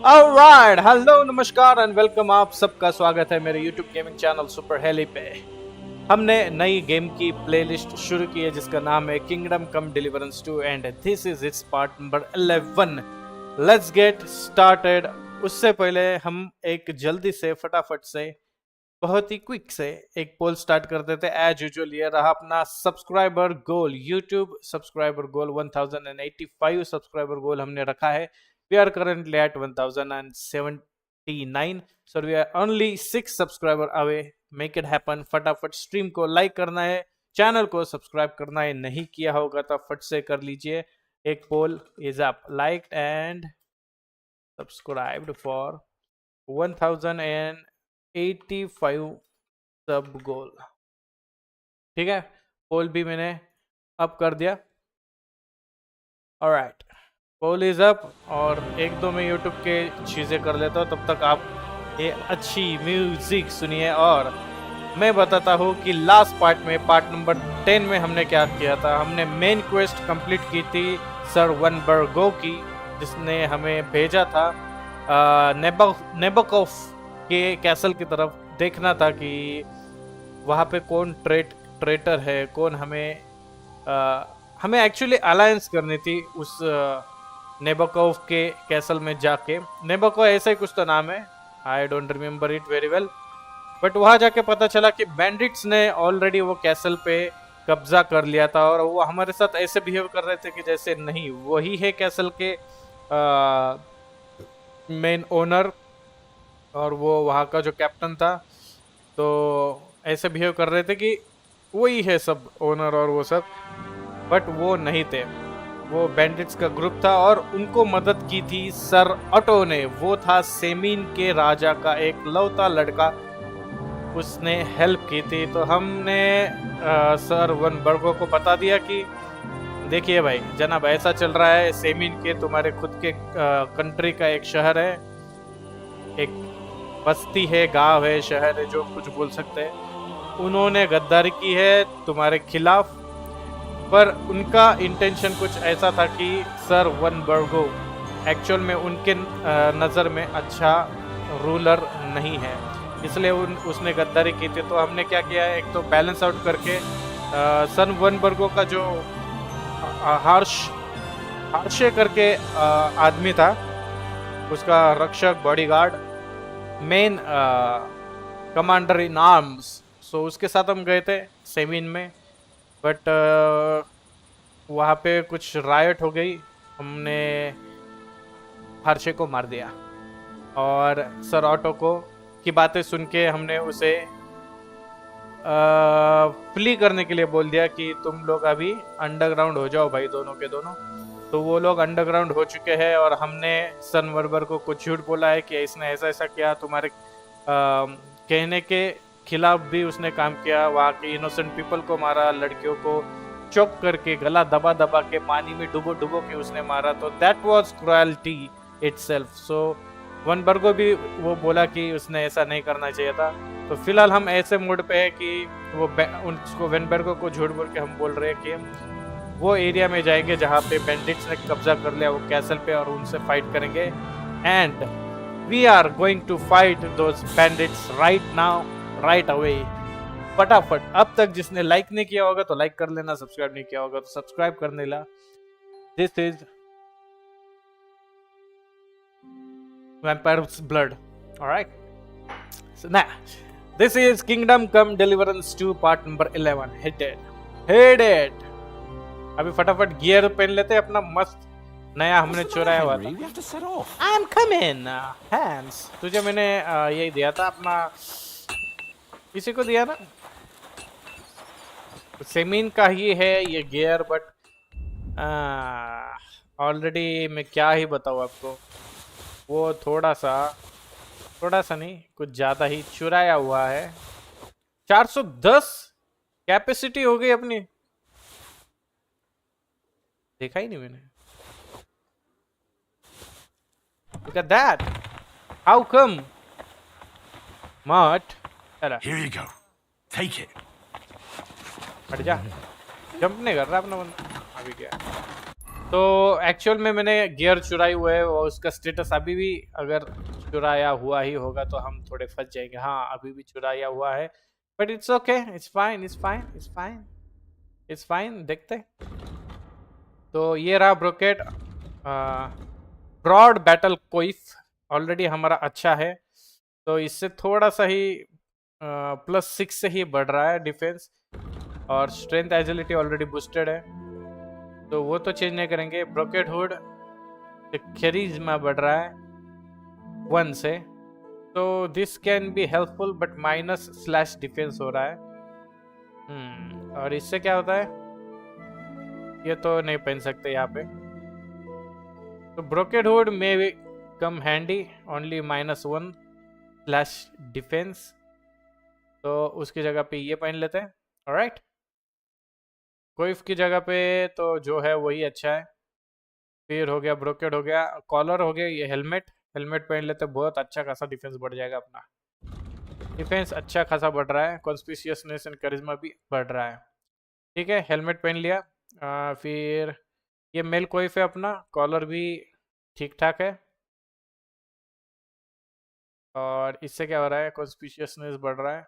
Alright, hello नमस्कार and welcome. आप सबका स्वागत है मेरे YouTube gaming channel Super Heli पे। हमने नई गेम की प्लेलिस्ट शुरू की है जिसका नाम है kingdom come deliverance 2 and this is it's part number 11। Let's get started. उससे पहले हम एक जल्दी से फटाफट से बहुत ही क्विक से एक पोल स्टार्ट कर देते हैं। एज यूजुअल ये रहा अपना सब्सक्राइबर गोल, यूट्यूब सब्सक्राइबर गोल 1085 सब्सक्राइबर गोल हमने रखा है। We are currently at 1079, so we are only 6 subscriber away. Make it happen. फटाफट स्ट्रीम को लाइक करना है, चैनल को सब्सक्राइब करना है, नहीं किया होगा तो फट से कर लीजिए। एक poll is up, like and subscribed for 1085 sub गोल। ठीक है, पोल भी मैंने अप कर दिया। Alright, poll is up. और एक दो मैं यूट्यूब के चीज़ें कर लेता हूँ, तब तक आप ये अच्छी म्यूजिक सुनिए। और मैं बताता हूँ कि लास्ट पार्ट में, पार्ट नंबर 10 में हमने क्या किया था। हमने मेन क्वेस्ट कंप्लीट की थी सर वनबर्गो की, जिसने हमें भेजा था नेबोकोव के कैसल की तरफ। देखना था कि वहाँ पे कौन ट्रेटर है, कौन हमें एक्चुअली अलायंस करनी थी उस नेबोकोव के कैसल में जाके। नेबोकोव ऐसा ही कुछ तो नाम है, I don't remember it very well. But वहाँ जाके पता चला कि बैंडिट्स ने ऑलरेडी वो कैसल पे कब्जा कर लिया था और वो हमारे साथ ऐसे बिहेव कर रहे थे कि जैसे नहीं वही है कैसल के मेन ओनर और वो वहाँ का जो कैप्टन था। तो ऐसे बिहेव कर रहे थे कि वही है सब ओनर और वो सब, बट वो नहीं थे। वो बैंडिट्स का ग्रुप था और उनको मदद की थी सर ऑटो ने। वो था सेमीन के राजा का एक लौता लड़का, उसने हेल्प की थी। तो हमने सर वनबर्गो को बता दिया कि देखिए भाई जनाब, ऐसा चल रहा है, सेमीन के तुम्हारे खुद के कंट्री का एक शहर है, एक बस्ती है, गांव है, शहर है, जो कुछ बोल सकते हैं। उन्होंने गद्दारी की है तुम्हारे खिलाफ, पर उनका इंटेंशन कुछ ऐसा था कि सर वनबर्गो एक्चुअल में उनके नज़र में अच्छा रूलर नहीं है, इसलिए उसने गद्दारी की थी। तो हमने क्या किया है, एक तो बैलेंस आउट करके सर वनबर्गो का जो हार्शे करके आदमी था, उसका रक्षक, bodyguard, main commander in arms, so उसके साथ हम गए थे सेमीन में। बट वहाँ पे कुछ रायट हो गई, हमने हर्षे को मार दिया और सर ऑटो को की बातें सुन के हमने उसे प्ली करने के लिए बोल दिया कि तुम लोग अभी अंडरग्राउंड हो जाओ भाई, दोनों के दोनों। तो वो लोग अंडरग्राउंड हो चुके हैं और हमने सन वर्बर को कुछ झूठ बोला है कि इसने ऐसा ऐसा किया, तुम्हारे कहने के खिलाफ भी उसने काम किया। वहाँ के इनोसेंट पीपल को मारा, लड़कियों को चौक करके गला दबा दबा के पानी में डुबो डुबो के उसने मारा। तो दैट वाज क्रुएल्टी इटसेल्फ। सो वनबर्गो भी वो बोला कि उसने ऐसा नहीं करना चाहिए था। तो फिलहाल हम ऐसे मूड पे है कि वो उसको वनबर्गो को झूठ बोल के हम बोल रहे हैं कि वो एरिया में जाएंगे जहाँ पे बैंडिट्स ने कब्जा कर लिया वो कैसल पे, और उनसे फाइट करेंगे। And we are going to fight those bandits right now, right away, फटाफट। अब तक जिसने लाइक नहीं किया होगा तो लाइक कर लेना, सब्सक्राइब नहीं किया होगा तो सब्सक्राइब कर लेना। This is Vampire's Blood. Alright. So now, this is Kingdom Come Deliverance 2 part number 11. Hit it. Hit it. अभी फटाफट गियर पहन लेते हैं अपना मस्त नया हमने चुराया हुआ था। I'm coming. Hands. तुझे मैंने यही दिया था अपना, किसी को दिया ना, सेमीन का ही है ये गियर। बट ऑलरेडी मैं क्या ही बताऊँ आपको, वो थोड़ा सा नहीं, कुछ ज़्यादा ही चुराया हुआ है। 410 कैपेसिटी हो गई अपनी, देखा ही नहीं मैंने। Look at that. How come? Mart. Here you go. Take it. हट जा, जंप नहीं कर रहा अपना बंदा। अभी क्या तो एक्चुअल में मैंने गियर चुराई हुआ है, और उसका स्टेटस अभी भी अगर चुराया हुआ ही होगा तो हम थोड़े फंस जाएंगे। हाँ, अभी भी चुराया हुआ है, but it's okay, it's fine, it's fine, it's fine, it's fine. देखते। तो ये रहा ब्रोकेट। ब्रॉड बैटल कोइफ ऑलरेडी हमारा अच्छा है, तो इससे थोड़ा सा ही +6 से ही बढ़ रहा है डिफेंस, और स्ट्रेंथ एजिलिटी ऑलरेडी बूस्टेड है, तो वो तो चेंज नहीं करेंगे। ब्रोकेट हुड खरीजमा बढ़ रहा है 1 से, तो this can be helpful, but minus / defence हो रहा है। और इससे क्या होता है, ये तो नहीं पहन सकते यहाँ पे। तो ब्रोकेड हुड में कम हैंडी, ओनली -1 / डिफेंस, तो उसकी जगह पे ये पहन लेते हैं। ऑलराइट, कोइफ की जगह पे तो जो है वही अच्छा है। फिर हो गया ब्रोकेड, हो गया कॉलर, हो गया ये हेलमेट। हेलमेट पहन लेते, बहुत अच्छा खासा डिफेंस बढ़ जाएगा अपना। डिफेंस अच्छा खासा बढ़ रहा है, कॉन्स्पिशियसनेस एंड करिश्मा भी बढ़ रहा है। ठीक है, हेलमेट पहन लिया। फिर ये मेल कोइफ है अपना, कॉलर भी ठीक ठाक है, और इससे क्या हो रहा है, कॉन्स्पिशियसनेस बढ़ रहा है।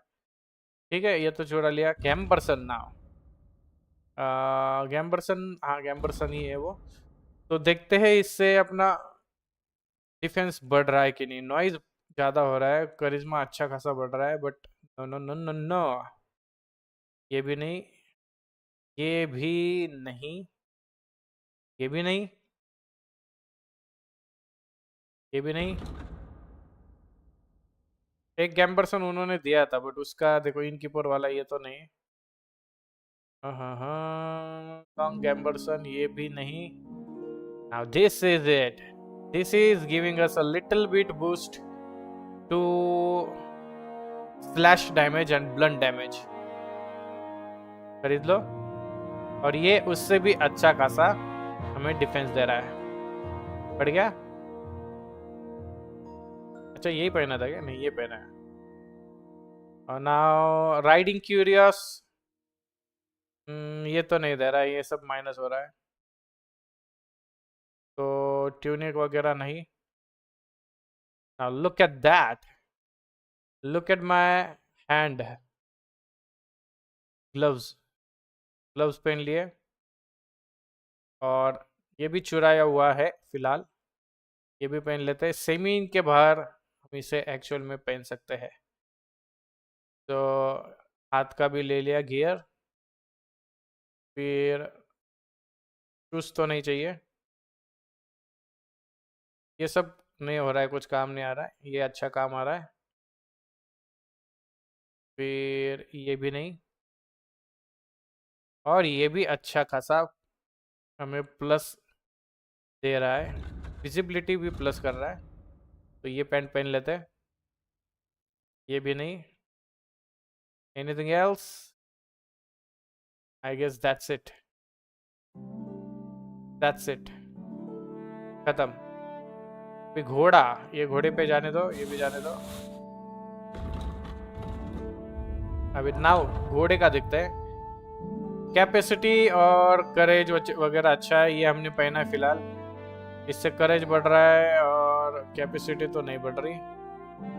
ठीक है, ये तो चुरा लिया। गैम्बरसन नाउ, गैम्बरसन, हाँ गैम्बरसन ही है वो। तो देखते हैं इससे अपना डिफेंस बढ़ रहा है कि नहीं। नॉइज ज़्यादा हो रहा है, करिश्मा अच्छा खासा बढ़ रहा है, but no no no no no, ये भी नहीं, ये भी नहीं, ये भी नहीं, ये भी नहीं। एक गैम्बरसन उन्होंने दिया था, बट उसका देखो इनकीपर वाला ये तो नहीं। हाँ हाँ, लॉन्ग गैम्बरसन, ये भी नहीं। Now this is it. This is giving us a little bit boost to slash damage and blunt damage. खरीद लो, और ये उससे भी अच्छा खासा हमें डिफेंस दे रहा है। बढ़ गया। अच्छा, यही पहना था क्या? नहीं, ये पहना है। और नाउ राइडिंग क्यूरियस, ये तो नहीं दे रहा है, ये सब माइनस हो रहा है, तो ट्यूनिक वगैरह नहीं। Now look at that, look at my hand, gloves, gloves पहन लिए, और ये भी चुराया हुआ है फिलहाल, ये भी पहन लेते हैं। सेमी के बाहर हम इसे एक्चुअल में पहन सकते हैं, तो हाथ का भी ले लिया गियर। फिर शूज तो नहीं चाहिए, ये सब नहीं हो रहा है, कुछ काम नहीं आ रहा है, ये अच्छा काम आ रहा है। फिर ये भी नहीं, और ये भी अच्छा खासा हमें प्लस दे रहा है, विजिबिलिटी भी प्लस कर रहा है, तो ये पैंट पहन लेते हैं। ये भी नहीं। Anything else? I guess that's it, that's it, खत्म। फिर घोड़ा, ये घोड़े पे जाने दो, ये भी जाने दो। अभी नाउ घोड़े का देखते हैं। कैपेसिटी और करेज वगैरह अच्छा है, ये हमने पहना है फिलहाल, इससे करेज बढ़ रहा है, और कैपेसिटी तो नहीं बढ़ रही।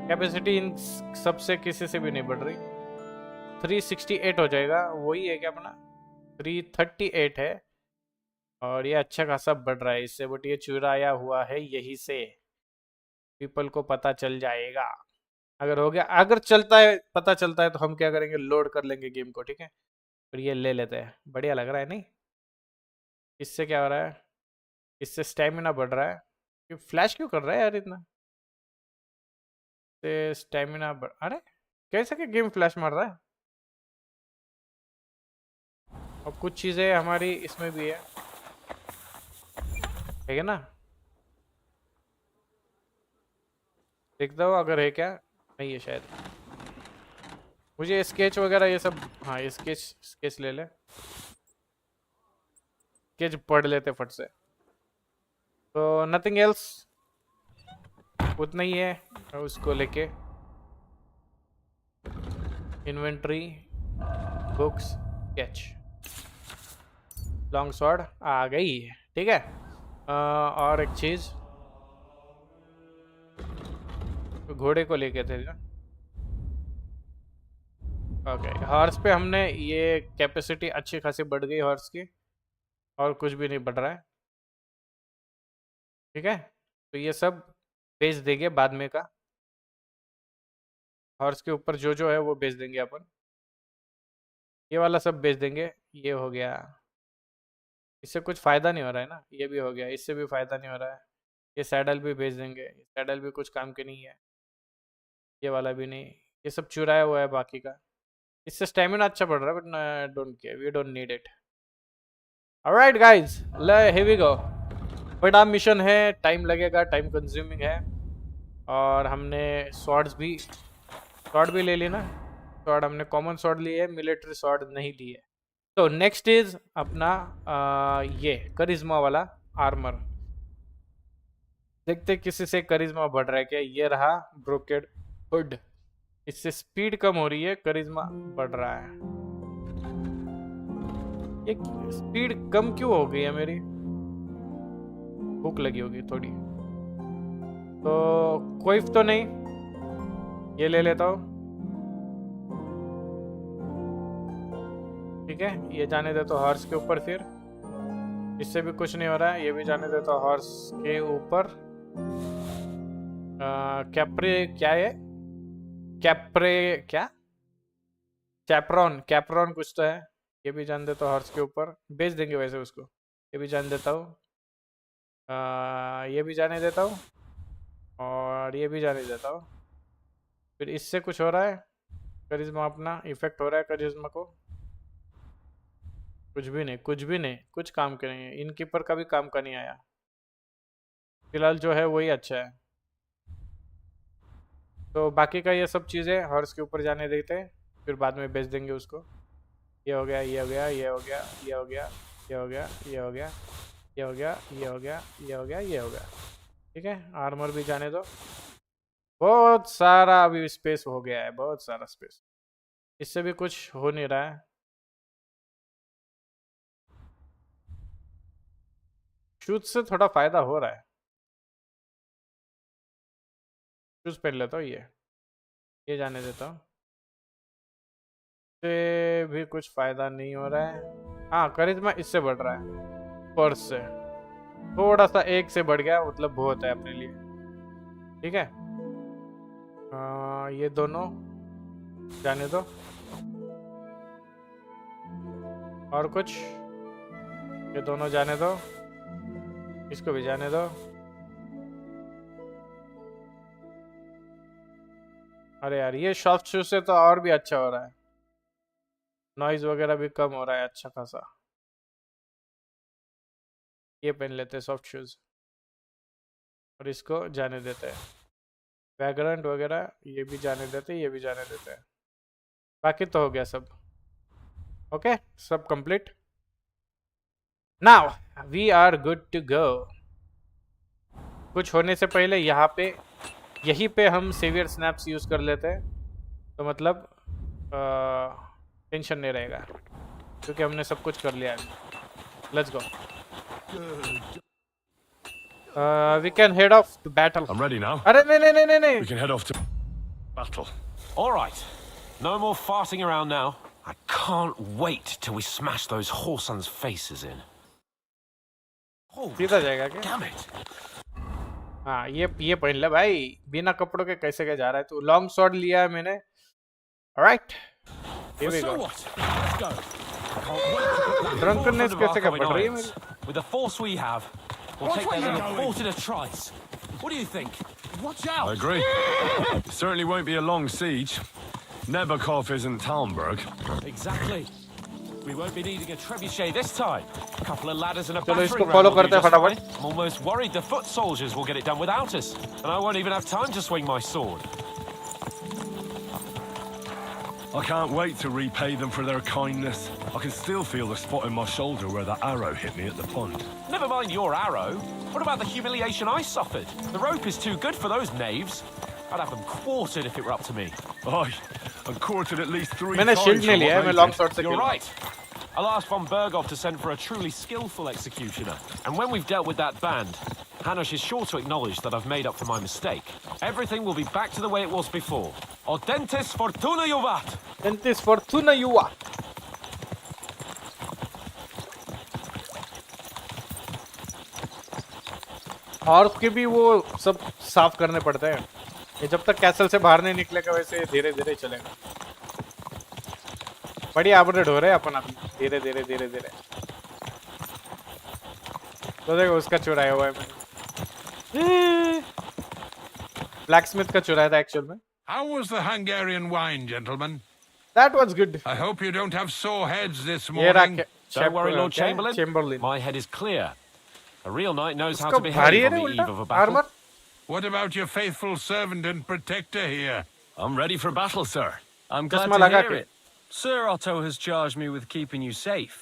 कैपेसिटी इन सबसे किसी से भी नहीं बढ़ रही। 368 हो जाएगा, वही है क्या अपना, 338 है, और ये अच्छा खासा बढ़ रहा है इससे, बट ये चुराया हुआ है यही से, पीपल को पता चल जाएगा। अगर हो गया, अगर चलता है, पता चलता है, तो हम क्या करेंगे, लोड कर लेंगे गेम को। ठीक है, फिर ये ले लेते हैं, बढ़िया लग रहा है नहीं? इससे क्या हो रहा है, इससे स्टेमिना बढ़ रहा है। ये फ्लैश क्यों कर रहा है यार इतना? से स्टेमिना अरे कैसे के गेम फ्लैश मार रहा है? और कुछ चीज़ें हमारी इसमें भी है, ठीक है ना? देखता हूँ अगर है क्या, नहीं है शायद। मुझे स्केच वगैरह ये सब, हाँ ये स्केच, स्केच ले ले, स्केच पढ़ लेते फट से। तो नथिंग एल्स, उतना ही है उसको लेके। Inventory, books, sketch, long sword आ गई, ठीक है। और एक चीज, घोड़े को लेके थे ना। ओके, हॉर्स पे हमने ये कैपेसिटी अच्छी खासी बढ़ गई हॉर्स की, और कुछ भी नहीं बढ़ रहा है। ठीक है, तो ये सब बेच देंगे बाद में का। हॉर्स के ऊपर जो जो है वो बेच देंगे अपन। ये वाला सब बेच देंगे। ये हो गया, इससे कुछ फ़ायदा नहीं हो रहा है ना। ये भी हो गया, इससे भी फ़ायदा नहीं हो रहा है। ये सैडल भी बेच देंगे, सैडल भी कुछ काम के नहीं है। ये वाला भी नहीं, ये सब चुराया हुआ है बाकी का। इससे स्टेमिना अच्छा बढ़ रहा है, but don't care, we don't need it. Alright guys, here we go. बड़ा मिशन है, टाइम लगेगा, टाइम कंज्यूमिंग है। और हमने स्वॉर्ड भी ले ली ना। स्वॉर्ड हमने कॉमन स्वॉर्ड ली है, मिलिट्री स्वॉर्ड नहीं ली है। तो नेक्स्ट इज अपना ये करिश्मा वाला आर्मर। देखते किसी से करिश्मा बढ़ रहा है क्या। ये रहा ब्रोकेड हुड, इससे स्पीड कम हो रही है, करिश्मा बढ़ रहा है। ये स्पीड कम क्यों हो गई है मेरी। भूख लगी होगी थोड़ी। तो कोई तो नहीं, ये ले लेता हूँ। ठीक है, ये जाने दे तो हॉर्स के ऊपर। फिर इससे भी कुछ नहीं हो रहा है, ये भी जाने दे तो हॉर्स के ऊपर। कैप्रे क्या है, कैप्रे क्या, कैप्रॉन, कैप्रॉन कुछ तो है। ये भी जान देता हूँ हॉर्स के ऊपर, बेच देंगे वैसे उसको। ये भी जान देता हूँ, ये भी जाने देता हूँ, और ये भी जाने देता हूँ। फिर इससे कुछ हो रहा है, करिश्मा अपना इफेक्ट हो रहा है करिश्मा को। कुछ भी नहीं, कुछ भी नहीं, कुछ काम के नहीं है। इनकीपर का भी काम का नहीं आया। फिलहाल जो है वही अच्छा है। तो बाकी का ये सब चीज़ें हॉर्स के ऊपर जाने देते हैं, फिर बाद में बेच देंगे उसको। ये हो गया, ये हो गया, ये हो गया, ये हो गया, ये हो गया, ये हो गया, ये हो गया, ये हो गया, ये हो गया, ये हो गया। ठीक है, आर्मर भी जाने दो। बहुत सारा अभी स्पेस हो गया है, बहुत सारा स्पेस। इससे भी कुछ हो नहीं रहा है। शूज से थोड़ा फायदा हो रहा है। शूज पहन लेता हूँ, ये जाने देता हूँ। इससे भी कुछ फायदा नहीं हो रहा है। हाँ, करिश्मा इससे बढ़ रहा है, पर्स से थोड़ा सा, एक से बढ़ गया, मतलब बहुत है अपने लिए। ठीक है, ये दोनों जाने दो। और कुछ, ये दोनों जाने दो, इसको भी जाने दो। अरे यार, ये सॉफ्ट शूज से तो और भी अच्छा हो रहा है, नॉइज वगैरह भी कम हो रहा है अच्छा खासा। ये पहन लेते हैं सॉफ्ट शूज, और इसको जाने देते हैं। वैग्रेंट वगैरह ये भी जाने देते हैं, ये भी जाने देते हैं। बाकी तो हो गया सब। ओके, सब complete. Now we are good to go. कुछ होने से पहले यहाँ पे, यहीं पे हम सेवियर स्नैप्स यूज कर लेते हैं, तो मतलब टेंशन नहीं रहेगा, क्योंकि हमने सब कुछ कर लिया है। Let's go. We can head off to battle. I'm ready now. अरे नहीं। We can head off to battle. All right. No more farting around now. I can't wait till we smash those whoresons' faces in. Oh, सीधा जाएगा क्या? damn it. हाँ, ये पहन ले भाई, बिना कपड़ों के कैसे क्या जा रहा है तू। लॉन्ग शॉट लिया है मैंने। Alright, here we So go. what? Let's go. I can't wait to put the Drunkenness forefront of कैसे क्या our बढ़ रही है irons. मेरी? With the force we have, we'll Watch take where their you're little going. fort in a trice. What do you think? Watch out! I agree. It certainly won't be a long siege. Nebakov isn't Talmberg. Exactly. We won't be needing a trebuchet this time. A couple of ladders and a चलो इसको battering ram follow will do करते हैं just फटाफट। fine. I'm almost worried the foot soldiers will get it done without us, and I won't even have time to swing my sword. I can't wait to repay them for their kindness. I can still feel the spot in my shoulder where that arrow hit me at the pond. Never mind your arrow. What about the humiliation I suffered? The rope is too good for those knaves. I'd have them quartered if it were up to me. Aye, and quartered at least 3 मैंने times shield for नहीं लिया है, what मैं they long did. sword से You're खेलूंगा। right. I'll ask von Berghoff to send for a truly skillful executioner. And when we've dealt with that band, Hanush is sure to acknowledge that I've made up for my mistake. Everything will be back to the way it was before. Audentis fortuna juvat! Dentis fortuna युवा. और उसके भी वो सब साफ करने पड़ते हैं. ये जब तक कैसल से बाहर नहीं निकलेगा वैसे धीरे धीरे चलेगा. बढ़िया अपडेट हो रहे हैं अपन अभी धीरे धीरे धीरे धीरे. तो देखो उसका चुराया हुआ है मैंने. ब्लैकस्मिथ का चुराया था एक्चुअल में. How was the Hungarian wine, gentlemen? That was good. I hope you don't have sore heads this ये रहा morning. Don't worry, Lord Chamberlain. Chamberlain. My head is clear. A real knight knows how उसका to भारी behave है on ना the eve of उल्टा a battle. Armour. What about your faithful servant and protector here? I'm ready for battle, sir. I'm glad चश्मा to लगा hear के. it. Sir Otto has charged me with keeping you safe.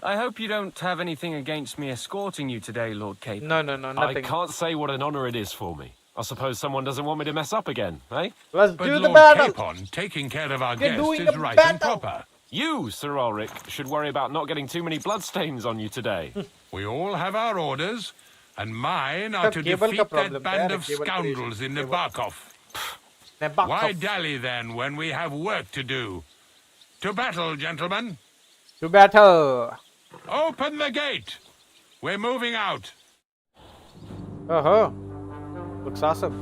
I hope you don't have anything against me escorting you today, Lord Cape. No, I nothing. can't say what an honor it is for me. I suppose someone doesn't want me to mess up again, eh? Let's But do the Lord battle. Capon, taking care of our We're guest doing is a right and battle. proper. You, Sir Ulrich, should worry about not getting too many bloodstains on you today. We all have our orders, and mine are Sir, to cable defeat का problem that band है, of cable scoundrels creation, in cable. Nabokov. Nebuchadnezzar. Why dally then when we have work to do? To battle, gentlemen. To battle. Open the gate. We're moving out. Oh, looks awesome.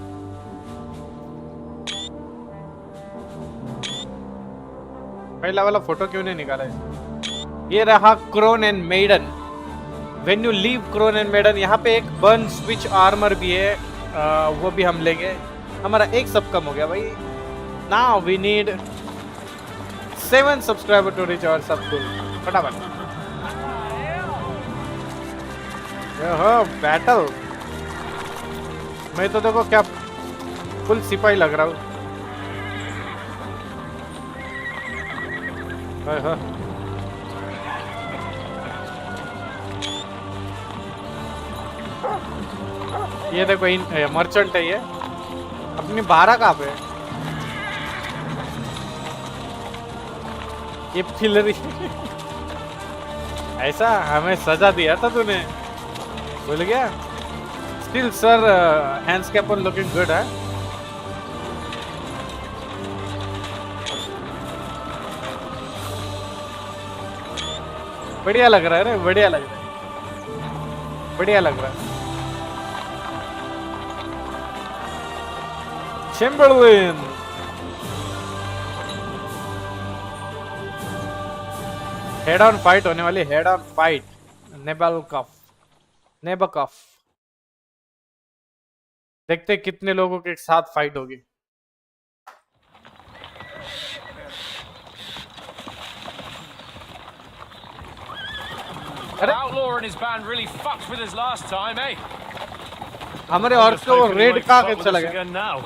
पहला वाला photo क्यों नहीं निकाला है? ये रहा Crone and Maiden. When you leave Crone and Maiden, यहाँ पे एक बर्न स्विच आर्मर भी है. वो भी हम लेंगे. हमारा एक सब कम हो गया भाई. Now we need 7 subscriber to reach our sub goal. फटाफट. बैटल. मैं तो देखो क्या फुल सिपाही लग रहा हूँ. ये देखो मर्चेंट है ये. अपनी 12 कहाँ पे है? ये फिलरी. ऐसा हमें सजा दिया था तूने. भूल गया. Still sir hands cap on looking good है. बढ़िया लग रहा है रे. बढ़िया लग रहा है. बढ़िया लग रहा है. चैम्बरलिन. हेड ऑन फाइट होने वाली. Head on fight. नेबकॉफ. देखते कितने लोगों के साथ फाइट होगी. The outlaw and his band really fucked with us last time, eh? हमारे और को रेड कहाँ के चला गया? Again now.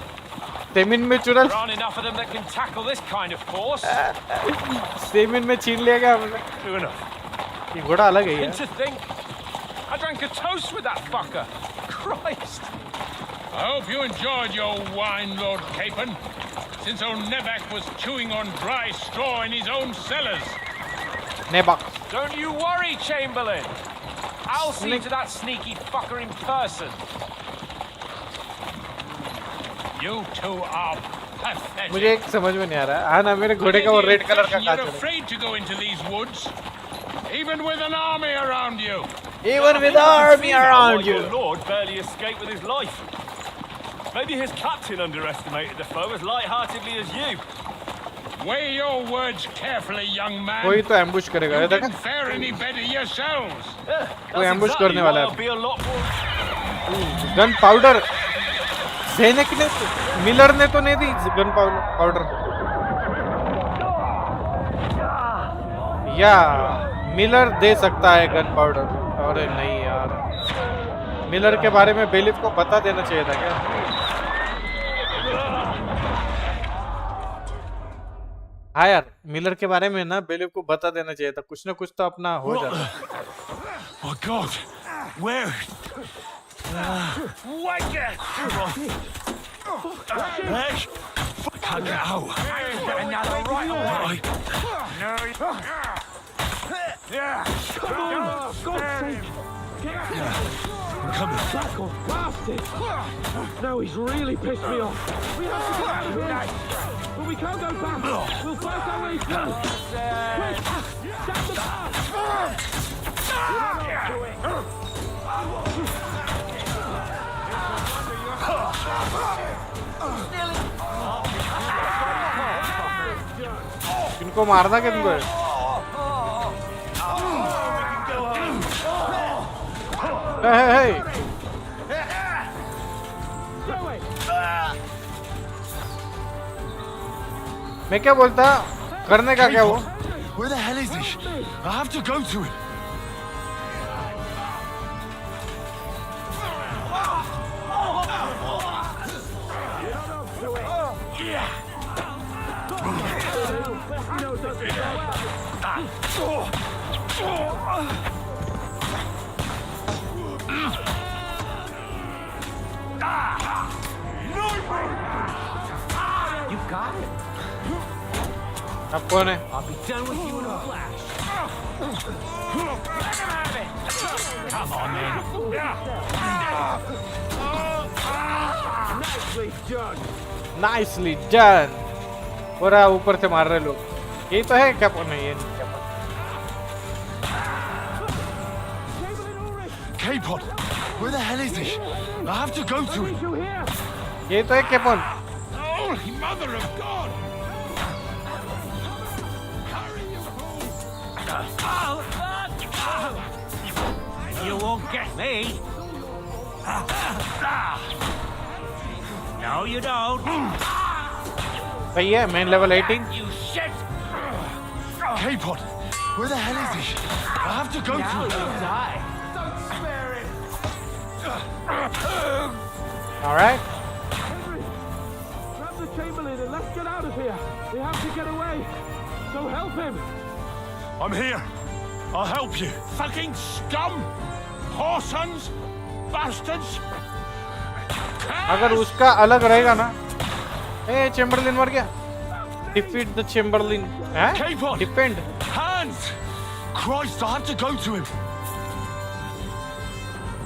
सेमिन में चुरा. There aren't enough of them that can tackle this kind of force. Semen में छीन लिया गया हमने. True enough. ये घोड़ा अलग है And यार. to think, I drank a toast with that fucker. Christ. I hope you enjoyed your wine, Lord Capon, since old Nebak was chewing on dry straw in his own cellars. नेबक. Don't you worry, Chamberlain. I'll see to that sneaky fucker in person. You two are pathetic. मुझे एक समझ में नहीं आ रहा है. हाँ ना, मेरे घोड़े का वो रेड कलर का You're कांच है. afraid to go into these woods, even with an army around you. Even with army around you. Your lord barely escaped with his life. Maybe his captain underestimated the foe as light-heartedly as you. Weigh your words carefully, young man. कोई तो ambush करेगा. You ये देखा? didn't fare any better yourselves. कोई ambush करने वाला I'll है. be a lot more. Gun powder. सैनिक ने मिलर ने तो नहीं दी गन पाउडर. या मिलर दे सकता है गन पाउडर. अरे नहीं यार, मिलर के बारे में बेलिफ को बता देना चाहिए था क्या? हाँ यार, मिलर के बारे में ना बेलिफ को बता देना चाहिए था. कुछ ना कुछ तो अपना हो जाता. Oh God, where? Wake it! Hey, I can't get out. Another right away. Right. Come on! God's sake! I'm coming. Tackle, bastard! Now he's really pissed me off. We have to get out of here. But we can't go back. We'll fight our way through. Quick! Stand the bar! इनको मारना किनको है? Hey! मैं क्या बोलता? करने का क्या वो? Where the hell is he? I have to go to him. You got it. अब कौन है? I'll be done with you in a flash. Come on, then. Nicely done. Nicely done. पूरा ऊपर से मार रहे लोग. यही तो है क्या? नहीं ये नहीं क्या? K-Pod, where the hell is he? I have to go to him. You here? ये तो है कैपन. Holy Mother of God! You won't get me. No, you don't. सही है. Main level 18. You shit! K-Pod, where the hell is he? I have to go to him. Die. All right. Henry, grab the Chamberlain and let's get out of here. We have to get away. So help him. I'm here. I'll help you. Fucking scum! Whoresons! Bastards! अगर उसका अलग रहेगा ना. ए Chamberlain मर गया. Defeat the Chamberlain. हैं? K-Pod! Defend. Hands! Christ, I have to go to him.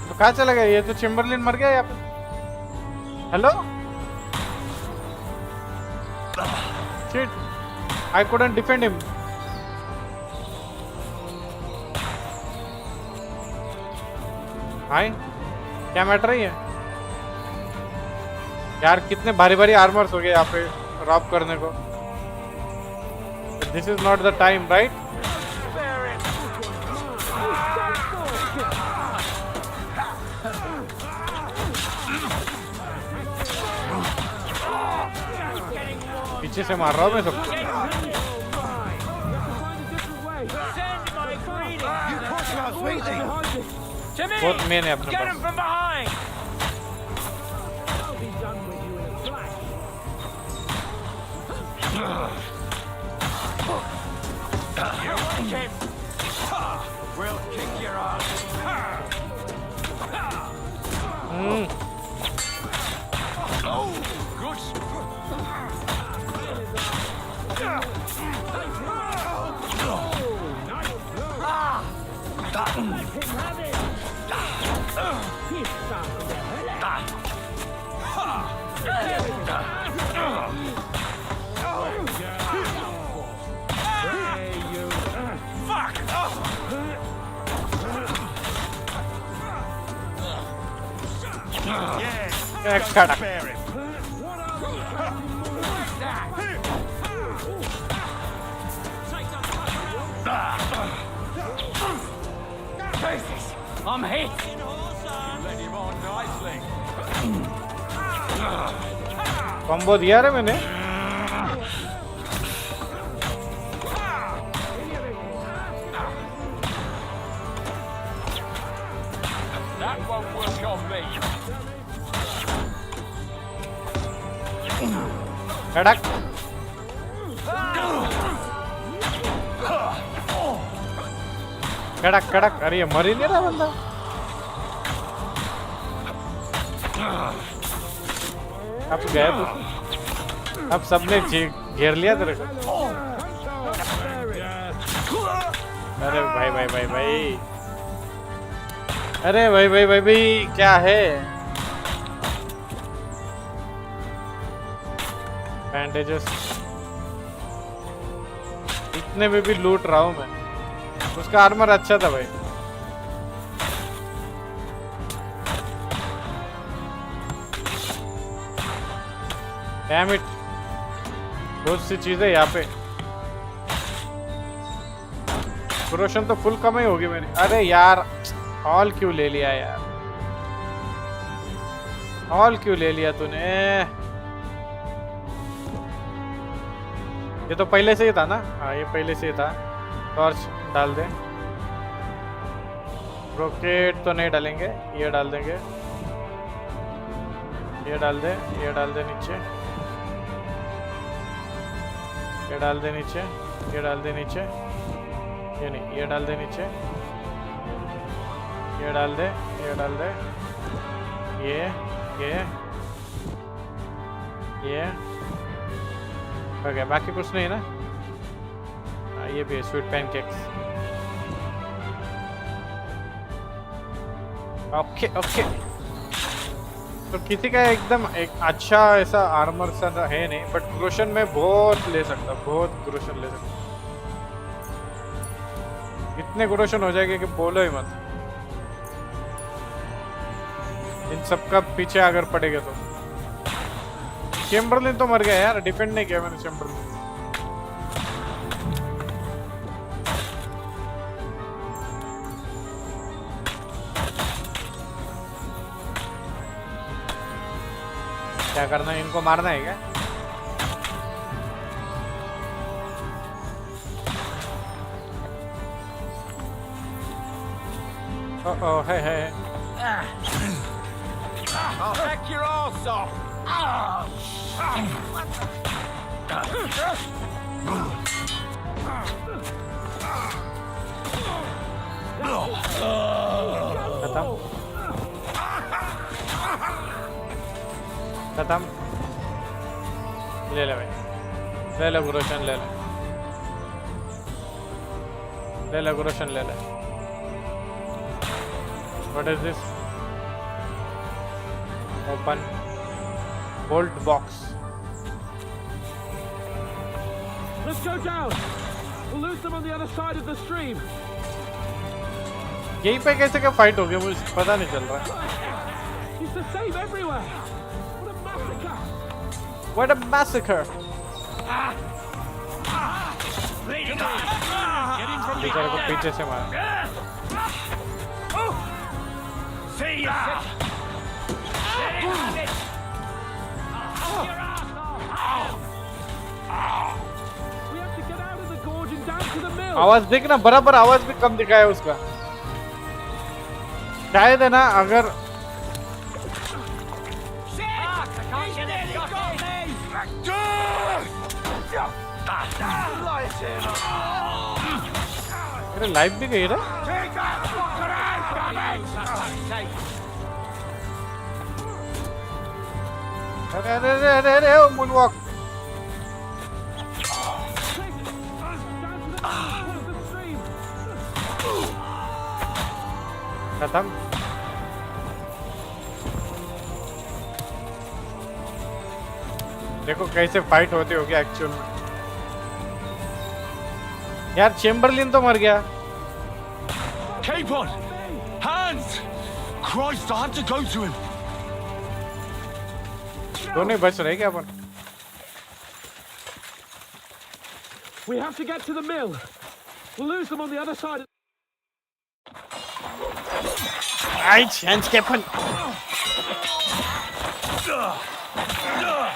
तो कहाँ चला गया? ये तो चैम्बरलिन मर गया यहाँ पे. Hello? Shit. I couldn't defend him. हाय क्या मैटर है ये? यार कितने भारी भारी आर्मर्स हो गए यहाँ पे रॉब करने को. This is not the time right. पीछे से मार रहा हूँ मैं सबको. बहुत मेन है अपने पास. from behind. I'll be done with you in a flash. You like him? We'll kick your ass. Oh, good. I'm hit. Let him on nicely. Combo दिया रे मैंने. That won't work on me. कड़क. कड़क कड़क. अरे ये मर ही नहीं रहा बंदा. अब गए तो अब सबने घेर लिया तेरे को. अरे भाई भाई भाई भाई, अरे भाई भाई भाई भाई, क्या है? बैंडेजेस इतने में भी लूट रहा हूँ मैं। उसका आर्मर अच्छा था भाई। डैम इट, बहुत सी चीजें यहाँ पे। क्रोशन तो फुल कम ही होगी मेरी। अरे यार, ऑल क्यों ले लिया यार? ऑल क्यों ले लिया तूने? ये तो पहले से ही था ना? हाँ, ये पहले से ही था। टॉर्च डाल दे। रॉकेट तो नहीं डालेंगे, ये डाल देंगे। ये डाल दे, ये डाल दे नीचे, ये डाल दे नीचे, ये डाल दे नीचे, ये नहीं, ये डाल दे नीचे, ये डाल दे, ये डाल दे, ये ओके। बाकी कुछ नहीं ना? ये भी है, स्वीट पैनकेक्स। Okay okay. तो किसी का एकदम एक अच्छा ऐसा आर्मर सा है नहीं, बट क्रोशन में बहुत ले सकता, बहुत क्रोशन ले सकता। इतने क्रोशन हो जाएंगे कि बोलो ही मत। इन सब का पीछे अगर पड़ेगा तो। चेम्बरलिन तो मर गया यार, डिफेंड नहीं किया मैंने चेम्बरलिन। क्या करना है? इनको मारना है क्या? ओह है। I'll heck your arse off! खत्म। ले ले भाई, ले ले गुरोशन, ले ले, ले ले गुरोशन, ले ले। What is this? Open bolt box. Let's go down! We'll lose them on the other side of the stream. यहीं पे कैसे क्या फाइट हो गया मुझे पता नहीं चल रहा। It's the same everywhere! What a massacre! बेचारे को पीछे से मारा। आवाज देखना, बराबर आवाज भी कम दिखाया उसका। शायद है ना, अगर अरे लाइफ भी गई ना? अरे अरे अरे अरे अरे मूनवॉक। खत्म। देखो कैसे फाइट होती होगी एक्चुअल में। यार चेम्बरलिन तो मर गया। Capon! Hands! Christ, I had to go to him. दोनों ही बच रहे क्या अपन? We have to get to the mill. We'll lose them on the other side. I chance के अपन।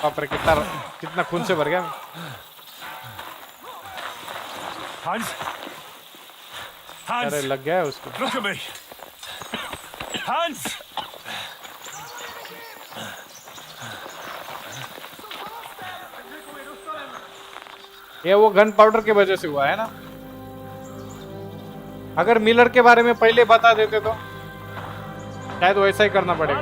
बाप रे, कितना खून से भर गया। Hands! Hands! अरे लग गया है उसको। Look at me! Hands! ये वो गन पाउडर की वजह से हुआ है ना? अगर मिलर के बारे में पहले बता देते तो शायद वैसा ही करना पड़ेगा।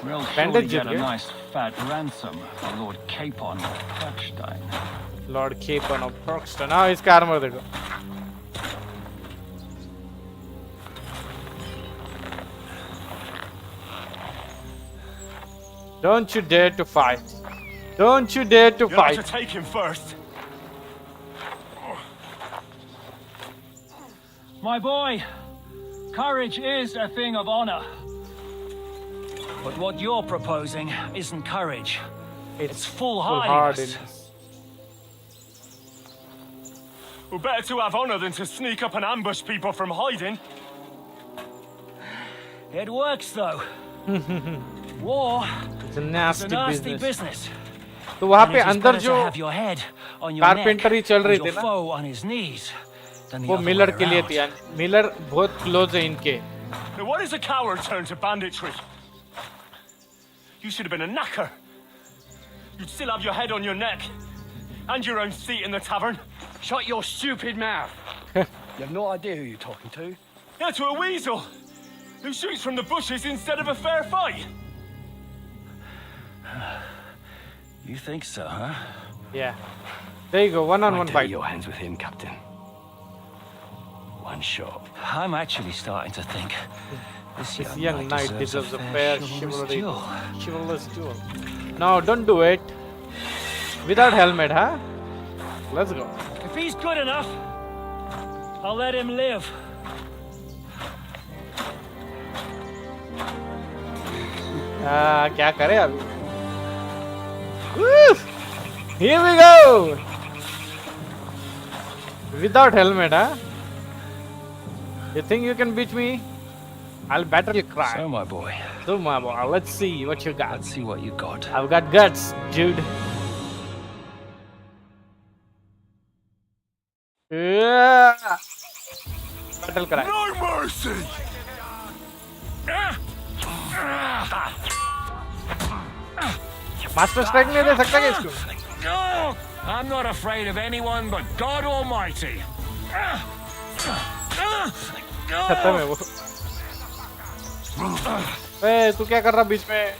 We'll surely Bandage get a it, yeah? nice fat ransom for Lord Capon of Kirkstein. Lord Capon of Broxton. हाँ इसका आर्मर देखो. Don't you dare to fight. Don't you dare to You'll have fight. to take him first. My boy, courage is a thing of honor. But what you're proposing isn't courage. It's foolhardiness. Well, better to have honor than to sneak up and ambush people from hiding. It works though. War It's a is a nasty nasty business. business. तो वहाँ And पे it is अंदर better जो to have your head on your neck carpentry चल रही and थी your ना, foe on his knees than the वो other मिलर way के लिए around. थी. यानी मिलर बहुत क्लोज है इनके. Now, what is a coward turn to banditry? You should have been a knacker. You'd still have your head on your neck. And your own seat in the tavern. Shut your stupid mouth. You have no idea who you're talking to. Yeah, to a weasel. Who shoots from the bushes instead of a fair fight. You think so, huh? Yeah. There you go. One-on-one Dirty fight. your hands with him, Captain. One shot. I'm actually starting to think this This young, young knight deserves a fair chivalrous duel. chivalrous duel. No, don't do it. Without helmet, huh? Let's go. If he's good enough, I'll let him live. क्या करे अभी? Woo! Here we go. Without helmet, huh? You think you can beat me? I'll battle you cry. So, my boy, So, my boy, let's see what you got. let's see what you got. I've got guts, dude. Yeah. Battle cry. No mercy! Master strike नहीं दे सकता क्या इसको? No! I'm not afraid of anyone but God Almighty. खत्म है वो. ए, तू क्या कर रहा बीच में?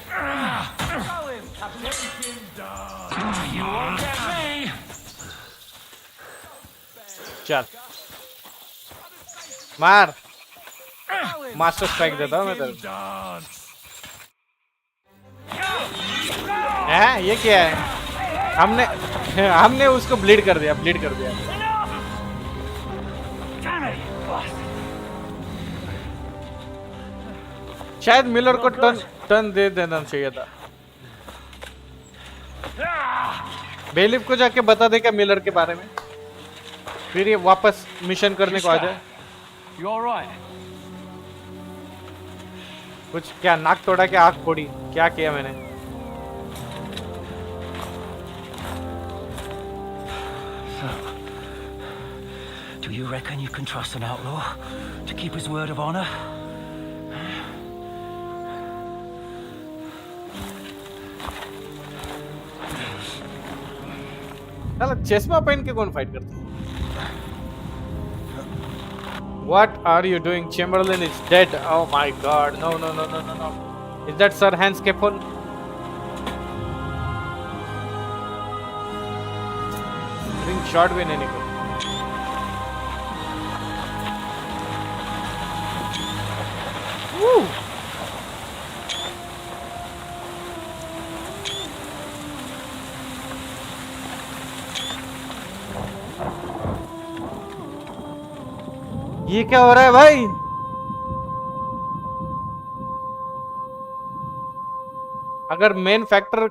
You won't get me! चल. मार. मास्टर स्ट्राइक देता हूँ मैं तेरे को. हैं? ये क्या है? हमने उसको ब्लीड कर दिया. शायद मिलर को टर्न दे देना चाहिए था. बेलिफ को जाके बता दे क्या मिलर के बारे में, फिर ये वापस मिशन करने को आ जाए. You all right? कुछ क्या नाक तोड़ा के आंख फोड़ी? क्या किया मैंने? Do you reckon you can trust an outlaw to keep his word of honor? साला चश्मा पहन के कौन फाइट करता है? What are you doing? Chamberlain is dead. Oh my God! No! Is that Sir Hans Capon? Ring shot भी नहीं निकल. Woo! ये क्या हो रहा है भाई? अगर मेन फैक्टर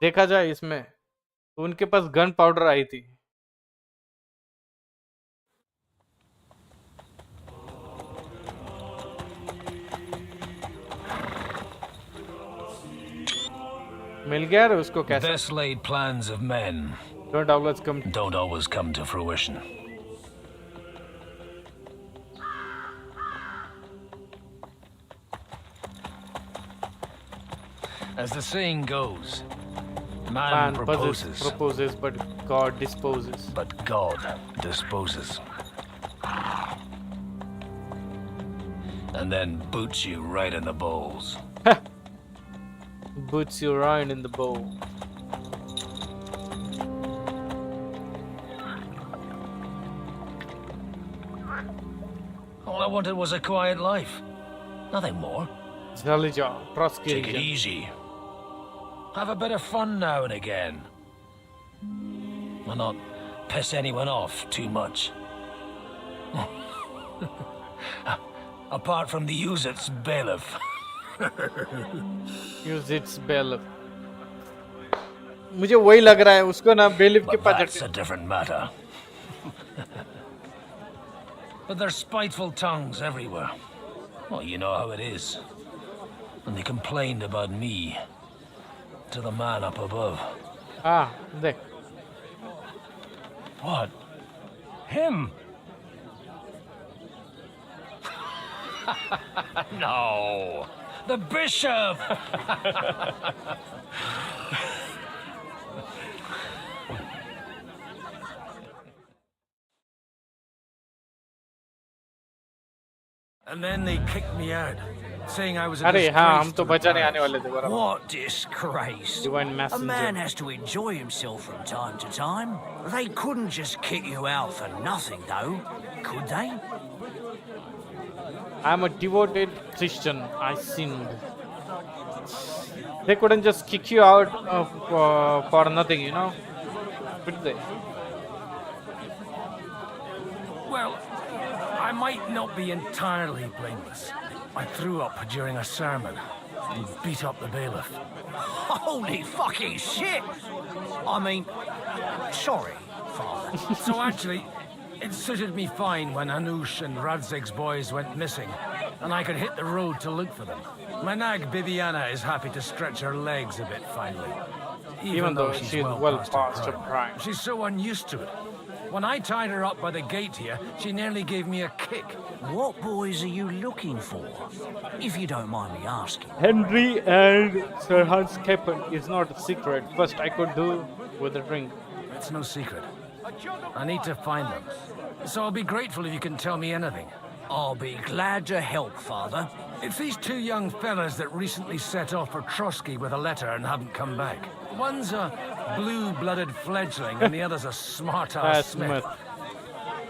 देखा जाए इसमें तो उनके पास गन पाउडर आई थी. मिल गया रे उसको कैसे? Best laid plans of men Don't always come to fruition. As the saying goes, man proposes, but God disposes. but God disposes. And then boots you right in the balls. Boots you right in the bowl. wanted was a quiet life. Nothing more. जल्दी जाओ Trotsky Take it region. easy. Have a bit of fun now and again. And not piss anyone off too much. Apart from the Use-It's bailiff. Use its bailiff. मुझे वही लग रहा है उसको ना bailiff के But pass that's a different matter. But there's spiteful tongues everywhere. Well, you know how it is. And they complained about me to the man up above. हाँ देख What? Him! No! The bishop! And then they kicked me out, saying I was a अरे हाँ हम disgrace तो to the बचाने आने parish. वाले थे बराबर What disgrace. Divine A messenger. man has to enjoy himself from time to time. They couldn't just kick you out for nothing, though, could they? I'm a devoted Christian. I sinned. They couldn't just kick you out for nothing, you know? Could they? Well, I might not be entirely blameless. I threw up during a sermon and beat up the bailiff. Holy fucking shit! I mean, sorry, Father. So actually, it suited me fine when Anush and Radzig's boys went missing, and I could hit the road to look for them. My nag Bibiana is happy to stretch her legs a bit finally. Even though she's well past her prime. prime. She's so unused to it. When I tied her up by the gate here, she nearly gave me a kick. What boys are you looking for? If you don't mind me asking. Henry and Sir Hans Capon is not a secret. First I could do with a drink. It's no secret. I need to find them. So I'll be grateful if you can tell me anything. I'll be glad to help, Father. It's these two young fellas that recently set off for Trotsky with a letter and haven't come back. One's a blue-blooded fledgling and the other's a smart-ass Smith.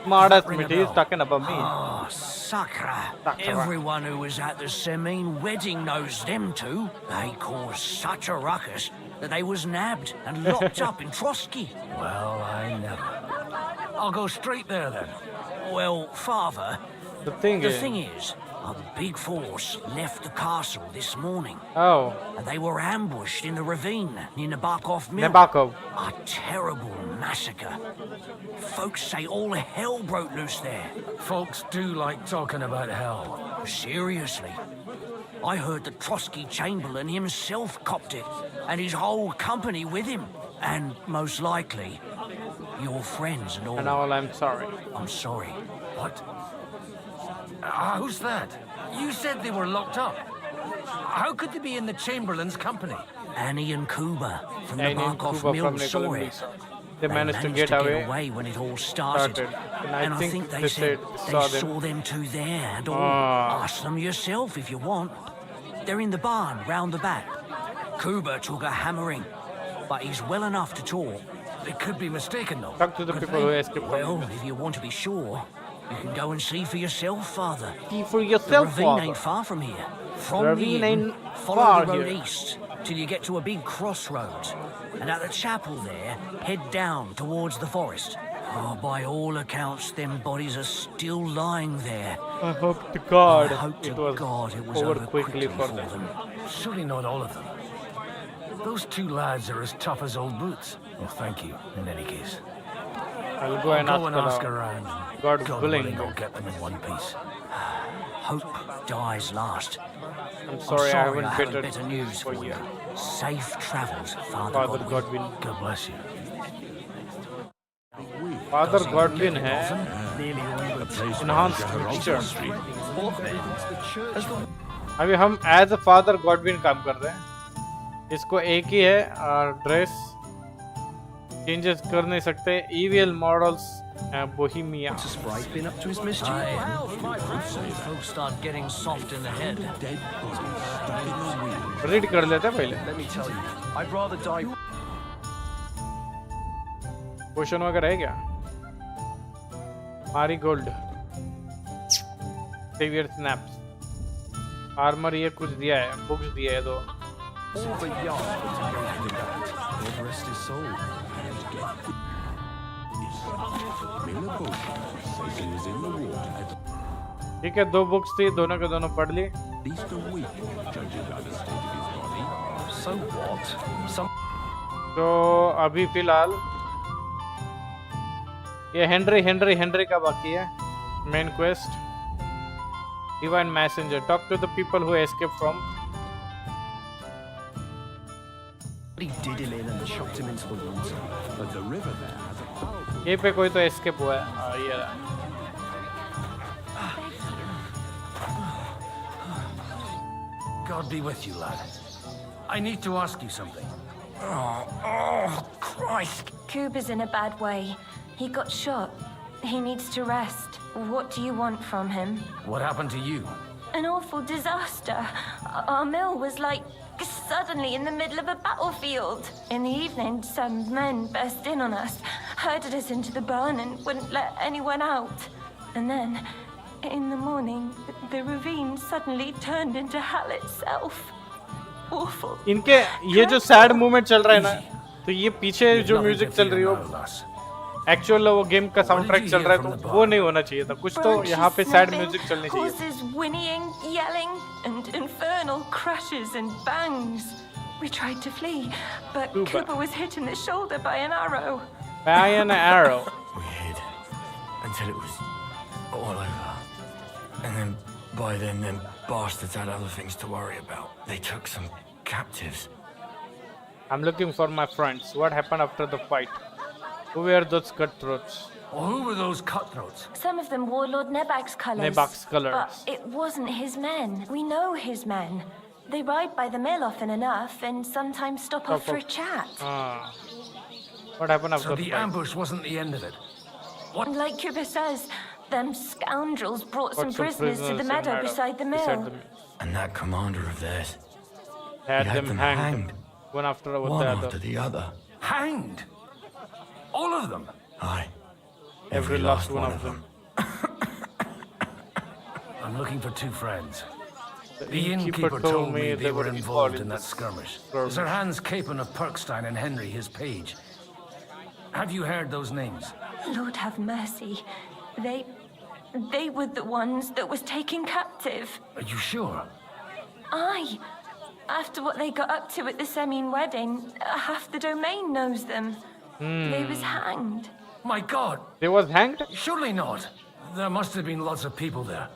Smartass Ring a Smith, he's bell. talking about me. Oh, Sakra. Everyone who was at the Semine wedding knows them two. They caused such a ruckus that they was nabbed and locked up in Trotsky. Well, I never. I'll go straight there then. Well, Father, The thing the is... thing is, a big force left the castle this morning, Oh, and they were ambushed in the ravine near Nabokov Mill. Nabokov. A terrible massacre. Folks say all hell broke loose there. Folks do like talking about hell. Seriously. I heard the Trotsky Chamberlain himself copped it, and his whole company with him. And most likely, your friends and all. And all I'm sorry. I'm sorry. What? Who's that? You said they were locked up. How could they be in the Chamberlain's company? Annie and Kuba from the Annie and Barkov Kuba Mill from saw Nicola it. Lisa. They managed to get away. when it all started. And I think they they said said- they saw them. saw them two there and all. Ah. Ask them yourself if you want. They're in the barn round the back. Kuba took a hammering, but he's well enough to talk. They could be mistaken, though. Talk to the people who escaped Well, from if you want to be sure, you can go and see for yourself, Father. See for The yourself, ravine father. ain't far from here. From Ravine the inn, ain't follow far the road here. east till you get to a big crossroads. And at the chapel there, head down towards the forest. Oh, by all accounts, them bodies are still lying there. I hope to God I hope it to was God it was over over quickly for them. them. Surely not all of them. Those two lads are as tough as old boots. Well, thank you, in any case. I'll go and Go and ask ask around. God God willing. willing, I'll get them in one piece. Hope dies last. I'm sorry, I haven't better better news for for you. you. Safe travels, Father Father Godwin. Godwin. God bless you. Father Godwin है enhanced teacher. अभी हम as a father Godwin काम कर रहे हैं. इसको एक ही है और ड्रेस चेंजेस कर नहीं सकते. EVL models Bohemia. Sprite been up to his mischief? Folks start getting soft in the head. Read कर लेते हैं पहले. Let me tell you, I'd rather die. Question वगैरह है क्या? मारी गोल्ड Severe snaps. Armor ये कुछ दिया है, books दिया है दो. All the yarn put together in that. The rest is sold. ठीक है, 2 books थी, दोनों के दोनों पढ़ ली. So what? तो अभी फिलहाल ये हेनरी का बाकी है. Main quest divine messenger, talk to the people who escape from. He did him in and chucked him into the water. But the river there has a powerful... ये पे कोई तो एस्केप हुआ है. ये God be with you, lad. I need to ask you something. Oh, Christ. Kuba's in a bad way. He got shot. He needs to rest. What do you want from him? What happened to you? An awful disaster. Our mill was like suddenly in the middle of a battlefield. In the evening, some men burst in on us, herded us into the barn and wouldn't let anyone out. And then, in the morning, the ravine suddenly turned into hell itself. Awful. इनके ये जो sad movement चल रहा है ना, तो ये पीछे जो म्यूजिक चल रही हो, एक्चुअल वो गेम का साउंड ट्रैक चल रहा है, तो वो नहीं होना चाहिए था. कुछ तो यहाँ पे सैड म्यूजिक चलनी चाहिए. Horses whinnying, yelling, and infernal crashes and bangs. We tried to flee, but Kuba was hit in the shoulder by an arrow. By an arrow. We hid until it was all over. And then by then, them bastards had other things to worry about. They took some captives. I'm looking for my friends. What happened after the fight? Who were those cutthroats? Well, who were those cutthroats? Some of them wore Lord Nebak's colours. Nebak's colours. But it wasn't his men. We know his men. They ride by the mill often enough and sometimes stop off for a chat. What happened after So the ambush wasn't the end of it? What? And like Kuba says, them scoundrels brought some prisoners to the meadow beside the mill. And that commander of theirs had them hanged. One after the other. Hanged? All of them? Aye. Every last one of them. I'm looking for 2 friends. The innkeeper told me they were involved in that skirmish. Sir Hans Capon of Perkstein and Henry, his page. Have you heard those names? Lord have mercy. They were the ones that was taken captive. Are you sure? Aye. After what they got up to at the Semine wedding, half the domain knows them. They was hanged. My God! They was hanged? Surely not. There must have been lots of people there.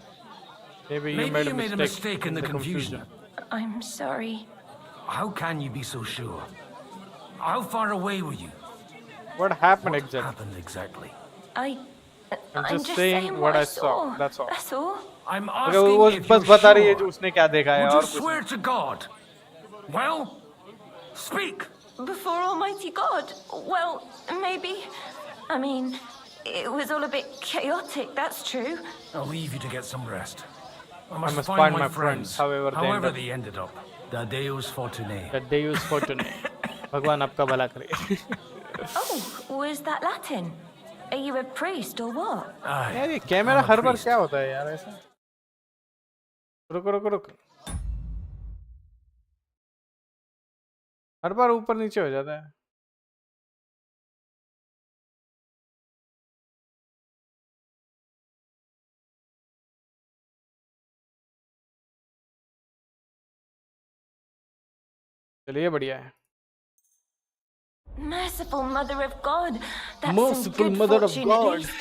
Maybe you made a mistake in the confusion. I'm sorry. How can you be so sure? How far away were you? What happened exactly? What happened exactly? I'm just saying what I saw. That's all. That's all. I'm asking वो if बस you're बता रही है sure. जो उसने क्या देखा है Would और you कुछ swear to God? Well, speak. Before Almighty God? Well, maybe. I mean, it was all a bit chaotic, that's true. I'll leave you to get some rest. I must must find find my friends, however they ended up. The Deus Fortunae. The Deus Fortunae. भगवान आपका भला करे. Oh, was that Latin? Are you a priest or what? यार ये camera हर बार क्या होता है यार ऐसा? रुक. हर बार ऊपर नीचे हो जाता है. चलिए बढ़िया है. Merciful Mother of God. That's Merciful some good Mother of fortune God. at least.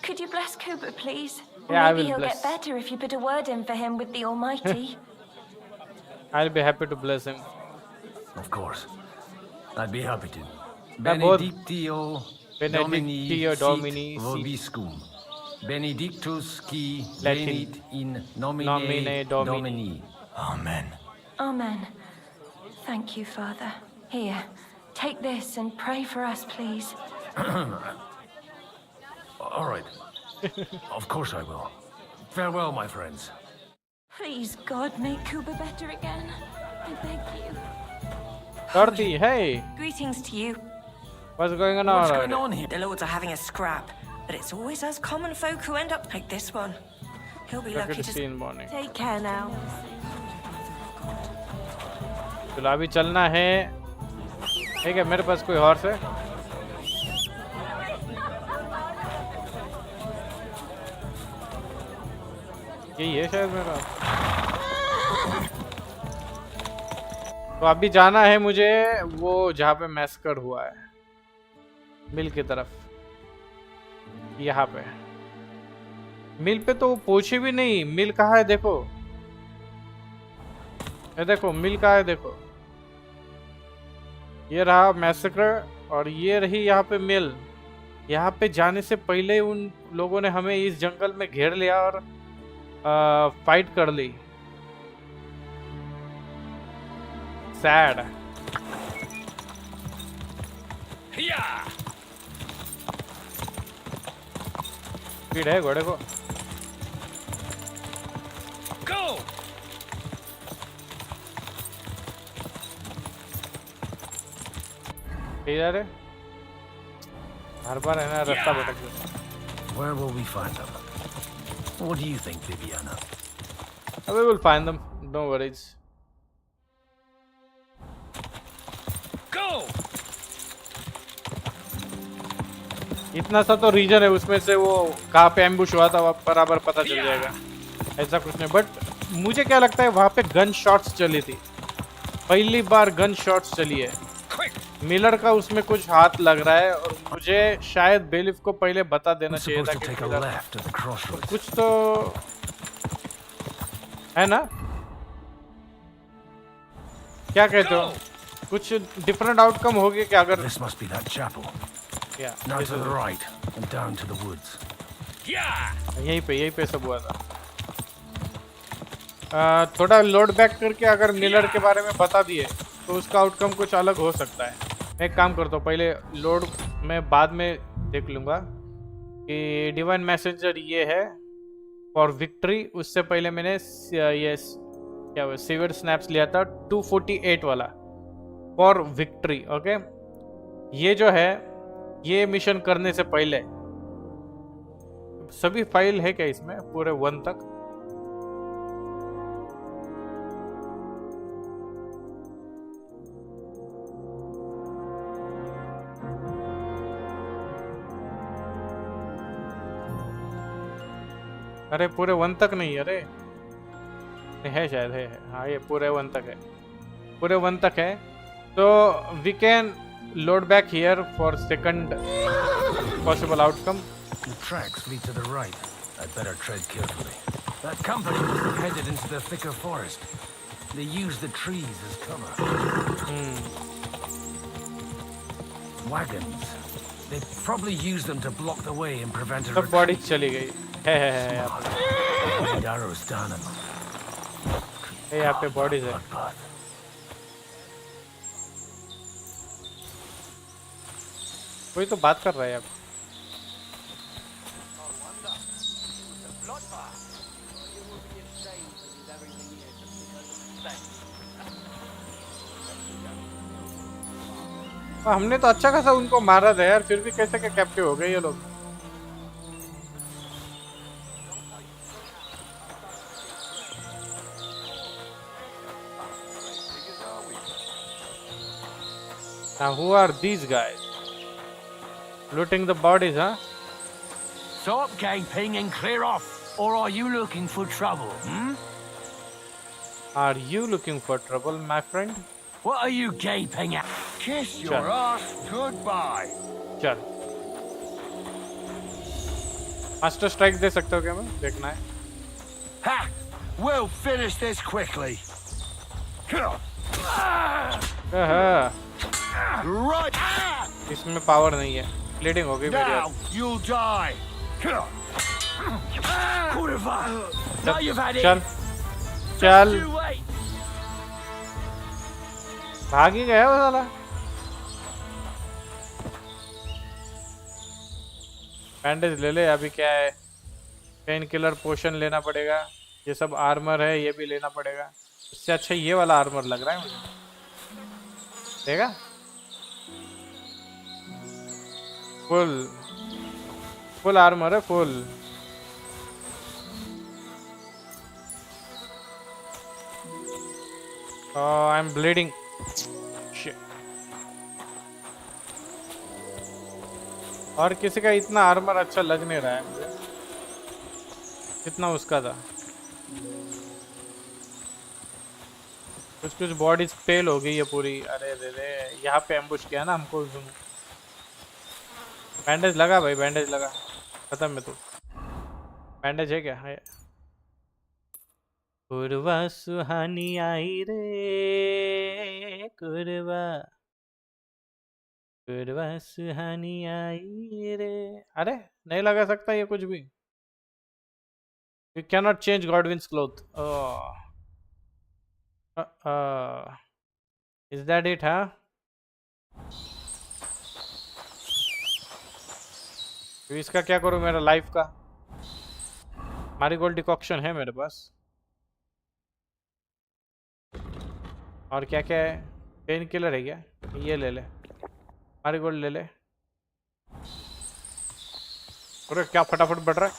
Could you bless Kuba, please? Yeah, I Maybe will he'll bless. get better if you put a word in for him with the Almighty. I'll be happy to bless him. Of course. I'd be happy to. Benedictio Domini sit vobiscum. Benedictus qui Latin. venit in nomine Domini. Amen. Amen. Thank you, Father. Here, take this and pray for us, please. All right. Of course I will. Farewell, my friends. Please, God, make Kuba better again. I beg you. Dorothy, hey, Greetings to you. what's going on? What's going on here? The lords are having a scrap, but it's always us common folk who end up like this one. He'll be lucky lucky to to see in morning. take care now. चलो अभी चलना है। ठीक है, मेरे पास कोई horse है? यही है शायद मेरा। तो अभी जाना है मुझे वो जहाँ पे मैसकर हुआ है, मिल की तरफ। यहाँ पे मिल पे तो पहुंचे भी नहीं। मिल कहाँ है देखो, ये देखो मिल कहाँ है देखो। ये रहा मैसेकर और ये रही यहाँ पे मिल। यहाँ पे जाने से पहले उन लोगों ने हमें इस जंगल में घेर लिया और फाइट कर ली। सैड। स्पीड है घोड़े को। Go! यार हर बार है ना रास्ता भटक जाता। Where will we find them? What do you think, Viviana? We will find them. No worries. Go! इतना सा तो रीजन है, उसमें से वो कहाँ पे एम्बुश हुआ था बराबर पता चल जाएगा। ऐसा कुछ नहीं, बट मुझे क्या लगता है वहाँ पे गन शॉट्स चली थी। पहली बार गन शॉट्स चली है। मिलर का उसमें कुछ हाथ लग रहा है और मुझे शायद बेलिफ को पहले बता देना चाहिए था कि कुछ तो है ना। क्या कहते हो, कुछ डिफरेंट आउटकम हो गया क्या अगर This must be that chapel. Yeah, Now to the right and down to the woods. यहीं पे सब हुआ था। थोड़ा लोड बैक करके अगर मिलर के बारे में बता दिए तो उसका आउटकम कुछ अलग हो सकता है। मैं एक काम करता हूँ, पहले लोड में बाद में देख लूँगा कि डिवाइन मैसेंजर ये है फॉर विक्ट्री। उससे पहले मैंने ये क्या हुआ सीवियर स्नैप्स लिया था 248 वाला फॉर विक्ट्री। ओके, ये जो है ये मिशन करने से पहले सभी फाइल है क्या इसमें पूरे 1 तक? अरे पूरे 1 तक नहीं, अरे है शायद है। हाँ ये पूरे 1 तक है, पूरे 1 तक है। तो we can load back here for second possible outcome. The tracks lead to the right. I'd better tread carefully. That company must have headed into the thicker forest. They use the trees as cover. Wagons. They probably use them to block the way and prevent a सब body चली गई है यहाँ पे। arrows down them. यहाँ पे bodies है। कोई तो बात कर रहा है अब। हमने तो अच्छा खासा उनको मारा था यार, फिर भी कैसे क्या कैप्टिव हो गए ये लोग। Now who are these guys? Looting the bodies, huh? Stop gaping and clear off, or are you looking for trouble, Are you looking for trouble, my friend? What are you gaping at? Kiss your ass goodbye. चल master strike दे सकते हो क्या? मैं देखना है। Ha! We'll finish this quickly. Right. इसमें power नहीं है, ब्लीडिंग हो गई मेरी। Now you'll die. Now you've had it. चल चल Too late. भाग ही गया वो साला। बैंडेज ले ले। अभी क्या है, पेन किलर पोशन लेना पड़ेगा। ये सब आर्मर है, ये भी लेना पड़ेगा। इससे अच्छा ये वाला आर्मर लग रहा है मुझे। देखा, फुल आर्मर है, फुल। I'm bleeding. Shit. और किसी का इतना आर्मर अच्छा लग नहीं रहा है मुझे जितना उसका था. कुछ बॉडीज फेल हो गई है पूरी. अरे रे रे, यहाँ पे एम्बुश किया ना हमको. बैंडेज लगा भाई, बैंडेज लगा. खत्म में तू. बैंडेज है क्या? है. कुरवा सुहानी आई रे कुरवा, कुरवा सुहानी आई रे. अरे नहीं लगा सकता ये कुछ भी. You can not change Godwin's cloth. Is that it? हाँ, तो इसका क्या करूं? मेरा लाइफ का मैरीगोल्ड डिकॉक्शन है मेरे पास. और क्या क्या है? पेन किलर है क्या? ये ले ले. मैरीगोल्ड ले ले. अरे क्या फटाफट बढ़ रहा है.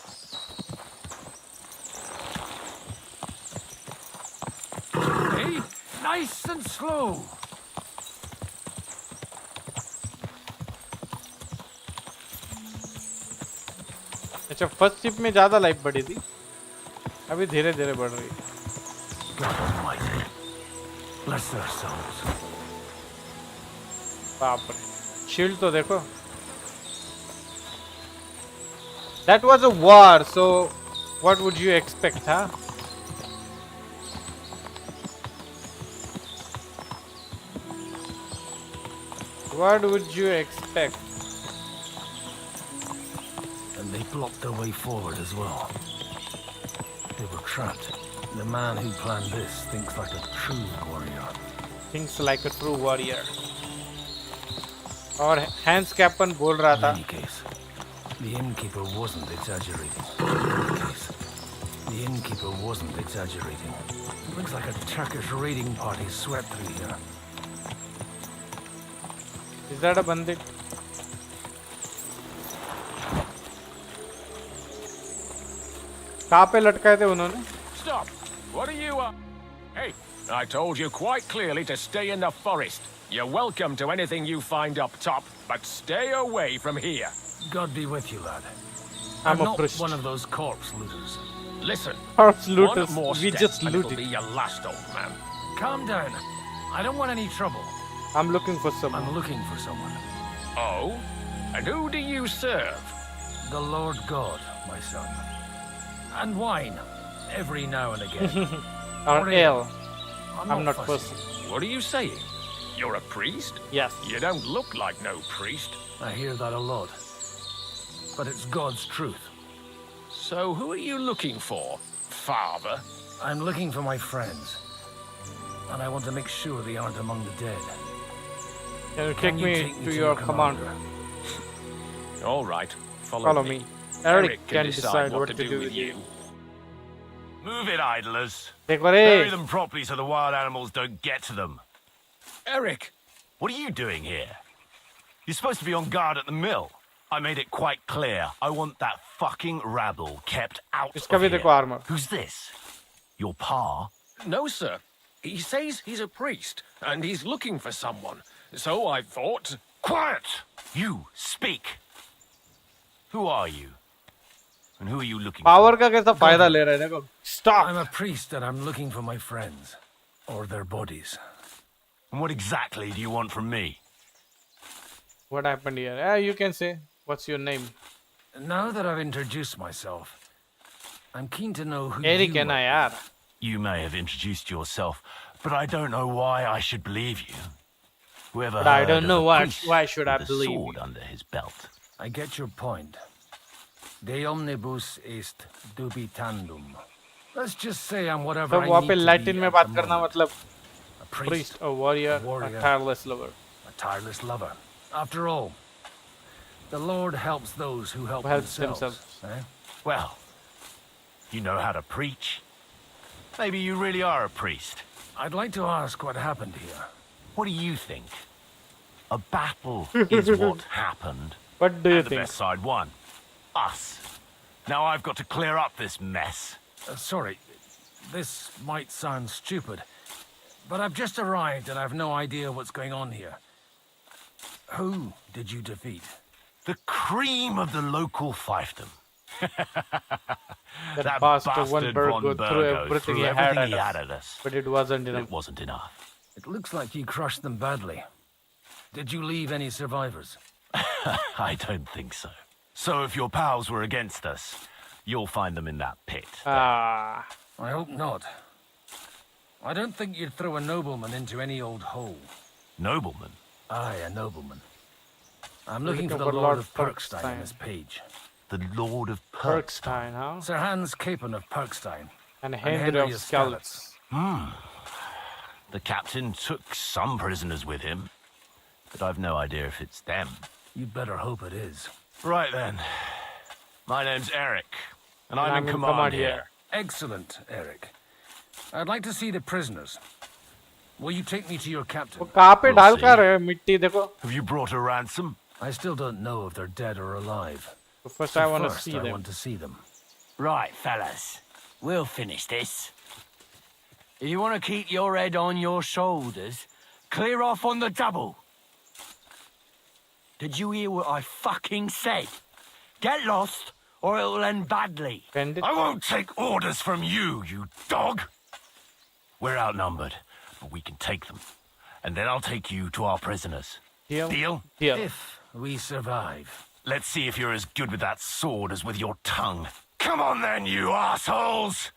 Hey, nice and slow. अच्छा, फर्स्ट शिप में ज्यादा लाइफ बढ़ी थी, अभी धीरे धीरे बढ़ रही है. God Almighty, bless their souls. बाप रे, शील्ड तो देखो. That was a war, so what would you expect, huh? What would you expect? And they blocked their way forward as well. They were trapped. The man who planned this thinks like a true warrior. Thinks like a true warrior. और hence captain बोल रहा था. In any case, the innkeeper wasn't exaggerating. In any case, the innkeeper wasn't exaggerating. Looks like a Turkish raiding party swept through here. Is that a bandit? कहाँ पे लटकाए थे उन्होंने? Stop! What are you Hey, I told you quite clearly to stay in the forest. You're welcome to anything you find up top, but stay away from here. God be with you, lad. I'm a not priest. one of those corpse looters. Listen, Corpse looters. one more We step just and it'll looted. be your last, old man. Calm down. I don't want any trouble. I'm looking for someone. I'm looking for someone. Oh? And who do you serve? The Lord God, my son. And wine, every now and again. Or ale. I'm not fussy. fussy. What are you saying? You're a priest? Yes. You don't look like no priest. I hear that a lot. But it's God's truth. So who are you looking for, Father? I'm looking for my friends. And I want to make sure they aren't among the dead. Can you take me to your commander? All right, Follow me. Eric can decide what to do with you. Move it, idlers. देखो Bury रे. them properly so the wild animals don't get to them. Eric! What are you doing here? You're supposed to be on guard at the mill. I made it quite clear. I want that fucking rabble kept out इसका of भी here. देखो armor. Who's this? Your pa? No, sir. He says he's a priest, and he's looking for someone. So I thought... Quiet! You, speak. Who are you? And who are you looking Power का कैसा फायदा ले रहे हैं देखो. Stop. I'm a priest and I'm looking for my friends. Or their bodies. for? And what exactly do you want from me? What happened here? You can say. What's your name? Now that I've introduced myself, I'm keen to know who Eric you है ना are. यार. You may have introduced yourself, but I don't know why I should believe you. Whoever But I heard don't of know a why- priest why should I with a believe sword you? under his belt? I get your point. De omnibus est dubitandum. Let's just say I'm whatever तो I वहाँ need पे to Latin be में at बात the करना moment. मतलब A priest, priest, a warrior, warrior. a tireless lover. a tireless lover. After all, the Lord helps those who help Who helps themselves. themselves. Eh? Well, you know how to preach. Maybe you really are a priest. I'd like to ask what happened here. What do you think? A battle is what happened. What do you And the think? best side won. Us. Now I've got to clear up this mess. Sorry, this might sound stupid, but I've just arrived and I've no idea what's going on here. Who did you defeat? The cream of the local fiefdom. That bastard one bird go through everything he had at us. But it wasn't enough. It wasn't enough. It looks like you crushed them badly. Did you leave any survivors? I don't think so. So if your pals were against us, you'll find them in that pit. Ah. I hope not. I don't think you'd throw a nobleman into any old hole. Nobleman? Aye, a nobleman. I'm looking for the Lord of Perkstein on this page. The Lord of Perkstein, huh? Sir Hans Capon of Perkstein. And Henry of Skalitz. The captain took some prisoners with him, but I've no idea if it's them. You'd better hope it is. Right then. My name's Eric, and I'm in command here. Excellent, Eric. I'd like to see the prisoners. Will you take me to your captain? कहाँ पे डाल कर है मिट्टी देखो? Have you brought a ransom? I still don't know if they're dead or alive. First, I want to see them. I want to see them. Right, fellas. We'll finish this. If you want to keep your head on your shoulders, clear off on the double. Did you hear what I fucking said? Get lost, or it'll end badly. I won't take orders from you, you dog. We're outnumbered, but we can take them. And then I'll take you to our prisoners. Deal? Deal? Deal. If we survive. Let's see if you're as good with that sword as with your tongue. Come on then, you assholes!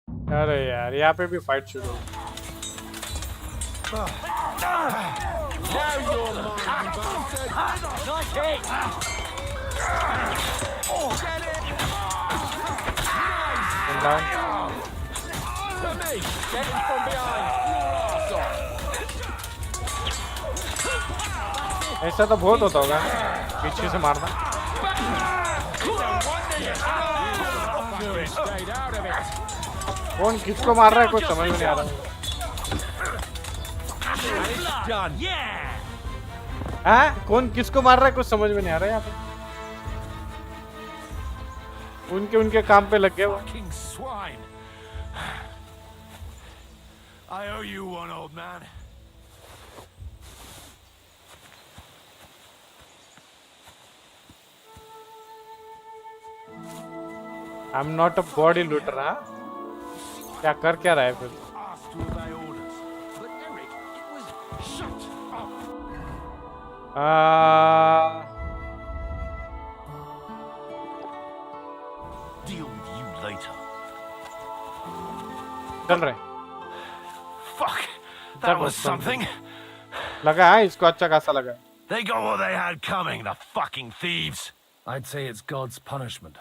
अरे यार यहाँ पे भी fight शुरू हो ऐसा तो बहुत होता होगा पीछे से मारना कौन किसको मार रहा है कुछ समझ में नहीं आ रहा हाँ कौन किसको मार रहा है कुछ समझ में नहीं आ रहा है यहाँ पे उनके काम पे लग गए वो I owe you one, old man. I'm not a body looter, हाँ? क्या कर क्या रहा है फिर? Deal with you later. चल रहे. Fuck, that was something. लगा है इसको अच्छा खासा लगा. They got what they had coming, the fucking thieves. I'd say it's God's punishment.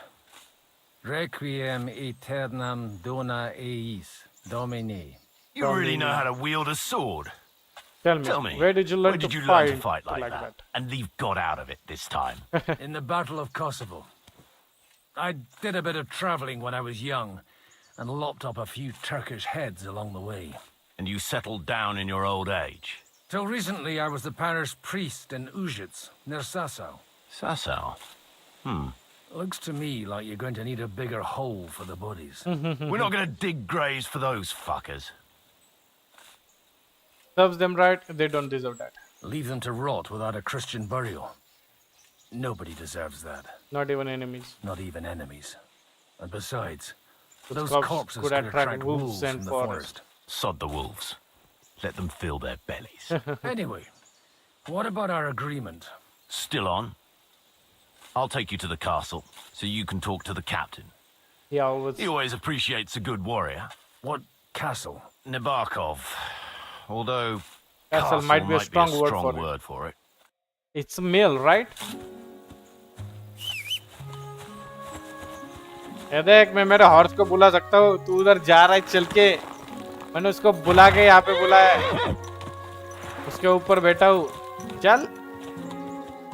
Requiem aeternam dona eis, Domini. You really know how to wield a sword. Tell me, where did you learn to fight like that? And leave God out of it this time. In the Battle of Kosovo. I did a bit of traveling when I was young, and lopped up a few Turkish heads along the way. And you settled down in your old age? Till recently, I was the parish priest in Užice, near Sasau. Sasau? Looks to me like you're going to need a bigger hole for the bodies. We're not going to dig graves for those fuckers. Serves them right, they don't deserve that. Leave them to rot without a Christian burial. Nobody deserves that. Not even enemies. Not even enemies. And besides, Those those corpses could could attract attract wolves wolves and from the forest. forest. Sod the wolves. Let them fill their bellies. Anyway, what about our agreement? Still on? I'll take you to the castle, so you can talk to the captain. He always appreciates a good warrior. What castle? Nabokov. Although Castle might be a strong word for it. It's a male, right? ये देख मैं मेरे horse को बुला सकता हूँ तू उधर जा रहा है चल के मैंने उसको बुला के यहाँ पे बुलाया है उसके ऊपर बैठा हूँ चल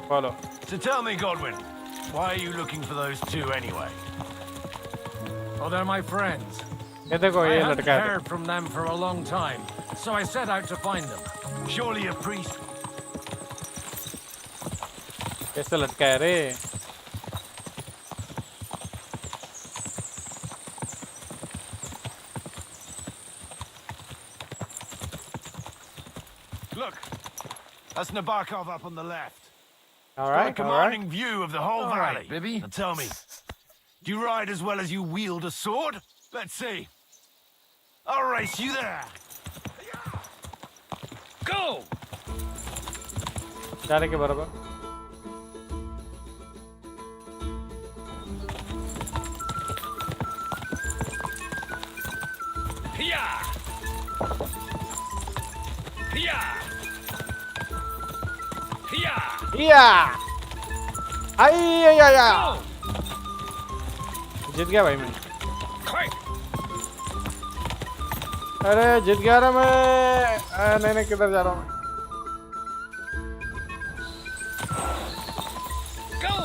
follow So tell me, Godwin, why are you looking for those two anyway? Oh, they're my friends. ये देखो I ये hadn't लड़का है heard from them for a long time, so I set out to find them. Surely a priest. कैसे लटका है रे Look, that's Nabokov up on the left. All Got a right, all commanding right. view of the whole All valley. right, Bibby. Now tell me, do you ride as well as you wield a sword? Let's see. I'll race you there. Go! जा रहे के बराबर. Hiya! Hiya! Hiya! Yeah. आई Go! जीत गया भाई मैं. Quick! अरे जीत गया रे मैं. नहीं नहीं किधर जा रहा हूँ. Go!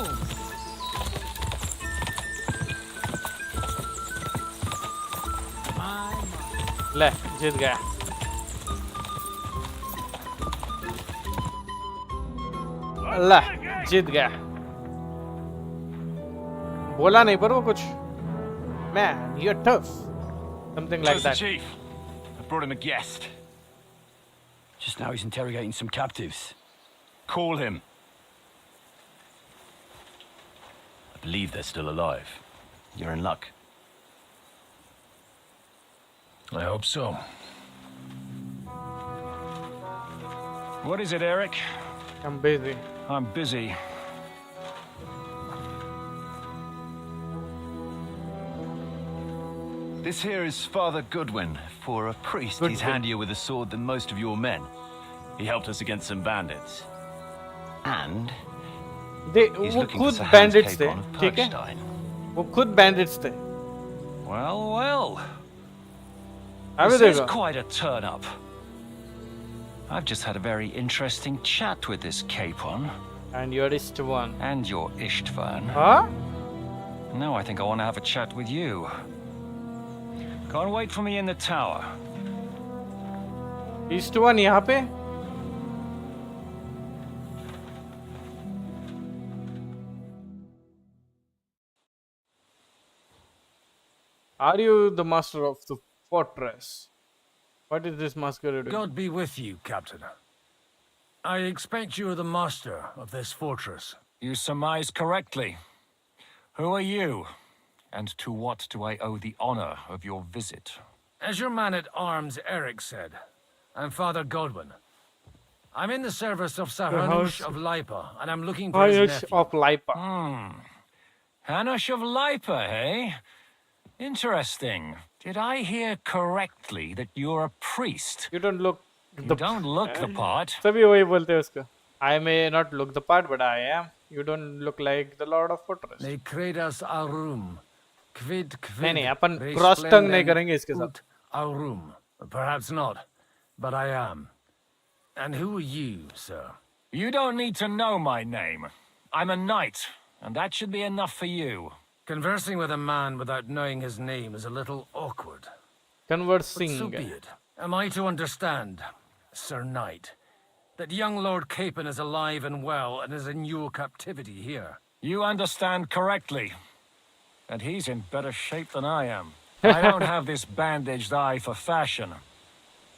ले जीत गया. ले जीत गया. बोला नहीं पर वो कुछ. Man, you're tough. Something like Where's the that. chief? I brought him a guest. Just now he's interrogating some captives. Call him. I believe they're still alive. You're in luck. I hope so. What is it, Eric? I'm busy. I'm busy. This here is Father Goodwin. For a priest, he's handier with a sword than most of your men. He helped us against some bandits. And they he's वो looking for खुद Sir Hans bandits थे, Capon of ठीक है? Perkstein. वो खुद bandits थे. Well, well. अबे This is देखो. quite a turn-up. I've just had a very interesting chat with this Capon. And your Istvan. And your Istvan. Huh? Now I think I want to have a chat with you. Can't wait for me in the tower. Istvan यहाँ पे? Are you the master of the fortress? What is this masquerade doing? God be with you, Captain. I expect you are the master of this fortress. You surmise correctly. Who are you? And to what do I owe the honor of your visit? As your man-at-arms Eric said, I'm Father Godwin. I'm in the service of Sir Hanush of Lipa, and I'm looking for his nephew. of Lipa. Hanush of Lipa, eh? Interesting. Did I hear correctly that you're a priest? You don't look You don't look the part. सभी वही बोलते हैं उसका. I may not look the part, but I am. You don't look like the Lord of Fortress. Ne credas aurum. Quid नहीं नहीं, अपन res cross tongue नहीं splendens करेंगे इसके साथ. ut aurum. Perhaps not, but I am. And who are you, sir? You don't need to know my name. I'm a knight, and that should be enough for you. Conversing with a man without knowing his name is a little awkward. Conversing. So be it. Am I to understand, Sir Knight, that young Lord Capon is alive and well and is in your captivity here? You understand correctly. And he's in better shape than I am. I don't have this bandaged eye for fashion.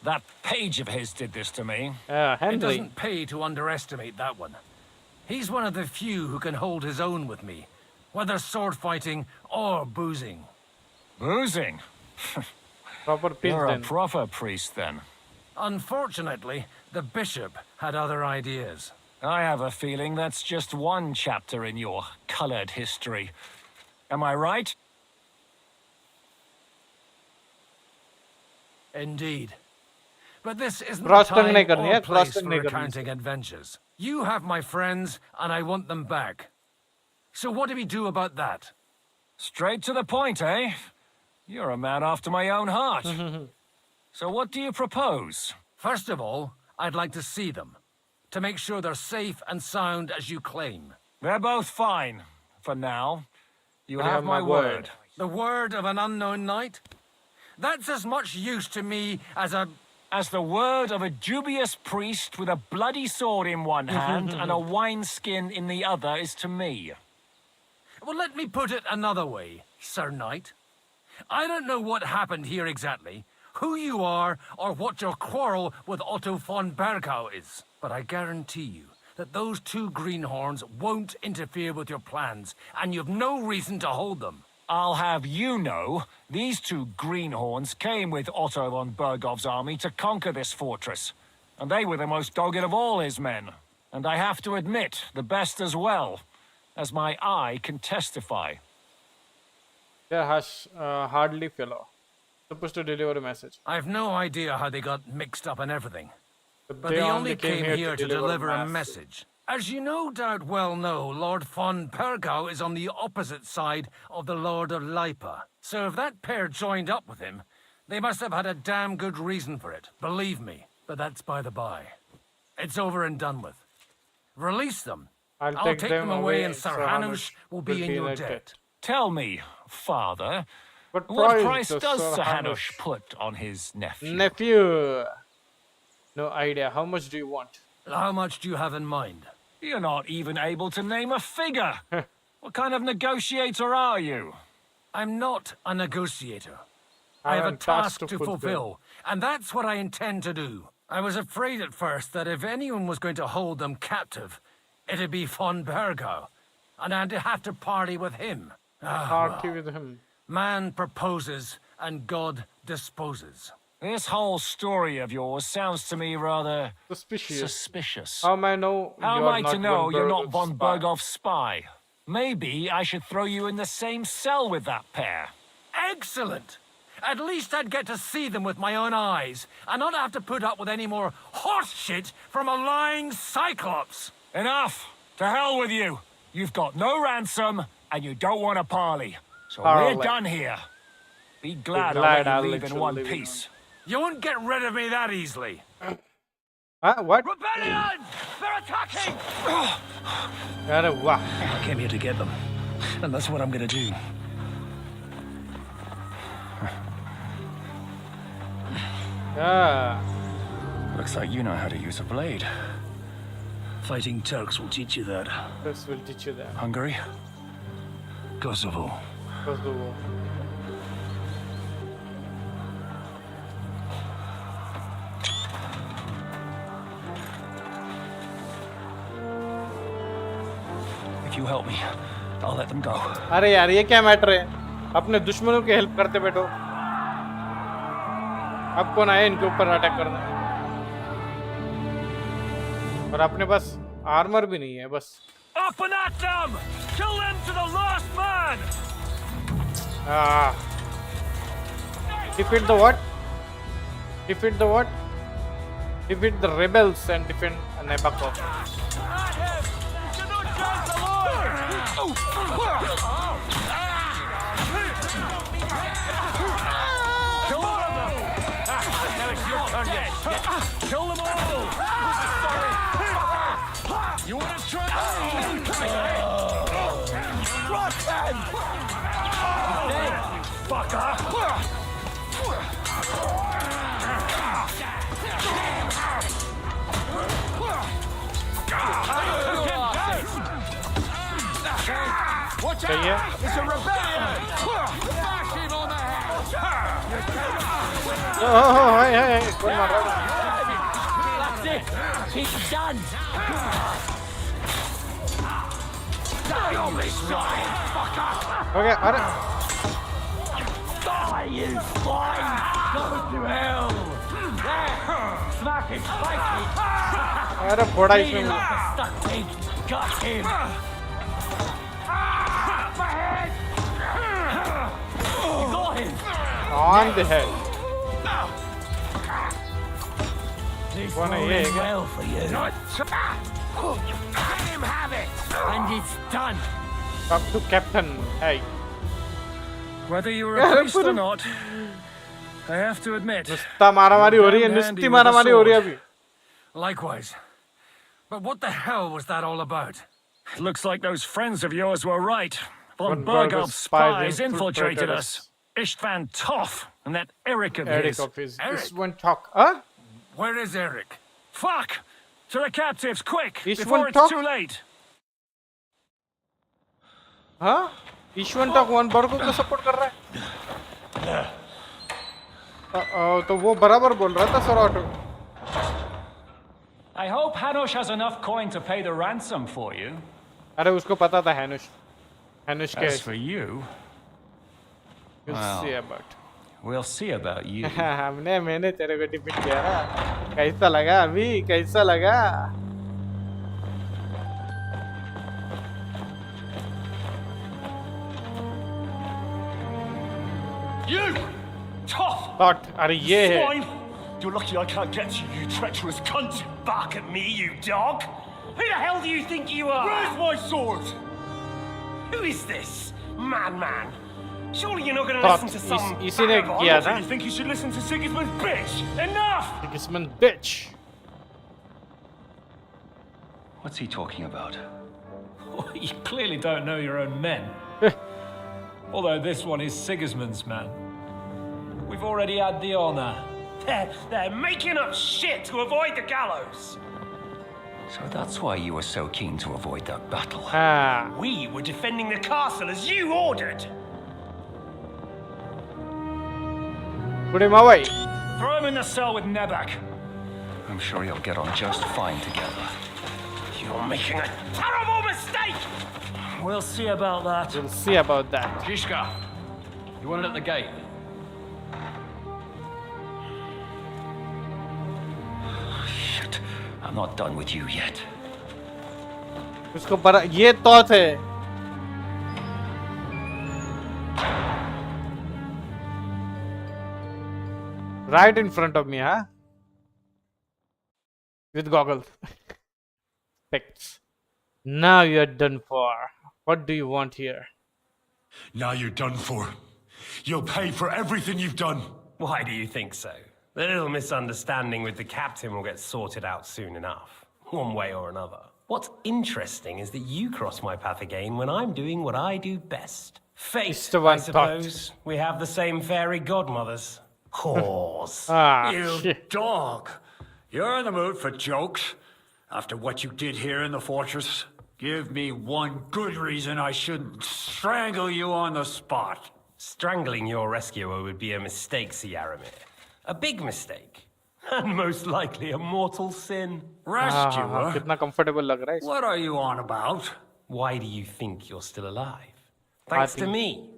That page of his did this to me. It Henry. doesn't pay to underestimate that one. He's one of the few who can hold his own with me, whether sword fighting or boozing. Boozing? Proper priest You're a then. proper priest then. Unfortunately, the bishop had other ideas. I have a feeling that's just one chapter in your colored history. Am I right? Indeed. But this isn't the Cross tongue time नहीं करनी or है, cross place tongue for नहीं करनी recounting adventures. You have my friends, and I want them back. So what do we do about that? Straight to the point, eh? You're a man after my own heart. So what do you propose? First of all, I'd like to see them, to make sure they're safe and sound as you claim. They're both fine, for now. You You have have my my word. word. The word of an unknown knight? That's as much use to me as a... As the word of a dubious priest with a bloody sword in one hand and a wineskin in the other is to me. Well, let me put it another way, Sir Knight. I don't know what happened here exactly, who you are or what your quarrel with Otto von Bergau is. But I guarantee you that those two greenhorns won't interfere with your plans, and you've no reason to hold them. I'll have you know, these two greenhorns came with Otto von Bergov's army to conquer this fortress. And they were the most dogged of all his men. And I have to admit, the best as well, as my eye can testify. They're hardly fellow. Supposed to deliver a message. I've no idea how they got mixed up in everything. But they they only only came came here here to to deliver deliver a a message. As you no doubt well know, Lord von Bergau is on the opposite side of the Lord of Lipa. So if that pair joined up with him, they must have had a damn good reason for it. Believe me. But that's by the by. It's over and done with. Release them. I'll take them away and Sir Hanush will be in your debt. Tell me, father, what price does Sir Hanush put on his nephew? Nephew. No idea. How much do you want? How much do you have in mind? You're not even able to name a figure. What kind of negotiator are you? I'm not a negotiator. I have a task to fulfill, and that's what I intend to do. I was afraid at first that if anyone was going to hold them captive, it'd be von Bergau, and I'd have to party with him. Party with him. Man proposes, and God disposes. This whole story of yours sounds to me rather suspicious. How am I know? How am I to know you're not von Bergov's spy? Maybe I should throw you in the same cell with that pair. Excellent! At least I'd get to see them with my own eyes, and not have to put up with any more horse shit from a lying cyclops. Enough! To hell with you! You've got no ransom, and you don't want to parley. So we're done here. Be glad I'll leave in one piece. You won't get rid of me that easily. What? Rebellion! They're attacking! I came here to get them, and that's what I'm gonna do. Looks like you know how to use a blade. Fighting Turks will teach you that. This will teach you that. Hungary? Kosovo. Kosovo. If you help me, I'll let them go. अरे यार ये क्या matter है? अपने दुश्मनों की help करते बैठो। अब कौन आया इनके ऊपर अटैक करना? और अपने पास आर्मर भी नहीं है बस। Up and at them! Kill them to the last man! Defeat the what? Defeat the what? Defeat the rebels and defend Namaskar. Kill all of them! Now it's your turn yet. Kill them all! You want to try? Rock them! Fucker! Watch out! It's a rebellion! Smash him on the head! Oh, hey, कौन मार रहा है? That's it! It's done! Die on this line, fucker! Okay, अरे Die, you swine! Go to hell! There! Smack it, spike it! अरे बड़ा Clean इसमें like a stuck pig! Got him! My head! You got him! on the head. This One will of end you. well for you. Let him have it! And it's done! Talk to Captain. Hey. Whether you were a priest or not, I have to admit. नुस्ता मारामारी हो रही है, नुस्ती मारामारी हो रही है अभी. Likewise. But what the hell was that all about? It looks like those friends of yours were right. Von Von Bergov's Bergov's spies infiltrated us. Istvan Toff and that Eric of his. This one talk. Huh? Where is Eric? Fuck! To the captives, quick! This before one it's talk? too late! Huh? Ishwan talk one Bergov को support कर रहा है. तो वो बराबर बोल रहा था sir auto. I hope Hanush has enough coin to pay the ransom for you. अरे उसको पता था हैनुश के. As for you, we'll see about. We'll see about you. मैंने तेरे को टिफिन किया ना. कैसा लगा अभी? कैसा लगा? You! Tough! Thought, अरे ये है. Swine! You're lucky I can't get to you, you treacherous cunt! Bark at me, you dog! Who the hell do you think you are? Where's my sword? Who is this? Madman! Surely you're not going to listen to some इसी ने किया था. You think you should listen to Sigismund's bitch? Enough! Sigismund bitch. What's he talking about? Oh, you clearly don't know your own men. Although this one is Sigismund's man. We've already had the honor. They're making up shit to avoid the gallows. So that's why you were so keen to avoid that battle. We were defending the castle as you ordered. Put him away. Throw him in the cell with Nebak. I'm sure you'll get on just fine together. You're making a terrible mistake! We'll see about that. We'll see about that. Zhishka, you want it at the gate? Shit, I'm not done with you yet. उसको पर ये thought है. Right in front of me, huh? With goggles. Specs. Now you're done for. What do you want here? Now you're done for. You'll pay for everything you've done. Why do you think so? The little misunderstanding with the captain will get sorted out soon enough, one way or another. What's interesting is that you cross my path again when I'm doing what I do best. Fate, I suppose. We have the same fairy godmothers. Whores. You dog. You're in the mood for jokes? After what you did here in the fortress? Give me one good reason I shouldn't strangle you on the spot. Strangling your rescuer would be a mistake, Yaramir. A big mistake. And most likely a mortal sin. Rescuer? कितना comfortable लग रहा है. What are you on about? Why do you think you're still alive? Thanks to me.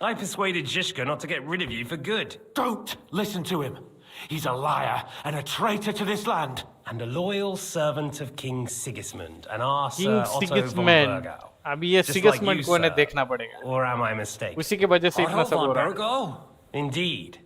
I persuaded Zhishka not to get rid of you for good. Don't listen to him. He's a liar and a traitor to this land. And a loyal servant of King Sigismund and our King Sir Otto von Sigismund. Bergau. अभी ये Sigismund को इन्हें देखना पड़ेगा. Or am I mistaken? उसी की वजह से इतना सब हो रहा है. Indeed.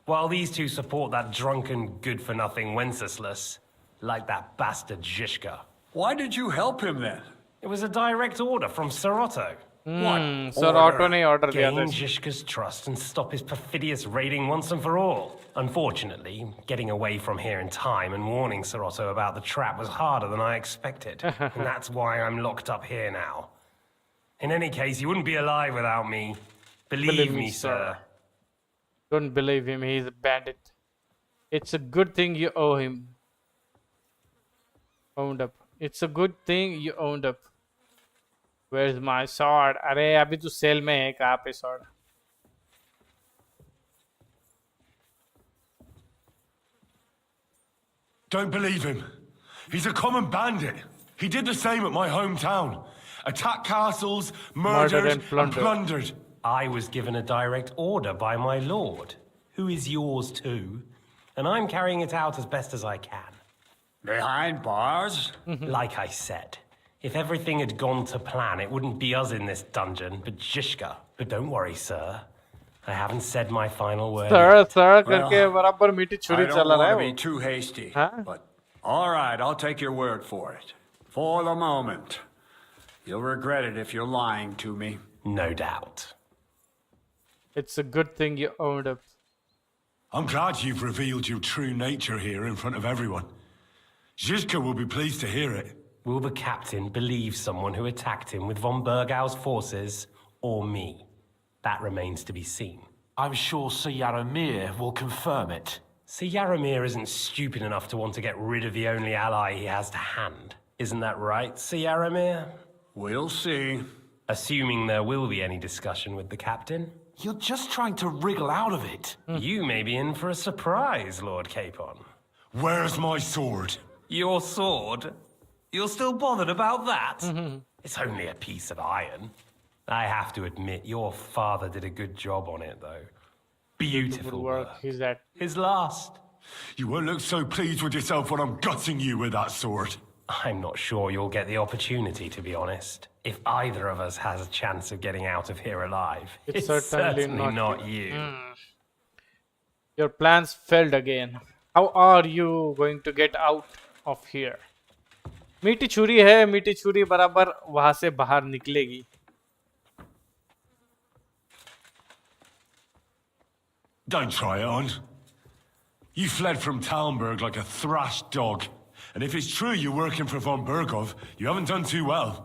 While these two support that drunken, good-for-nothing Wenceslas, like that bastard Zhishka. Why did you help him then? It was a direct order from Sir Otto. What? Sir Otto ने order दिया था. Gain Zhishka's trust and stop his perfidious raiding once and for all. Unfortunately, getting away from here in time and warning Sir Otto about the trap was harder than I expected. And that's why I'm locked up here now. In any case, you wouldn't be alive without me. Believe me, sir. Don't believe him, he's a bandit. It's a good thing you owe him. Owned up. It's a good thing you owned up. Where's my sword? अरे अभी तो cell में है, कहाँ पे sword? Don't believe him. He's a common bandit. He did the same at my hometown. Attacked castles, murdered and plundered. I was given a direct order by my lord, who is yours too, and I'm carrying it out as best as I can. Behind bars? Like I said, if everything had gone to plan, it wouldn't be us in this dungeon, but Zhishka. But don't worry, sir. I haven't said my final word. Sir, करके बराबर मीठी छुरी I चला don't रहा want है to वो. be too hasty, but all right, I'll take your word for it. For the moment. You'll regret it if you're lying to me. No doubt. It's a good thing you owned up. I'm glad you've revealed your true nature here in front of everyone. Zhizka will be pleased to hear it. Will the captain believe someone who attacked him with von Bergau's forces, or me? That remains to be seen. I'm sure Sir Yaramir will confirm it. Sir Yaramir isn't stupid enough to want to get rid of the only ally he has to hand. Isn't that right, Sir Yaramir? We'll see. Assuming there will be any discussion with the captain. You're just trying to wriggle out of it. You may be in for a surprise, Lord Capon. Where's my sword? Your sword? You're still bothered about that? It's only a piece of iron. I have to admit, your father did a good job on it, though. Beautiful work. He's that. His last. You won't look so pleased with yourself when I'm gutting you with that sword. I'm not sure you'll get the opportunity, to be honest. If either of us has a chance of getting out of here alive, It's certainly not you. Your plans failed again. How are you going to get out of here? मीठी छुरी है, मीठी छुरी बराबर वहां से बाहर निकलेगी. Don't try it on. You fled from Talmberg like a thrashed dog. And if it's true you're working for von Bergov, you haven't done too well.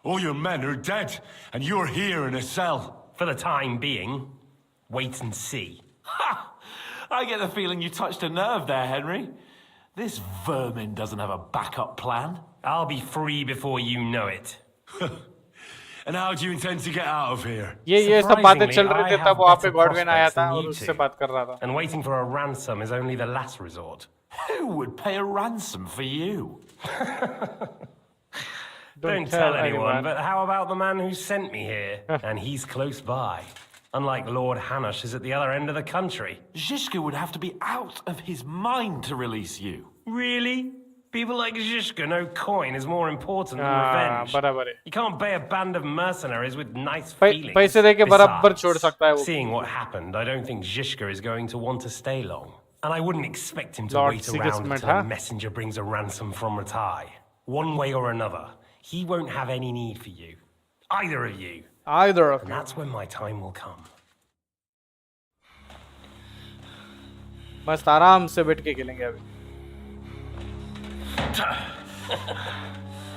All your men are dead, and you're here in a cell. For the time being, wait and see. Ha! I get the feeling you touched a nerve there, Henry. This vermin doesn't have a backup plan. I'll be free before you know it. And how do you intend to get out of here? ये सब बातें चल रही थी तब वहाँ पे Godwin आया था और उससे बात कर रहा था. And waiting for a ransom is only the last resort. Who would pay a ransom for you? Don't tell anyone, but how about the man who sent me here? And he's close by. Unlike Lord Hanush is at the other end of the country. Zhishka would have to be out of his mind to release you. Really? People like Zhishka know coin is more important than revenge. बराबर है. You can't pay a band of mercenaries with nice feelings. पैसे देके बराबर छोड़ सकता है वो. Seeing what happened, I don't think Zhishka is going to want to stay long. And I wouldn't expect him to Lord wait around Sigismund, until a messenger brings a ransom from Ratai. One way or another, he won't have any need for you. Either of you. Either of you. And that's when my time will come. मस्त आराम से बैठ के खेलेंगे अभी.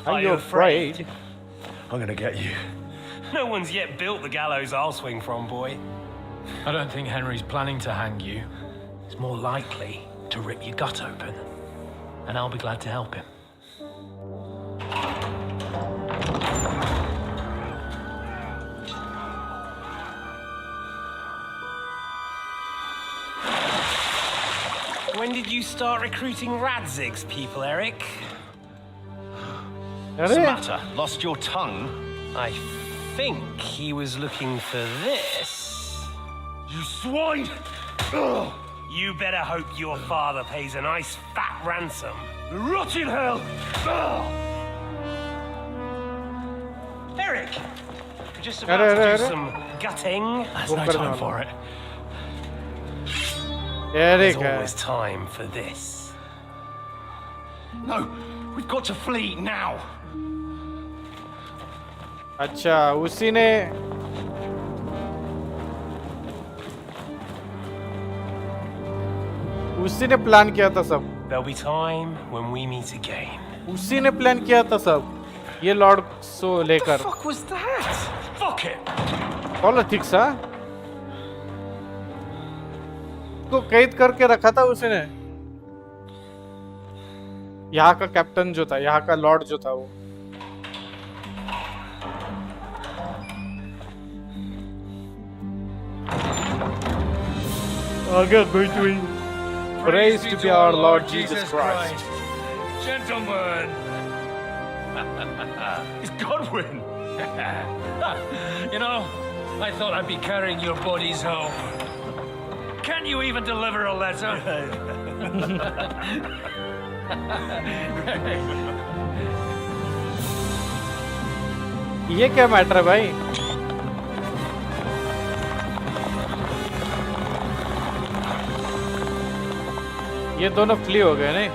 Are you afraid? I'm gonna get you. No one's yet built the gallows I'll swing from, boy. I don't think Henry's planning to hang you. He's more likely to rip your gut open. And I'll be glad to help him. When did you start recruiting Radzig's people, Eric? What's the matter? Lost your tongue? I think he was looking for this. You swine! Ugh. You better hope your father pays a nice fat ransom. Rot in hell! Ugh. Eric! We're just about to do some gutting. There's no time for it. There's always time for this. No, we've got to flee now. अच्छा उसी ने plan किया था सब. There'll be time when we meet again. उसी ने plan किया था सब. ये लॉर्ड सो लेकर. What the fuck was that? Fuck it. Politics हाँ. को कैद करके रखा था उसने. यहाँ का कैप्टन जो था, यहाँ का लॉर्ड जो था वो. आगे कोई तो ही. Praise to be our Lord Jesus Christ. Gentlemen. It's Godwin. You know, I thought I'd be carrying your bodies home. Can you even deliver a letter? ये क्या मैटर है भाई? ये दोनों फ्ली हो गए नहीं?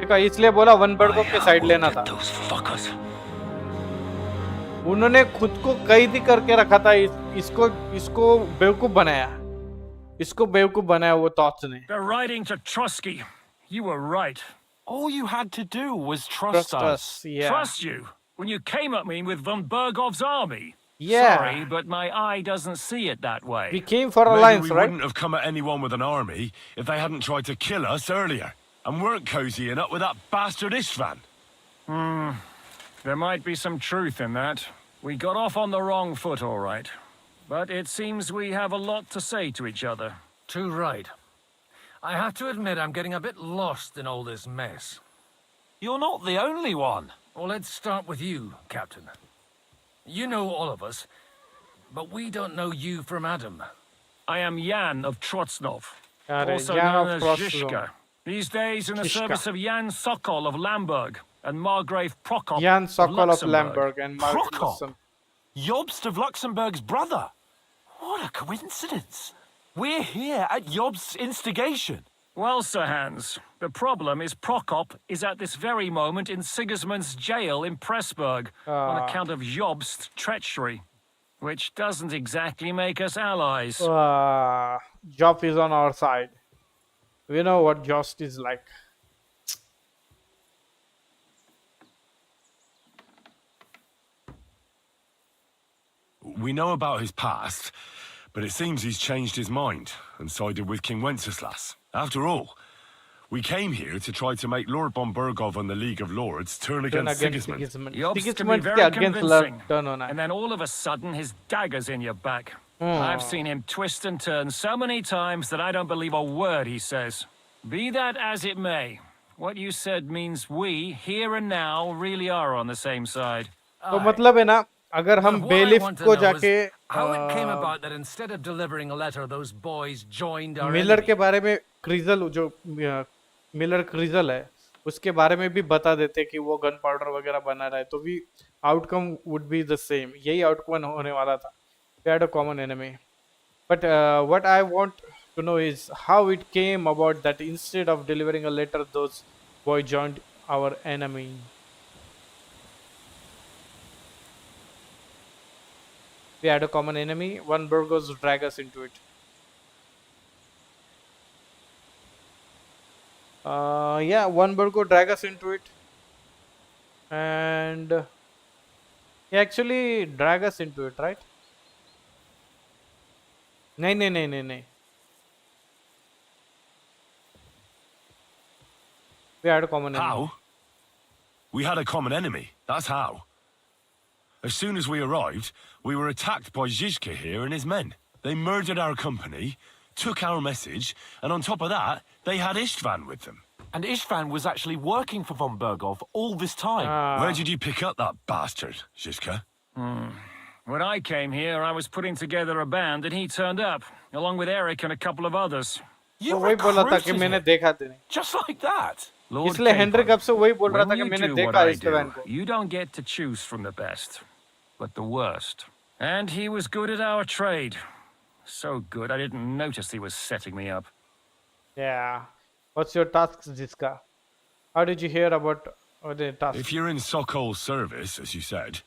देखा इसलिए बोला वन बर्गो के साइड लेना था. उन्होंने खुद को कैदी करके रखा था. इसको बेवकूफ बनाया. इसको बेवकूफ बनाया वो थॉट्स ने. They're riding to Trusky. You were right. All you had to do was trust us. Yeah. Trust you when you came at me with von Bergov's army. Yeah. Sorry, but my eye doesn't see it that way. We came for Maybe alliance, we right? wouldn't have come at anyone with an army if they hadn't tried to kill us earlier and weren't cozying up with that bastard Istvan. There might be some truth in that. We got off on the wrong foot, all right. But it seems we have a lot to say to each other. Too right. I have to admit I'm getting a bit lost in all this mess. You're not the only one. Well, let's start with you, Captain. You know all of us, but we don't know you from Adam. I am Jan of Trotsnov, Jan also of known as Trotsnov. Zizka. These days in the Zizka. service of Jan Sokol of Lamberg and Margrave Prokop Jan of Sokol of Luxembourg. Lamberg and Mark Prokop? Jobst of Luxembourg's brother. What a coincidence. We're here at Jobst's instigation. Well, Sir Hans, the problem is Prokop is at this very moment in Sigismund's jail in Pressburg on account of Jobst's treachery, which doesn't exactly make us allies. Job is on our side. We know what Jost is like. We know about his past, but it seems he's changed his mind and sided with King Wenceslas. After all, we came here to try to make Lord von Bergov and the League of Lords turn against Sigismund. Jobst can be very convincing, and then all of a sudden his dagger's in your back. I've seen him twist and turn so many times that I don't believe a word he says. Be that as it may, what you said means we, here and now, really are on the same side. तो मतलब है ना अगर हम What I bailiff want to को know जाके is how it came about that instead of delivering a letter, those boys joined our Miller enemy. के बारे में क्रिजल जो मिलर क्रिजल है उसके बारे में भी बता देते कि वो गन पाउडर वगैरह बना रहा है तो भी outcome would be the same यही आउटकम होने वाला था we had a common enemy but what I want to know is how it came about that instead of delivering a letter those boys joined our enemy. We had a common enemy. One Burgos drag us into it. Yeah, one Burgo drag us into it. And he actually drag us into it, right? No. We had a common enemy. How? We had a common enemy. That's how. As soon as we arrived, we were attacked by Zizka here and his men. They murdered our company, took our message, and on top of that, they had Istvan with them. And Istvan was actually working for von Bergov all this time. Where did you pick up that bastard, Zizka? When I came here, I was putting together a band and he turned up, along with Eric and a couple of others. तो वही बोला था कि मैंने देखा तेरे Just like that. इसलिए Heinrich अब से वही बोल रहा था कि When you मैंने do देखा what I इस्तेवन do, को you don't get to choose from the best, but the worst. And he was good at our trade. So good, I didn't notice he was setting me up. Yeah. What's your task, Ziska? How did you hear about the task? If you're in Sokol's service, as you said,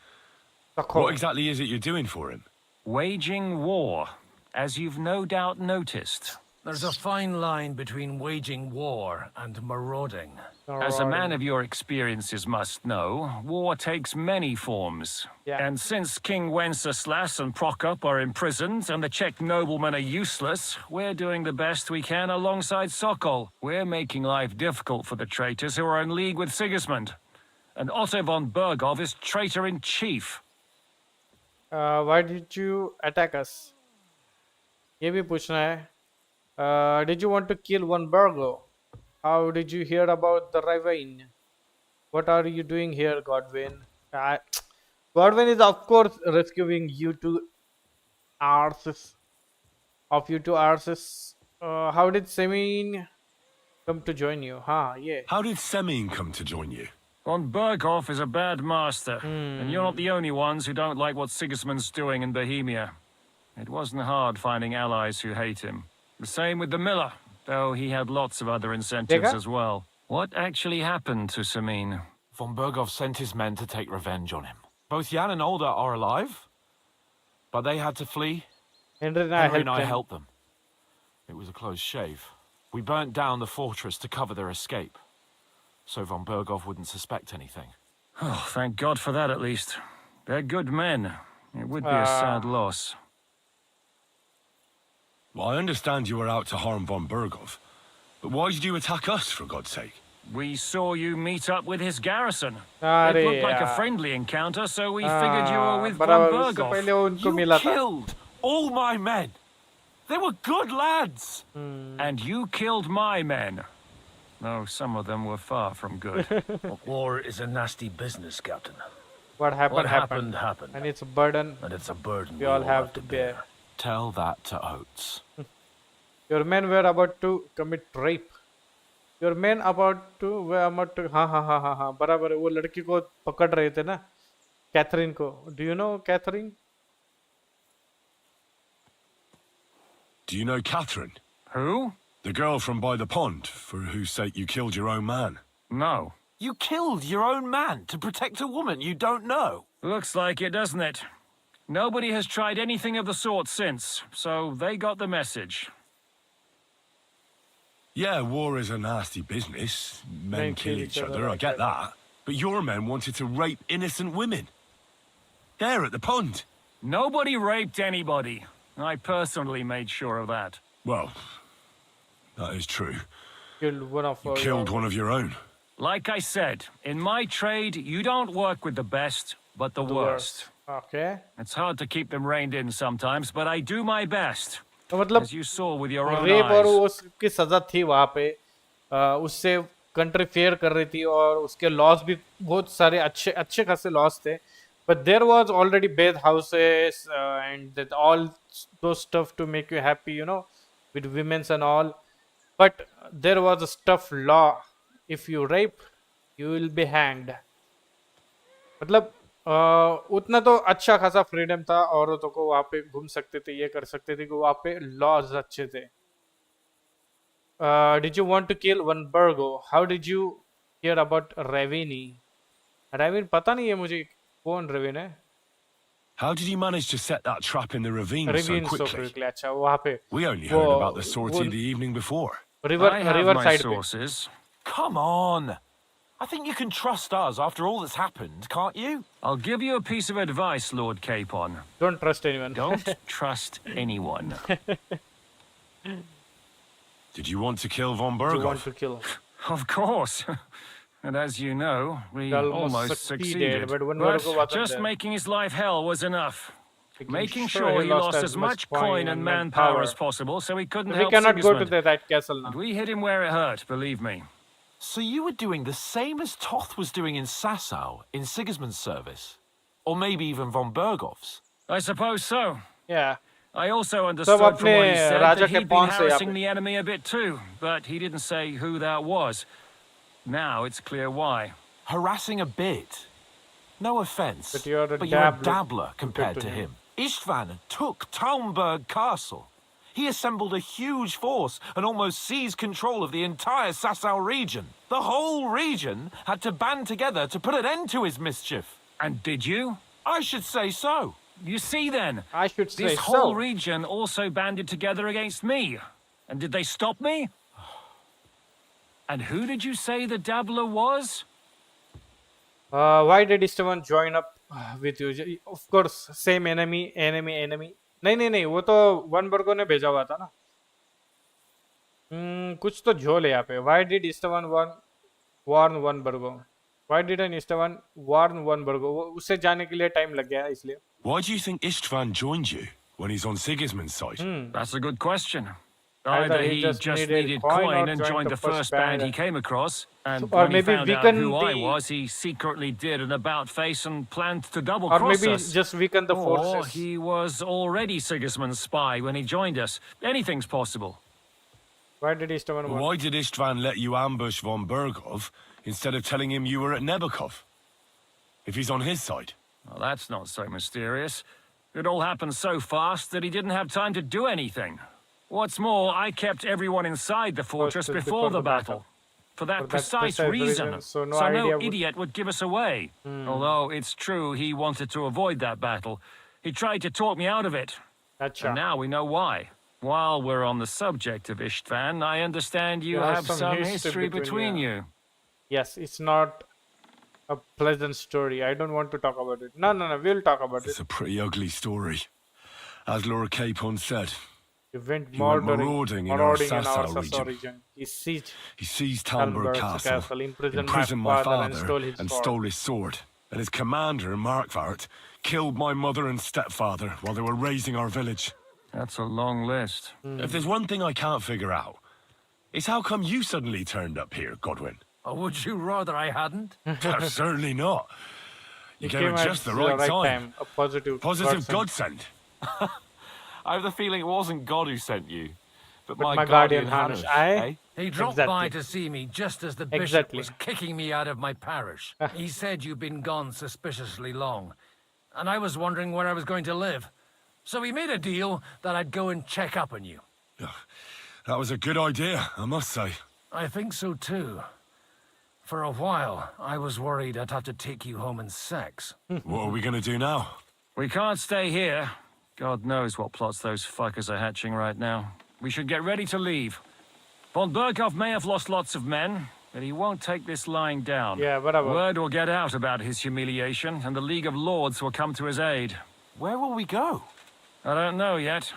Sokol. what exactly is it you're doing for him? Waging war, as you've no doubt noticed. There's a fine line between waging war and marauding. As a man of your experiences must know, war takes many forms. Yeah. And since King Wenceslas and Prokop are imprisoned and the Czech noblemen are useless, we're doing the best we can alongside Sokol. We're making life difficult for the traitors who are in league with Sigismund. And Otto von Bergov is traitor-in-chief. Why did you attack us? ये भी पूछना है. Did you want to kill one Burgo? How did you hear about the ravine? What are you doing here, Godwin? Godwin is of course rescuing you two arses. Of you two arses. How did Semin come to join you? Yeah. How did Semin come to join you? Von Bergov is a bad master, and you're not the only ones who don't like what Sigismund's doing in Bohemia. It wasn't hard finding allies who hate him. The same with the miller, though he had lots of other incentives as well. What actually happened to Semin? Von Bergov sent his men to take revenge on him. Both Jan and Olda are alive, but they had to flee. Henry and I helped them. It was a close shave. We burnt down the fortress to cover their escape, so von Bergov wouldn't suspect anything. Oh, thank God for that at least. They're good men. It would be a sad loss. Well, I understand you were out to harm von Bergov, but why did you attack us, for God's sake? We saw you meet up with his garrison. अरे It looked like a यार, friendly encounter, so we figured you were with von बराबर उससे Berghoff. पहले वो उनको You मिला था. killed all my men. They were good lads. And you killed my men. No, some of them were far from good. War is a nasty business, Captain. What happened happened, happened. and it's a burden And it's a burden we all have to bear. Tell that to Oates. Your men were about to commit rape. Your men were about to हाँ बराबर है. वो लड़की को पकड़ रहे थे ना, कैथरीन को. Do you know Catherine? Do you know Catherine? Who? The girl from by the pond, for whose sake you killed your own man. No. You killed your own man to protect a woman you don't know. Looks like it, doesn't it? Nobody has tried anything of the sort since, so they got the message. Yeah, war is a nasty business. Men kill each other, I get that. But your men wanted to rape innocent women. There at the pond. Nobody raped anybody. I personally made sure of that. Well, that is true. Killed one of You killed one of your own. Like I said, in my trade, you don't work with the best, but the worst. Okay. It's hard to keep them reined in sometimes, but I do my best. तो मतलब As you saw with your own rape और eyes. उसकी सजा थी वहाँ पे. उससे country fair कर रही थी और उसके लॉस भी बहुत सारे अच्छे खासे लॉस थे. But there was already bath houses and that all those stuff to make you happy, you know, with women's and all. But there was a tough law. If you rape, you will be hanged. मतलब उतना तो अच्छा खासा freedom था, औरतों को वहाँ पे घूम सकते थे, ये कर सकते थे कि वहाँ पे लॉज अच्छे थे. Did you want to kill one Burgo? How did you hear about Ravini? Ravin पता नहीं है मुझे कौन Ravin है. How did you manage to set that trap in the ravine Ravin so so quickly? quickly. अच्छा वहाँ पे. We only heard about the sortie the evening before. River I have my side पे. sources. Come on. I think you can trust us after all that's happened, can't you? I'll give you a piece of advice, Lord Capon. Don't trust anyone. Don't trust anyone. Did you want to kill von You want Berghoff? to kill him. Of course. And as you know, we Almost almost succeeded, succeeded. but when But Vergo wasn't just there. making his life hell was enough. Making sure sure he he lost as much coin and manpower as possible, so he couldn't We help cannot go to Sigismund. that castle now. And we hit him where it hurt, believe me. So you were doing the same as Toth was doing in Sassau, in Sigismund's service? Or maybe even von Berghoff's? I suppose so. Yeah. I also understood from अपने what he said Raja that के he'd been pawn से यहाँ harassing पे. the enemy a bit too, but he didn't say who that was. Now it's clear why. Harassing a bit? No offense, But you're a you're a dabbler dabbler compared to him. him. Istvan took Talmberg Castle. He assembled a huge force and almost seized control of the entire Sassau region. The whole region had to band together to put an end to his mischief. And did you? I should say so. You see then, I should say this so. whole region also banded together against me. And did they stop me? And who did you say the dabbler was? Why did Esteban join up with you? Of course, same enemy. नहीं, वो तो one Virgo ने भेजा हुआ था ना. कुछ तो झोल है यहाँ पे. Why did Esteban warn one Burgo? Why didn't Esteban warn one Burgo? वो उससे जाने के लिए टाइम लग गया इसलिए. Why do you think Istvan joined you when he's on Sigismund's side? That's a good question. Either Either he he just just needed needed coin coin or and joined joined the the first first band he band. came across, and Or when he maybe found out weaken who I the- was, he secretly did an about-face and planned to Or double-cross maybe us. just weaken the Or forces. he was already Sigismund's spy when he joined us. Anything's possible. Why did Esteban warn? Why did Istvan let you ambush von Berghoff instead of telling him you were at Nebakov? If he's on his side. Well, that's not so mysterious. It all happened so fast that he didn't have time to do anything. What's more, I kept everyone inside the fortress before the battle. For that precise reason. So no So idea no would- idiot would give us away. Although it's true he wanted to avoid that battle. He tried to talk me out of it. Acha. And now we know why. While we're on the subject of Istvan, I understand you There have some history between you. Yes, it's not a pleasant story. I don't want to talk about it. No, we'll talk about it. It's a pretty ugly story. As Laura Capon said, He went He went marauding in our Sasau region. He seized Talmberg Castle, imprisoned my father, father, and stole his sword. And his commander, Markvart, killed my mother and stepfather while they were raising our village. That's a long list. If there's one thing I can't figure out, it's how come you suddenly turned up here, Godwin? Or would you rather I hadn't? Certainly not. You came came at just the right time. A positive godsend. I have the feeling it wasn't God who sent you, but my guardian Hanush, Hanush. He dropped by to see me just as the bishop was kicking me out of my parish. He said you'd been gone suspiciously long, and I was wondering where I was going to live. So he made a deal that I'd go and check up on you. That was a good idea, I must say. I think so too. For a while, I was worried I'd have to take you home in sex. What are we going to do now? We can't stay here. God knows what plots those fuckers are hatching right now. We should get ready to leave. Von Berghoff may have lost lots of men, but he won't take this lying down. Yeah, whatever. Word will get out about his humiliation, and the League of Lords will come to his aid. Where will we go? I don't know yet.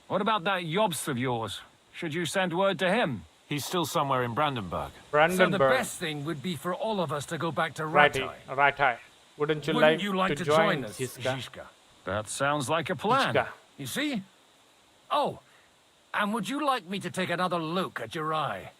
What about that Jobst of yours? Should you send word to him? He's still somewhere in Brandenburg. So the best thing would be for all of us to go back to Ratai. Ratai. Wouldn't you like to join us, Zizka? That sounds like a plan. You see? Oh, and would you like me to take another look at your eye?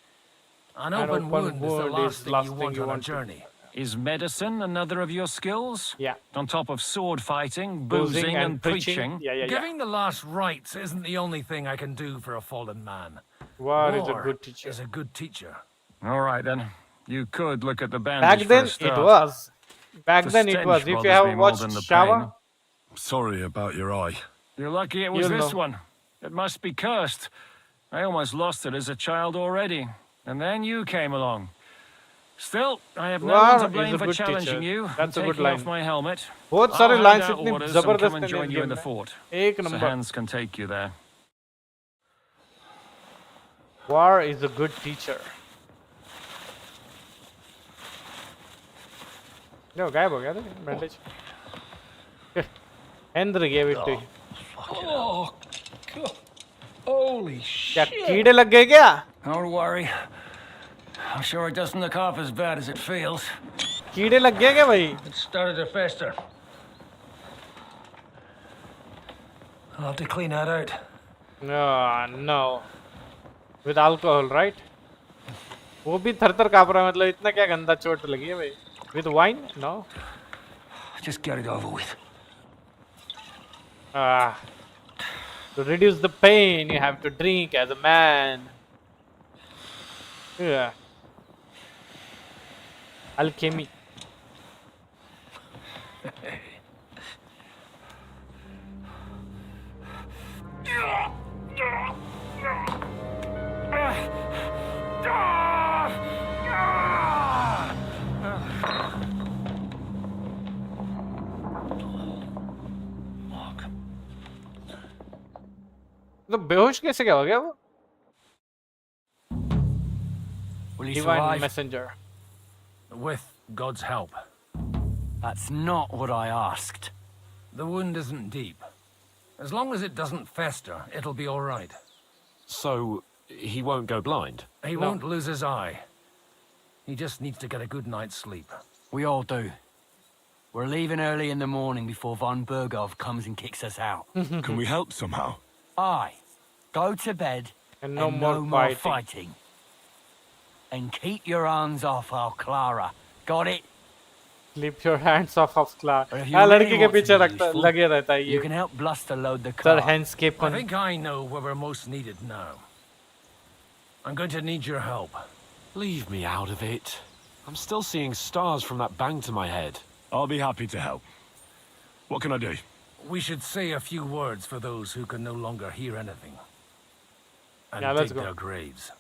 An open wound is the last thing you want on a journey. Is medicine another of your skills? Yeah. On top of sword fighting, boozing and preaching? Yeah. Giving the last rites isn't the only thing I can do for a fallen man. War is a good teacher. Is a good teacher. All right, then. You could look at the bandage Back then, for a start. it was. Back The then, it stench was. If you bothers me have more watched than the Shava, pain. Sorry about your eye. You're lucky it was You'll this know. one. It must be cursed. I almost lost it as a child already. And then you came along. Still, I have no War one to is blame a for good challenging teacher. you That's a and good taking line. off my helmet. बहुत I'll सारे hand lines out इतनी orders and come जबरदस्त and हैं join you in the game fort. में. एक So number. hands can take you there. War is a good teacher. No, गायब हो गया था bandage. Hendra gave it to you. Oh, God. Holy क्या shit. कीड़े लग गए क्या? Don't worry. I'm sure it doesn't look half as bad as it feels. कीड़े लग गए क्या भाई? It started to fester. I'll have to clean that out. No. With alcohol, right? वो भी थर-थर काँप रहा है मतलब इतना क्या गंदा चोट लगी है भाई? With wine? No. Just get it over with. To reduce the pain, you have to drink as a man. Yeah. Alchemy. तो बेहोश कैसे क्या हो गया वो? Will he Divine survive? messenger. With God's help. That's not what I asked. The wound isn't deep. As long as it doesn't fester, it'll be all right. So, he won't go blind? He won't lose his eye. He just needs to get a good night's sleep. We all do. We're leaving early in the morning before von Berghoff comes and kicks us out. Can we help somehow? Aye. Go to bed and no more fighting. And keep your hands off our Clara. Got it? Keep your hands off of Clara. But if you हाँ really लड़की के want to पीछे be रखता useful, लगे रहता है ये. You can help Bluster load the Sir, car. handscape I think I know where we're most needed now. I'm going to need your help. Leave me out of it. I'm still seeing stars from that bang to my head. I'll be happy to help. What can I do? We should say a few words for those who can no longer hear anything. And Yeah, let's dig go. their graves.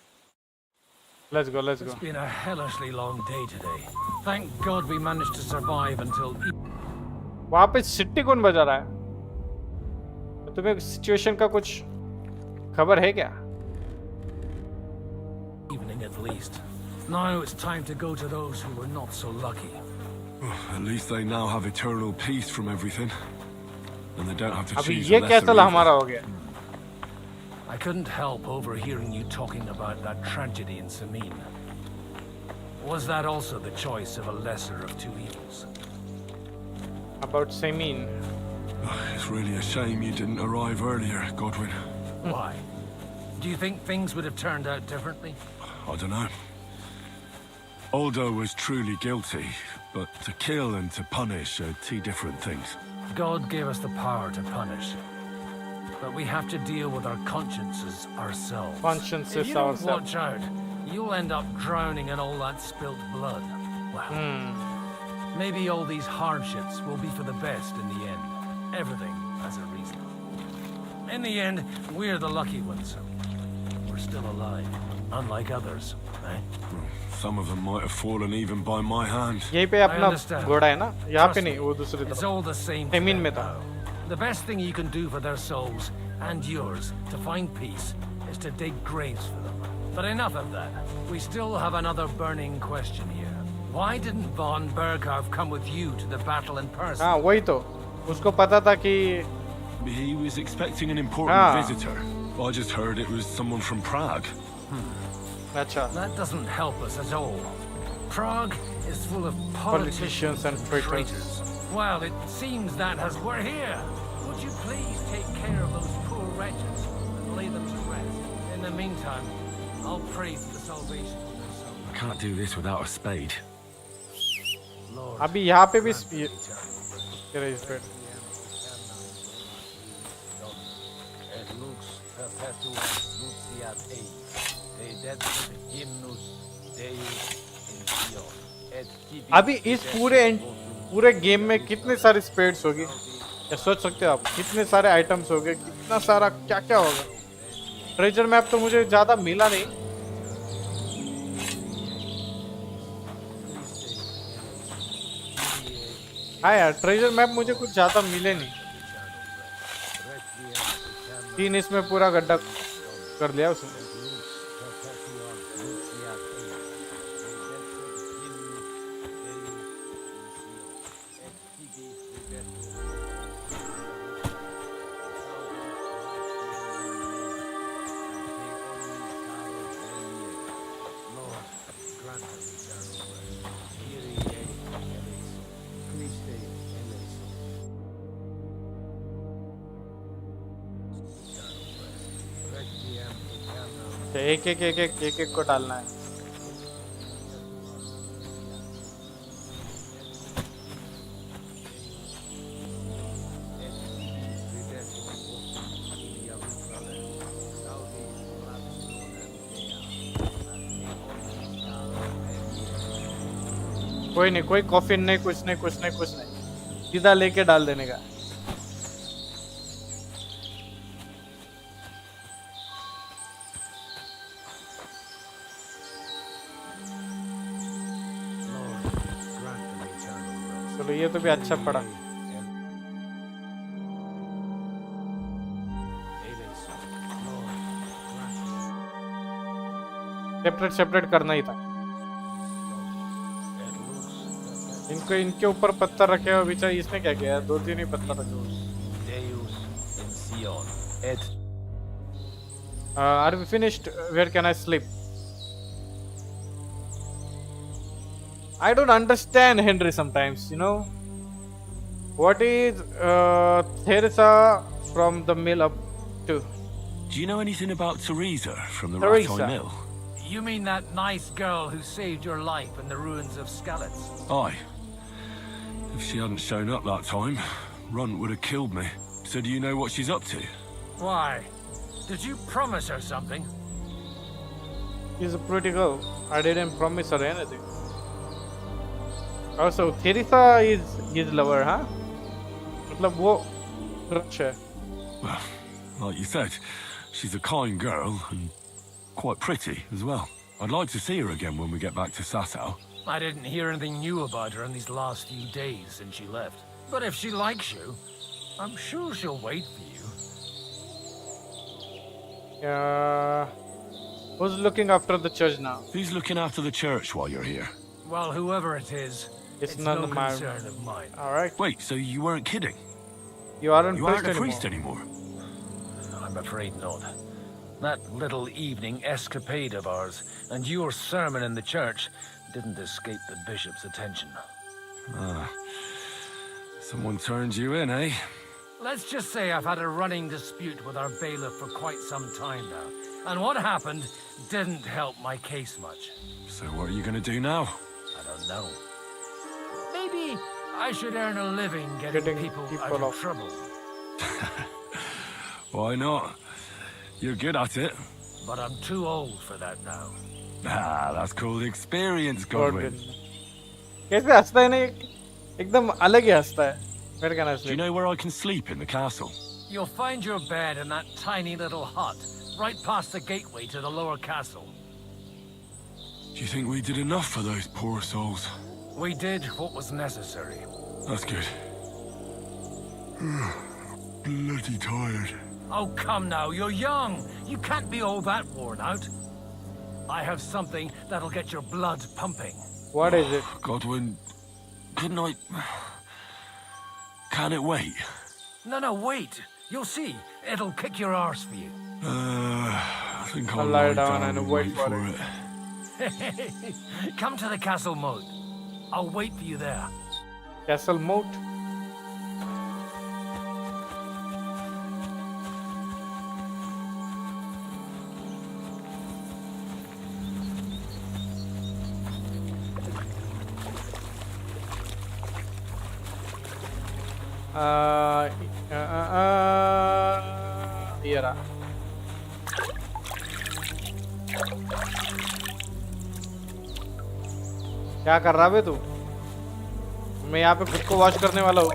Let's go. It's been a hellishly long day today. Thank God we managed to survive until... वहाँ पे city कौन बजा रहा है? तुम्हें situation का कुछ खबर है क्या? Evening at least. Now it's time to go to those who were not so lucky. At least they now have eternal peace from everything. And they don't have to अभी choose ये a क्या lesser चला evil. हमारा हो गया? I couldn't help overhearing you talking about that tragedy in Samin. Was that also the choice of a lesser of two evils? About Samin. It's really a shame you didn't arrive earlier, Godwin. Why? Do you think things would have turned out differently? I don't know. Aldo was truly guilty, but to kill and to punish are two different things. God gave us the power to punish. But we have to deal with our consciences ourselves. Consciences if you don't ourselves. watch out, you'll end up drowning in all that spilt blood. Well, maybe all these hardships will be for the best in the end. Everything has a reason. In the end, we're the lucky ones. We're still alive, unlike others, eh? Some of them might have fallen even by my hand. यहीं पे अपना घोड़ा है ना? यहाँ पे नहीं, वो दूसरी तरफ. It's all the same. Samin में था. The best thing you can do for their souls, and yours, to find peace, is to dig graves for them. But enough of that. We still have another burning question here. Why didn't von Berghoff come with you to the battle in person? हाँ वही तो. उसको पता था कि. He was expecting an important visitor. I just heard it was someone from Prague. Achha. That doesn't help us at all. Prague is full of politicians and traitors. Well, it seems that as we're here, would you please take care of those poor wretches and lay them to rest? In the meantime, I'll pray for the salvation of their souls. I can't do this without a spade. अभी यहाँ पे भी तेरा इस पे. अभी इस पूरे गेम में कितने सारे स्पेड्स होगी? क्या सोच सकते हो आप? कितने सारे आइटम्स होंगे? कितना सारा क्या क्या होगा? ट्रेजर मैप तो मुझे ज्यादा मिला नहीं. हाँ यार, ट्रेजर मैप मुझे कुछ ज्यादा मिले नहीं. 3 इसमें पूरा गड्ढा कर लिया उसने. एक को डालना है. कोई नहीं, कोई कॉफिन नहीं, कुछ नहीं, सीधा लेके डाल देने का. चलो ये तो भी अच्छा पड़ा. सेपरेट करना ही था. इनके ऊपर पत्थर रखे हुए बेचारा, इसने क्या किया? 2-3 ही पत्थर रखे हुए. Are we finished? Where can I sleep? I don't understand Henry sometimes, you know. What is Theresa from the mill up to? Do you know anything about Theresa from the Theresa. Ratoi Mill? You mean that nice girl who saved your life in the ruins of Skalitz? Aye. If she hadn't shown up that time, Runt would have killed me. So do you know what she's up to? Why? Did you promise her something? She's a pretty girl. I didn't promise her anything. Also, Theresa is his lover, huh? मतलब वो crush है. Well, like you said, she's a kind girl and quite pretty as well. I'd like to see her again when we get back to Sasau. I didn't hear anything new about her in these last few days since she left. But if she likes you, I'm sure she'll wait for you. Who's looking after the church now? Who's looking after the church while you're here? Well, whoever it is, it's none no of my concern of mine. All right. Wait, so you weren't kidding? You aren't a priest anymore? I'm afraid not. That little evening escapade of ours and your sermon in the church didn't escape the bishop's attention. Ah. Someone turned you in, eh? Let's just say I've had a running dispute with our bailiff for quite some time now. And what happened didn't help my case much. So what are you gonna do now? I don't know. Maybe I should earn a living getting people out of trouble. Why not? You're good at it. But I'm too old for that now. Ah, that's called experience, Godwin. कैसे हंसता है ना एकदम अलग ही हंसता है. Where can I sleep? Do you know where I can sleep in the castle? You'll find your bed in that tiny little hut, right past the gateway to the lower castle. Do you think we did enough for those poor souls? We did what was necessary. That's good. Bloody tired. Oh, come now, you're young. You can't be all that worn out. I have something that'll get your blood pumping. What is it? Godwin, couldn't I... Can it wait? No, wait. You'll see. It'll kick your arse for you. I think I'll lie down and wait for it. Come to the castle moat. I'll wait for you there. Castle moat? ये रहा. क्या कर रहा है तू? मैं यहाँ पे खुद को वॉश करने वाला हूँ.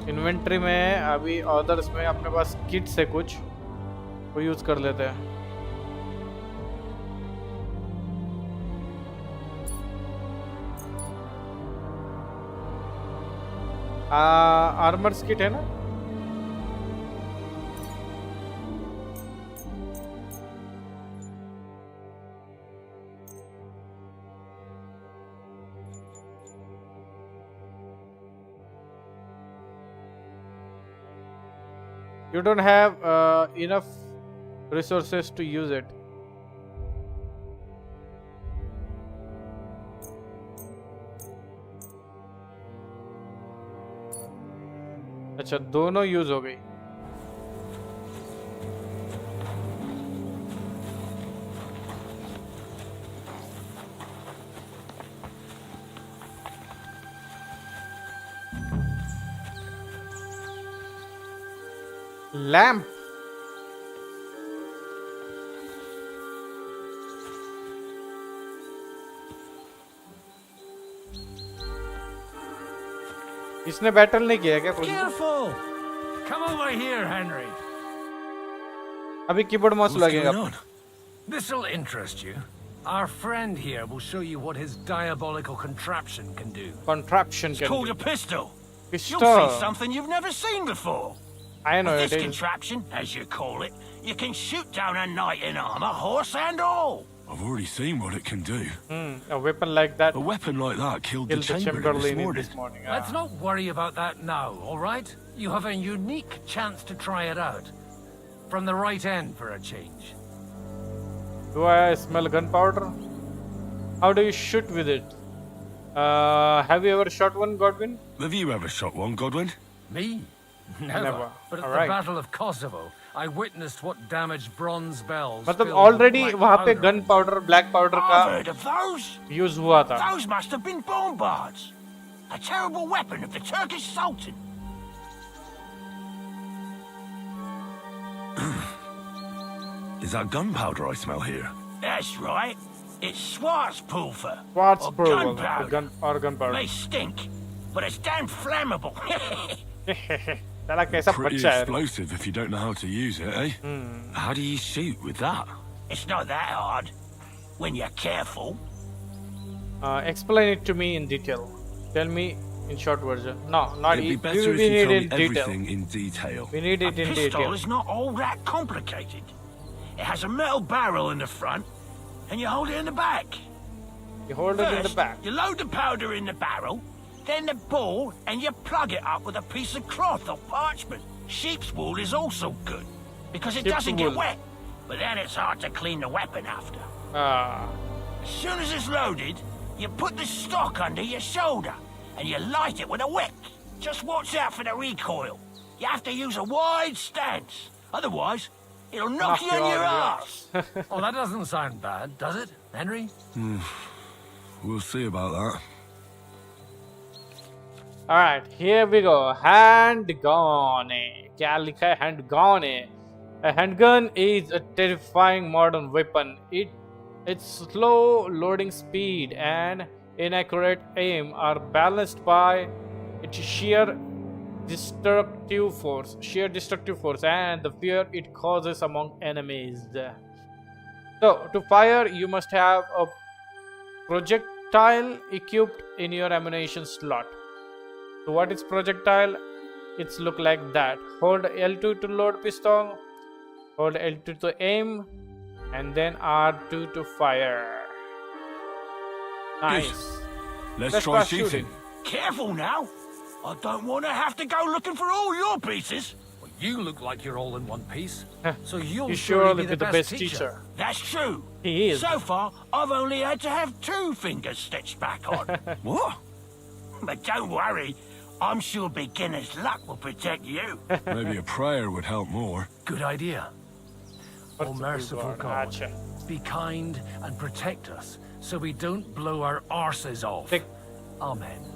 इन्वेंटरी में अभी ऑर्डर्स में अपने पास किट से कुछ वो यूज कर लेते हैं. आर्मर्स किट है ना? You don't have enough resources to use it. अच्छा दोनों यूज हो गई. लैम्प. इसने बैटल नहीं किया क्या कुछ? Careful! Come over here, Henry. अभी कीबोर्ड माउस लगेगा. This'll interest you. Our friend here will show you what his diabolical contraption can do. Contraption It's can called do. a pistol. Pistol. You'll see something you've never seen before. I know With it this is. contraption, as you call it, you can shoot down a knight in armor, horse and all. I've already seen what it can do. A weapon like that. A weapon like that killed the Chamberlain Chamberlain this morning. Let's not worry about that now, all right? You have a unique chance to try it out. From the right end for a change. Do I smell gunpowder? How do you shoot with it? Have you ever shot one, Godwin? Have you ever shot one, Godwin? Me? Never. But at All the right. Battle of Kosovo, I witnessed what damage bronze bells. मतलब filled with already black वहाँ पे powder. Gun powder black powder I've का heard of those. Use हुआ था. Those must have been bombards. A terrible weapon of the Turkish Sultan. Is that gunpowder I smell here? That's right. It's Schwarzpulver. Schwarzpulver, Gunpowder. gunpowder. May stink, but it's damn flammable. साला कैसा Pretty बच्चा है. explosive if you don't know how to use it, eh? How do you shoot with that? It's not that hard when you're careful. Explain it to me in detail. Tell me in short version. No, not It'd be we better if need you told it me in detail. everything in detail. We need it A in pistol detail. is not all that complicated. It has a metal barrel in the front, and you hold it in the back. You hold it in the First, back. You load the powder in the barrel, Then the ball, and you plug it up with a piece of cloth or parchment. Sheep's wool is also good, because it doesn't get wet. But then it's hard to clean the weapon after. As soon as it's loaded, you put the stock under your shoulder, and you light it with a wick. Just watch out for the recoil. You have to use a wide stance. Otherwise, it'll knock you on your ass. Oh, that doesn't sound bad, does it, Henry? We'll see about that. Alright, here we go. Handgun. क्या लिखा है? Handgun. A handgun is a terrifying modern weapon. Its slow loading speed and inaccurate aim are balanced by its sheer destructive force and the fear it causes among enemies. So, to fire, you must have a projectile equipped in your ammunition slot. So what is projectile? It's look like that. Hold L2 to load pistol, hold L2 to aim, and then R2 to fire. Nice. Let's try shooting. Careful now. I don't want to have to go looking for all your pieces. Well, you look like you're all in one piece. So you'll He's surely surely be the best teacher. That's true. He is. So far, I've only had to have 2 fingers stitched back on. What? But don't worry. I'm sure beginner's luck will protect you. Maybe a prayer would help more. Good idea. Oh, merciful God, Gotcha. be kind and protect us so we don't blow our arses off. Amen.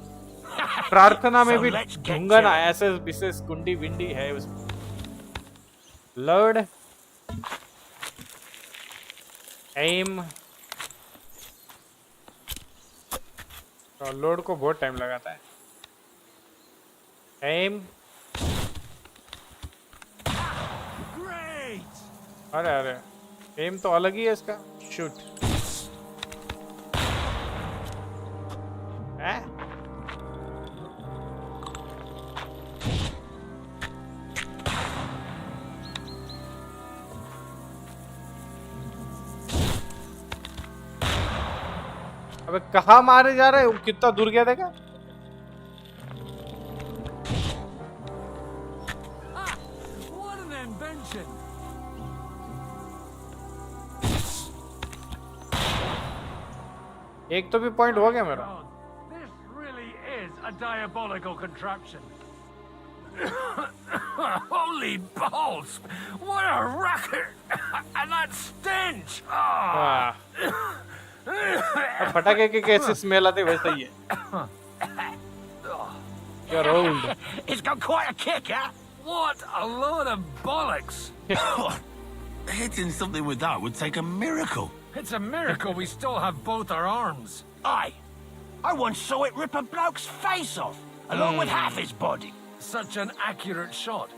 प्रार्थना में So भी let's get ढूंगा ना to it. ऐसे विशेष कुंडी windy है उसमें. Load. Aim. तो load को बहुत टाइम लगाता है. Aim. Great. अरे अरे एम तो अलग ही है इसका. शूट. अबे कहाँ मारे जा रहे हो? कितना दूर गया देखा? What an invention! एक तो भी पॉइंट हो गया मेरा. This really is a diabolical contraption. Holy balls! What a racket! And that stench! हाँ. अब फटाके की कैसी स्मेल आती है वैसा ही है. You're old. It's got quite a kick, huh? What a load of bollocks! Hitting something with that would take a miracle. It's a miracle we still have both our arms. Aye. I once saw it rip a bloke's face off, along with half his body. Such an accurate shot.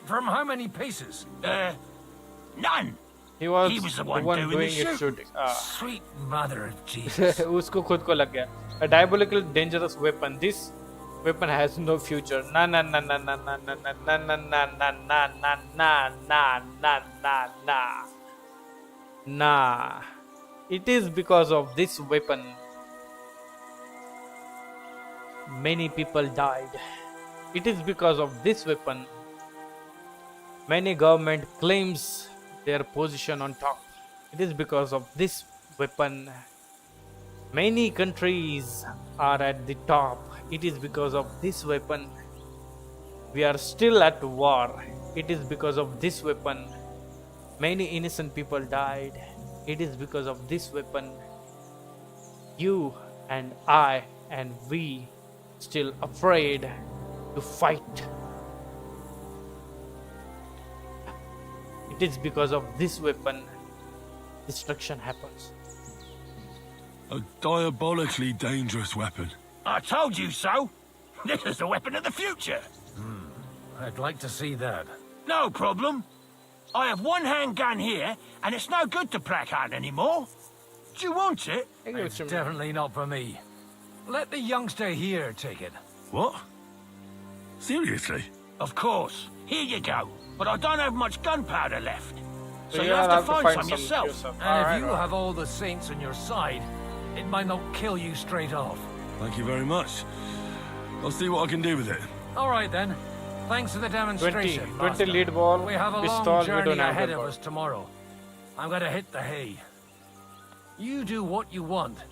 From how many paces? None. He was the one one doing the it shooting. Sweet mother of Jesus. उसको खुद को लग गया. A diabolical dangerous weapon. This weapon has no future. Na na na na na na na na na na na na na na na na na na. Nah. It is because of this weapon many people died. It is because of this weapon many government claims their position on top. It is because of this weapon many countries are at the top. It is because of this weapon we are still at war. It is because of this weapon many innocent people died. It is because of this weapon you and I and we still afraid to fight. It is because of this weapon destruction happens. A diabolically dangerous weapon. I told you so. This is the weapon of the future. I'd like to see that. No problem. I have one handgun here, and it's no good to placard anymore. Do you want it? It's definitely not for me. Let the youngster here take it. What? Seriously? Of course. Here you go. But I don't have much gunpowder left. So Yeah, you have I'll to find some yourself. And if you have all the saints on your side, it might not kill you straight off. Thank you very much. I'll see what I can do with it. All right then. Thanks for the demonstration. 20 Master. lead ball, We have a pistol, long we journey don't have ahead that of ball. us tomorrow. I'm gonna hit the hay. You do what you want,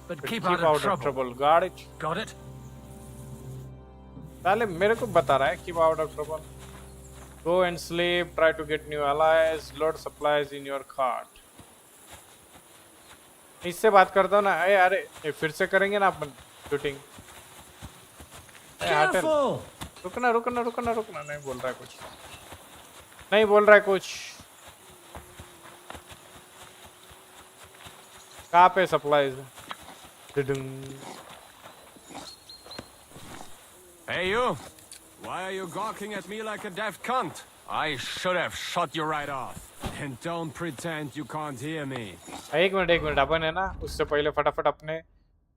but keep out of trouble. Got it. Got it? पहले मेरे को बता रहा है keep out of trouble. Go and sleep. Try to get new allies. Load supplies in your cart. इससे बात करता हूँ ना. अरे फिर से करेंगे ना अपन शूटिंग. Careful! रुकना नहीं बोल रहा है कुछ. नहीं बोल रहा है कुछ. कहाँ पे supplies? Hey, you! Why are you gawking at me like a deaf cunt? I should have shot you right off. And don't pretend you can't hear me. एक मिनट अपन है ना उससे पहले फटाफट अपने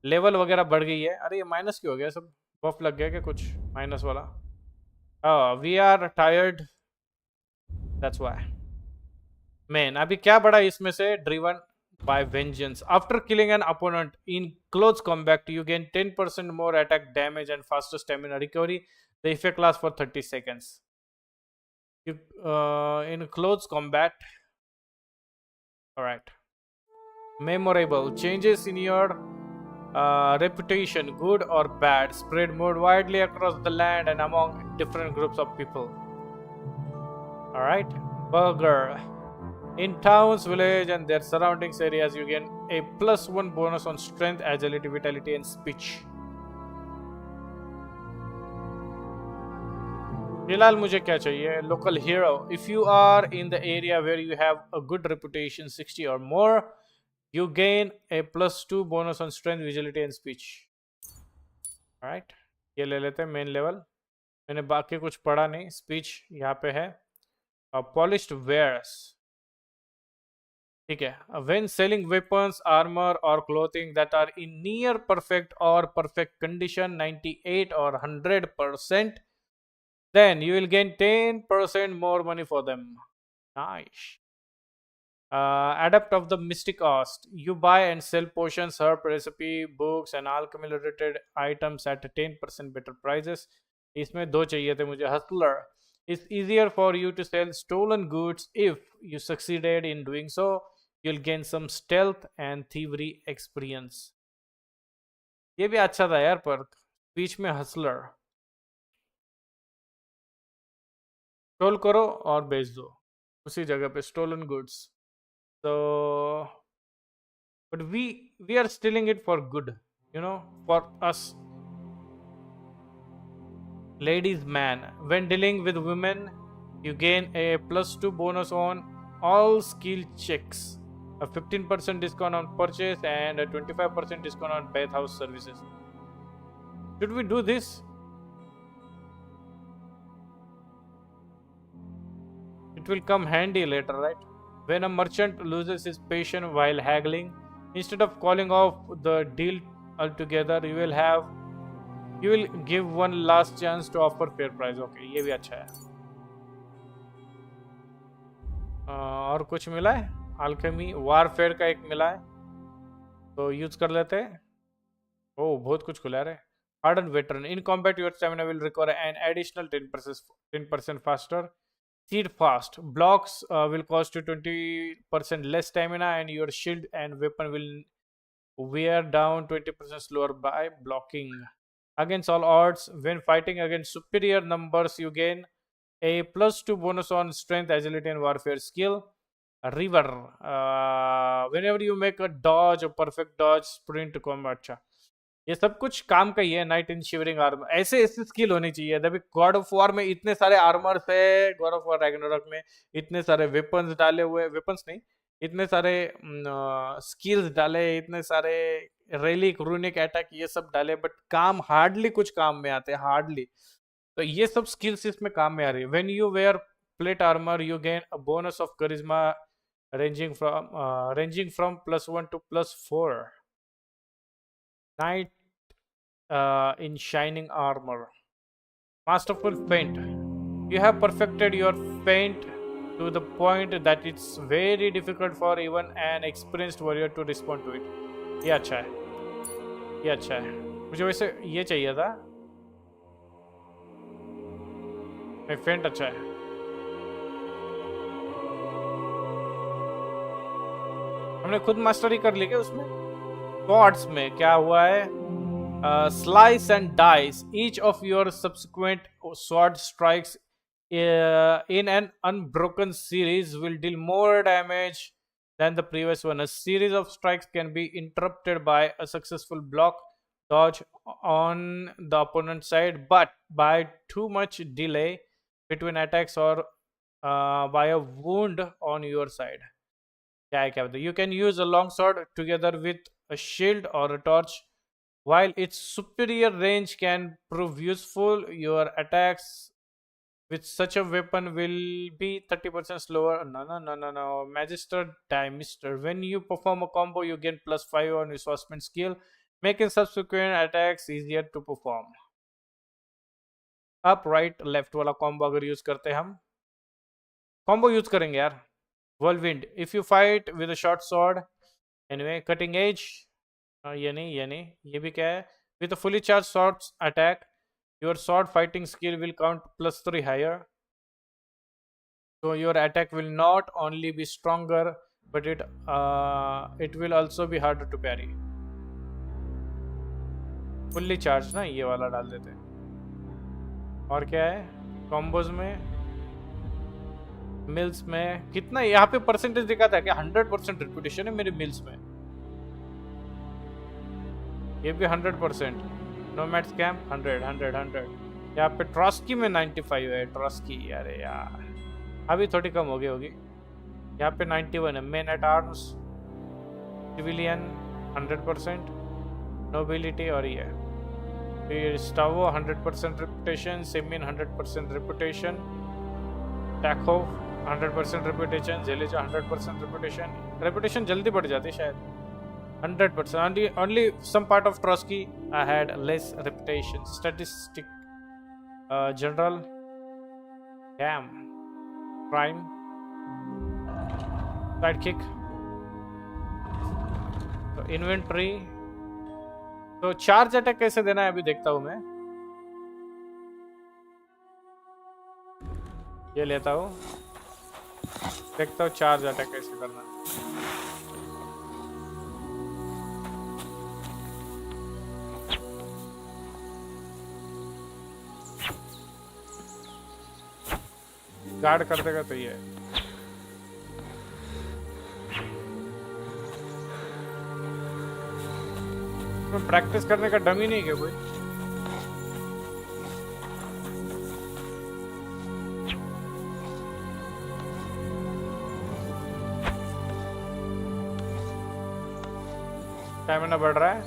लेवल वगैरह बढ़ गई है. अरे ये माइनस क्यों हो गया सब? बफ लग गया क्या कुछ माइनस वाला? We are tired. That's why. Man अभी क्या बढ़ा इसमें से? Driven by vengeance. After killing an opponent in close combat, you gain 10% more attack damage and faster stamina recovery. The effect lasts for 30 seconds. You in close combat. All right. Memorable changes in your reputation, good or bad, spread more widely across the land and among different groups of people. All right. Burger. In towns, village and their surroundings areas, you gain a +1 bonus on strength, agility, vitality and speech. फिलहाल मुझे क्या चाहिए? Local hero. If you are in the area where you have a good reputation, 60 or more, you gain a +2 bonus on strength, agility and speech. Alright, ये ले लेते हैं main level. मैंने बाकी कुछ पढ़ा नहीं. Speech यहाँ पे है. Polished wares. ठीक है. When selling weapons, armor or clothing that are in near perfect or perfect condition, 98 or 100%, then you will gain 10% more money for them. Nice. Adapt of the Mystic Cost. You buy and sell potions, herb, recipe, books and alchemy related items at 10% better prices. इसमें दो चाहिए थे मुझे. Hustler. It's easier for you to sell stolen goods. If you succeeded in doing so, you'll gain some stealth and thievery experience. ये भी अच्छा था यार पर बीच में hustler. स्टोल करो और बेच दो उसी जगह पे stolen goods. So, but we are stealing it for good, you know, for us. Ladies man, when dealing with women, you gain a +2 bonus on all skill checks, a 15% discount on purchase and a 25% discount on bathhouse services. Should we do this? It will come handy later, right? When a merchant loses his patience while haggling, instead of calling off the deal altogether, you will give one last chance to offer fair price. Okay, ये भी अच्छा है. और कुछ मिला है? Alchemy, warfare का एक मिला है, तो यूज कर लेते हैं. ओह बहुत कुछ खुला है. Hardened veteran. In combat, your stamina will recover an additional 10% faster. Seed fast. Blocks will cost you 20% less stamina, and your shield and weapon will wear down 20% slower by blocking. Against all odds, when fighting against superior numbers, you gain a +2 bonus on strength, agility, and warfare skill. River. Whenever you make a dodge, a perfect dodge, sprint, combat. अच्छा, ये सब कुछ काम का ही है. Night in shivering armour. ऐसे skill होनी चाहिए. तभी गॉड ऑफ वॉर में इतने सारे आर्मर्स है, गॉड ऑफ वॉर रैग्नारोक में इतने सारे वेपन्स डाले हुए, वेपन्स नहीं, इतने सारे स्किल्स डाले, इतने सारे रेलिक, रूनिक अटैक, ये सब डाले, बट काम हार्डली कुछ काम में आते हैं, हार्डली. तो ये सब स्किल्स इसमें काम में आ रही है. When you wear plate armour, you gain a bonus of charisma ranging from +1 to +4. Knight in shining armor. Masterful feint. You have perfected your feint to the point that it's very difficult for even an experienced warrior to respond to it. ये अच्छा है, ये अच्छा है. मुझे वैसे ये चाहिए था। नहीं, फेंट अच्छा है। हमने खुद मास्टरी कर ली क्या उसमें? सॉर्ड्स में क्या हुआ है? Slice and dice. Each of your subsequent sword strikes in an unbroken series will deal more damage than the previous one. A series of strikes can be interrupted by a successful block dodge on the opponent's side, but by too much delay between attacks or by a wound on your side. You can use a long sword together with a shield or a torch. While its superior range can prove useful, your attacks with such a weapon will be 30% slower. No. Magister Mister. When you perform a combo, you gain +5 on your swordsman skill, making subsequent attacks easier to perform. Up, right, left वाला combo अगर use करते हैं हम, combo use करेंगे यार. Whirlwind. If you fight with a short sword, anyway, cutting edge. ये नहीं, ये भी क्या है? With a fully charged sword attack, your sword fighting skill will count +3 higher. So your attack will not only be stronger, but it will also be harder to parry. Fully charged ना, ये वाला डाल देते हैं. और क्या है? Combos में, मिल्स में कितना यहाँ पे परसेंटेज दिखाता है क्या? 100% रेपुटेशन है मेरे मिल्स में. ये भी 100%. Nomad camp 100. यहाँ पे ट्रॉस्की में 95 है. ट्रॉस्की, अरे यार अभी थोड़ी कम हो गई होगी. यहाँ पे 91 है. Men at arms, civilian 100%, nobility और ये फिर स्टावो 100% रेपुटेशन, सेमिन 100% रेपुटेशन, टैकोव 100% रेपुटेशन, जेलेजा 100% रेपुटेशन. रेपुटेशन जल्दी बढ़ जाती है शायद. 100%. Only some part of Trotsky I had less reputation. Statistic, general, damn, crime, sidekick, तो inventory. तो चार्ज अटैक कैसे देना है अभी देखता हूँ मैं. ये लेता हूँ, देखता हूँ चार्ज अटैक कैसे करना है. गार्ड कर देगा तो ये तो प्रैक्टिस करने का डमी नहीं है कोई. स्टैमिना बढ़ रहा है.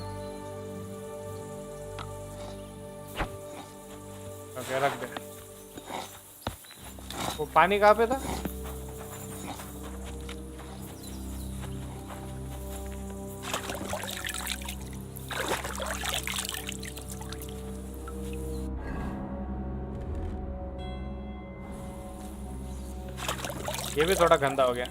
ओके, रख दे. वो पानी कहाँ पे था? ये भी थोड़ा गंदा हो गया.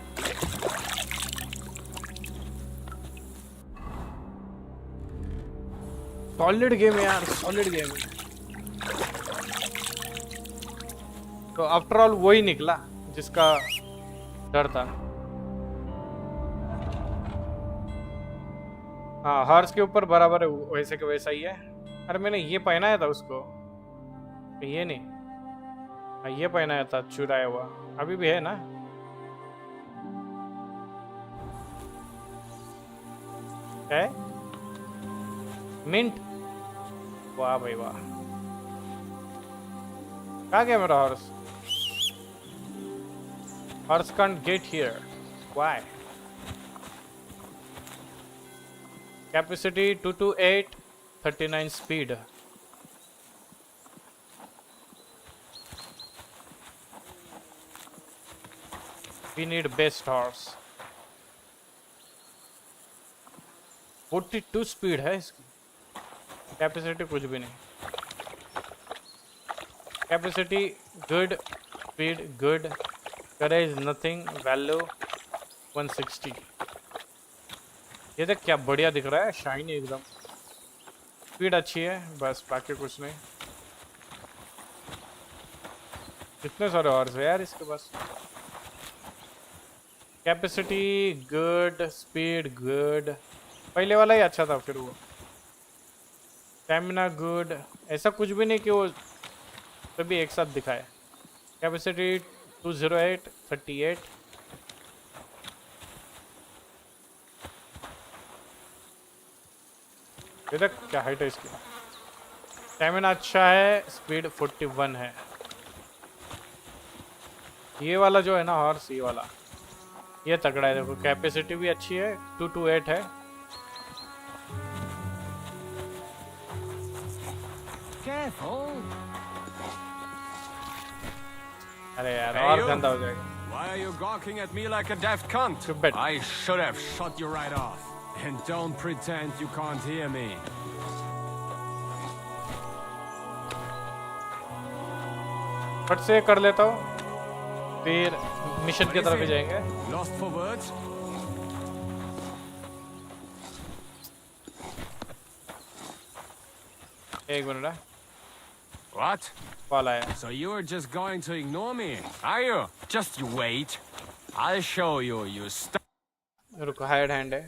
सॉलिड गेम है यार, सॉलिड गेम है. तो आफ्टर ऑल वही निकला जिसका डर था. हाँ, हॉर्स के ऊपर बराबर है, वैसे के वैसा ही है. अरे मैंने ये पहनाया था उसको, ये नहीं. हाँ, ये पहनाया था चुराया हुआ. अभी भी है ना. है मिंट. वाह भाई वाह. कहाँ गया मेरा horse? Horse can't get here. Why? Capacity 228, 39 speed. We need best horse. 42 speed है इसकी. Capacity कुछ भी नहीं. Capacity good, speed good. Courage nothing, value 160. ये देख क्या बढ़िया दिख रहा है, शाइनी एकदम. स्पीड अच्छी है बस, बाकी कुछ नहीं। कितने सारे हॉर्स है यार इसके पास। कैपेसिटी गुड, स्पीड गुड, पहले वाला ही अच्छा था। फिर वो स्टेमिना गुड, ऐसा कुछ भी नहीं कि वो सभी एक साथ दिखाए। कैपेसिटी 208, 38। ये तक क्या हाइट है इसकी। स्टेमिना अच्छा है, स्पीड 41 है। ये वाला जो है ना हॉर्स, ये वाला ये तगड़ा है। देखो कैपेसिटी भी अच्छी है, 228 है। अरे यार और गंदा हो जाएगा। Why are you gawking at me like a daft cunt? I should have shut you right off. And don't pretend you can't hear me. फट से कर लेता हूँ, फिर मिशन की तरफ ही जाएंगे। Lost for words? एक मिनट है। What? कॉल आया। So you're just going to ignore me, are you? Just you wait. I'll show you, you रुको, हाइड हैंड है।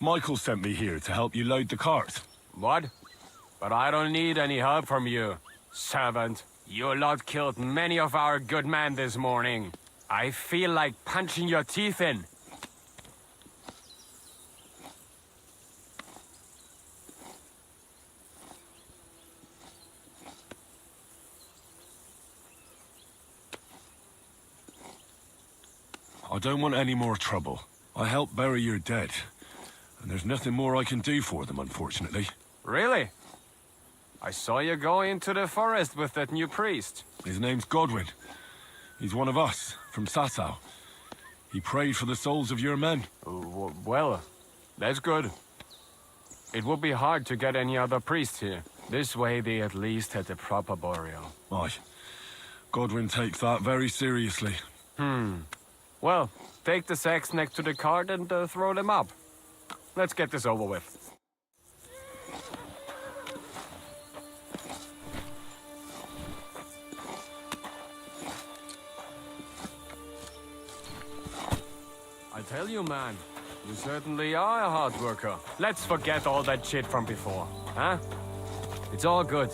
Michael sent me here to help you load the cart. What? But I don't need any help from you, servant. Your lot killed many of our good men this morning. I feel like punching your teeth in. I don't want any more trouble. I helped bury your dead, and there's nothing more I can do for them, unfortunately. Really? I saw you go into the forest with that new priest. His name's Godwin. He's one of us, from Sasau. He prayed for the souls of your men. Well, that's good. It would be hard to get any other priest here. This way they at least had a proper burial. Aye. Godwin takes that very seriously. Well, take the sacks next to the cart and throw them up. Let's get this over with. I tell you, man, you certainly are a hard worker. Let's forget all that shit from before, huh? It's all good.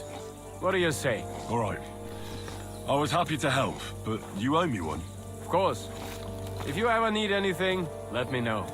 What do you say? All right. I was happy to help, but you owe me one. Of course. If you ever need anything, let me know.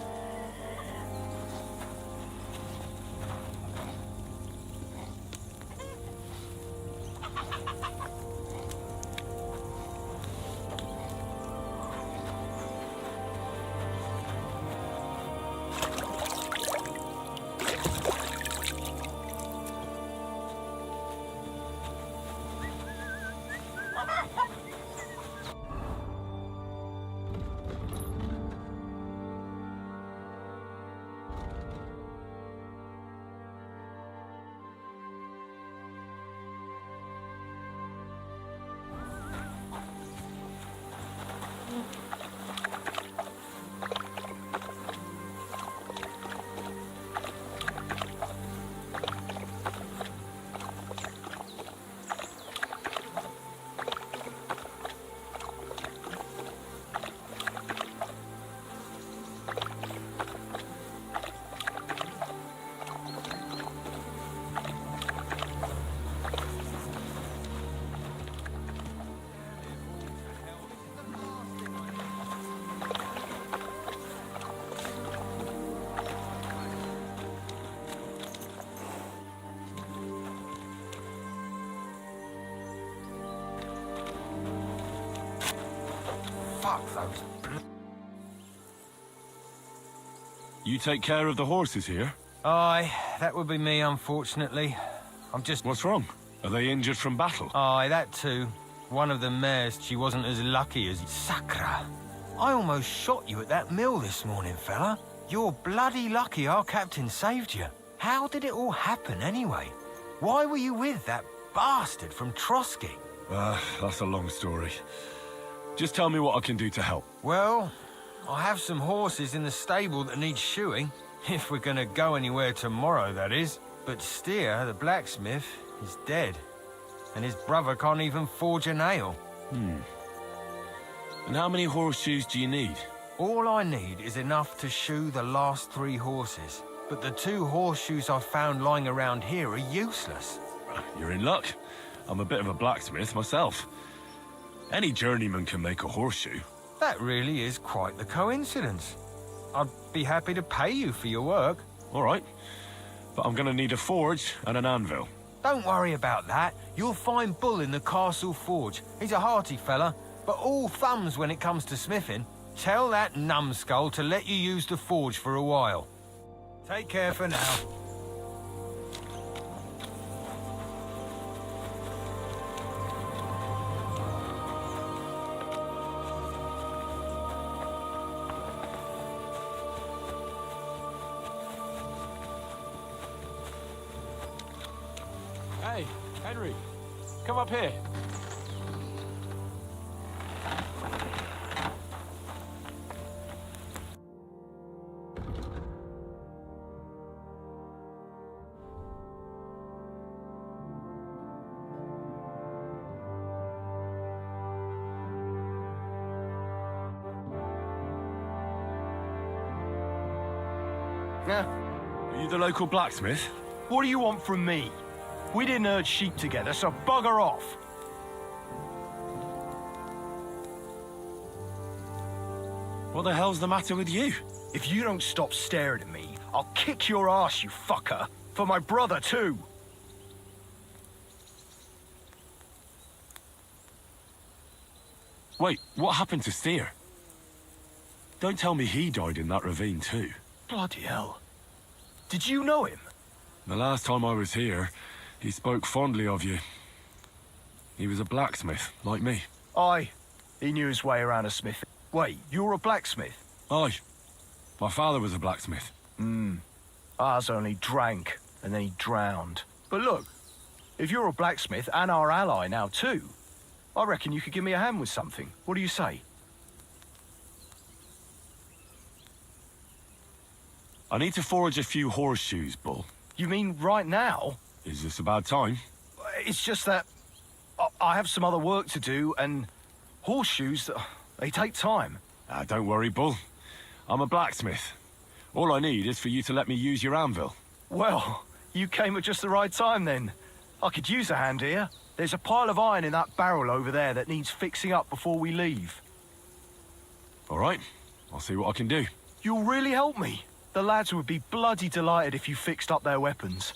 Fuck those. You take care of the horses here? Aye, that would be me, unfortunately. I'm just... What's wrong? Are they injured from battle? Aye, that too. One of the mares, she wasn't as lucky as... Sakra! I almost shot you at that mill this morning, fella. You're bloody lucky our captain saved you. How did it all happen, anyway? Why were you with that bastard from Trotsky? That's a long story. Just tell me what I can do to help. Well, I have some horses in the stable that need shoeing. If we're gonna go anywhere tomorrow, that is. But Steer, the blacksmith, is dead. And his brother can't even forge a nail. And how many horseshoes do you need? All I need is enough to shoe the last 3 horses. But the 2 horseshoes I found lying around here are useless. You're in luck. I'm a bit of a blacksmith myself. Any journeyman can make a horseshoe. That really is quite the coincidence. I'd be happy to pay you for your work. All right. But I'm gonna need a forge and an anvil. Don't worry about that. You'll find Bull in the castle forge. He's a hearty fella, but all thumbs when it comes to smithing. Tell that numbskull to let you use the forge for a while. Take care for now. Hey, Henry, come up here. Are you the local blacksmith? What do you want from me? We didn't herd sheep together, so bugger off. What the hell's the matter with you? If you don't stop staring at me, I'll kick your ass, you fucker. For my brother, too. Wait, what happened to Steer? Don't tell me he died in that ravine too. Bloody hell. Did you know him? The last time I was here, he spoke fondly of you. He was a blacksmith, like me. Aye. He knew his way around a smith. Wait, you're a blacksmith? Aye. My father was a blacksmith. Ours only drank, and then he drowned. But look, if you're a blacksmith and our ally now too, I reckon you could give me a hand with something. What do you say? I need to forge a few horseshoes, Bull. You mean right now? Is this a bad time? It's just that I have some other work to do, and horseshoes, they take time. Don't worry, Bull. I'm a blacksmith. All I need is for you to let me use your anvil. Well, you came at just the right time then. I could use a hand here. There's a pile of iron in that barrel over there that needs fixing up before we leave. All right, I'll see what I can do. You'll really help me. The lads would be bloody delighted if you fixed up their weapons.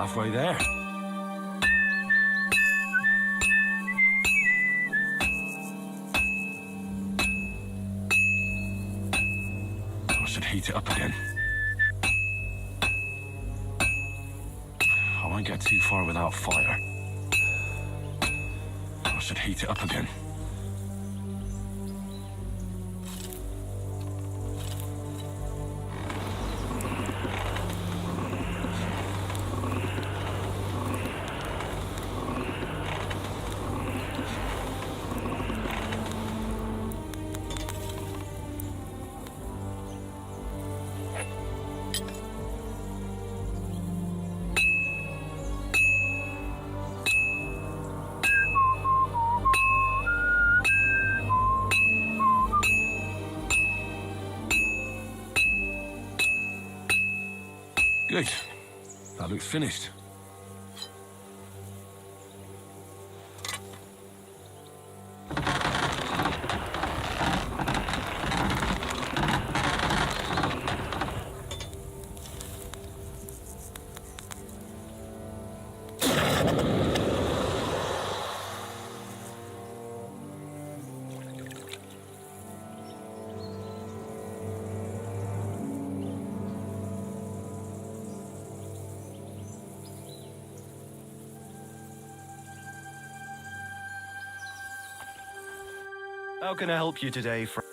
halfway there. I should heat it up again. I won't get too far without fire. I should heat it up again. Good. That looks finished. How can I help you today, friend?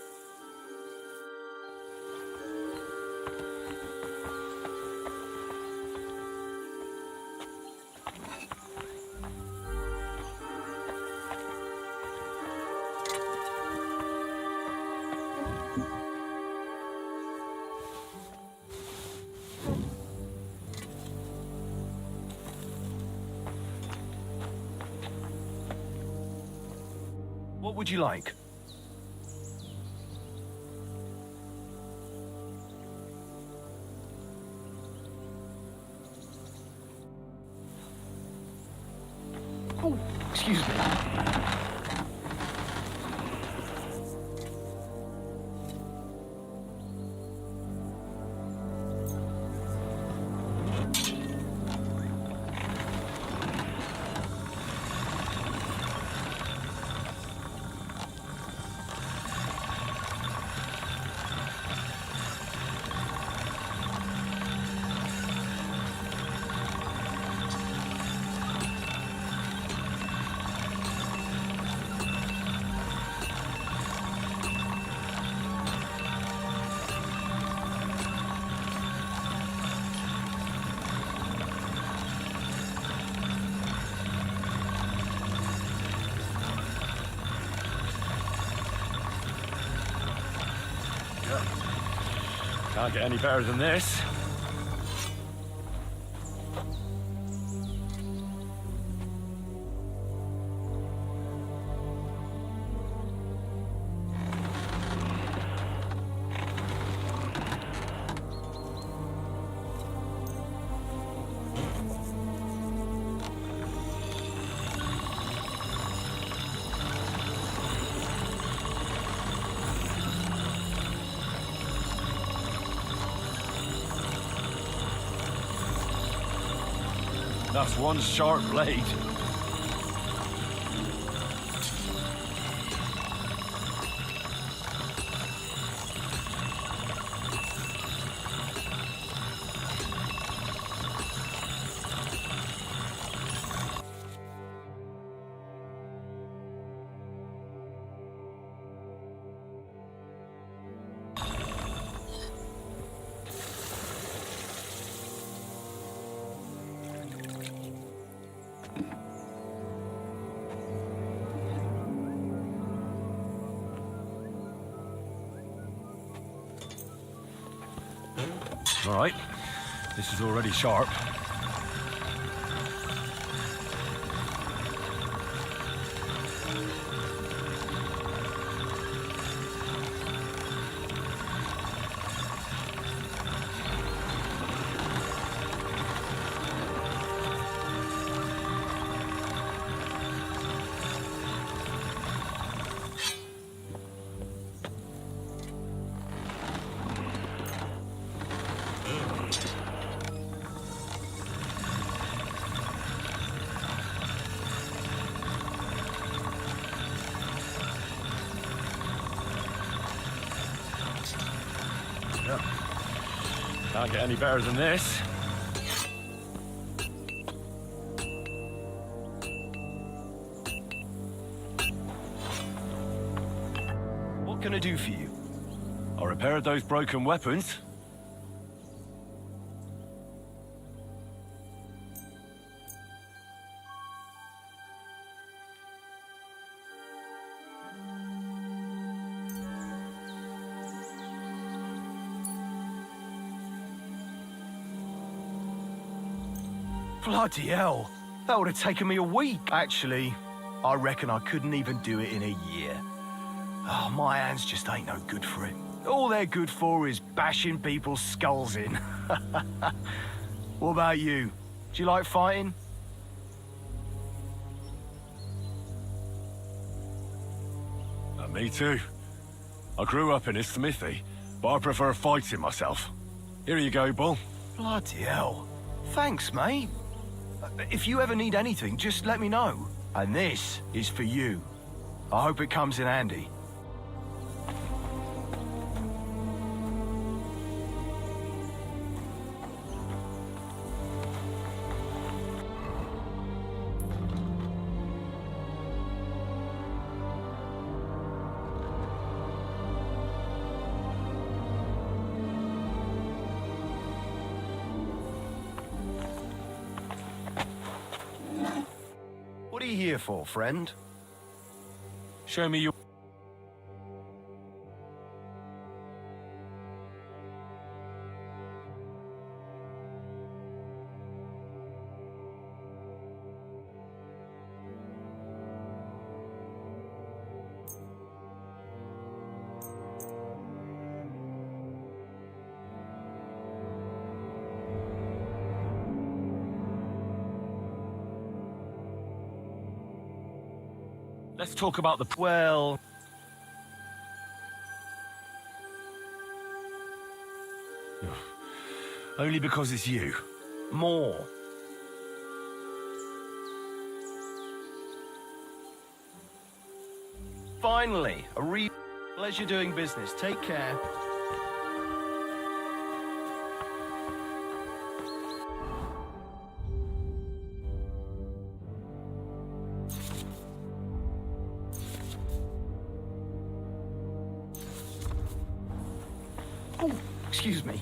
What would you like? Oh, excuse me. Can't get any better than this. That's one sharp blade. All right, this is already sharp. Can't get any better than this. What can I do for you? I repaired those broken weapons. Bloody hell. That would have taken me a week. Actually, I reckon I couldn't even do it in a year. Oh, my hands just ain't no good for it. All they're good for is bashing people's skulls in. What about you? Do you like fighting? Me too. I grew up in a smithy, but I prefer fighting myself. Here you go, Bull. Bloody hell. Thanks, mate. If you ever need anything, just let me know. And this is for you. I hope it comes in handy. What are you here for, friend? Show me your... Let's talk about the... Well... Only because it's you. More. Finally, a pleasure doing business. Take care. Oh, excuse me.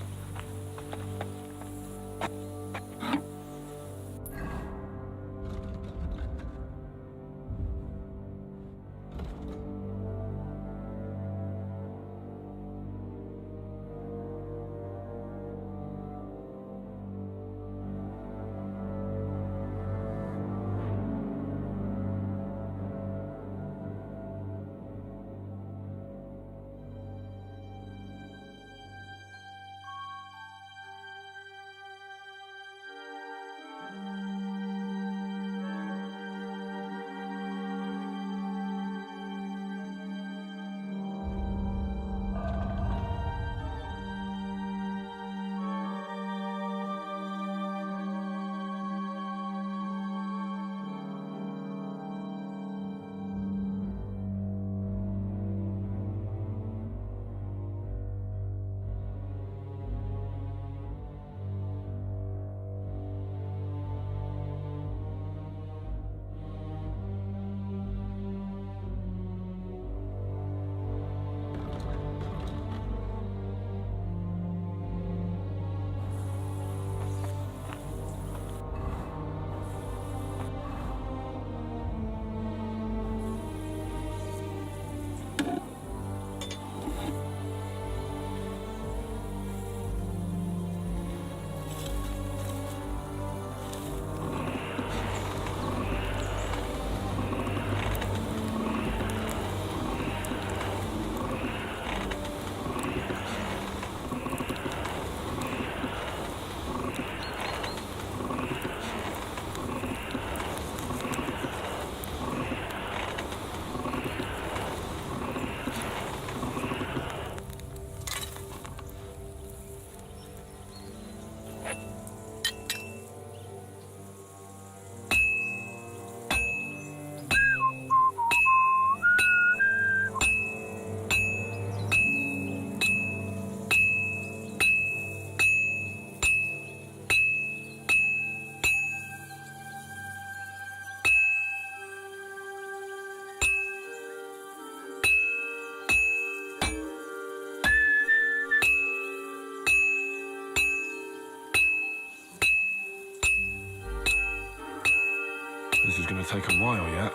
This is going to take a while yet.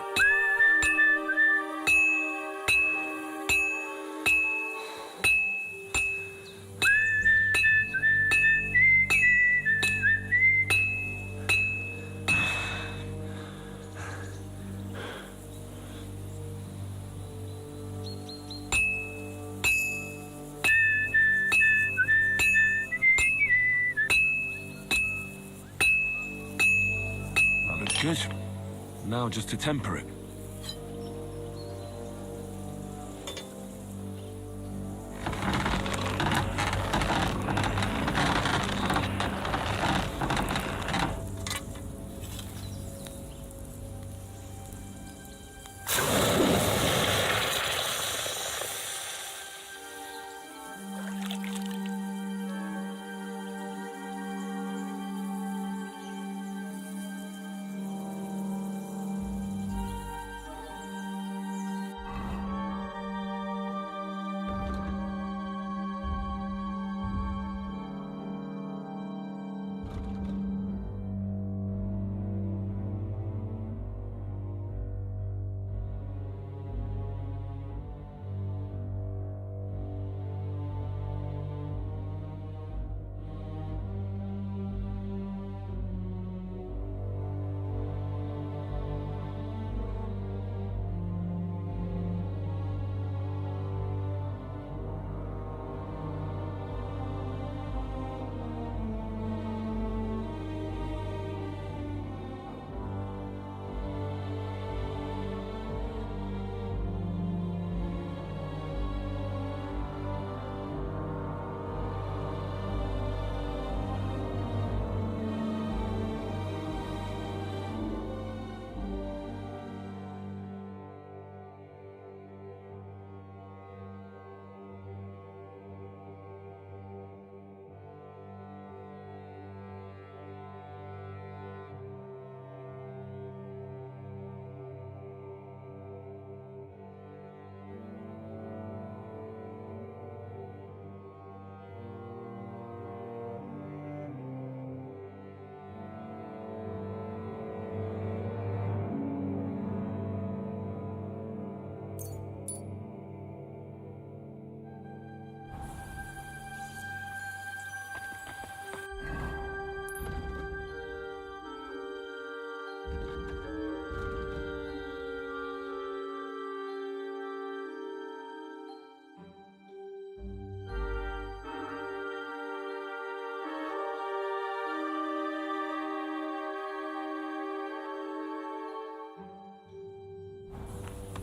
That looks good. Now just to temper it.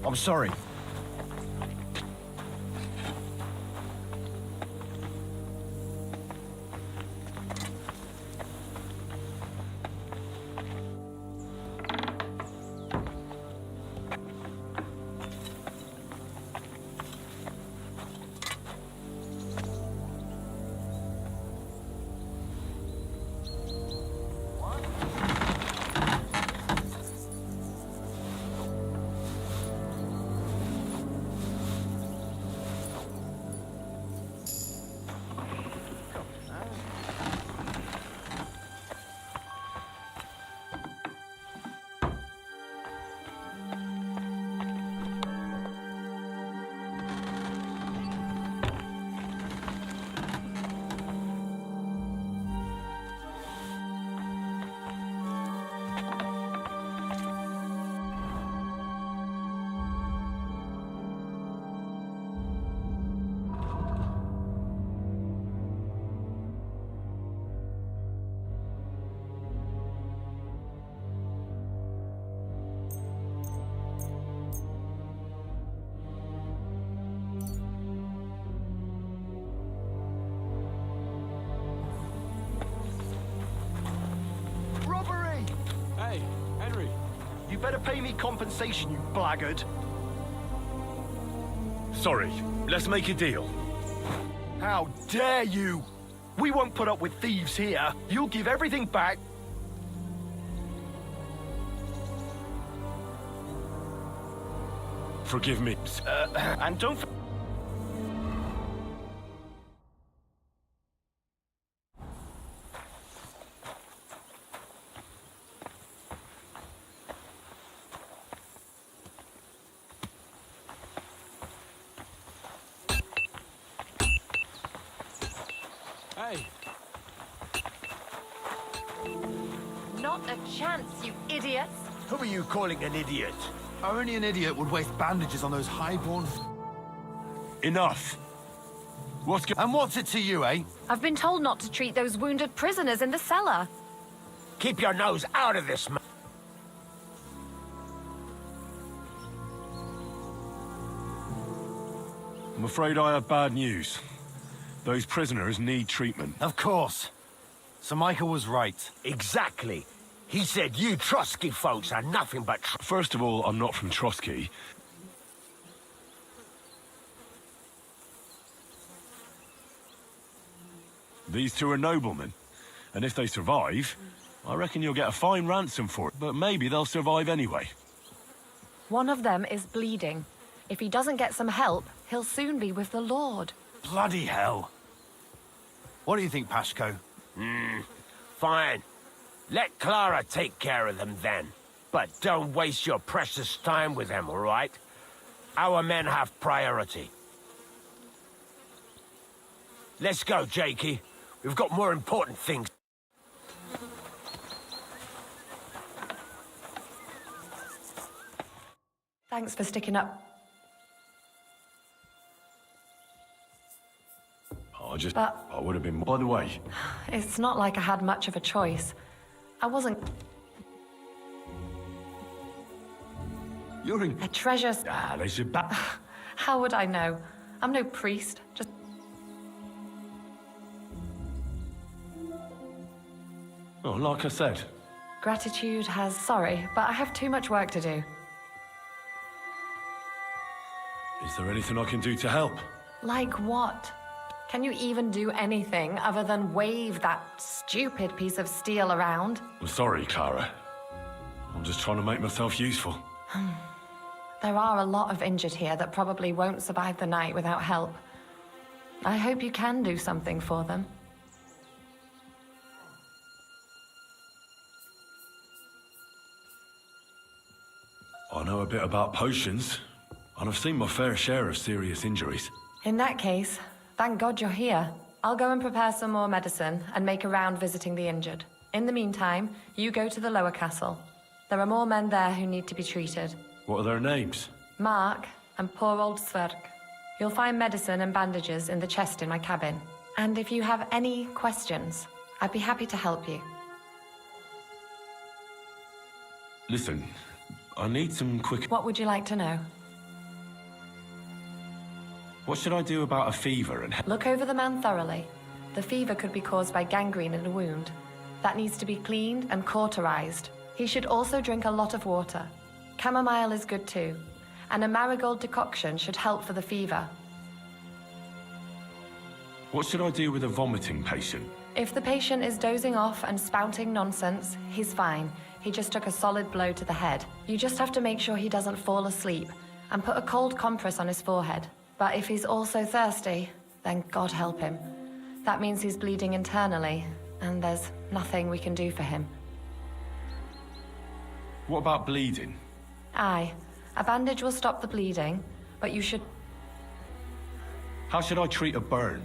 I'm sorry. Better pay me compensation, you blackguard. Sorry, let's make a deal. How dare you? We won't put up with thieves here. You'll give everything back. Forgive me. And don't... Hey. Not a chance, you idiots. Who are you calling an idiot? Only an idiot would waste bandages on those highborn... Enough! And what's it to you, eh? I've been told not to treat those wounded prisoners in the cellar. Keep your nose out of this, man. I'm afraid I have bad news. Those prisoners need treatment. Of course. Sir Michael was right. Exactly. He said you Trotsky folks are nothing but... First of all, I'm not from Trotsky. These two are noblemen. And if they survive, I reckon you'll get a fine ransom for it. But maybe they'll survive anyway. One of them is bleeding. If he doesn't get some help, he'll soon be with the Lord. Bloody hell. What do you think, Pashko? Fine. Let Clara take care of them then. But don't waste your precious time with them, all right? Our men have priority. Let's go, Jakey. We've got more important things. Thanks for sticking up. I would have been... By the way... It's not like I had much of a choice. I wasn't... You're in... A treasure... Ah, they should back... How would I know? I'm no priest, just... Oh, like I said. Gratitude has... Sorry, but I have too much work to do. Is there anything I can do to help? Like what? Can you even do anything other than wave that stupid piece of steel around? I'm sorry, Clara. I'm just trying to make myself useful. There are a lot of injured here that probably won't survive the night without help. I hope you can do something for them. I know a bit about potions, and I've seen my fair share of serious injuries. In that case, thank God you're here. I'll go and prepare some more medicine and make a round visiting the injured. In the meantime, you go to the lower castle. There are more men there who need to be treated. What are their names? Mark and poor old Sverk. You'll find medicine and bandages in the chest in my cabin. And if you have any questions, I'd be happy to help you. Listen, I need some quick... What would you like to know? What should I do about a fever and... Look over the man thoroughly. The fever could be caused by gangrene in a wound. That needs to be cleaned and cauterized. He should also drink a lot of water. Chamomile is good too. And a marigold decoction should help for the fever. What should I do with a vomiting patient? If the patient is dozing off and spouting nonsense, he's fine. He just took a solid blow to the head. You just have to make sure he doesn't fall asleep and put a cold compress on his forehead. But if he's also thirsty, then God help him. That means he's bleeding internally, and there's nothing we can do for him. What about bleeding? Aye. A bandage will stop the bleeding, but you should... How should I treat a burn?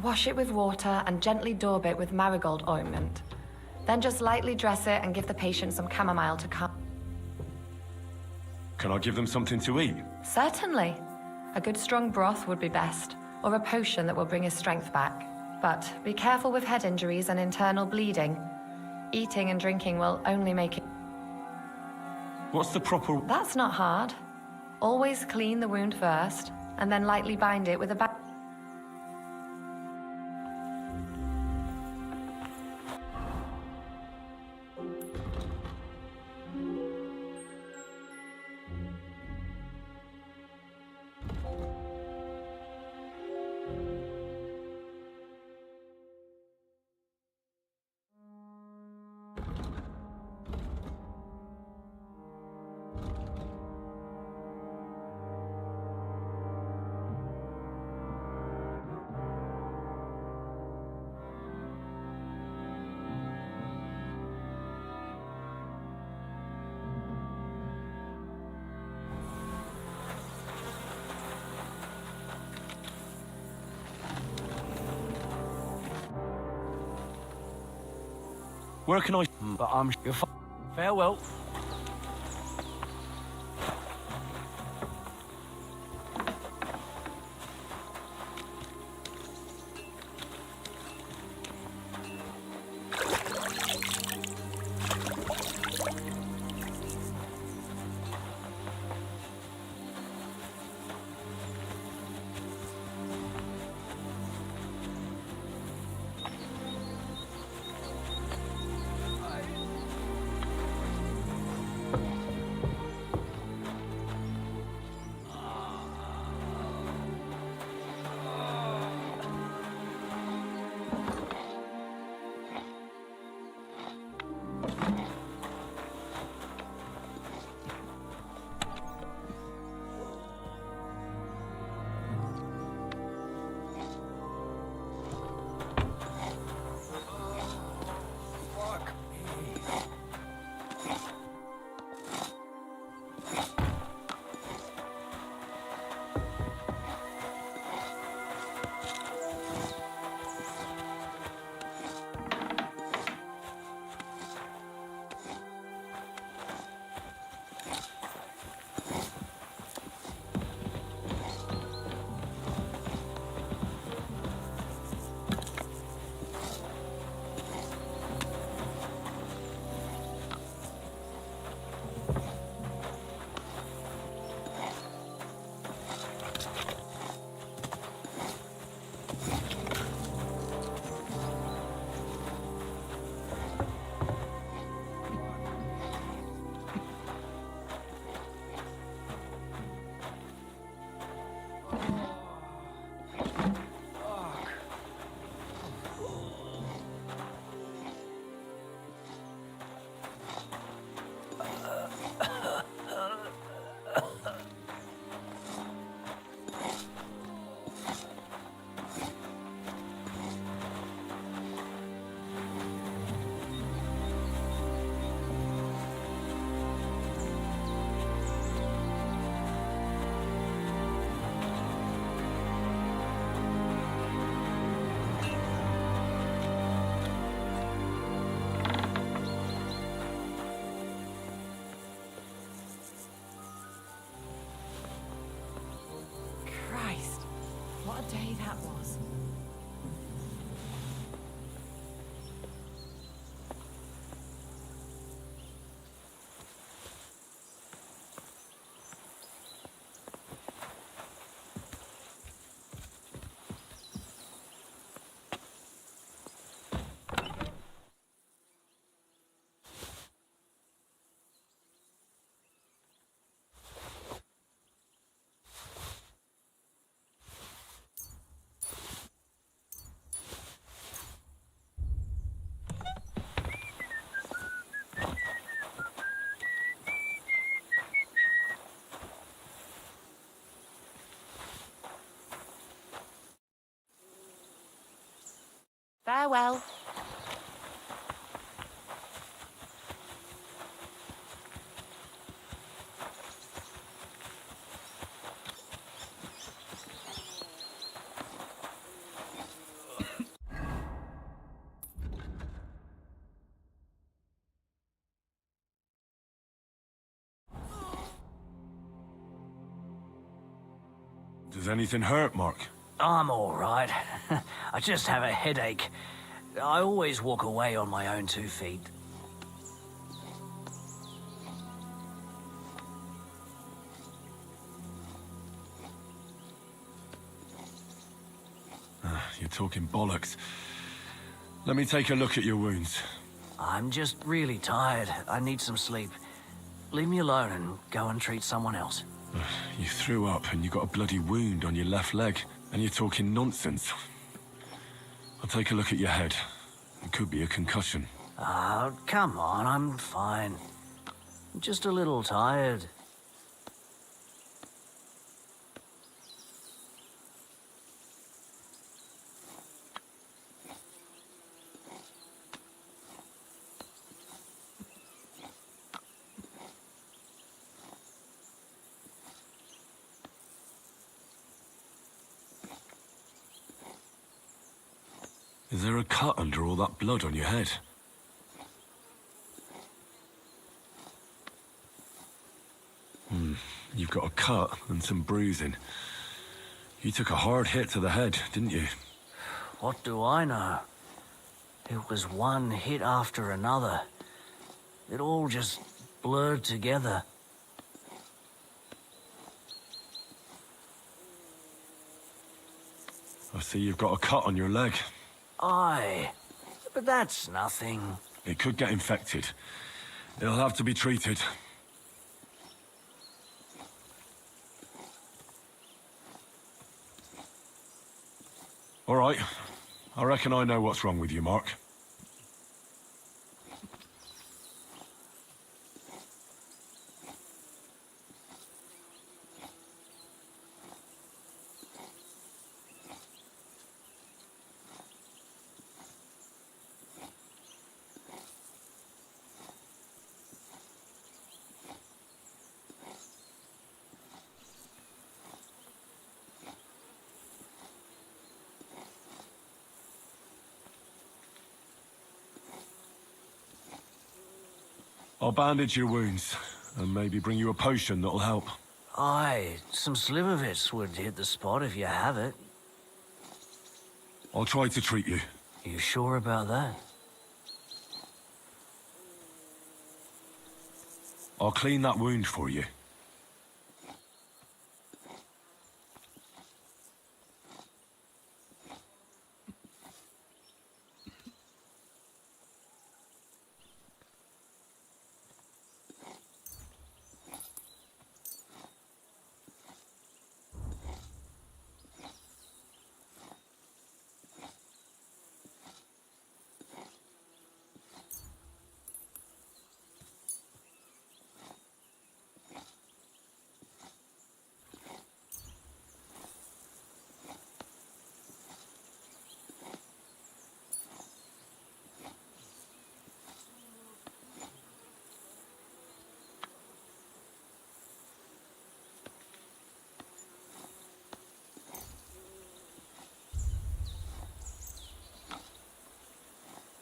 Wash it with water and gently daub it with marigold ointment. Then just lightly dress it and give the patient some chamomile to calm... Can I give them something to eat? Certainly. A good strong broth would be best, or a potion that will bring his strength back. But be careful with head injuries and internal bleeding. Eating and drinking will only make it... What's the proper... That's not hard. Always clean the wound first, and then lightly bind it with a band. Where can I... But I'm... Farewell. What a day that was. Farewell. Does anything hurt, Mark? I'm all right. I just have a headache. I always walk away on my own 2 feet. You're talking bollocks. Let me take a look at your wounds. I'm just really tired. I need some sleep. Leave me alone and go and treat someone else. You threw up and you got a bloody wound on your left leg, and you're talking nonsense. I'll take a look at your head. It could be a concussion. Oh, come on, I'm fine. I'm just a little tired. Is there a cut under all that blood on your head? You've got a cut and some bruising. You took a hard hit to the head, didn't you? What do I know? It was one hit after another. It all just blurred together. I see you've got a cut on your leg. Aye, but that's nothing. It could get infected. It'll have to be treated. All right. I reckon I know what's wrong with you, Mark. I'll bandage your wounds, and maybe bring you a potion that'll help. Aye, some slivovitz would hit the spot if you have it. I'll try to treat you. You sure about that? I'll clean that wound for you.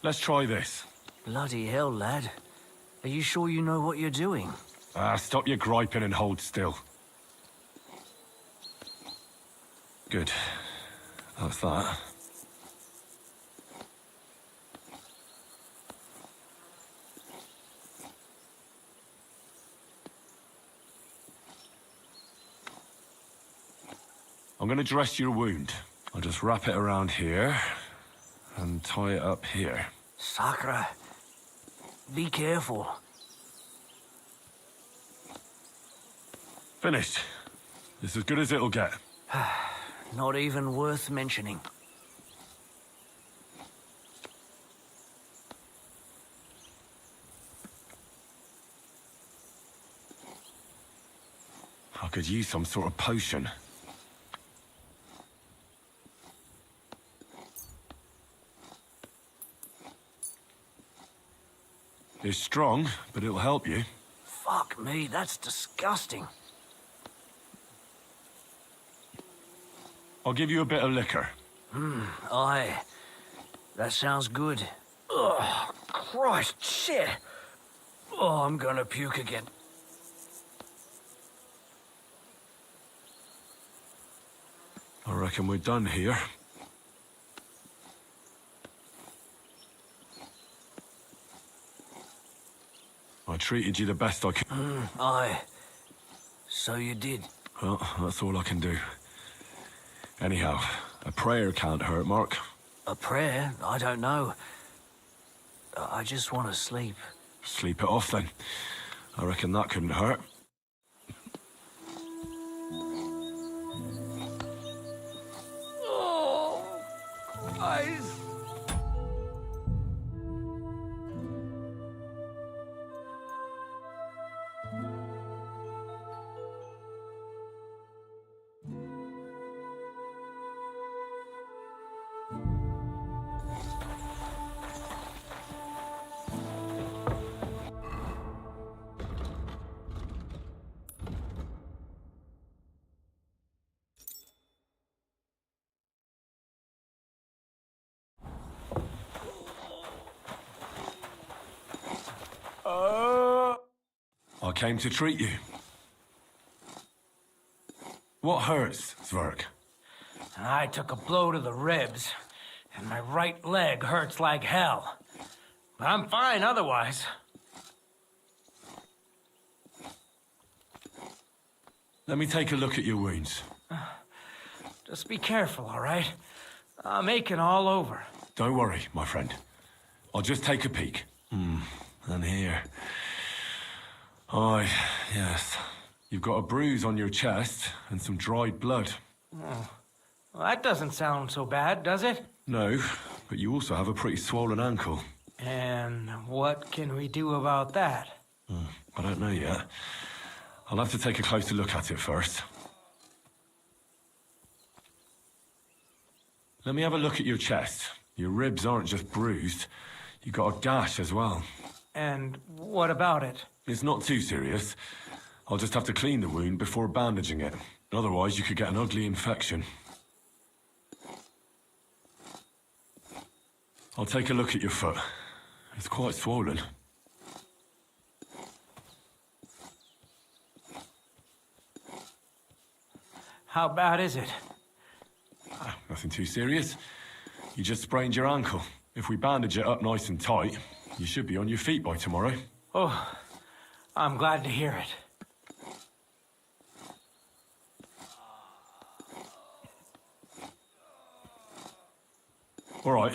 Let's try this. Bloody hell, lad. Are you sure you know what you're doing? Stop your griping and hold still. Good. That's that. I'm gonna dress your wound. I'll just wrap it around here and tie it up here. Sakra. Be careful. Finished. It's as good as it'll get. Not even worth mentioning. I could use some sort of potion. It's strong, but it'll help you. Fuck me, that's disgusting. I'll give you a bit of liquor. Aye. That sounds good. Ugh, Christ, shit. Oh, I'm gonna puke again. I reckon we're done here. I treated you the best I could. Aye. So you did. Well, that's all I can do. Anyhow, a prayer can't hurt, Mark. A prayer? I don't know. I just want to sleep. Sleep it off, then. I reckon that couldn't hurt. Oh, eyes. I came to treat you. What hurts, Zwerg? I took a blow to the ribs, and my right leg hurts like hell. I'm fine otherwise. Let me take a look at your wounds. Just be careful, all right? I'm aching all over. Don't worry, my friend. I'll just take a peek. And here. Aye, yes. You've got a bruise on your chest and some dried blood. Oh. Well, that doesn't sound so bad, does it? No, but you also have a pretty swollen ankle. And what can we do about that? I don't know yet. I'll have to take a closer look at it first. Let me have a look at your chest. Your ribs aren't just bruised. You got a gash as well. And what about it? It's not too serious. I'll just have to clean the wound before bandaging it. Otherwise, you could get an ugly infection. I'll take a look at your foot. It's quite swollen. How bad is it? Nothing too serious. You just sprained your ankle. If we bandage it up nice and tight, you should be on your feet by tomorrow. Oh, I'm glad to hear it. All right.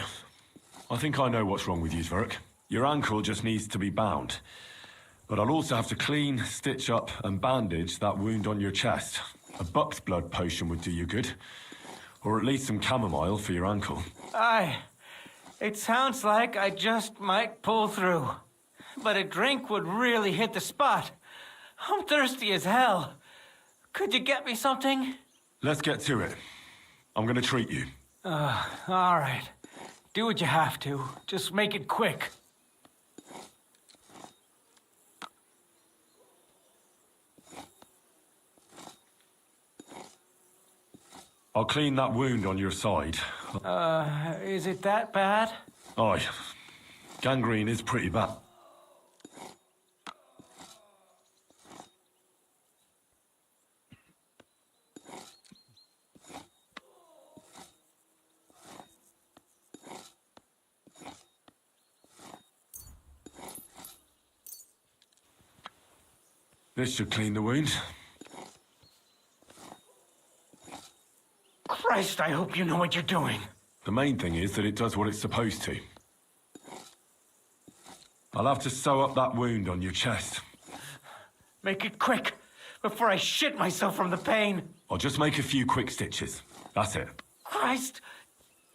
I think I know what's wrong with you, Zwerg. Your ankle just needs to be bound. But I'll also have to clean, stitch up, and bandage that wound on your chest. A buck's blood potion would do you good. Or at least some chamomile for your ankle. It sounds like I just might pull through. But a drink would really hit the spot. I'm thirsty as hell. Could you get me something? Let's get to it. I'm gonna treat you. All right. Do what you have to. Just make it quick. I'll clean that wound on your side. Is it that bad? Aye. Gangrene is pretty bad. This should clean the wound. Christ, I hope you know what you're doing. The main thing is that it does what it's supposed to. I'll have to sew up that wound on your chest. Make it quick, before I shit myself from the pain. I'll just make a few quick stitches. That's it. Christ!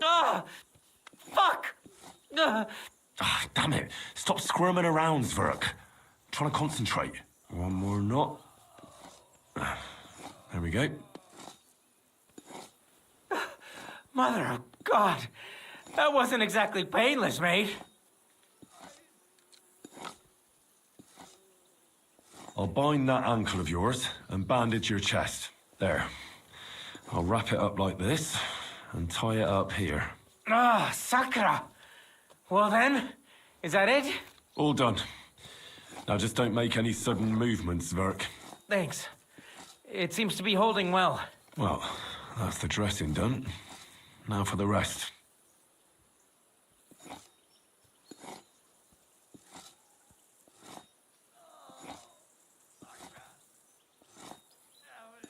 Fuck! Damn it. Stop squirming around, Zwerg. I'm trying to concentrate. One more knot. There we go. Mother of God! That wasn't exactly painless, mate. I'll bind that ankle of yours and bandage your chest. There. I'll wrap it up like this and tie it up here. Sakra! Well then, is that it? All done. Now just don't make any sudden movements, Zwerg. Thanks. It seems to be holding well. Well, that's the dressing done. Now for the rest.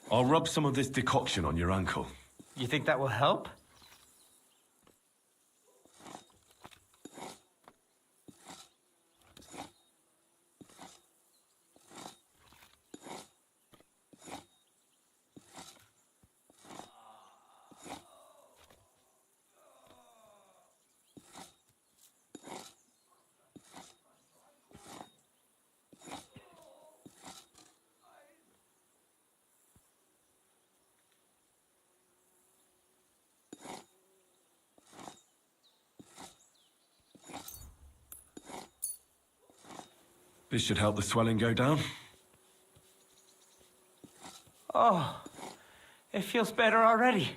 I'll rub some of this decoction on your ankle. You think that will help? This should help the swelling go down. Oh, it feels better already.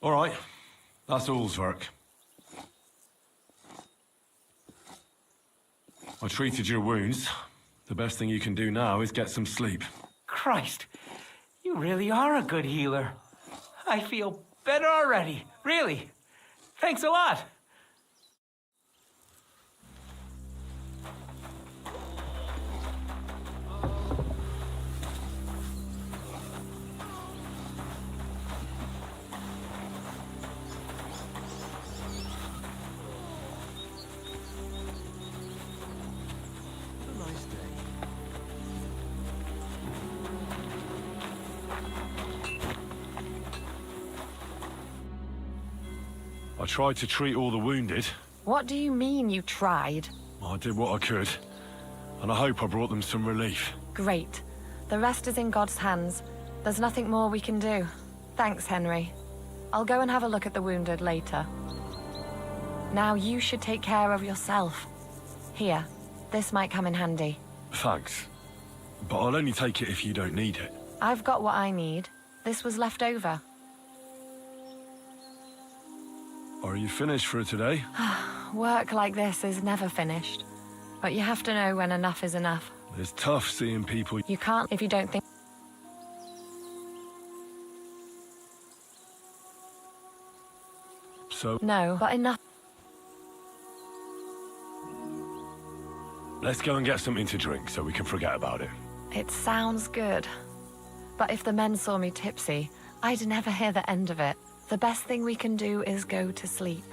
All right, that's all, Zwerg. I treated your wounds. The best thing you can do now is get some sleep. Christ, you really are a good healer. I feel better already, really. Thanks a lot. I tried to treat all the wounded. What do you mean you tried? I did what I could, and I hope I brought them some relief. Great. The rest is in God's hands. There's nothing more we can do. Thanks, Henry. I'll go and have a look at the wounded later. Now you should take care of yourself. Here, this might come in handy. Thanks. But I'll only take it if you don't need it. I've got what I need. This was left over. Are you finished for today? Work like this is never finished. But you have to know when enough is enough. It's tough seeing people... You can't if you don't think... So... No, but enough... Let's go and get something to drink so we can forget about it. It sounds good. But if the men saw me tipsy, I'd never hear the end of it. The best thing we can do is go to sleep.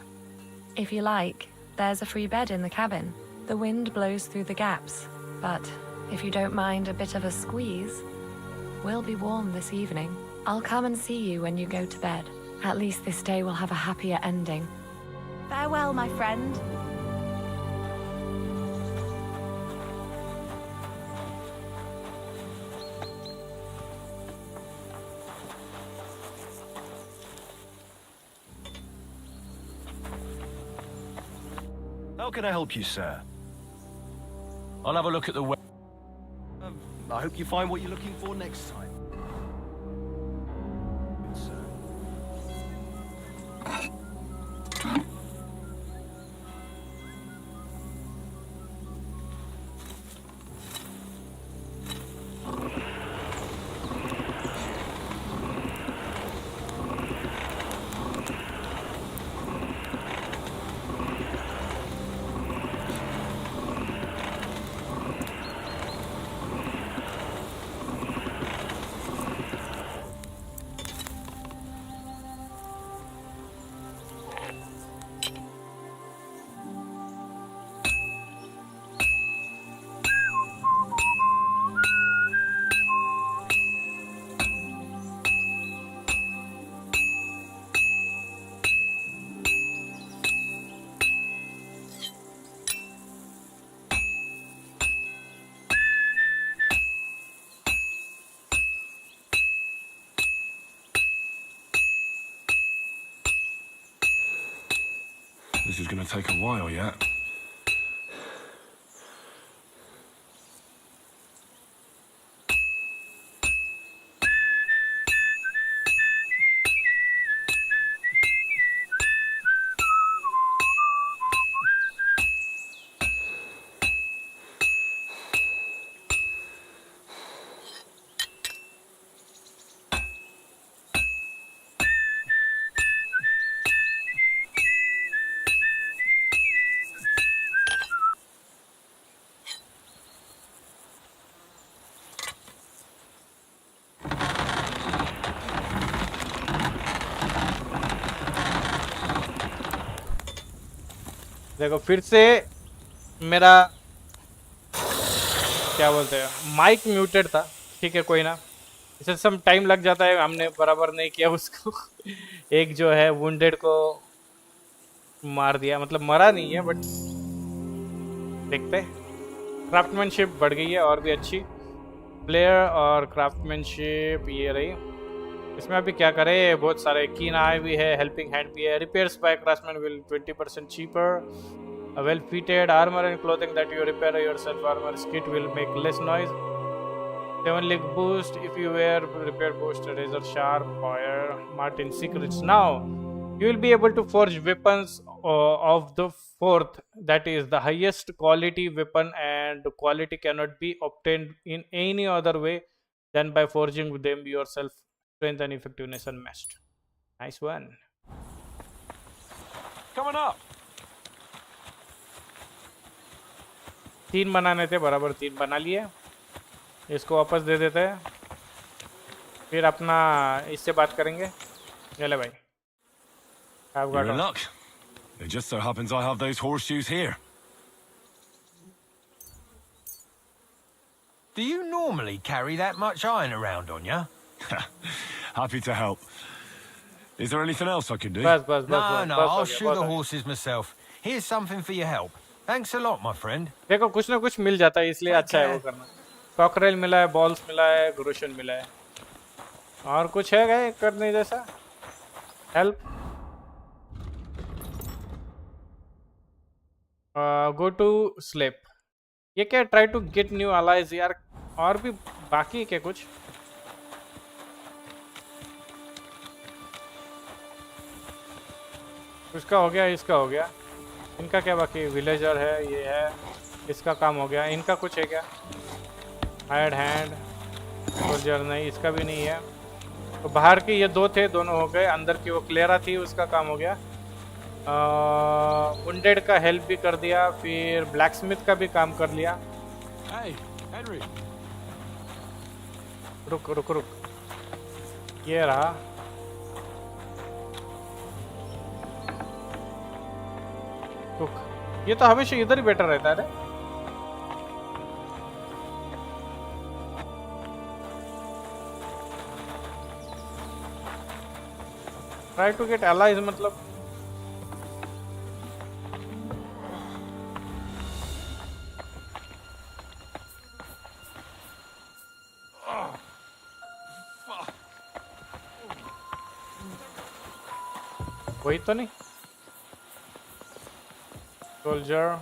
If you like, there's a free bed in the cabin. The wind blows through the gaps, but if you don't mind a bit of a squeeze, we'll be warm this evening. I'll come and see you when you go to bed. At least this day will have a happier ending. Farewell, my friend. How can I help you, sir? I'll have a look at the I hope you find what you're looking for next time. Good, sir. This is gonna take a while yet. देखो फिर से मेरा क्या बोलते हैं mic muted था. ठीक है कोई ना, इसे सम टाइम लग जाता है, हमने बराबर नहीं किया उसको. एक जो है वुंडेड को मार दिया, मतलब मरा नहीं है बट देखते. क्राफ्टमैनशिप बढ़ गई है और भी अच्छी. प्लेयर और क्राफ्टमैनशिप ये रही. इसमें अभी क्या करें, बहुत सारे कीन आई भी है, हेल्पिंग हैंड भी है. Repairs by craftsman will 20% cheaper. A well fitted armor and clothing that you repair yourself. Armor kit will make less noise. 7 leg boost if you wear repair boost. Razor sharp fire. Martin secrets now. You will be able to forge weapons of the fourth, that is the highest quality weapon, and quality cannot be obtained in any other way than by forging them yourself. Strength and effectiveness unmatched. Nice one. Coming up. 3 बनाने थे, बराबर 3 बना लिए. इसको वापस दे देते हैं, फिर अपना इससे बात करेंगे. चले भाई. You're in luck. It just so happens I have those horseshoes here. Do you normally carry that much iron around on you? Happy to help. Is there anything else I can do? No, I'll shoe the horses myself. Here's something for your help. Thanks a lot, my friend. देखो कुछ ना कुछ मिल जाता है, इसलिए अच्छा है वो करना. कॉकरेल मिला है, बॉल्स मिला है, ग्रोशन मिला है. और कुछ है क्या करने जैसा? हेल्प. Go to sleep. ये क्या? Try to get new allies. यार और भी बाकी क्या कुछ? उसका हो गया, इसका हो गया. इनका क्या बाकी? विलेजर है, ये है, इसका काम हो गया. इनका कुछ है क्या? हायर्ड हैंड, सोल्जर नहीं, इसका भी नहीं है. तो बाहर के ये 2 थे, दोनों हो गए. अंदर की वो क्लेरा थी, उसका काम हो गया. वुंडेड का हेल्प भी कर दिया. फिर ब्लैकस्मिथ का भी काम कर लिया. Hey, Henry. रुक रुक रुक. ये रहा. रुक. ये तो हमेशा इधर ही बेटर रहता है. ट्राई टू गेट allies मतलब वही तो नहीं. Soldier.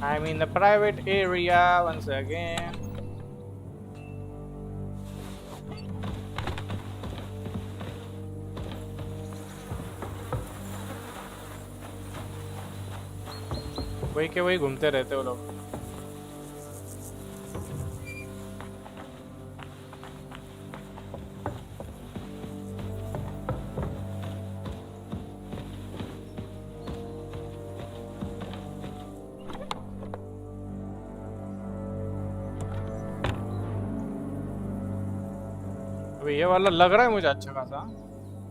I'm in the private area once again. वही के वही घूमते रहते वो लोग. ये वाला लग रहा है मुझे अच्छा खासा.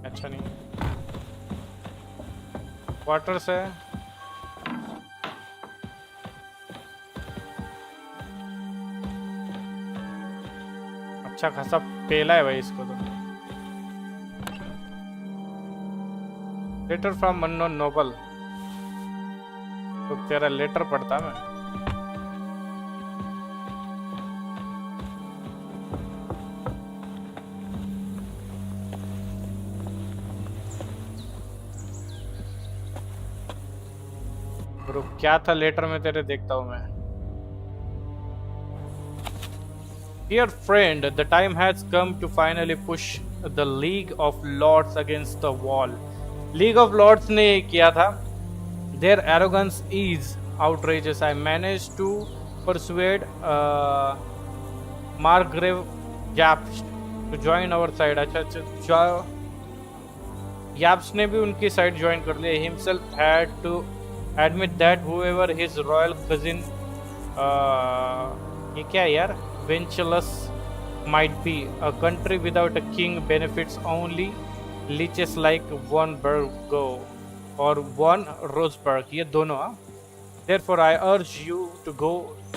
अच्छा नहीं. क्वार्टर्स है. अच्छा खासा पेला है भाई इसको तो. Letter from unknown noble. तो तेरा लेटर पढ़ता मैं. क्या था लेटर में तेरे? देखता हूं मैं. Dear friend, the time has come to finally push the League of Lords against the wall. League of Lords ने किया था. Their arrogance is outrageous. I managed to persuade Margrave Yaps to join our side. अच्छा. Yaps ने भी उनकी side join कर लिया. Himself had to admit that whoever his royal cousin ये क्या है यार? Ventureless might be. A country without a king benefits only leeches like one Burgo or one Roseburg. ये दोनों. Therefore I urge you to go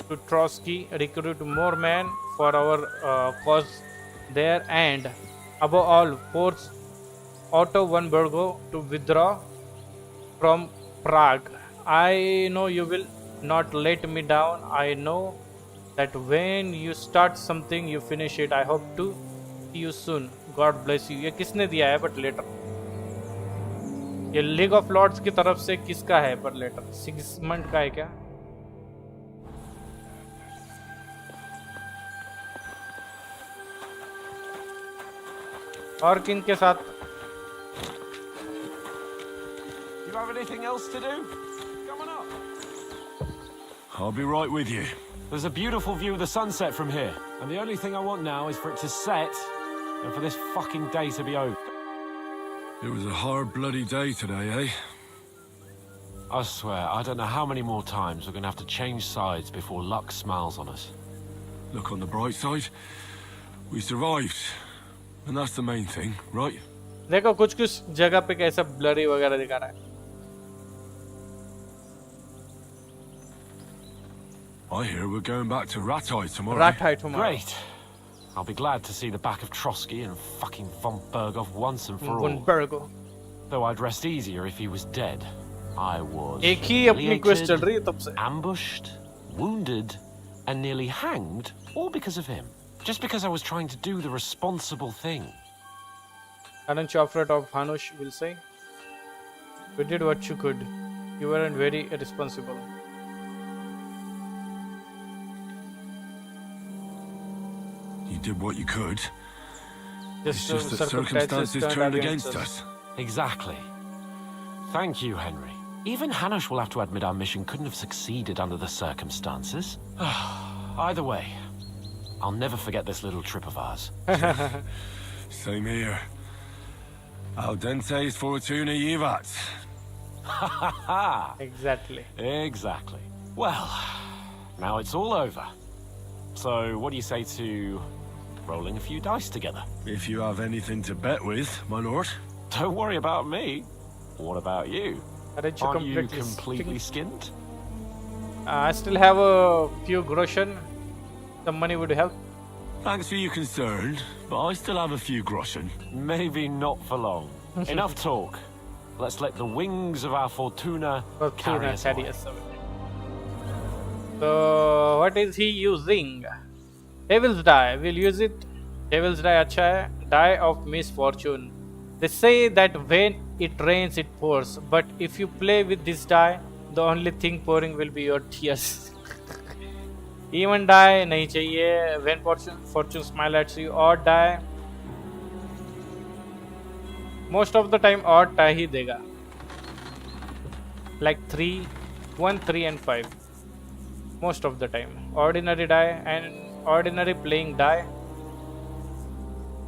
to Trotsky, recruit more men for our cause there, and above all force Otto von Burgo to withdraw from Prague. I know you will not let me down. I know that when you start something, you finish it. I hope to see you soon. God bless you. ये किसने दिया है but later? ये league of Lords की तरफ से किसका है पर लेटर? सिग्समंड का है क्या? और किन के साथ? You have anything else to do? Come on up. I'll be right with you. There's a beautiful view of the sunset from here, and the only thing I want now is for it to set and for this fucking day to be over. It was a hard bloody day today, eh? I swear, I don't know how many more times we're gonna have to change sides before luck smiles on us. Look on the bright side. We survived. And that's the main thing, right? देखो कुछ जगह पे कैसा blurry वगैरह दिखा रहा है. I hear we're going back to Ratai tomorrow. Ratai tomorrow. Great. I'll be glad to see the back of Trotsky and fucking von Bergov once and for Von all. Bergov. Though I'd rest easier if he was dead. I was एक ही अपनी quest चल रही है तब से. ambushed, wounded, and nearly hanged, all because of him. Just because I was trying to do the responsible thing. Alan Chofrat of Hanush will say, "You did what you could. You weren't very irresponsible." You did what you could. Just It's just that circumstances turned against us. Exactly. Thank you, Henry. Even Hanush will have to admit our mission couldn't have succeeded under the circumstances. Either way, I'll never forget this little trip of ours. Same here. Al dente's fortuna jivat. Exactly. Exactly. Well, now it's all over. So, what do you say to rolling a few dice together? If you have anything to bet with, my lord. Don't worry about me. What about you? Aren't you Aren't you completely completely skinned? I still have a few groschen. Some money would help. Thanks for your concern, but I still have a few groschen. Maybe not for long. Enough talk. Let's let the wings of our Fortuna carry us away. So, what is he using? Devil's Die. We'll use it. Devil's Die अच्छा है. Die of misfortune. They say that when it rains, it pours. But if you play with this die, the only thing pouring will be your tears. Even die नहीं चाहिए. When fortune smile at you, odd die. Most of the time odd die ही देगा. Like 3, 1, 3 and 5. Most of the time. Ordinary die and ordinary playing die.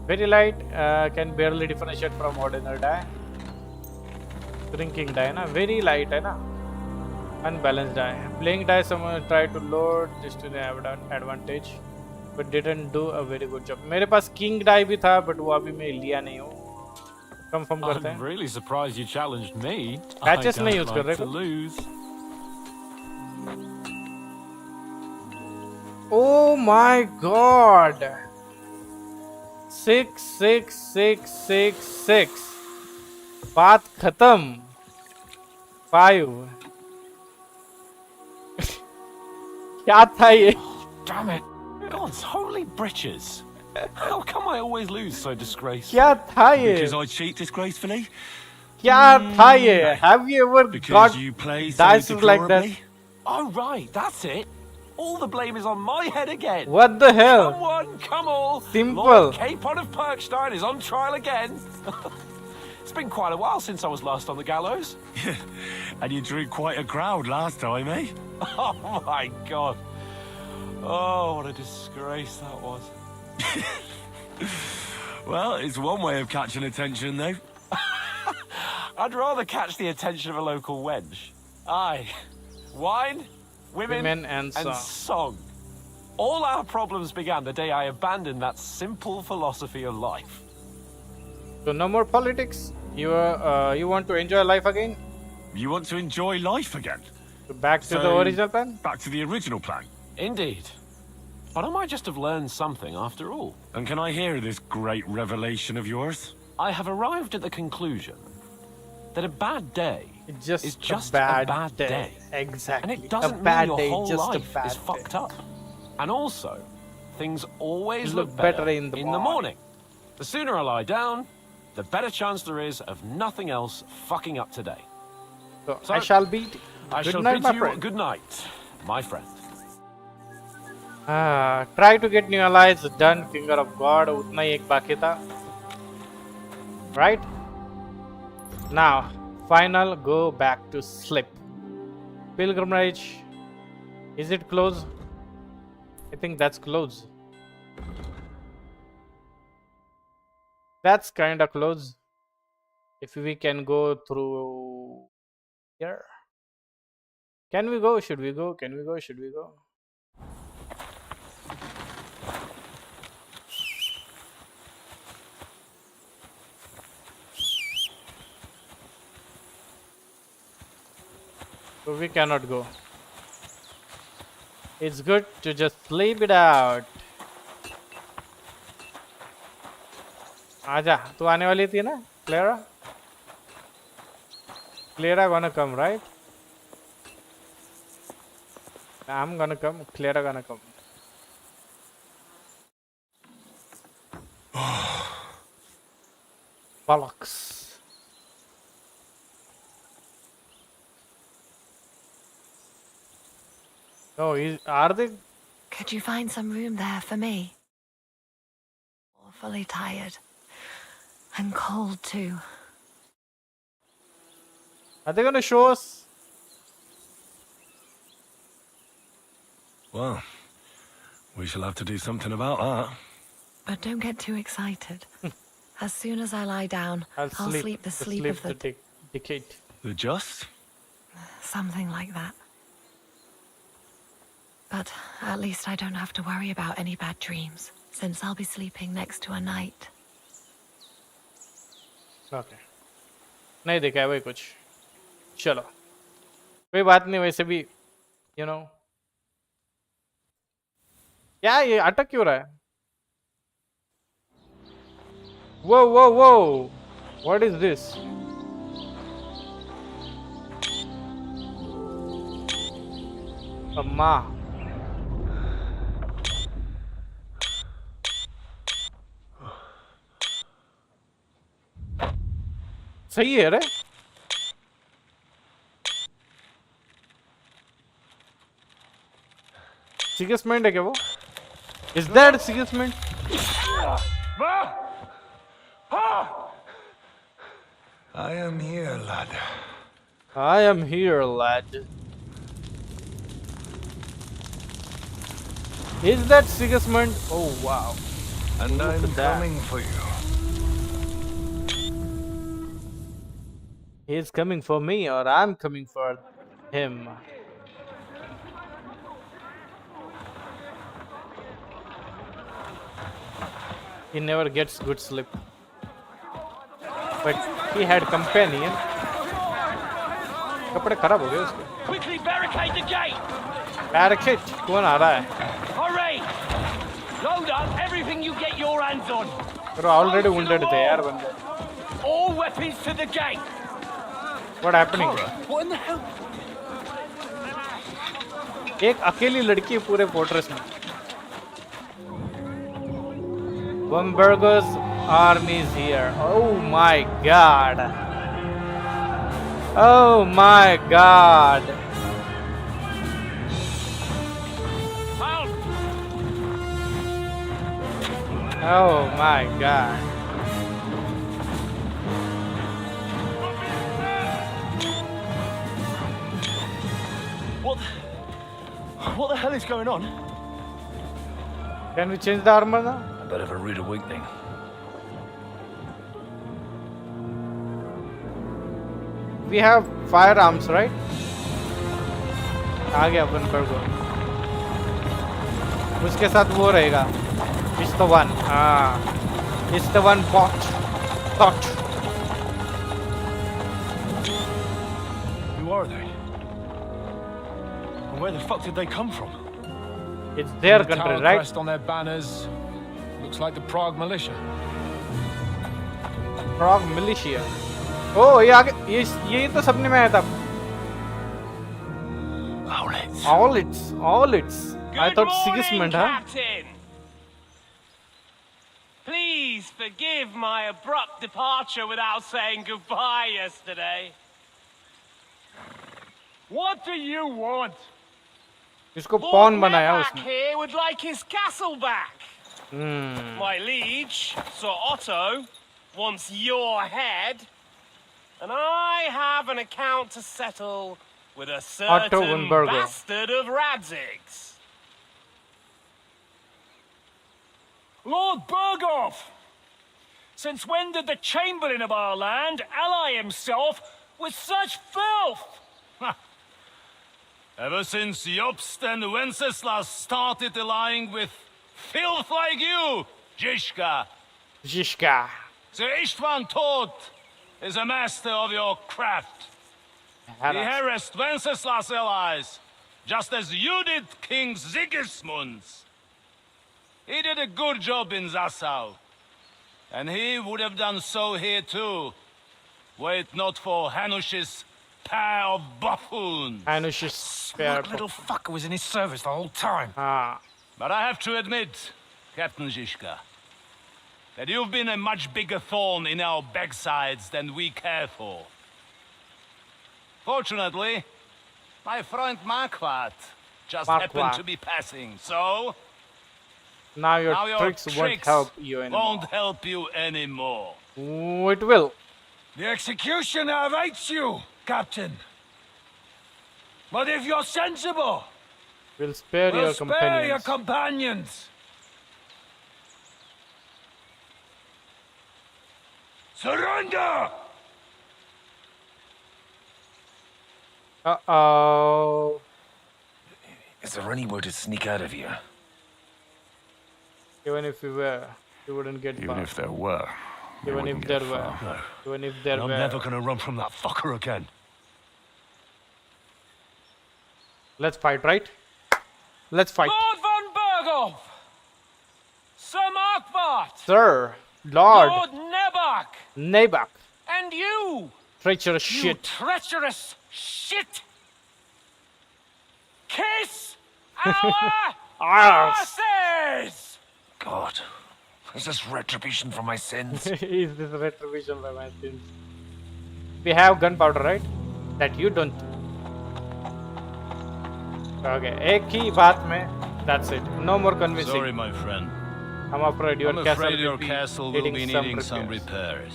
Very light, can barely differentiate from ordinary die. Drinking die na, very light है ना. Unbalanced die. Playing die, someone tried to load just to have an advantage, but didn't do a very good job. मेरे पास king die भी था, but वो अभी मैं लिया नहीं हूँ. Confirm करते हैं. I'm really surprised you challenged me. Patches नहीं use I कर don't like रहे to lose. Oh my god! 6 6 6 6 6. बात खत्म. 5. क्या था ये? Damn it! God's holy britches! How come I always lose so disgracefully? क्या था ये? Because I cheat disgracefully? क्या था ये? Have you ever Because got you play so dice like that? deplorably? Oh right, that's it. All the blame is on my head again. What the hell? Come one, come all. Simple. Lord Capon of Perkstein is on trial again. It's been quite a while since I was last on the gallows. And you drew quite a crowd last time, eh? Oh my god. Oh, what a disgrace that was. Well, it's one way of catching attention, though. I'd rather catch the attention of a local wench. Aye. Wine, women and song. All our problems began the day I abandoned that simple philosophy of life. So no more politics. You want to enjoy life again? You want to enjoy life again? So back to the original plan? Back to the original plan. Indeed. But I might just have learned something after all. And can I hear this great revelation of yours? I have arrived at the conclusion that a bad day is just a a bad day. Exactly. And it doesn't a bad mean day, your whole just life a bad is day. fucked up. And also, things always Look look better in the morning. The sooner I lie down, the better chance there is of nothing else fucking up today. So I shall beat. I Good shall night, bid my you friend. good night, my friend. Try to get new allies done. Finger of God. उतना ही एक बाकी था. Right? Now, final go back to sleep. Pilgrimage. Is it close? I think that's close. That's kind of close. If we can go through here. Can we go? Should we go? Can we go? Should we go? So we cannot go. It's good to just sleep it out. आजा, तू आने वाली थी ना, Clara? Clara gonna come, right? I'm gonna come. Clara gonna come. Bollocks. Oh, are they? Could you find some room there for me? Awfully tired. And cold too. Are they gonna show us? Well, we shall have to do something about that. But don't get too excited. As soon as I lie down, I'll sleep the sleep of the decade. The just? Something like that. But at least I don't have to worry about any bad dreams, since I'll be sleeping next to a knight. Okay. नहीं देखा है भाई कुछ. चलो. कोई बात नहीं वैसे भी, you know. क्या ये अटक क्यों रहा है? Whoa, whoa, whoa! What is this? अम्मा. सही है रे. Sigismund है क्या वो? Is that Sigismund? I am here, lad. I am here, lad. Is that Sigismund? Oh wow. And I'm coming for you. He's coming for me or I'm coming for him. He never gets good sleep. But he had companion. कपड़े खराब हो गए उसके. Quickly barricade the gate. Barricade? कौन आ रहा है? Hurry! Load up everything you get your hands on. पर already wounded थे यार बंदे. All weapons to the gate. What happening? What in the hell? एक अकेली लड़की है पूरे फोर्ट्रेस में. Bamberger's army is here. Oh my god. Oh my god. Oh my god. What the hell is going on? Can we change the armor now? A bit of a rude awakening. We have firearms, right? आ गया Bamberger. उसके साथ वो रहेगा. It's the one. It's the one bot. Who are they? And where the fuck did they come from? It's their The country, tower right? crest on their banners. Looks like the Prague militia. Prague militia. Oh, ये आगे ये तो सबने में आया था. Aulitz. I thought Sigismund, huh? Captain. Please forgive my abrupt departure without saying goodbye yesterday. What do you want? इसको pawn बनाया उसने. Here would like his castle back. My liege, Sir Otto, wants your head, and I have an account to settle with a certain bastard of Radzig's. Lord Berghoff! Since when did the Chamberlain of our land ally himself with such filth? Ever since Jobst and Wenceslas started allying with filth like you, Zizka. Zizka. Sir Istvan Tod is a master of your craft. He harassed Wenceslas' allies, just as you did King Sigismund's. He did a good job in Zassau, and he would have done so here too, were it not for Hanush's pair of buffoons. Hanush's pair of little fucker was in his service the whole time. But I have to admit, Captain Zizka, that you've been a much bigger thorn in our backsides than we care for. Fortunately, my friend Marquardt just happened to be passing, so... Now your tricks won't help you anymore. Oh, it will. The executioner awaits you, Captain. But if you're sensible, we'll spare your companions. Surrender! Uh-oh. Is there any way to sneak out of here? Even if we were, we wouldn't get Even if there were. Even if there were. No. Even if there were. I'm never gonna run from that fucker again. Let's fight, right? Let's fight. Lord von Berghoff! Sir Marquardt! Sir, Lord. Lord Nebak! Nebak. And you! Treacherous shit. Treacherous shit! Kiss our asses! God, is this retribution for my sins? Is this retribution for my sins? We have gunpowder, right? That you don't. Okay, एक ही बात में. That's it. No more convincing. Sorry, my friend. I'm afraid your castle will be needing some repairs.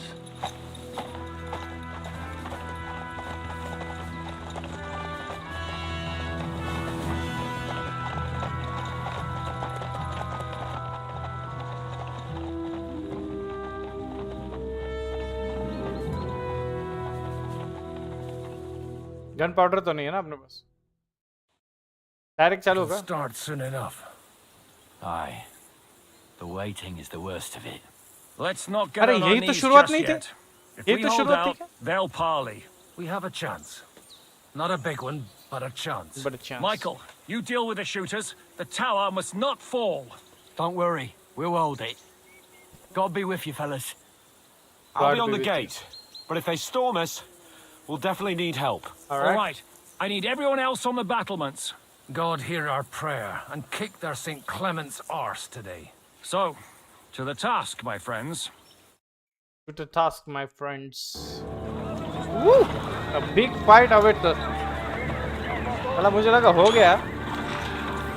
Gun powder तो नहीं है ना अपने पास direct चालू होगा Start soon enough. Aye. The waiting is the worst of it. Let's not get on our यही तो knees शुरुआत just नहीं थी yet. If यही we तो hold शुरुआत out, थी they'll parley. We have a chance. Not a big one, but a chance. But a chance. Michael, you deal with the shooters. The tower must not fall. Don't worry. We'll hold it. God be with you, fellas. I'll be on the gate. But if they storm us, we'll definitely need help. All right. I need everyone else on the battlements. God hear our prayer and kick their St. Clement's arse today. So, to the task, my friends. To the task, my friends. Woo! A big fight awaits us. साला मुझे लगा हो गया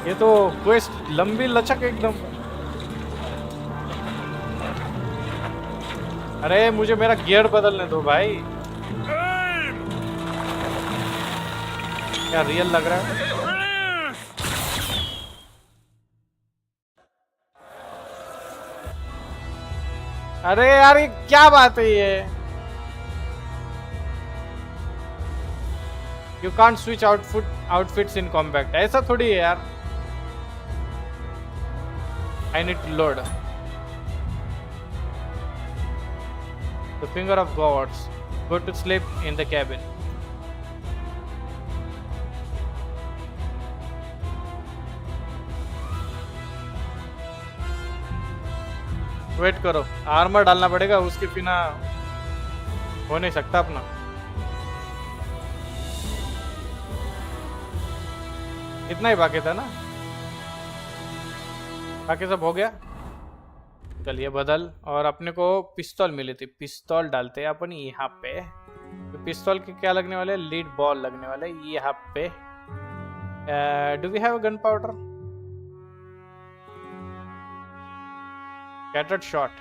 ये तो quest लंबी लचक एकदम अरे मुझे मेरा गियर बदलने दो भाई क्या रियल लग रहा है अरे यार ये क्या बात है ये You can't switch outfits in combat. ऐसा थोड़ी है यार. I need to load. The finger of gods. Go to sleep in the cabin. Wait करो. आर्मर डालना पड़ेगा उसके बिना हो नहीं सकता अपना. इतना ही बाकी था ना बाकी सब हो गया चलिए बदल और अपने को पिस्तौल मिली थी पिस्तौल डालते हैं अपन यहाँ पे तो पिस्तौल के क्या लगने वाले लीड बॉल लगने वाले यहाँ पे do we have gun powder scattered shot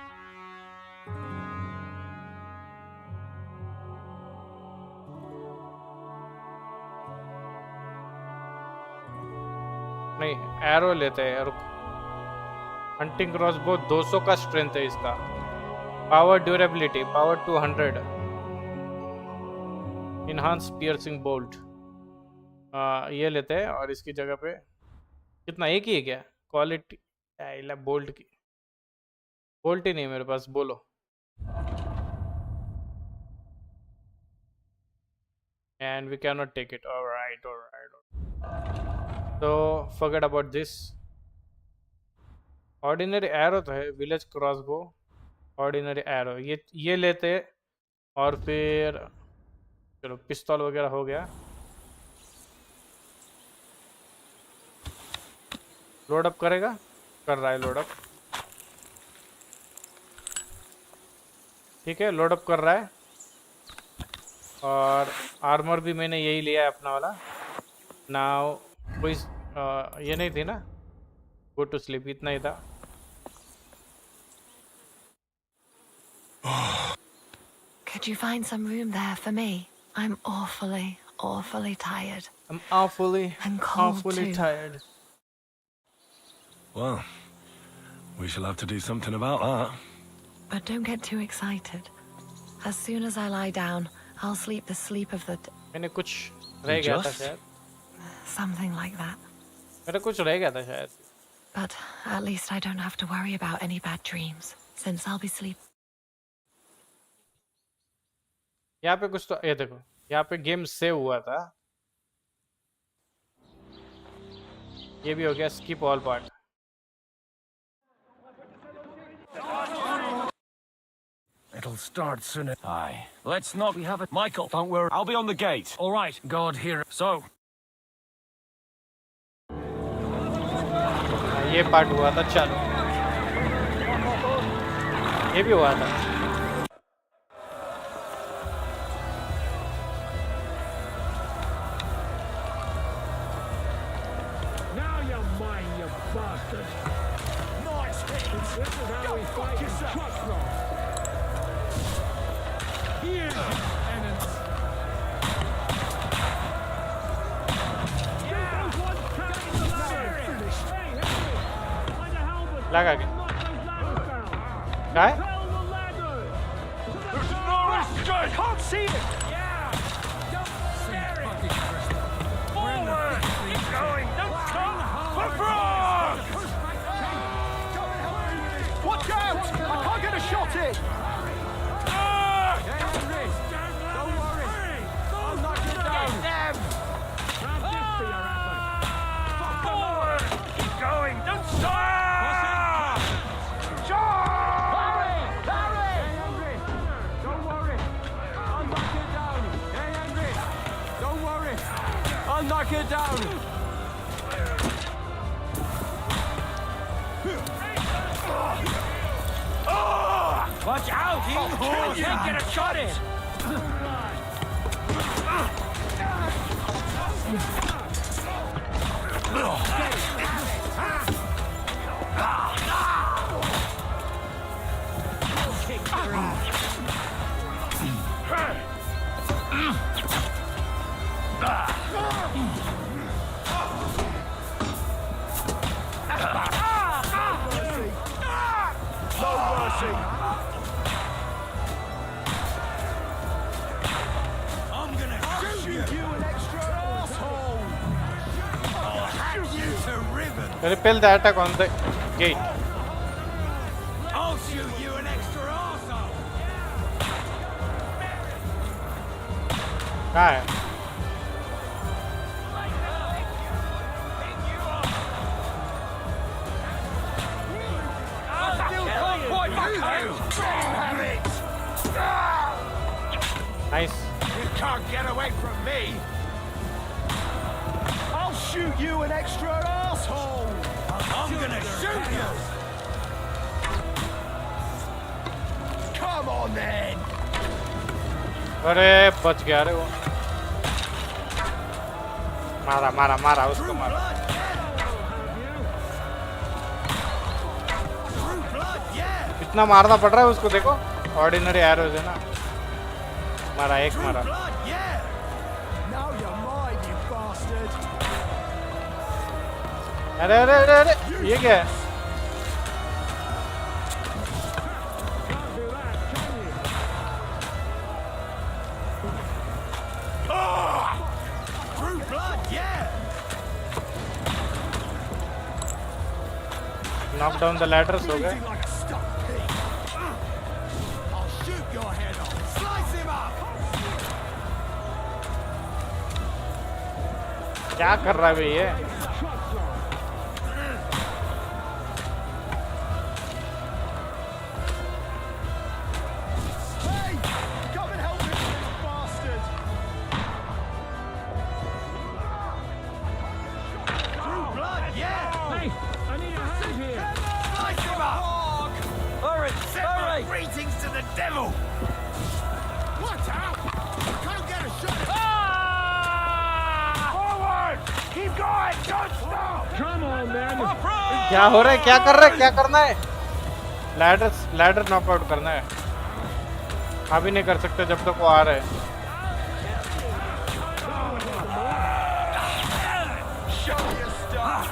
arrow लेते हैं। हंटिंग क्रॉसबो 200 का स्ट्रेंथ है इसका। Power durability power 200। Enhance piercing bolt ये लेते हैं। और इसकी जगह पे कितना, एक ही है क्या? क्वालिटी बोल्ट की, बोल्ट ही नहीं मेरे पास, बोलो। And we cannot take it. All right. So forget about this. Ordinary arrow तो है, विलेज क्रॉसबो, ऑर्डिनरी एरो ये लेते। और फिर चलो पिस्तौल वगैरह हो गया। लोड अप करेगा, कर रहा है लोड अप। ठीक है, लोड अप कर रहा है। और आर्मर भी मैंने यही लिया है अपना वाला। नाउ कोई ये नहीं थी ना, गो टू स्लीप, इतना ही था। Could you find some room there for me? I'm awfully tired. I'm awfully too. tired. Well, we shall have to do something about that. But don't get too excited. As soon as I lie down, I'll sleep the sleep of the... मैंने कुछ रह गया था शायद। Something like that. मेरा कुछ रह गया था शायद। But at least I don't have to worry about any bad dreams, since I'll be sleeping. यहाँ पे कुछ तो, ये देखो यहाँ पे गेम सेव हुआ था। ये भी हो गया skip all part. It'll start soon. Aye. Let's not. We have it. Michael, Don't worry, I'll be on the gate. all right. God hear. So, ये पार्ट हुआ था, चलो ये भी हुआ था। Now you're mine, you bastard! Nice hit! This is how we fight in trust law. Here's your penance. Those ones carrying the ladder. Hey, Henry! Find a halberd. लगा के Knock those ladders down. क्या है? Tell the ladders. There's no escape! I can't see it! Forward! Keep going! Don't stop! For frog! Watch out! I can't get a shot in! Don't worry. I'll knock you down. Them! Have this for your effort. Forward! Keep going! Don't stop! Don't worry. I'll knock you down. Hey, Henry. Don't worry. I'll knock you down. Watch out! You can't get a shot in! No mercy! I'm gonna shoot you an extra asshole! I'll hack you to ribbons! Repel the attack on the gate. I'll shoot you an extra asshole! कहाँ है? Nice. You can't get away from me! I'll shoot you an extra asshole! I'm gonna shoot you! Come on then! अरे बच गया रे वो। मारा मारा मारा उसको मारा। इतना मारना पड़ रहा है उसको, देखो ऑर्डिनरी एरोज है ना। मारा, एक मारा। Now you're mine, you bastard! अरे अरे अरे अरे ये क्या है? True blood, yeah. Knock down the ladders हो गए. Like a stuck pig. I'll shoot your head off. Slice him up. क्या कर रहा है भाई ये? Hey, come and help me with this bastard. True blood, yeah. Hey, I need a hand here. Slice him up. Hurry, hurry! Greetings to the devil. Watch out. Can't get a shot. Forward. Keep going. Don't stop. Come on, man. क्या हो रहा है? क्या कर रहा है? क्या करना है? लैडर नॉकआउट करना है. अभी नहीं कर सकते जब तक वो आ रहे हैं. Show your stuff.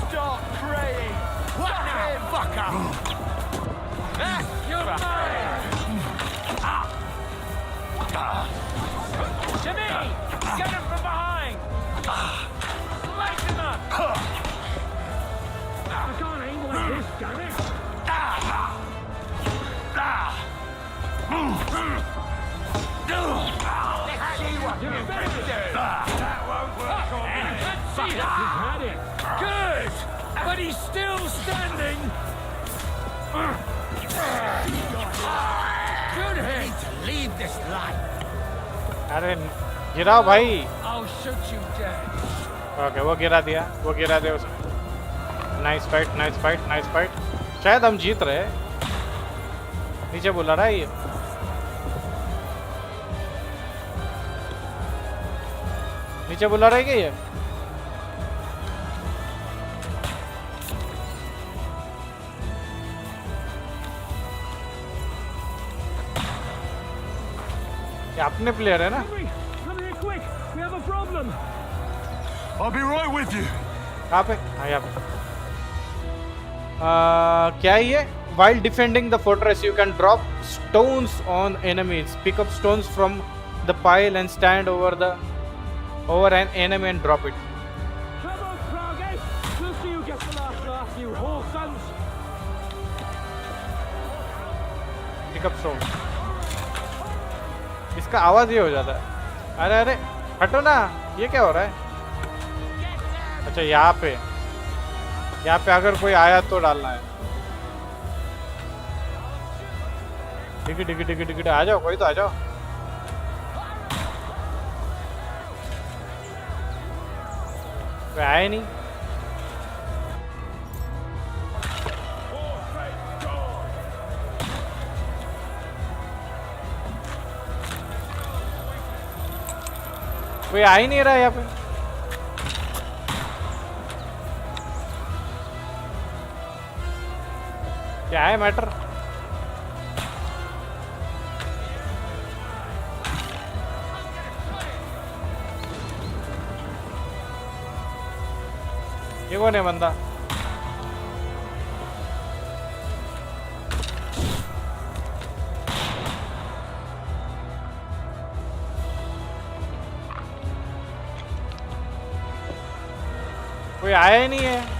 Stop praying. What now, fucker? You're mine! Jimmy! Get him from behind! Light him up! I can't aim like this, damn it. Let's see what you can do. That won't work on me. Let's see You've that! had it. Good! But he's still standing! Good head to leave this life. अरे गिराओ भाई. I'll shoot you dead. Okay वो गिरा दिया उसने. Nice fight. शायद हम जीत रहे हैं. नीचे बुला रहा है ये. नीचे बुला रहा है क्या ये? ये अपने प्लेयर है ना? Come here quick. We have a problem. I'll be right with you. कहाँ पे? हाँ यहाँ पे. क्या है ये? While defending the fortress, you can drop stones on enemies. Pick up stones from the pile and stand over an enemy and drop it. Come on, Froggy. We'll see who gets the last laugh, you whore sons. Pick up stones. इसका आवाज ये हो जाता है. अरे अरे हटो ना. ये क्या हो रहा है? अच्छा यहाँ पे अगर कोई आया तो डालना है. टिकट आ जाओ. कोई तो आ जाओ. कोई आया नहीं. कोई आ ही नहीं रहा यहाँ पे. क्या है मैटर? ये कौन है बंदा? कोई आया ही नहीं है.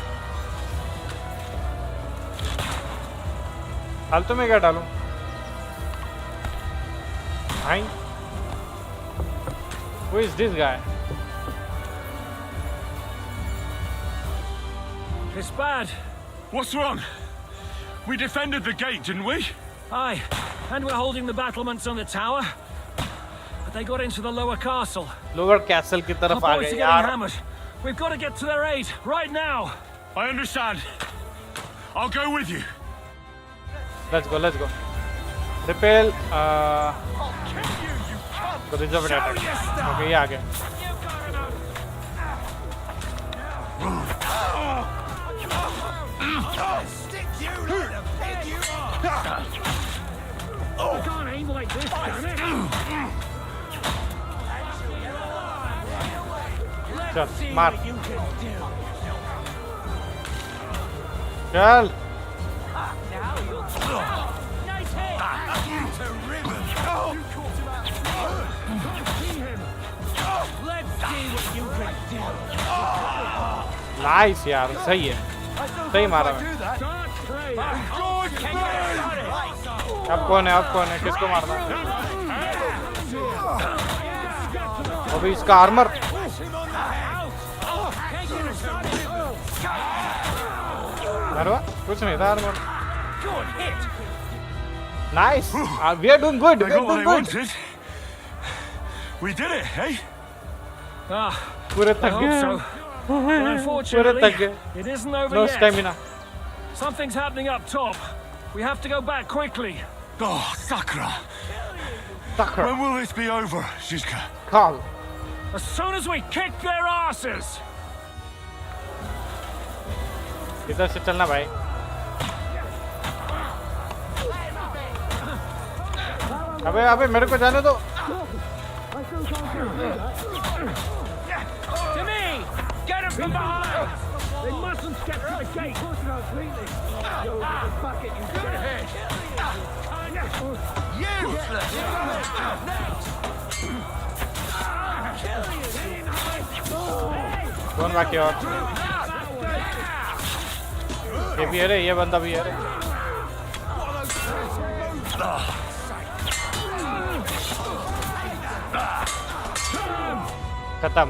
फालतू में क्या डालूं भाई? Who is this guy? It's bad. What's wrong? We defended the gate, didn't we? Aye, and we're holding the battlements on the tower. But they got into the lower castle. Lower castle की तरफ Our uh boys गए are यार. getting hammered. We've got to get to their aid right now. I understand. I'll go with you. Let's go. Repel. So reserve attack. Okay, ये आ गया. Stick you like a pig you are. I can't aim like this, damn it. चल मार. चल nice यार, सही है, सही मारा मैं। अब कौन है, किसको मारना है? अभी इसका आर्मर। अरे कुछ नहीं था armour. Nice, we are doing good. We did it, hey? पूरे थक गए। पूरे थक गए। It isn't over No yet. stamina. Something's happening up top. We have to go back quickly. Oh, Sakura. Sakura. When will this be over, Shizuka? Call. As soon as we kick their asses. इधर से चलना भाई। अबे मेरे को जाने दो। To me! Get him from behind! They mustn't get to the gate! कौन बाकी और? ये भी है रे, ये बंदा भी है रे। खत्म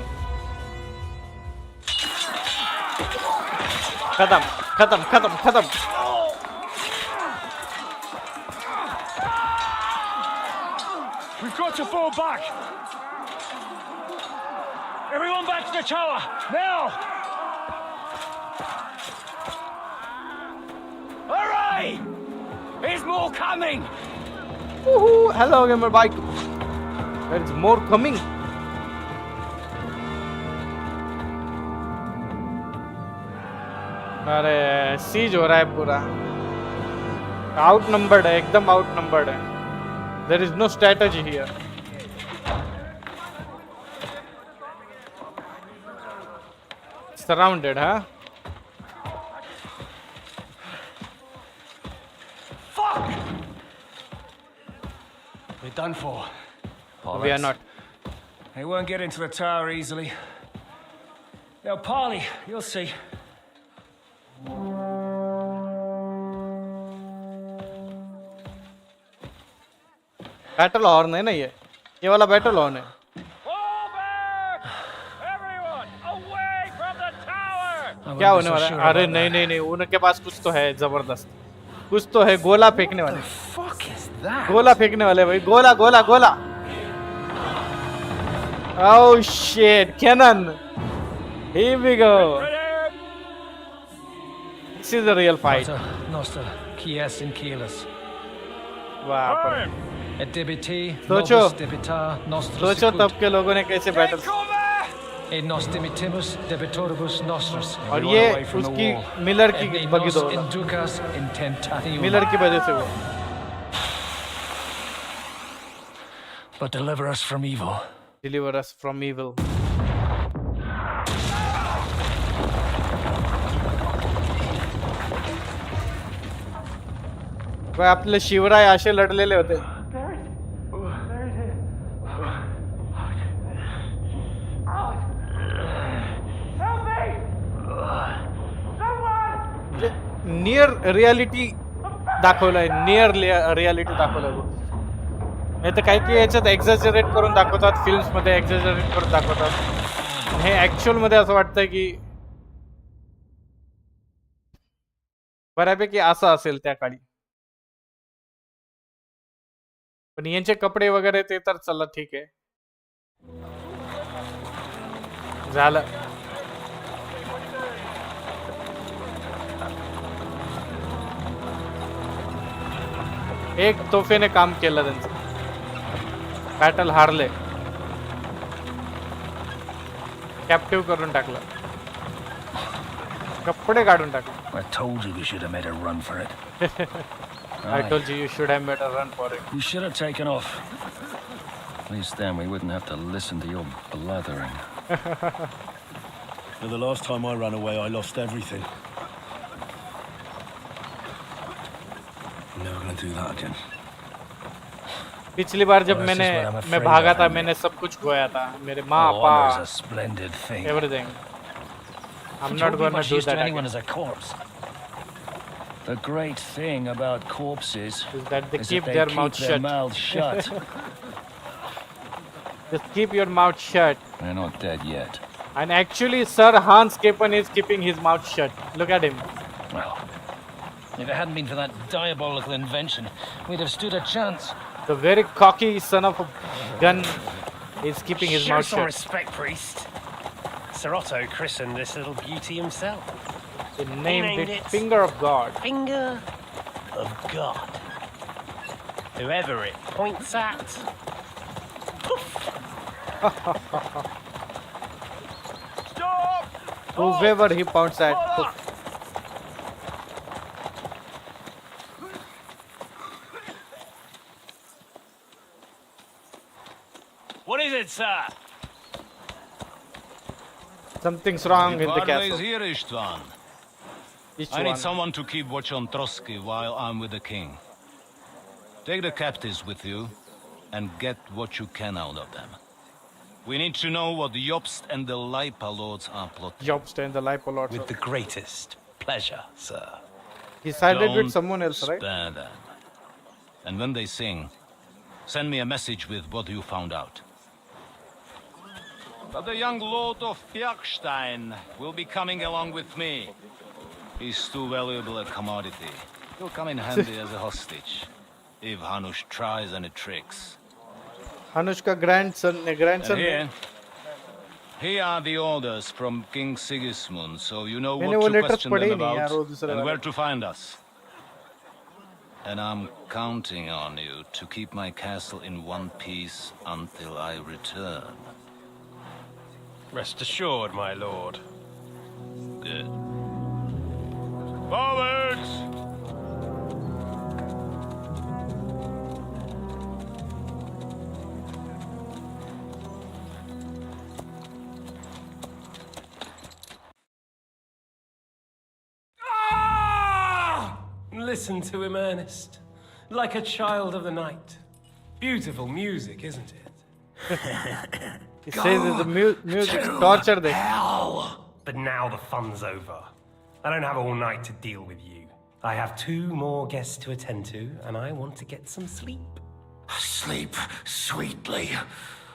खत्म खत्म खत्म खत्म। We've got to fall back! Everyone back to the tower, now! Hooray! There's more coming! Woohoo! Hello, gamer bike. There is more coming. अरे सीज हो रहा है पूरा। आउटनंबर्ड है, एकदम आउटनंबर्ड है। There is no strategy here. Surrounded, huh? Fuck! We're done for. We are not. They won't get into the tower easily. They'll parley, you'll see. Battle horn है ना ये वाला बैटल हॉर्न है। क्या होने वाला है? अरे नहीं, उनके पास कुछ तो है जबरदस्त, कुछ तो है। गोला फेंकने वाले, गोला फेंकने वाले भाई, गोला गोला गोला। Oh shit, cannon. Here we go. This is a real fight. Nostra, Kies in Kielis. बाप रे। सोचो सोचो तब के लोगों ने कैसे बैटल। और ये उसकी मिलर की बगी दो, मिलर की वजह से वो। But deliver us from evil. Deliver us from evil. भाई आपले शिवराय असे लढलेले होते। नियर रियालिटी दाखवलंय, नियर रियालिटी दाखवलंय। नाही तर काही काही याच्यात एक्झॅजरेट करून दाखवतात, फिल्म्स मध्ये एक्झॅजरेट करून दाखवतात। हे ऍक्च्युअल मध्ये असं वाटतंय की बऱ्यापैकी असं असेल त्या काळी। पण यांचे कपडे वगैरे ते तर चला ठीक आहे, झालं। एक तोफेने काम केलं त्यांचं, बॅटल हारले, कॅप्टिव्ह करून टाकलं, कपडे काढून टाकले। I told you we should have made a run for it. I told you should have made a run for it. You should have taken off. At least then we wouldn't have to listen to your blathering. The last time I ran away, I lost everything. never gonna do that again. पिछली बार जब मैं भागा था मैंने सब कुछ खोया था मेरे माँ पापा everything. I'm not gonna do that again. As a corpse. The great thing about corpses is that they keep their mouth shut. Just keep your mouth shut. They're not dead yet. And actually, Sir Hans Capon is keeping his mouth shut. Look at him. Well, if it hadn't been for that diabolical invention, we'd have stood a chance. The very cocky son of a gun is keeping his mouth shut. Show some respect, priest. Sir Otto christened this little beauty himself. He named it Finger of God. Finger of God. Whoever it points at. Stop! Whoever he points at. What is it, sir? Something's wrong in the castle. Here, Istvan. I need someone to keep watch on Trotsky while I'm with the king. Take the captives with you and get what you can out of them. We need to know what Jobst and the Lipa lords are plotting. Jobst and the Lipa lords. With the greatest pleasure, sir. He sided with someone else, right? Spare them. And when they sing, send me a message with what you found out. But the young lord of Bjergstein will be coming along with me. He's too valuable a commodity. He'll come in handy as a hostage, if Hanush tries any tricks. Hanush ka grandson. Here are the orders from King Sigismund, so you know what to question them about and where to find us. And I'm counting on you to keep my castle in one piece until I return. Rest assured, my lord. Good. Forwards! Listen to him, Ernest. Like a child of the night. Beautiful music, isn't it? He says that the music's torture them. But now the fun's over. I don't have all night to deal with you. I have 2 more guests to attend to, and I want to get some sleep. Sleep sweetly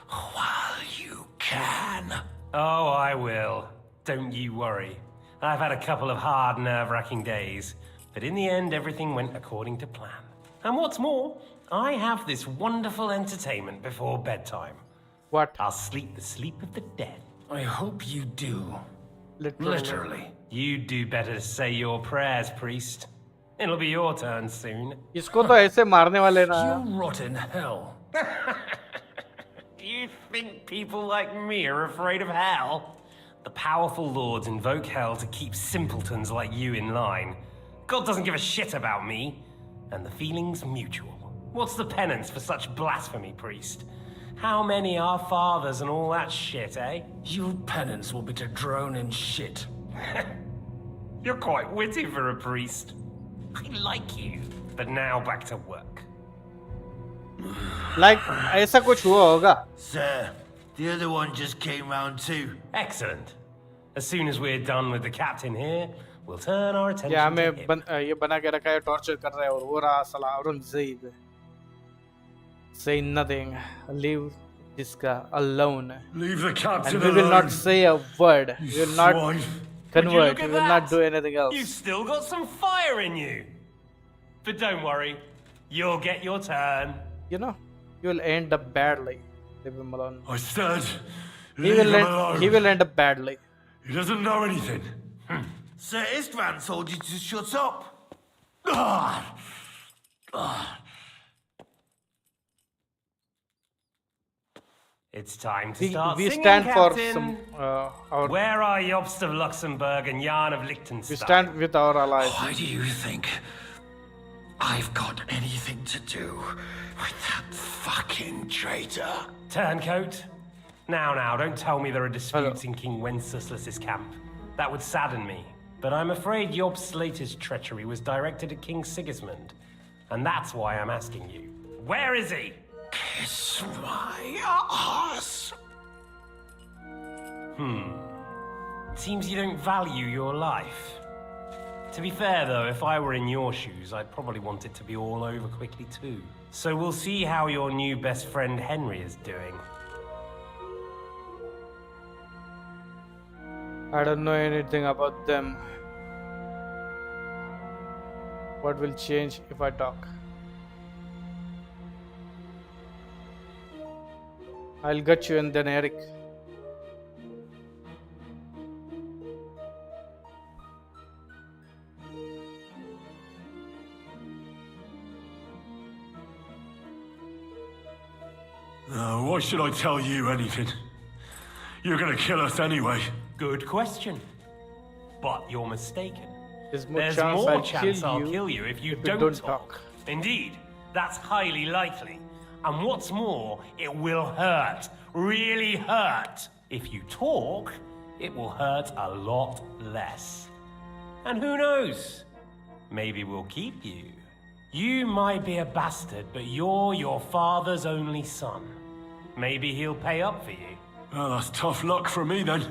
while you can. Oh, I will. Don't you worry. I've had a couple of hard, nerve-wracking days, but in the end, everything went according to plan. And what's more, I have this wonderful entertainment before bedtime. What? I'll sleep the sleep of the dead. I hope you do. Literally. You'd do better to say your prayers, priest. It'll be your turn soon. इसको तो ऐसे मारने वाले ना. You rot in hell. Do you think people like me are afraid of hell? The powerful lords invoke hell to keep simpletons like you in line. God doesn't give a shit about me. And the feeling's mutual. What's the penance for such blasphemy, priest? How many are fathers and all that shit, eh? Your penance will be to drown in shit. You're quite witty for a priest. I like you. But now back to work. Like, ऐसा कुछ हुआ होगा. Sir, the other one just came round too. Excellent. As soon as we're done with the captain here, we'll turn our attention Yeah, to him. ये बना के रखा है torture कर रहा है और वो रहा साला Aurangzeb. Say nothing. Leave this guy alone. Leave the captain alone. And we will not say a word. We will not convert. We will not do anything else. You've still got some fire in you. But don't worry. You'll get your turn. You know, you will end up badly. Leave him alone. I said, He will end up badly. He doesn't know anything. Sir Istvan told you to shut up. It's time to start we singing, stand Captain. for some Where are Jobst of Luxembourg and Jan of Liechtenstein? We stand with our allies. Why do you think I've got anything to do with that fucking traitor? Turncoat? Now, don't tell me there are disputes in King Wenceslas's camp. That would sadden me. But I'm afraid Jobst's latest treachery was directed at King Sigismund. And that's why I'm asking you. Where is he? Kiss my ass. Seems you don't value your life. To be fair, though, if I were in your shoes, I'd probably want it to be all over quickly, too. So we'll see how your new best friend Henry is doing. I don't know anything about them. What will change if I talk? I'll get you and then Eric. Why should I tell you anything? You're gonna kill us anyway. Good question. But you're mistaken. There's more chance I'll kill you if you don't talk. Indeed, that's highly likely. And what's more, it will hurt. Really hurt. If you talk, it will hurt a lot less. And who knows? Maybe we'll keep you. You might be a bastard, but you're your father's only son. Maybe he'll pay up for you. Well, that's tough luck for me then.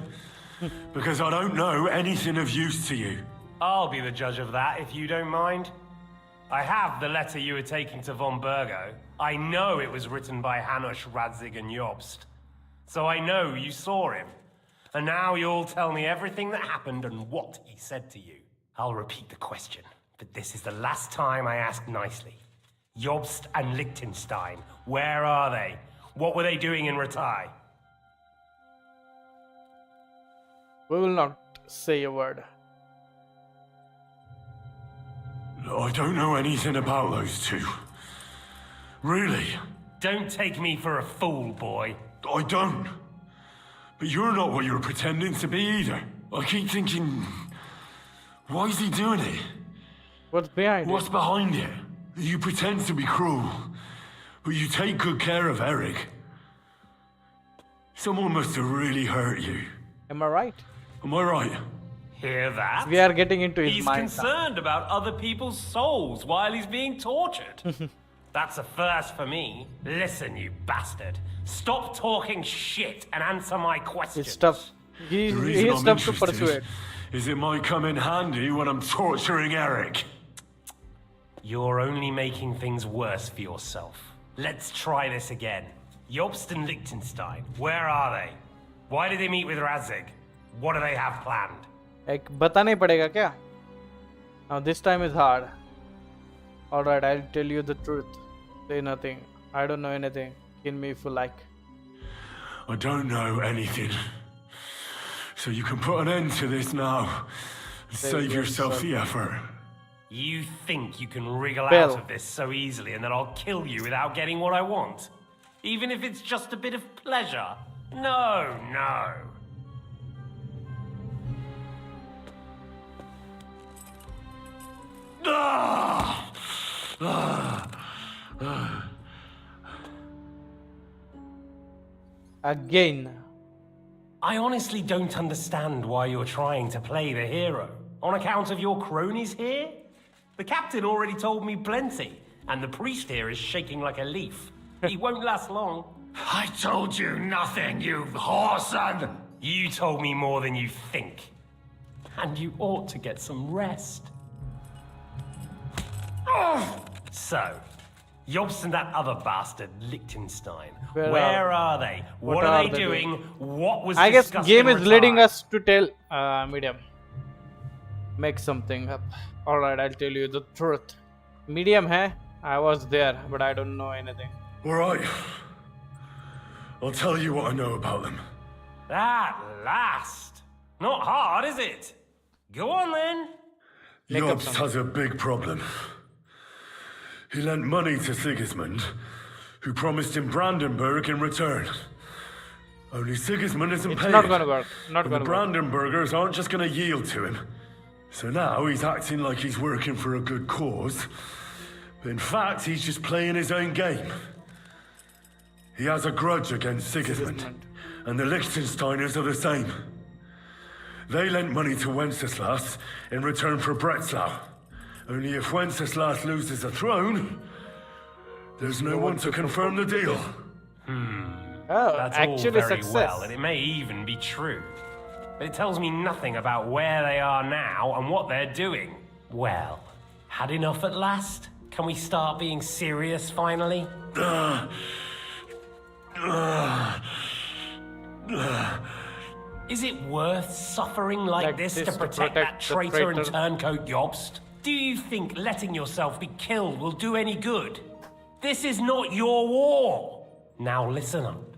Because I don't know anything of use to you. I'll be the judge of that, if you don't mind. I have the letter you were taking to von Burgo. I know it was written by Hanush, Radzig, and Jobst. So I know you saw him. And now you'll tell me everything that happened and what he said to you. I'll repeat the question, but this is the last time I ask nicely. Jobst and Liechtenstein, where are they? What were they doing in Ratai? We will not say a word. I don't know anything about those two. Really? Don't take me for a fool, boy. I don't. But you're not what you're pretending to be either. I keep thinking, why is he doing it? What's behind it? What's behind it? You pretend to be cruel, but you take good care of Eric. Someone must have really hurt you. Am I right? Am I right? Hear that? We are getting into his He's mind. concerned about other people's souls while he's being tortured. That's a first for me. Listen, you bastard. Stop talking shit and answer my questions. It's tough. He is tough to persuade. Is it might come in handy when I'm torturing Eric? You're only making things worse for yourself. Let's try this again. Jobst and Liechtenstein, where are they? Why did they meet with Radzig? What do they have planned? एक बताना ही पड़ेगा क्या? Now this time is hard. Alright, I'll tell you the truth. Say nothing. I don't know anything. Kill me if you like. I don't know anything. So you can put an end to this now. Save yourself the effort. You think you can wriggle Bill. out of this so easily and that I'll kill you without getting what I want? Even if it's just a bit of pleasure? No, no. Again. I honestly don't understand why you're trying to play the hero. On account of your cronies here? The captain already told me plenty, and the priest here is shaking like a leaf. He won't last long. I told you nothing, you whoreson! You told me more than you think. And you ought to get some rest. So, Jobst and that other bastard, Liechtenstein. Where are they? What are they doing? What was I guess discussed game in is leading Ratai? us to tell Medium. Make something up. Alright, I'll tell you the truth. Medium hai? I was there, but I don't know anything. Alright. I'll tell you what I know about them. At last. Not hard, is it? Go on then. Jobst has a big problem. He lent money to Sigismund, who promised him Brandenburg in return. Only Sigismund isn't It's paying. not gonna work. Not And the gonna work. Brandenburgers aren't just gonna yield to him. So now he's acting like he's working for a good cause. But in fact, he's just playing his own game. He has a grudge against Sigismund. And the Liechtensteiners are the same. They lent money to Wenceslas in return for Breslau. Only if Wenceslas loses the throne, there's no one to confirm the deal. That's actually all very success. well, and it may even be true. But it tells me nothing about where they are now and what they're doing. Well, had enough at last? Can we start being serious finally? Is it worth suffering like this to protect that traitor and turncoat Jobst? Do you think letting yourself be killed will do any good? This is not your war. Now listen up.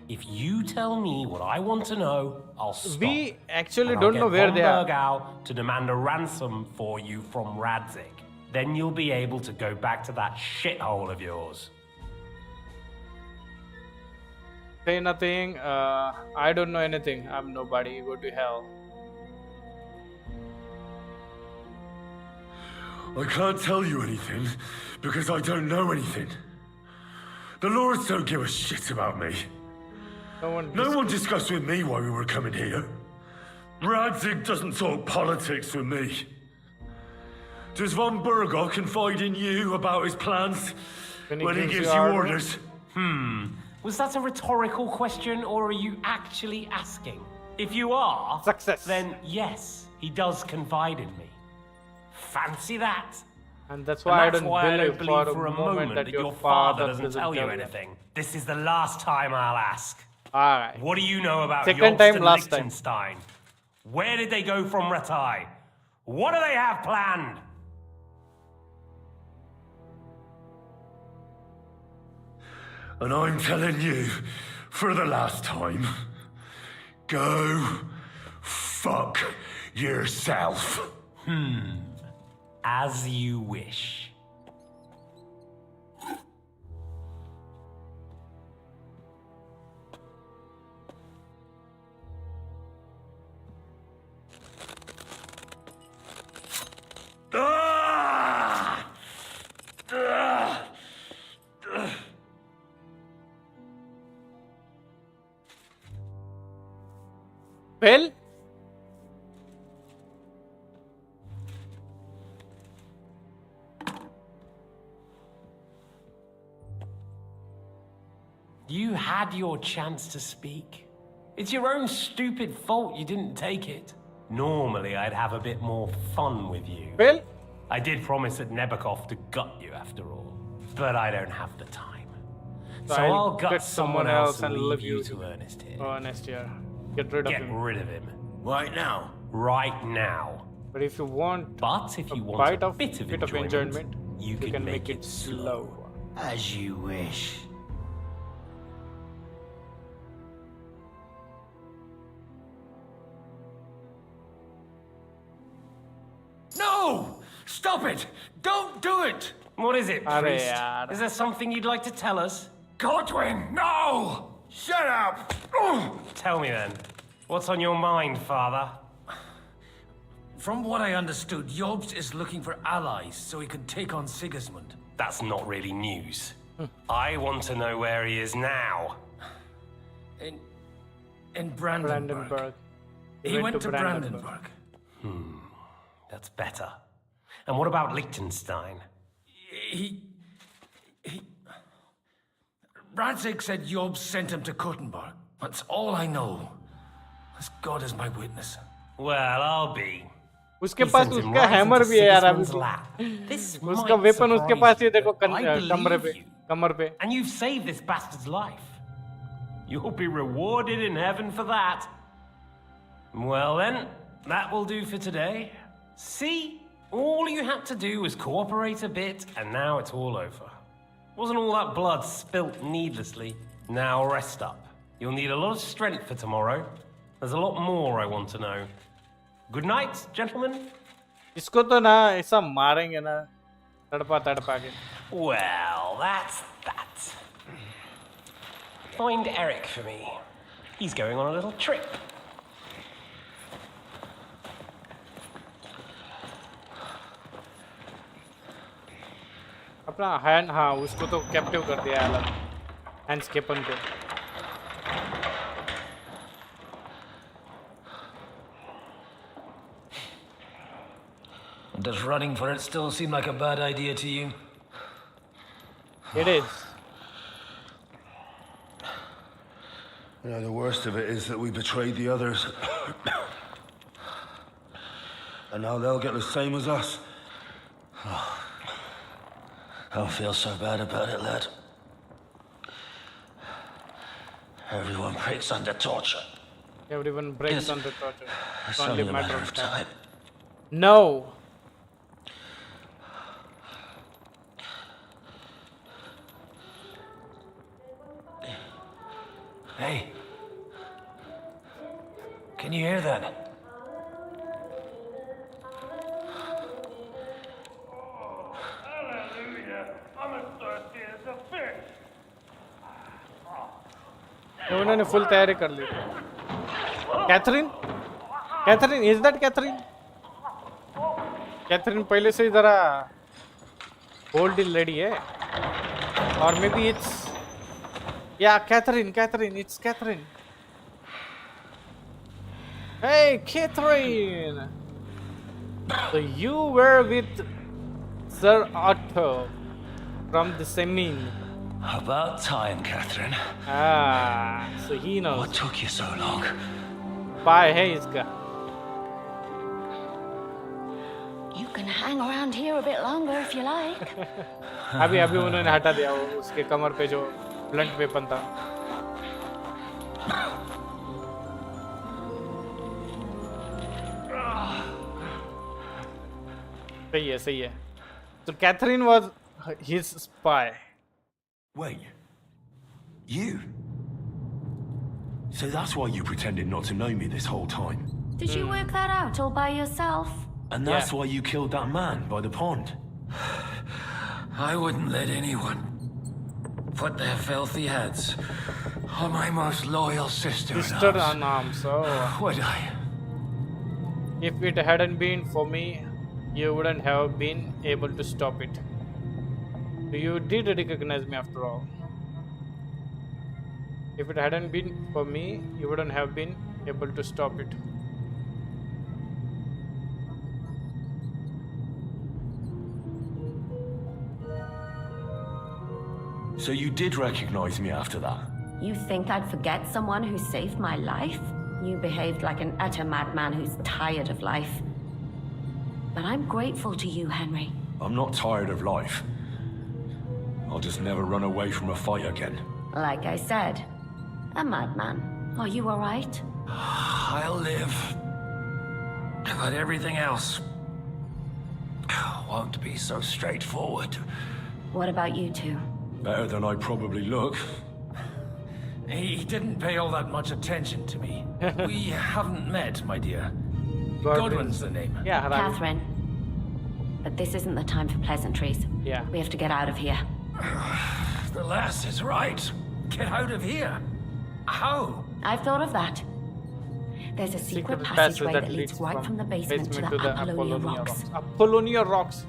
If you tell me what I want to know, I'll stop. We actually And don't I'll know get where von they are. Bergau to demand a ransom for you from Radzig. Then you'll be able to go back to that shithole of yours. Say nothing. I don't know anything. I'm nobody. Go to hell. I can't tell you anything because I don't know anything. The lords don't give a shit about me. No one discussed with me why we were coming here. Radzig doesn't talk politics with me. Does von Bergau confide in you about his plans when he gives you orders? Was that a rhetorical question, or are you actually asking? If you are, then yes, he does confide in me. Fancy that? And that's why I don't believe for a moment that your father doesn't tell you anything. This is the last time I'll ask. Alright. What do you know about Second Jobst time, and last time. Liechtenstein? Where did they go from Ratai? What do they have planned? And I'm telling you, for the last time, go fuck yourself. As you wish. Well, You had your chance to speak. It's your own stupid fault you didn't take it. Normally, I'd have a bit more fun with you. Well, I did promise at Nebakov to gut you after all, but I don't have the time. So I'll gut someone else and leave you to Ernest here. Ernest here. Get rid of him. Get rid of him. Right now? Right now. But if you want if you want bite a of bit of enjoyment, you can make it slow. As you wish. No! Stop it! Don't do it! What is it, Arre priest? yaar. Is there something you'd like to tell us? Godwin, no! Shut up! Tell me then. What's on your mind, father? From what I understood, Jobst is looking for allies so he can take on Sigismund. That's not really news. I want to know where he is now. In Brandenburg. He went to Brandenburg. That's better. And what about Liechtenstein? Radzig said Jobst sent him to Kuttenberg. That's all I know. As God is my witness. Well, I'll be. उसके पास उसका hammer भी है यार अभी उसका weapon उसके पास ही देखो कमर पे And you've saved this bastard's life. You'll be rewarded in heaven for that. Well then, that will do for today. See, all you had to do was cooperate a bit, and now it's all over. Wasn't all that blood spilt needlessly? Now rest up. You'll need a lot of strength for tomorrow. There's a lot more I want to know. Good night, gentlemen. इसको तो ना ऐसा मारेंगे ना तड़पा के. Well, that's that. Find Eric for me. He's going on a little trip. अपना hand हाँ उसको तो कैप्टिव कर दिया है अलग हैंड्स केपन को. Does running for it still seem like a bad idea to you? It is. You know, the worst of it is that we betrayed the others. And now they'll get the same as us. Don't feel so bad about it, lad. Everyone breaks under torture. Everyone breaks under torture. It's only a matter of time. No. Hey. Can you hear that? उन्होंने full तैयारी कर ली. Catherine? Catherine, is that Catherine? Catherine पहले से ही जरा old lady है. Or maybe it's yeah, Catherine, it's Catherine. Hey, Catherine! So you were with Sir Otto from the Semin. About time, Catherine. Ah, so he knows. What took you so long? Bye, hey, इसका. You can hang around here a bit longer if you like. अभी उन्होंने हटा दिया वो उसके कमर पे जो blunt weapon था. सही है. So Catherine was his spy. Wait. You? So that's why you pretended not to know me this whole time? Did you work that out all by yourself? And that's why you killed that man by the pond? I wouldn't let anyone put their filthy heads on my most loyal sister in arms. Oh. Would I? If it hadn't been for me, you wouldn't have been able to stop it. You did recognize me after all. If it hadn't been for me, you wouldn't have been able to stop it. So you did recognize me after that? You think I'd forget someone who saved my life? You behaved like an utter madman who's tired of life. But I'm grateful to you, Henry. I'm not tired of life. I'll just never run away from a fight again. Like I said, a madman. Are you all right? I'll live. But everything else won't be so straightforward. What about you two? Better than I probably look. He didn't pay all that much attention to me. We haven't met, my dear. Godwin's the name. Yeah, Catherine. But this isn't the time for pleasantries. Yeah. We have to get out of here. The lass is right. Get out of here. How? I've thought of that. There's a secret passageway that leads right from the basement to the Apollonia Rocks. Apollonia Rocks.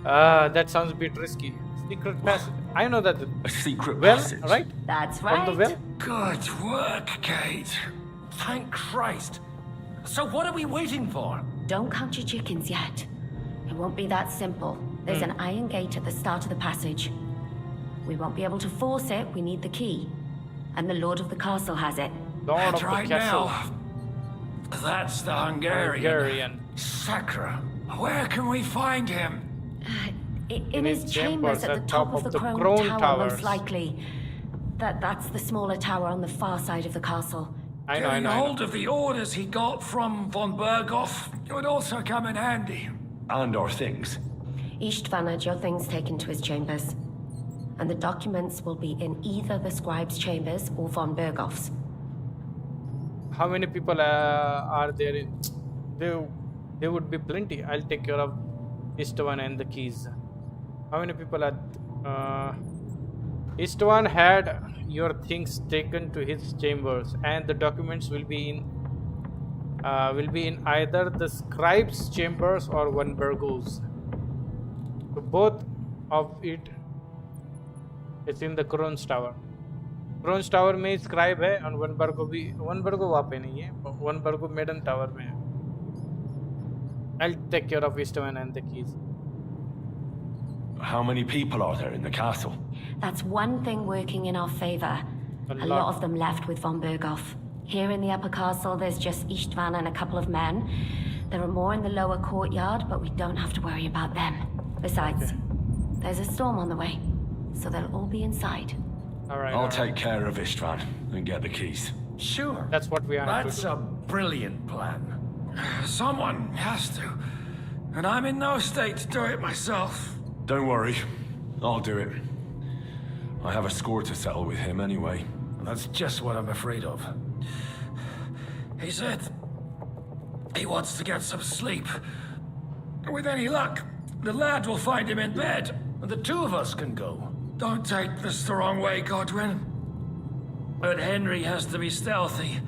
That sounds a bit risky. Secret passage. I know that. A secret well, passage? Right? That's right. From the well? Good work, Kate. Thank Christ. So what are we waiting for? Don't count your chickens yet. It won't be that simple. There's an iron gate at the start of the passage. We won't be able to force it. We need the key. And the Lord of the Castle has it. Lord That's of right the Castle. now. That's the Hungarian. Sacra. Where can we find him? In his chambers at the top of the Crone Tower, most likely. That's the smaller tower on the far side of the castle. Getting hold of the orders he got from von Berghoff would also come in handy. And our things. Istvan had your things taken to his chambers. And the documents will be in either the scribe's chambers or von Berghoff's. How many people are there in? There would be plenty. I'll take care of Istvan and the keys. How many people are? Istvan had your things taken to his chambers, and the documents will be in either the scribe's chambers or von Berghoff's. So both of it is in the Crone's Tower. Crone's Tower में scribe है और von Berghoff वहाँ पे नहीं है. von Berghoff maiden tower में है. I'll take care of Eastman and the keys. How many people are there in the castle? That's one thing working in our favor. A lot of them left with von Berghoff. Here in the upper castle, there's just Istvan and a couple of men. There are more in the lower courtyard, but we don't have to worry about them. Besides, there's a storm on the way, so they'll all be inside. I'll take care of Istvan and get the keys. Sure. That's what we are. That's a brilliant plan. Someone has to. And I'm in no state to do it myself. Don't worry. I'll do it. I have a score to settle with him anyway. That's just what I'm afraid of. He said he wants to get some sleep. With any luck, the lad will find him in bed. And the two of us can go. Don't take this the wrong way, Godwin. But Henry has to be stealthy.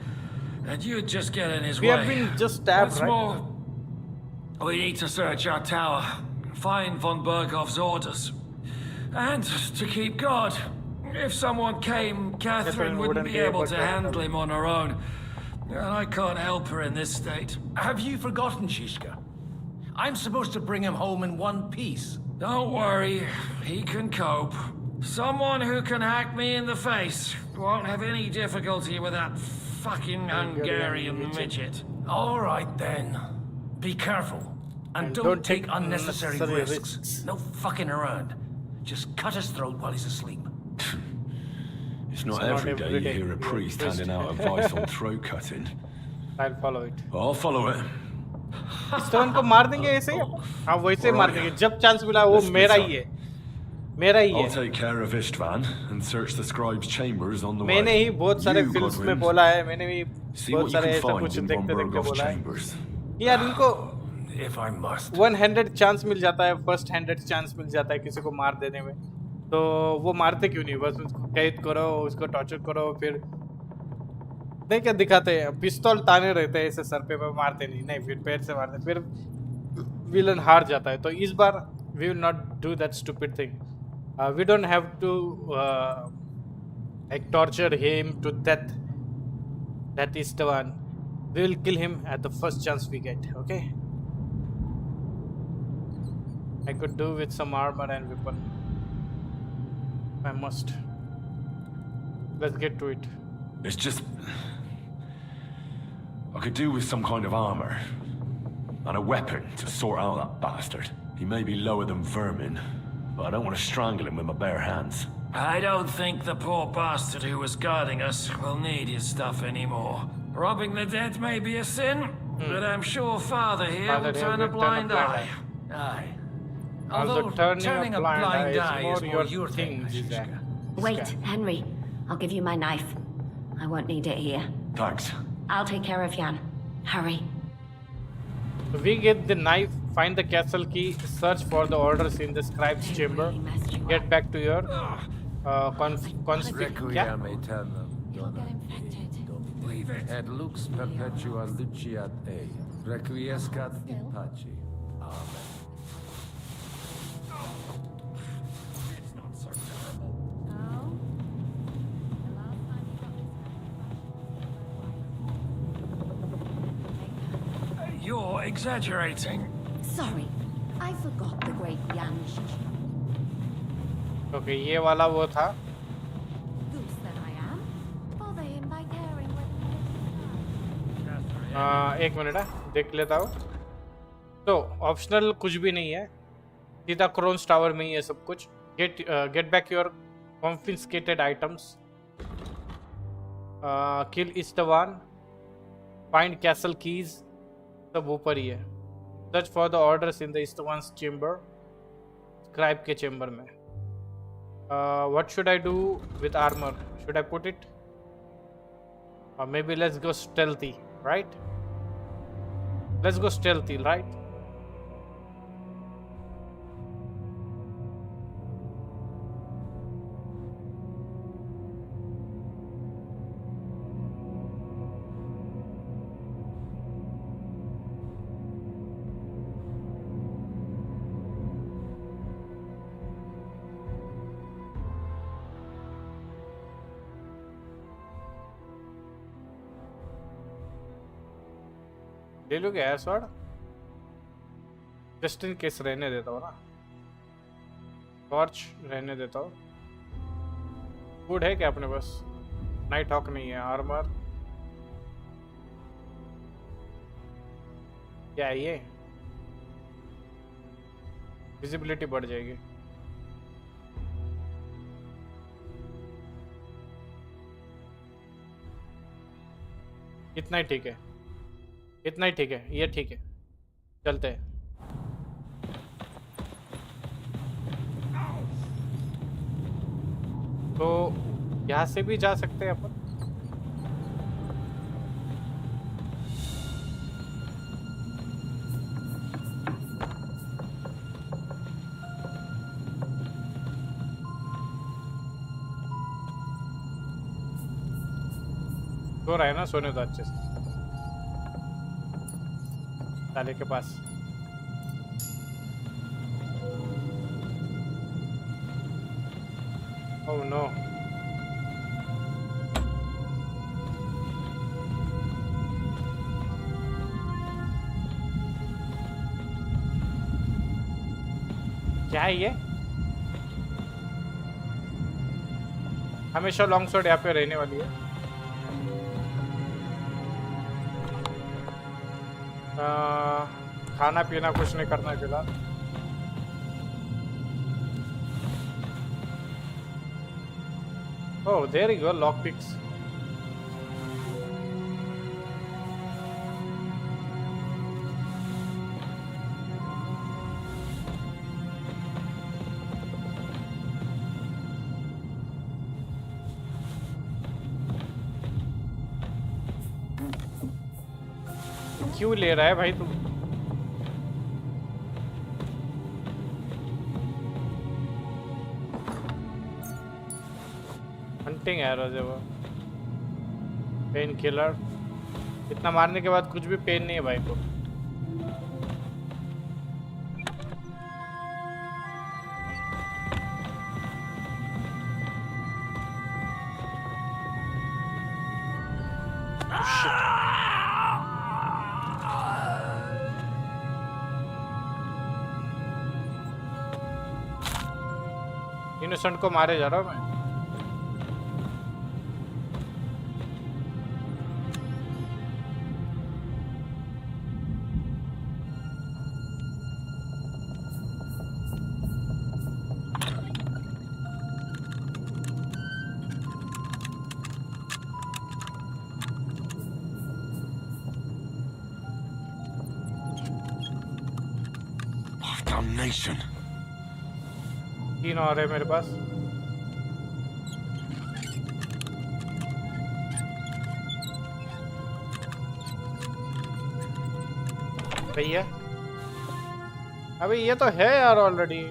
And you'd just get in his way. We have been just stabbed, What's right? more, we need to search our tower. Find von Berghoff's orders. And to keep guard. If someone came, Catherine wouldn't be able to handle him on her own. And I can't help her in this state. Have you forgotten, Shishka? I'm supposed to bring him home in one piece. Don't worry, he can cope. Someone who can hack me in the face won't have any difficulty with that fucking Hungarian midget. All right then. Be careful. And don't take unnecessary risks. No fucking around. Just cut his throat while he's asleep. It's not every day you hear a priest handing out advice on throat cutting. I'll follow it. I'll follow it. Stone को मार देंगे ऐसे हाँ वैसे मार देंगे जब chance मिला वो मेरा ही है मेरा ही है I'll take care of Istvan and search the scribe's chambers on the way. मैंने ही बहुत सारे फिल्म्स में बोला है मैंने भी बहुत सारे ऐसा कुछ देखते देखते बोला है यार इनको If I must. 100 चांस मिल जाता है फर्स्ट 100 चांस मिल जाता है किसी को मार देने में तो वो मारते क्यों नहीं बस उसको कैद करो उसको टॉर्चर करो फिर नहीं क्या दिखाते हैं पिस्तौल ताने रहते हैं ऐसे सर पे मारते नहीं फिर पैर से मारते फिर विलन हार जाता है तो इस बार we will not do that stupid thing we don't have to like torture him to death. That is the one. We will kill him at the first chance we get. Okay. I could do with some armor and weapon. I must. Let's get to it. It's just... I could do with some kind of armor. And a weapon to sort out that bastard. He may be lower than vermin, but I don't want to strangle him with my bare hands. I don't think the poor bastard who was guarding us will need his stuff anymore. Robbing the dead may be a sin, but I'm sure Father here will turn a blind eye. Aye. Although turning a blind eye is more your thing, Shishka. Wait, Henry. I'll give you my knife. I won't need it here. Thanks. I'll take care of Jan. Hurry. We get the knife, find the castle key, search for the orders in the scribe's chamber, get back to your Requiem aeternam. Et lux perpetua luciat ei. Requiescat in pace. Amen. You're exaggerating. Sorry. I forgot the great Jan. Okay, ये वाला वो था Goose that I am. Bother him by caring what एक minute है देख लेता हूँ तो ऑप्शनल कुछ भी नहीं है सीधा क्रोन्स टावर में ही है सब कुछ get back your confiscated items kill Istvan find castle keys सब ऊपर ही है search for the orders in the Istvan's chamber scribe के चेम्बर में what should I do with armor should I put it maybe let's go stealthy right let's go stealthy right ले लोगे यार sword just in case रहने देता हूँ ना, torch रहने देता हूँ। फूड है क्या अपने पास? नाइट हॉक नहीं है। आर्मर क्या है ये? विजिबिलिटी बढ़ जाएगी। इतना ही ठीक है, इतना ही ठीक है, ये ठीक है, चलते हैं। तो यहाँ से भी जा सकते हैं अपन। सो रहा है ना, सोने तो अच्छे से ताले के पास। ओह नो, क्या है ये? हमेशा लॉन्ग शॉट यहाँ पे रहने वाली है। खाना पीना कुछ नहीं करना फिलहाल। Oh, there you go, lockpicks. क्यों ले रहा है भाई तू? हंटिंग एरोज है वो। Pain killer. इतना मारने के बाद कुछ भी पेन नहीं है भाई को। इनोसेंट को मारे जा रहा हूँ मैं। Damnation. 3 और है मेरे पास। भैया अबे ये तो है यार ऑलरेडी।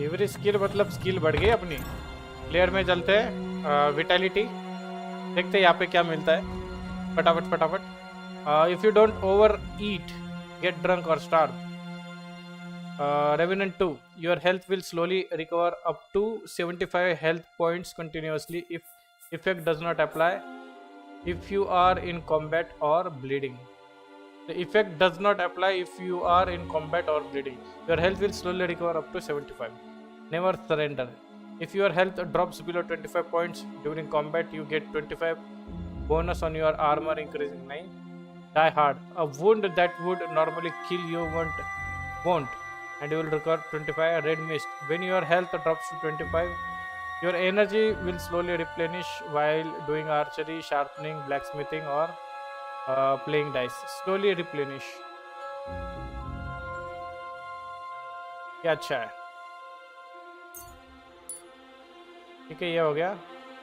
एवरी स्किल मतलब स्किल बढ़ गई अपनी। प्लेयर में चलते हैं, विटालिटी देखते हैं यहाँ पे क्या मिलता है। फटाफट फटाफट। If you don't over eat, get drunk और starve. Revenant 2, your health will slowly recover up to 75 health points continuously if effect does not apply if you are in combat और bleeding. The effect does not apply if you are in combat or bleeding. Your health will slowly recover up to 75. Never surrender. If your health drops below 25 points during combat, you get 25 bonus on your armor increasing 9. Die hard. A wound that would normally kill you won't, and you will recover 25. Red mist. When your health drops to 25, your energy will slowly replenish while doing archery, sharpening, blacksmithing, or playing dice. Slowly replenish. क्या अच्छा है। ठीक है, ये हो गया।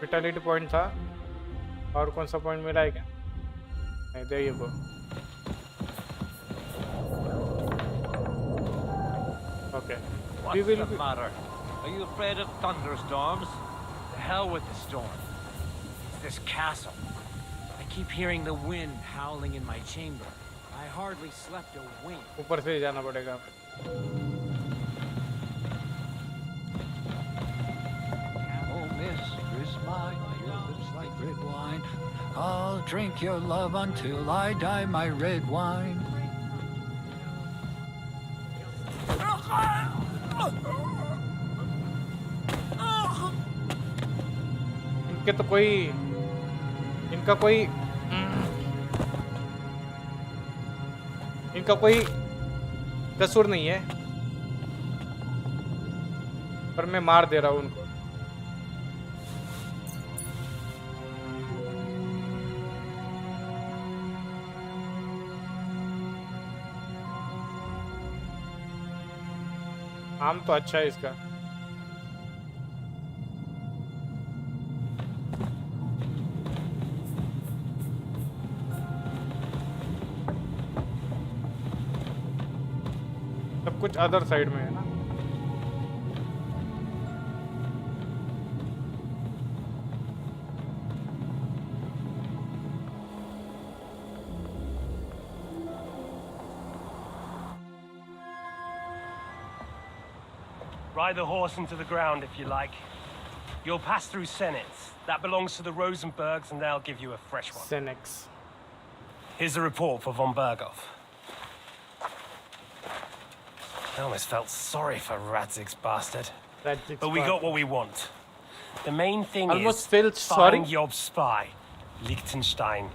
Vitality point था। और कौन सा पॉइंट मिला है क्या? नहीं, there you go. Okay. What's the matter? Are you afraid of thunderstorms? The hell with the storm. It's this castle. I keep hearing the wind howling in my chamber. I hardly slept a wink. ऊपर से जाना पड़ेगा. Oh, mistress mine, your lips like red wine. I'll drink your love until I die, my red wine. इनके तो कोई इनका कोई कसूर नहीं है, पर मैं मार दे रहा हूँ उनको. आम तो अच्छा है इसका. सब कुछ अदर साइड में है ना. Ride the horse into the ground if you like. You'll pass through Senex. That belongs to the Rosenbergs, and they'll give you a fresh one. Senex. Here's a report for von Berghoff. I almost felt sorry for Radzig's bastard. But we got what we want. The main thing almost is felt sorry. find Job's spy, Liechtenstein.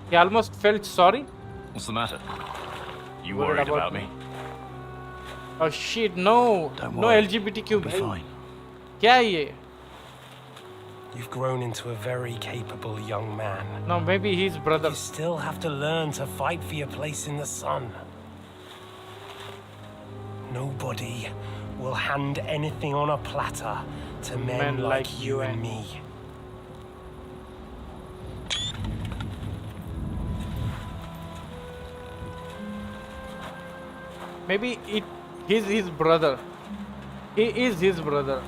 He almost felt sorry. What's the matter? You Worried worried about about me? Oh shit, no. Don't No worry. LGBTQ. You'll be fine. क्या है ये? You've grown into a very capable young man. No, maybe his brother. You still have to learn to fight for your place in the sun. Nobody will hand anything on a platter to men like you and me. Maybe he's his brother. He is his brother.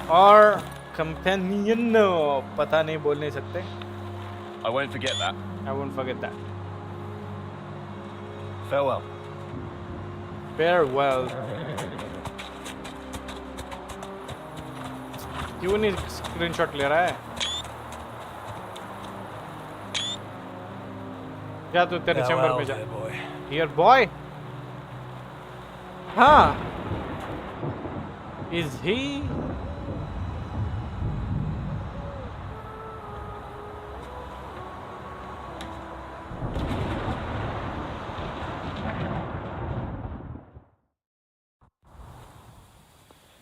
Or companion. No, पता नहीं बोल नहीं सकते. I won't forget that. I won't forget that. Farewell. Farewell. क्यों नहीं screenshot ले रहा है? जा तू तेरे चैम्बर में जा. Here boy. हाँ. Is he?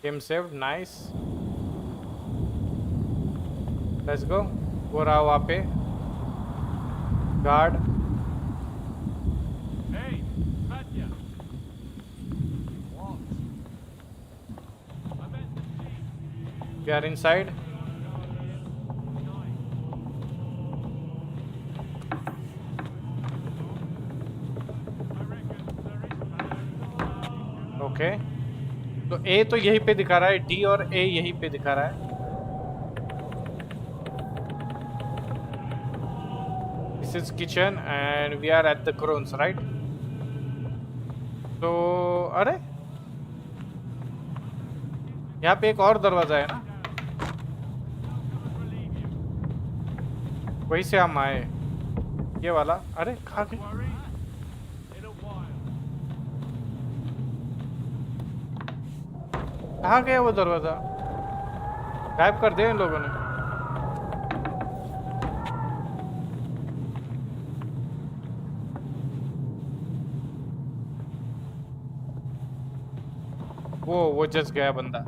Game saved, nice. Let's go. वो रहा वहाँ पे guard. We are inside. Okay. तो A तो यहीं पे दिखा रहा है, D और A यहीं पे दिखा रहा है. This is kitchen and we are at the Crones, right? तो अरे यहाँ पे एक और दरवाजा है ना, वहीं से हम आए. ये वाला. अरे कहाँ गए? कहाँ गया वो दरवाजा? गायब कर दिया इन लोगों ने. वो जस्ट गया बंदा.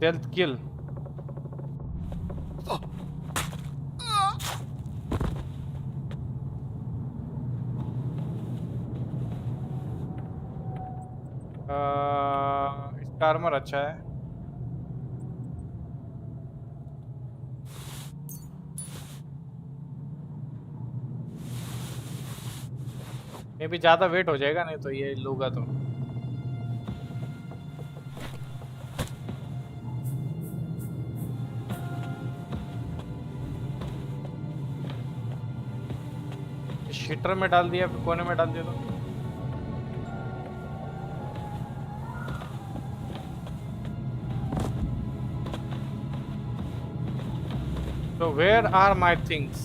Stealth kill. इसका आर्मर अच्छा है. मे भी ज्यादा वेट हो जाएगा नहीं तो ये लूगा तो। शीटर में डाल दिया, कोने में डाल दिया तो वेयर आर माई थिंग्स?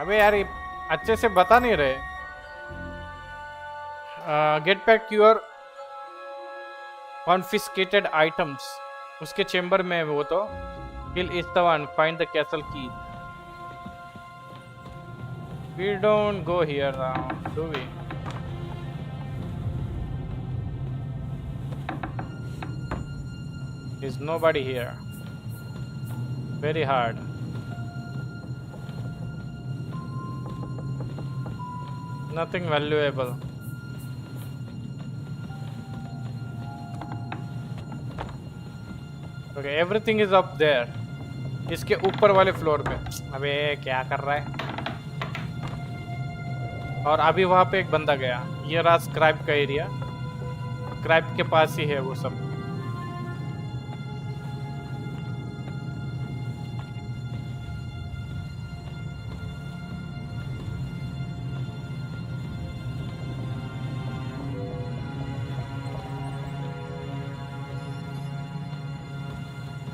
अबे यार ये अच्छे से बता नहीं रहे। Get back your confiscated items, उसके चेंबर में है वो तो। Kill is the one, find the castle key. We don't go here now, do we? There's nobody here. Very hard. Nothing valuable. Okay, everything is up there. इसके ऊपर वाले floor पे। अबे क्या कर रहा है? और अभी वहाँ पे एक बंदा गया। ये रहा स्क्रैप का एरिया। स्क्रैप के पास ही है वो सब।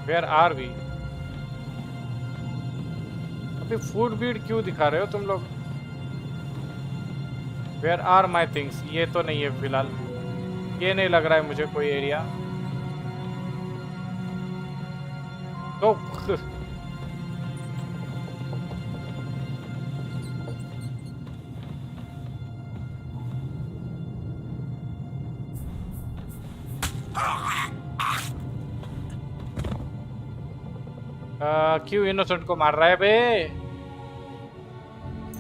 Where are we? अभी फूड बीड क्यों दिखा रहे हो तुम लोग? Where are my things? ये तो नहीं है फिलहाल। ये नहीं लग रहा है मुझे कोई एरिया। तो क्यों इनोसेंट को मार रहा है बे?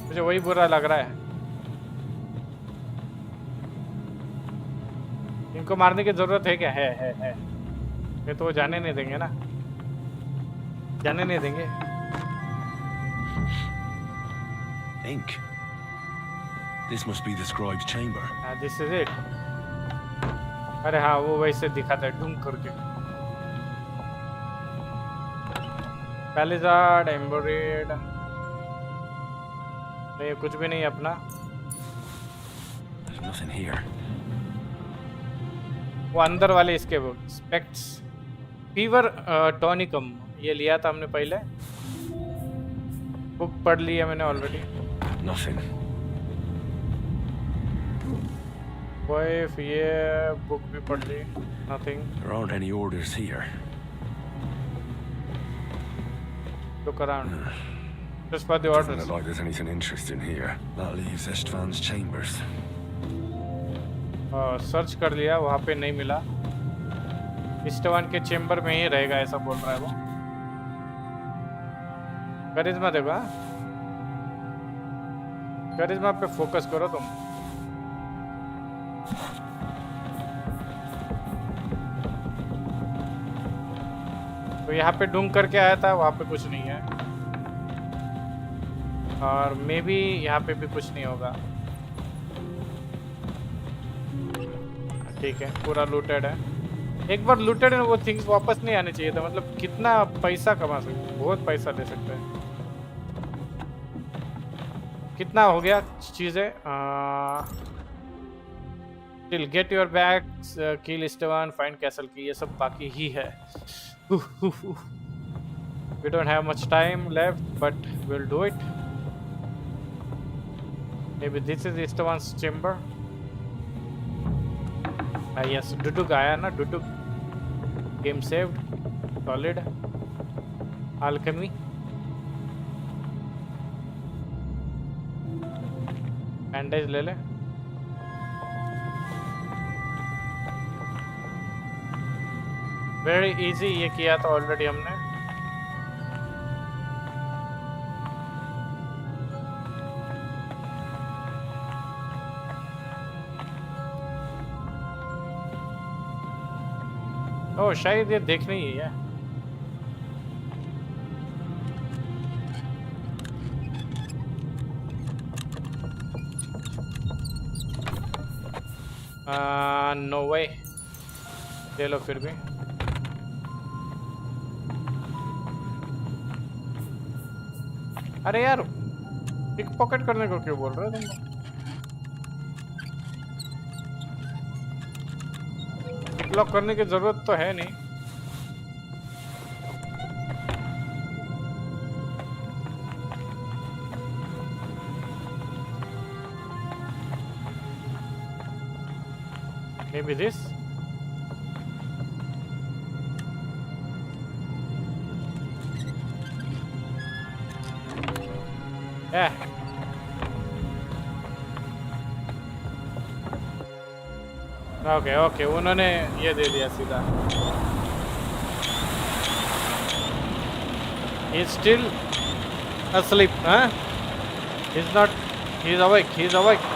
मुझे वही बुरा लग रहा है। इनको मारने की जरूरत है क्या? है। ये तो वो जाने नहीं देंगे ना, जाने नहीं देंगे। Ink. This must be the scribe's chamber. This is it. अरे हाँ, वो वैसे दिखाता है ढूंढ करके। पैलिजार्ड, एम्बोरेड। नहीं, कुछ भी नहीं अपना। There's nothing here. वो अंदर वाले इसके वो स्पेक्ट्स, फीवर टॉनिकम, ये लिया था हमने पहले। बुक पढ़ ली है मैंने ऑलरेडी। Nothing. वाइफ, ये बुक भी पढ़ ली। Nothing. There aren't any orders here. Look around. Just for the orders. Doesn't look like there's anything interesting here. That leaves Istvan's chambers. Search कर लिया, वहाँ पे नहीं मिला। इस्टवान के चेंबर में ही रहेगा ऐसा बोल रहा है वो। करिश्मा देखो, हाँ? करिश्मा पे फोकस करो तुम। तो यहाँ पे ढूंढ करके आया था, वहाँ पे कुछ नहीं है। और मे बी यहाँ पे भी कुछ नहीं होगा। ठीक है, पूरा लूटेड है। एक बार लूटेड है वो थिंग्स वापस नहीं आने चाहिए था। मतलब कितना पैसा कमा सकते, बहुत पैसा ले सकते हैं। कितना हो गया चीजें? Till get your bags, kill Istvan, find castle key, ये सब बाकी ही है। We don't have much time left, but we'll do it. Maybe this is Istvan's chamber. Yes, Duduk आया ना, Duduk. Game saved. Solid. Alchemy. Bandage ले ले। Very easy, ये किया था ऑलरेडी हमने। ओह, शायद ये देखनी ही है। नो वे, ले लो फिर भी। अरे यार पिक पॉकेट करने को क्यों बोल रहे हो तुम? पिक लॉक करने की जरूरत तो है नहीं। Maybe this? Yeah. Okay, okay. उन्होंने ये दे दिया सीधा। He's still asleep, huh? He's not. He's awake. He's awake.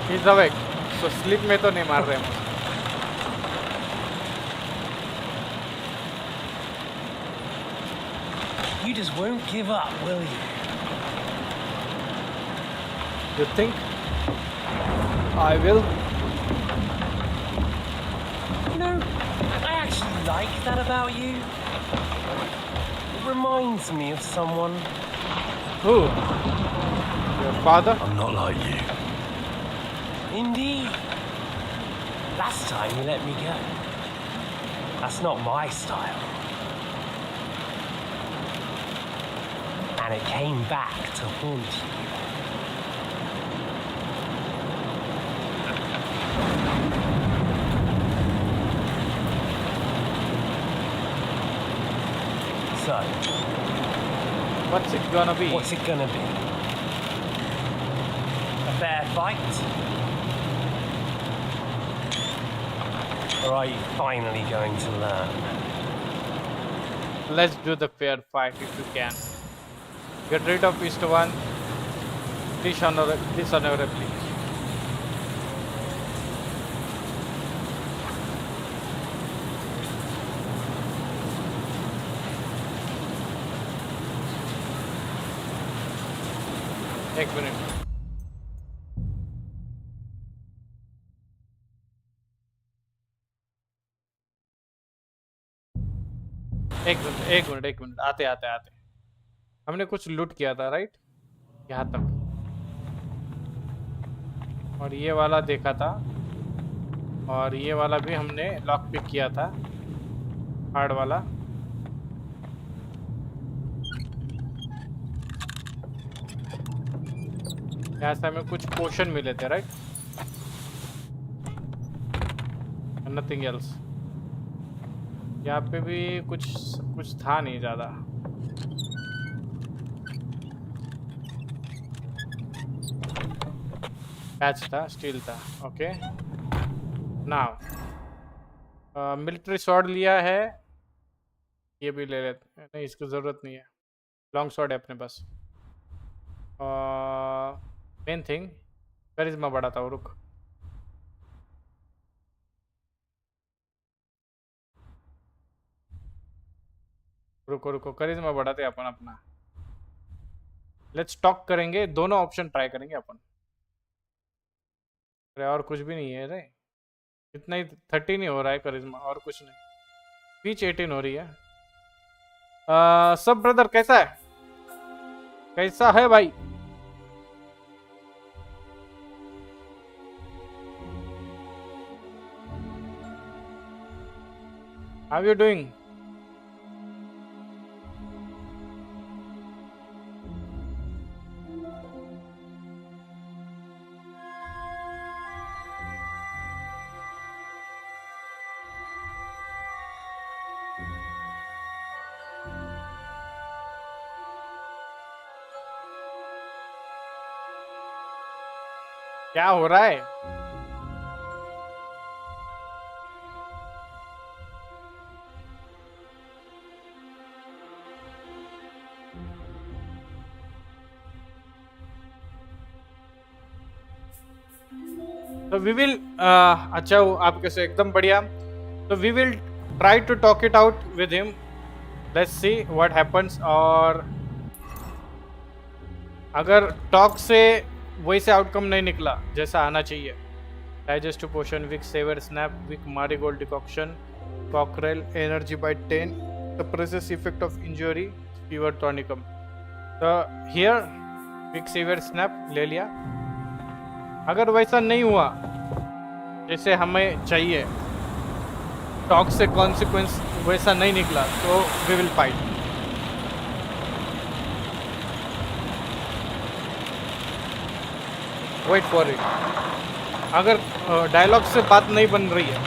He's awake. So sleep में तो नहीं मार रहे हैं। You just won't give up, will you? You think I will? You know, I actually like that about you. It reminds me of someone. Who? Your father? I'm not like you. Indeed. Last time you let me go. That's not my style. And it came back to haunt you. So, what's it gonna be? What's it gonna be? A fair fight? Or are you finally going to learn? Let's do the fair fight if you can. Get rid of East One dishonorably. एक minute. एक minute आते हमने कुछ लूट किया था, right? यहाँ तक, और ये वाला देखा था, और ये वाला भी हमने लॉक पिक किया था, हार्ड वाला। यहाँ से हमें कुछ पोशन मिले थे, राइट? Nothing else. यहाँ पे भी कुछ था नहीं ज़्यादा। पैच था, स्टील था। ओके, नाउ मिलिट्री स्वॉर्ड लिया है, ये भी ले लेते हैं। नहीं, इसकी ज़रूरत नहीं है। लॉन्ग स्वॉर्ड है अपने पास। मेन थिंग करिश्मा बढ़ा था वो। रुको करिश्मा बढ़ाते अपन अपना। लेट्स टॉक करेंगे, दोनों ऑप्शन ट्राई करेंगे अपन। अरे और कुछ भी नहीं है रे, इतना ही 13 ही हो रहा है करिश्मा, और कुछ नहीं। स्पीच 18 हो रही है। सब ब्रदर कैसा है? कैसा है भाई? How you doing? क्या हो रहा है? तो वी विल अच्छा, आप कैसे? एकदम बढ़िया। So we will try to talk it out with him. Let's see what happens. और अगर टॉक से वैसे आउटकम नहीं निकला जैसा आना चाहिए, digestive potion, weak saver snap, weak marigold decoction, cockerel, energy by 10, suppresses effect of injury, fever tonicum. So here weak saver snap ले लिया. अगर वैसा नहीं हुआ जैसे हमें चाहिए, टॉक से कॉन्सिक्वेंस वैसा नहीं निकला, तो we will fight. Wait for it. अगर डायलॉग से बात नहीं बन रही है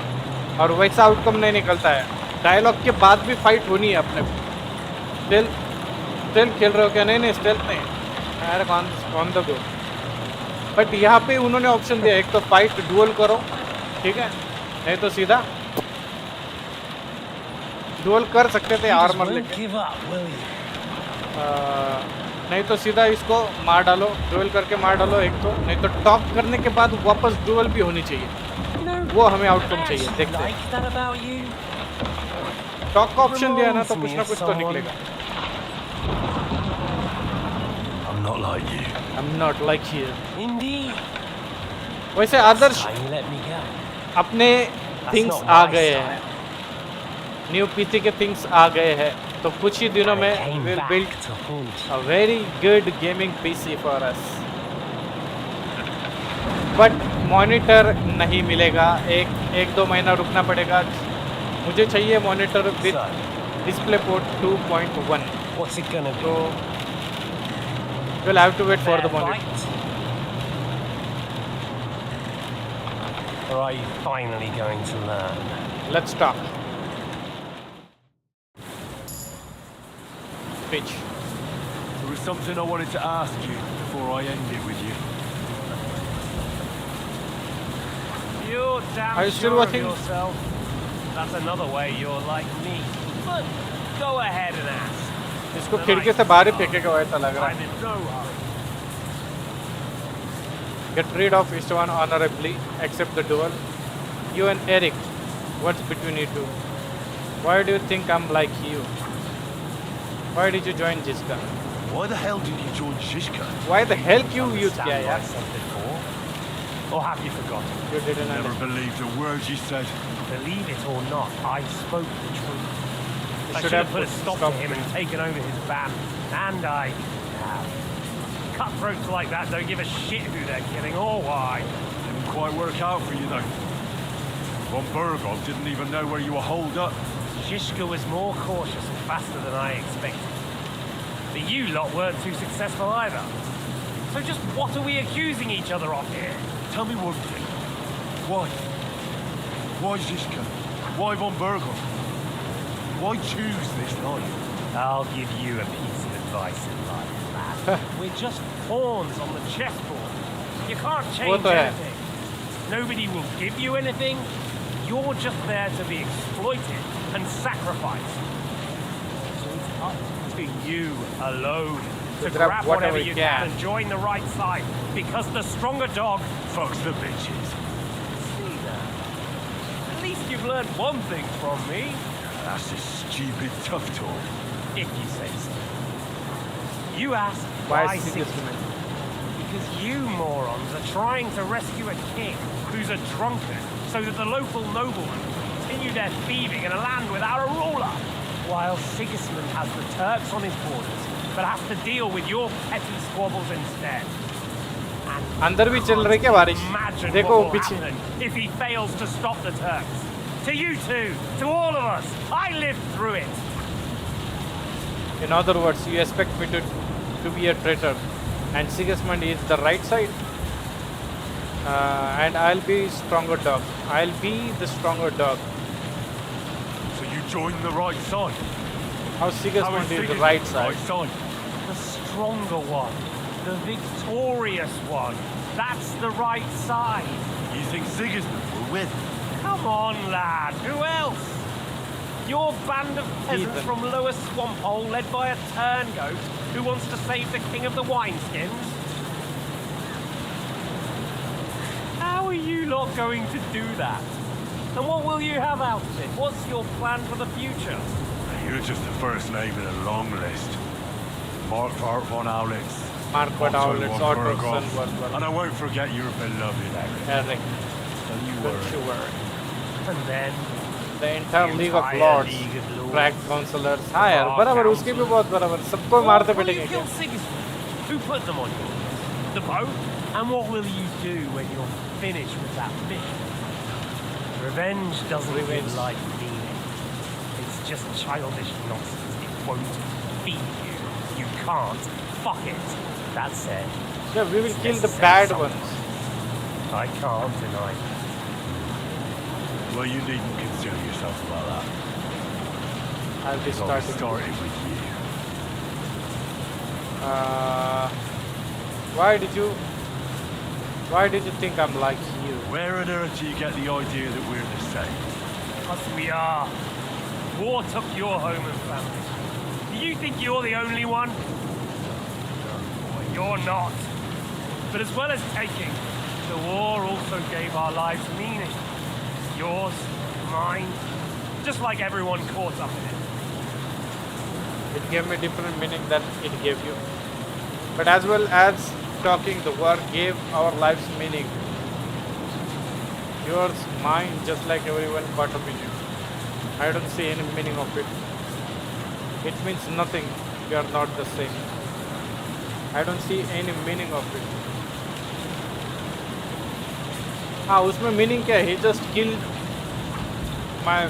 और वैसा आउटकम नहीं निकलता है, डायलॉग के बाद भी फाइट होनी है अपने को. स्टेल्थ खेल रहे हो क्या? नहीं स्टेल्थ नहीं, अरे कौन द गो. बट यहाँ पे उन्होंने ऑप्शन दिया, एक तो फाइट डुअल करो, ठीक है, नहीं तो सीधा डुअल कर सकते थे आर्मर लेके, नहीं तो सीधा इसको मार डालो, डुअल करके मार डालो एक तो, नहीं तो टॉक करने के बाद वापस डुअल भी होनी चाहिए. वो हमें आउटकम चाहिए. देखते हैं. टॉक का ऑप्शन दिया ना तो कुछ ना कुछ तो निकलेगा. I'm not like you. I'm not like you. वैसे आदर्श अपने थिंग्स आ गए हैं, न्यू पीसी के थिंग्स आ गए हैं, तो कुछ ही दिनों में will build a very good gaming PC for us. But monitor नहीं मिलेगा, एक दो महीना रुकना पड़ेगा. मुझे चाहिए मॉनिटर विद डिस्प्ले पोर्ट 2.1. तो we'll have to wait for the monitor. Or are you finally going to learn? Let's talk. Pitch. There was something I wanted to ask you before I end it with you. You're damn Are you still sure of watching? yourself. That's another way you're like me. But go ahead and ask. इसको खिड़की से बाहर ही फेंकेगा वैसा लग रहा है. Get rid of Istvan honorably, accept the duel. You and Eric, what's between you two? Why do you think I'm like you? Why did you join Jiska? Why the hell did you join Shishka? Why the hell you किया यार? Or have you forgotten? You didn't Never believed a word you said. Believe it or not, I spoke the truth. I should should have have put a put stop stop to him and taken over his band. And I have. Cutthroats like that don't give a shit who they're killing or why. Didn't quite work out for you though. Von Burgov didn't even know where you were holed up. Shishka was more cautious and faster than I expected. But you lot weren't too successful either. So just what are we accusing each other of here? Tell me one thing. Why? Why Zizka? Why Von Burgov? Why choose this life? I'll give you a piece of advice in life, lad. We're just pawns on the chessboard. You can't change anything. Nobody will give you anything. You're just there to be exploited and sacrificed. So it's up to you alone to grab whatever you can and join the right side, because the stronger dog fucks the bitches. See that? At least you've learned one thing from me. That's a stupid tough talk. If you say so. You ask why Sigismund? Because you morons are trying to rescue a king who's a drunkard, so that the local noblemen can continue their thieving in a land without a ruler, while Sigismund has the Turks on his borders, but has to deal with your petty squabbles instead. अंदर भी चल रही क्या बारिश? देखो पीछे. If he fails to stop the Turks, to you two, to all of us, I lived through it. In other words, you expect me to be a traitor, and Sigismund is the right side, and I'll be stronger dog. I'll be the stronger dog. So you join the right side. How Sigismund is the right side? The stronger one, the victorious one. That's the right side. You think Sigismund will win? Come on, lad. Who else? Your band of peasants from Lower Swamphole, led by a turngoat who wants to save the king of the wineskins? How are you lot going to do that? And what will you have out of it? What's your plan for the future? You're just the first name in a long list. Mark von Owlitz. Mark von Owlitz, Otto von Berghoff. And I won't forget your beloved Eric. Eric. Don't you worry. And then the entire League of Lords, crack counselors, higher. बराबर उसकी भी बहुत बराबर. सबको मारते पिटेंगे क्या? Who put them on you? The boat? And what will you do when you're finished with that mission? Revenge doesn't give life meaning. It's just childish nonsense. It won't feed you. You can't. Fuck it. That said. Yeah, we will kill the bad ones. I can't deny that. Well, you needn't concern yourself about that. I'll be starting with you. Why did you think I'm like you? Where on earth do you get the idea that we're the same? Because we are. War took your home and family. Do you think you're the only one? No, boy, you're not. But as well as taking, the war also gave our lives meaning. Yours, mine, just like everyone caught up in it. It gave me different meaning than it gave you. But as well as talking, the war gave our lives meaning. Yours, mine, just like everyone caught up in it. I don't see any meaning of it. It means nothing. We are not the same. I don't see any meaning of it. हाँ उसमें meaning क्या है? He just killed my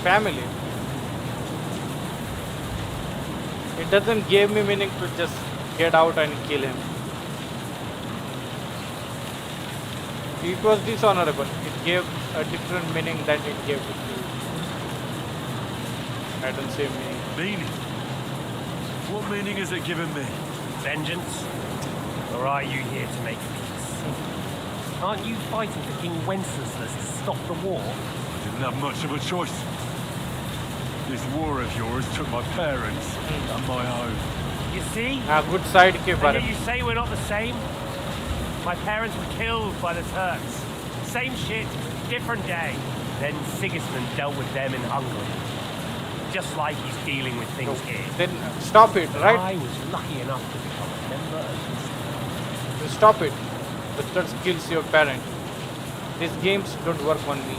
family. It doesn't give me meaning to just get out and kill him. It was dishonorable. It gave a different meaning than it gave to you. I don't see meaning. Meaning? What meaning has it given me? Vengeance? Or are you here to make peace? Aren't you fighting for King Wenceslas to stop the war? I didn't have much of a choice. This war of yours took my parents and my home. You see? Good side ke And bare yet you say we're not the same? My parents were killed by the Turks. Same shit, different day. Then Sigismund dealt with them in Hungary. Just like he's dealing with things here. Then stop it, right? I was lucky enough to become a member of his... Stop it. The Turks kills your parent. These games don't work on me.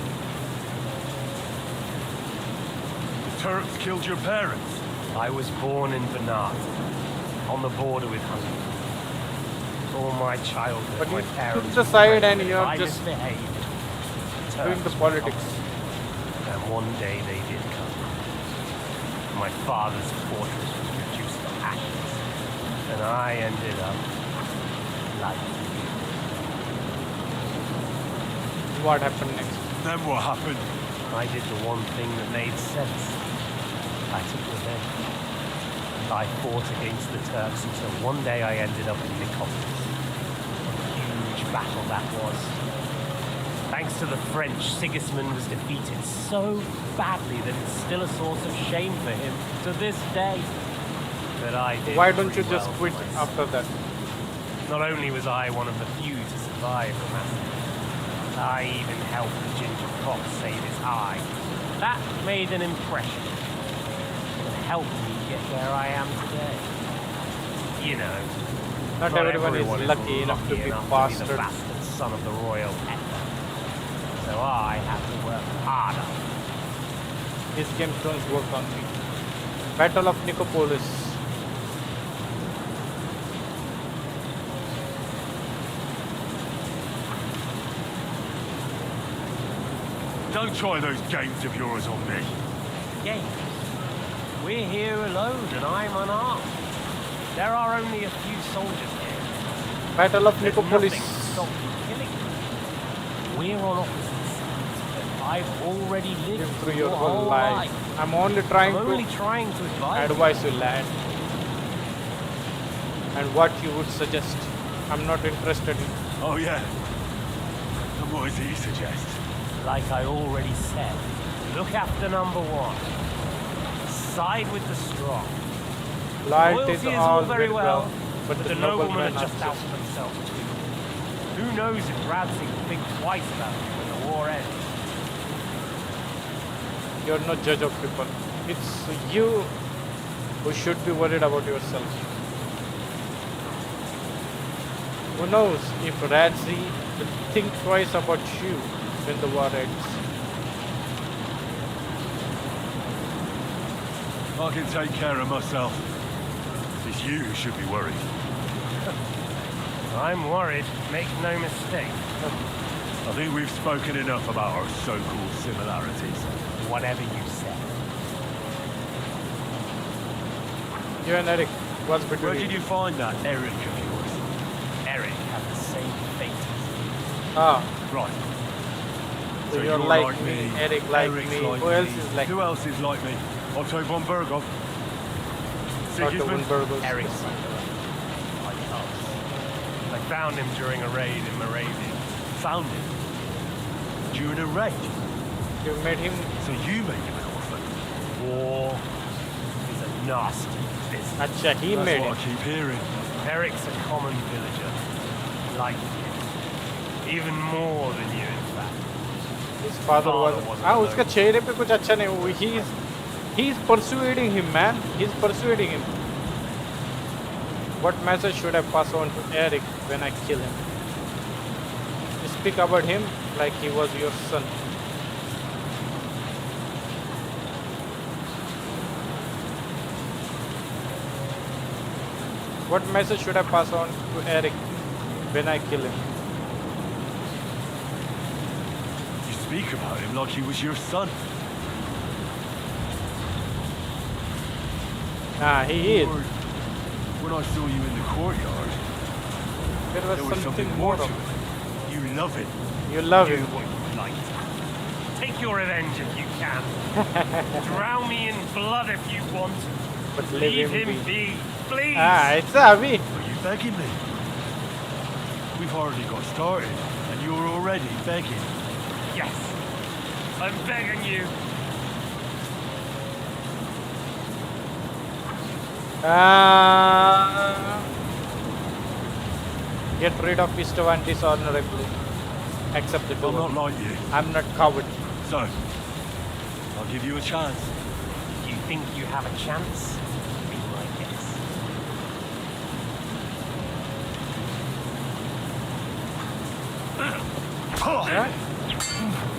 The Turks killed your parents? I was born in Banat, on the border with Hungary. All my childhood, But my you parents took the side and were you're I just misbehaved. doing the Turks politics. And one day they did come. My father's fortress was reduced to ashes, and I ended up like you. What happened next? Then what happened? I did the one thing that made sense. I took revenge. I fought against the Turks until one day I ended up in Nicopolis. What a huge battle that was. Thanks to the French, Sigismund was defeated so badly that it's still a source of shame for him to this day. But I did. Why don't you pretty just well quit for myself. after that? Not only was I one of the few to survive the massacre, I even helped the Ginger Fox save his eye. That made an impression. It helped me get where I am today. You know. Not everyone is lucky enough to be the bastard. bastard son of the royal Ether. So I had to work harder. These games don't work on me. Battle of Nicopolis. Don't try those games of yours on me. Games? We're here alone and I'm unarmed. There are only a few soldiers here. Battle of There's Nicopolis. nothing to stop you killing them. We're on opposite sides, but I've already lived Through your whole whole life. I'm only trying I'm only trying to advise you, lad. And what you would suggest. I'm not interested in. Oh yeah. And what does he suggest? Like I already said, look after number one. Side with the strong. Loyalty is all very well, but the noblemen are just out for themselves too. Who knows if Radzig will think twice about it when the war ends. You're no judge of people. It's you who should be worried about yourself. Who knows if Radzi will think twice about you when the war ends. I can take care of myself. It's you who should be worried. I'm worried, make no mistake. I think we've spoken enough about our so-called similarities. Whatever you say. You and Eric, what's between Where you? did you find that Eric of yours? Eric had the same fate as you. Ah. Right. So you're like me, Eric like Eric's me. like Who me. else is like Who else is like me? Otto von Berghoff. Otto von Berghoff. Eric's like us. I found him during a raid in Moravia. Found him? During a raid? You made him. So you made him an orphan? War is a nasty business. Acha, he That's made what it. I keep hearing. Eric's a common villager. Like you. Even more than you, in fact. His father was. Ah, उसका चेहरे पे कुछ अच्छा नहीं हुआ. He's persuading him, man. He's persuading him. What message should I pass on to Eric when I kill him? Speak about him like he was your son. What message should I pass on to Eric when I kill him? You speak about him like he was your son. Ah, he is. When I saw you in the courtyard, There was something more more to of it. You love it. You love Do him. what you like. Take your revenge if you can. Drown me in blood if you want. But Leave him be, please. Ah, it's Abby. Are you begging me? We've hardly got started, and you're already begging. Yes. I'm begging you. Get rid of Istvan dishonorably. Acceptable. I'm not like you. I'm not coward. So, I'll give you a chance. You think you have a chance? Be my guest.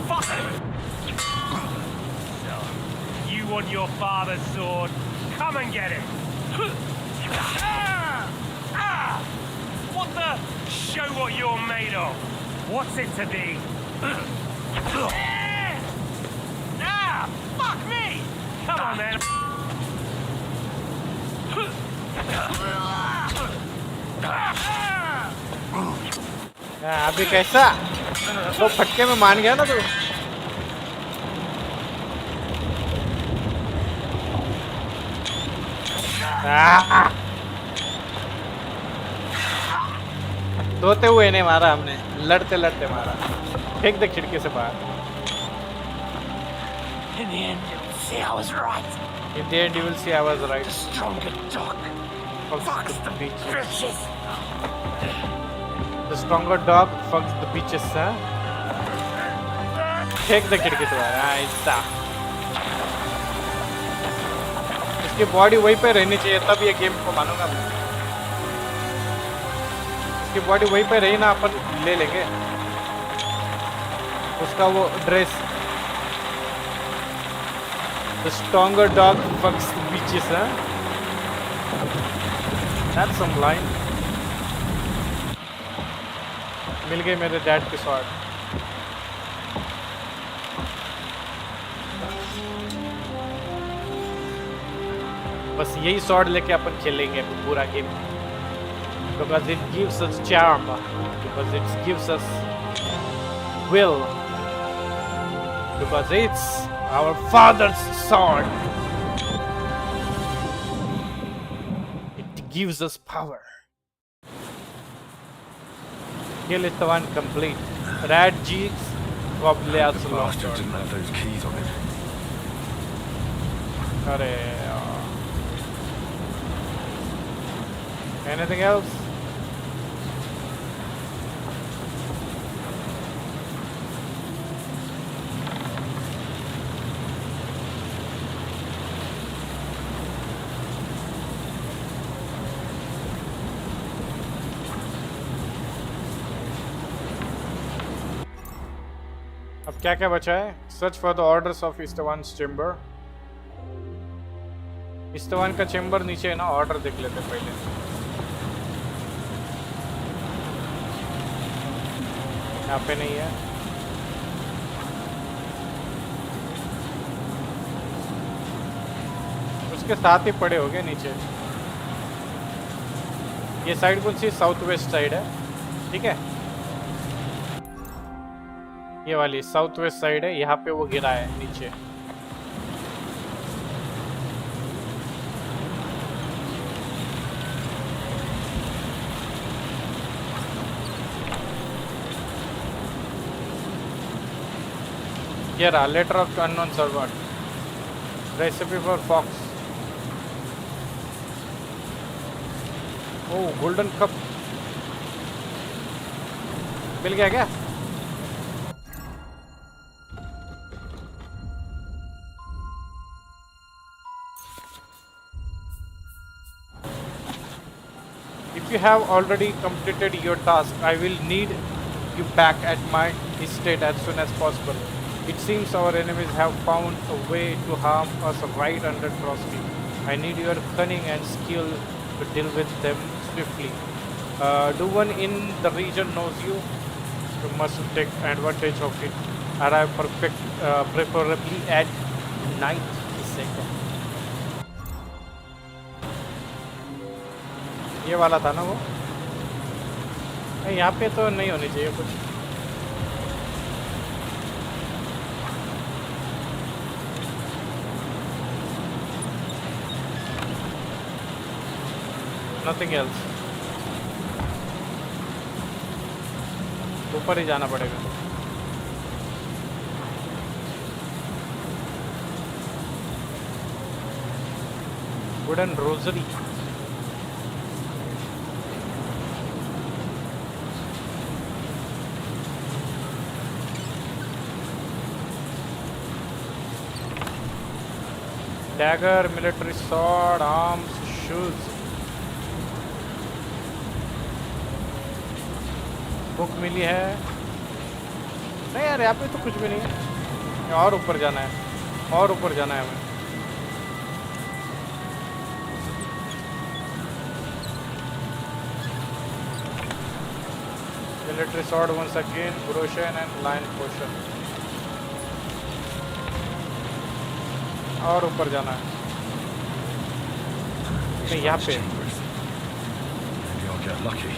Fuck! So, you want your father's sword? Come and get it! What the? Show what you're made of! What's it to be? Fuck me! Come on then! अभी कैसा तो फटके में मान गया ना तू धोते हुए नहीं मारा हमने लड़ते लड़ते मारा फेंक दे खिड़की से बाहर In the end, you'll see I was right. In the end, you will see I was right. The stronger dog. Fucks the bitches. The stronger dog fucks the bitches, huh? फेंक दे खिड़की से बाहर ऐसा इसकी बॉडी वहीं पे रहनी चाहिए तब ये गेम को मानूंगा मैं इसकी बॉडी वहीं पे रही ना अपन ले लेंगे उसका वो dress The stronger dog fucks the bitches, huh? That's some line. मिल गई मेरे डैड की स्वॉर्ड बस यही स्वॉर्ड लेके अपन खेलेंगे पूरा game because it gives us charm because it gives us will because it's our father's sword it gives us power kill it one complete Rad G's probably has The bastard didn't have those keys on him. Anything else? अब क्या क्या बचा है? Search for the orders of इस्तवान chamber. इस्तवान का chamber नीचे है ना, order देख लेते पहले। यहाँ पे नहीं है। उसके साथ ही पड़े हो गए नीचे। ये साइड कौन सी? साउथ वेस्ट साइड है, ठीक है। ये वाली साउथ वेस्ट साइड है, यहाँ पे वो गिरा है नीचे। ये रहा, letter of unknown server, recipe for fox. Oh, golden cup मिल गया क्या? If you have already completed your task, I will need you back at my estate as soon as possible. It seems our enemies have found a way to harm us right under Frosty. I need your cunning and skill to deal with them swiftly. No one in the region knows you. You must take advantage of it. Arrive preferably at night. Second. ये वाला था ना वो? नहीं, यहाँ पे तो नहीं होनी चाहिए कुछ। Nothing else. ऊपर ही जाना पड़ेगा। Wooden rosary. Dagger, military sword, arms, shoes. Book मिली है। नहीं यार, यहाँ पे तो कुछ भी नहीं है। और ऊपर जाना है, और ऊपर जाना है हमें। Military sword once again, Broshan and lion potion। और ऊपर जाना है। नहीं, यहाँ पे। Maybe I'll get lucky.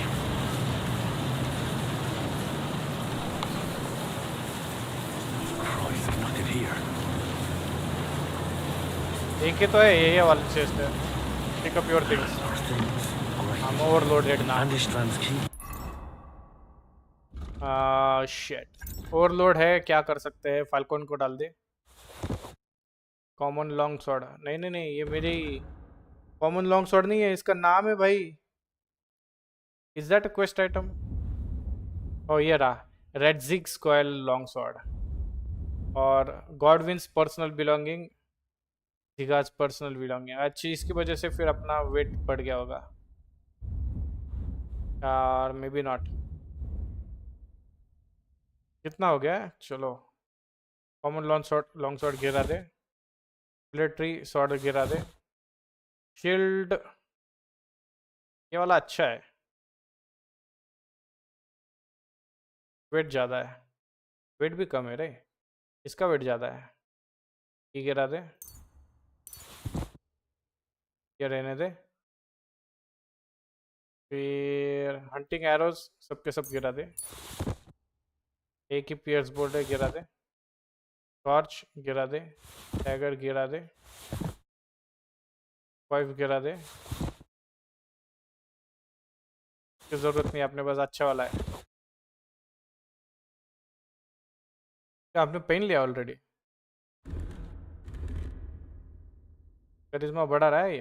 Christ, there's nothing here. एक ही तो है, ये वाली चेस्ट है। Pick up your things. I'm overloaded now. Shit. Overload है, क्या कर सकते हैं? फाल्कन को डाल दे। Common long sword. नहीं नहीं नहीं, ये मेरी कॉमन लॉन्ग स्वॉर्ड नहीं है, इसका नाम है भाई। Is that a quest item? ओ ये रहा, रेडजिग स्क्वायर लॉन्ग स्वॉर्ड। और गॉडविन्स पर्सनल बिलोंगिंग, जिगाज पर्सनल बिलोंगिंग। अच्छी, इसकी वजह से फिर अपना वेट बढ़ गया होगा यार। May be not. कितना हो गया? चलो, कॉमन लॉन्ग स्वॉर्ड गिरा दे, मिलिट्री स्वॉर्ड गिरा दे, शील्ड ये वाला अच्छा है। वेट ज़्यादा है, वेट भी कम है रे, इसका वेट ज़्यादा है। ये गिरा दे, ये रहने दे। फिर हंटिंग एरोज सबके सब गिरा दे। एक ही पियर्स बोल्ट है, गिरा दे। टॉर्च गिरा दे, डैगर गिरा दे, वाइफ गिरा दे। की जरूरत नहीं, अपने पास अच्छा वाला है। क्या आपने पहन लिया ऑलरेडी? करिश्मा बढ़ा रहा है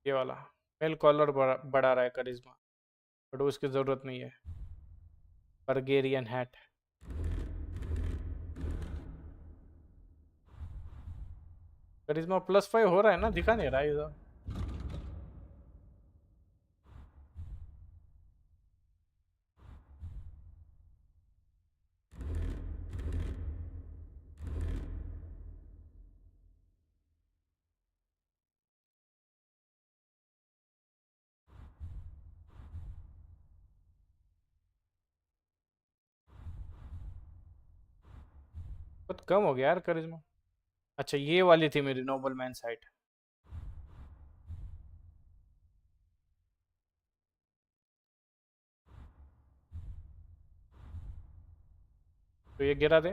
ये वाला मेल कॉलर बढ़ा रहा है करिश्मा, बट उसकी जरूरत नहीं है। बर्गेरियन हैट। करिश्मा +5 हो रहा है ना, दिखा नहीं रहा है इधर। बहुत कम हो गया यार करिश्मा। अच्छा ये वाली थी मेरी नोबल मैन साइट। तो ये गिरा दे,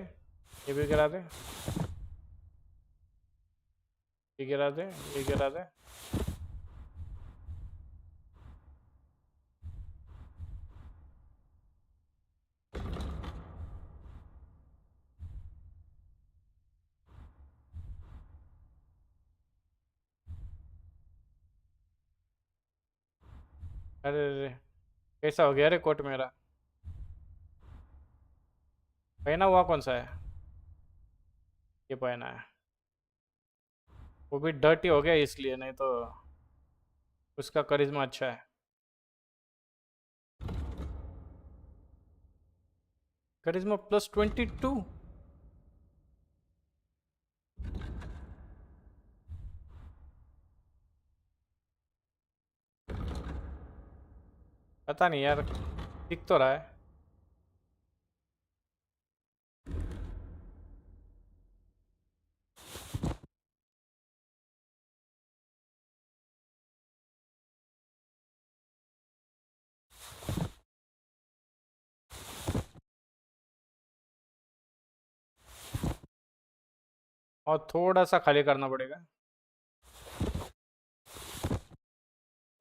ये भी गिरा दे, ये गिरा दे, ये गिरा दे। अरे अरे कैसा हो गया रे कोट मेरा? पहना हुआ कौन सा है? ये पहना है, वो भी डर्टी हो गया इसलिए, नहीं तो उसका करिश्मा अच्छा है। करिश्मा +22। पता नहीं यार, दिख तो रहा है। और थोड़ा सा खाली करना पड़ेगा।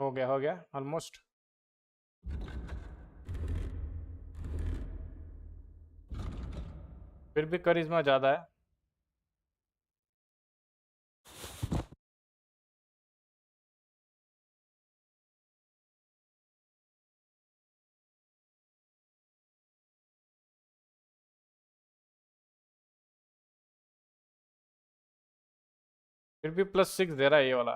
हो गया ऑलमोस्ट। फिर भी करिश्मा ज़्यादा है। फिर भी +6 दे रहा है ये वाला।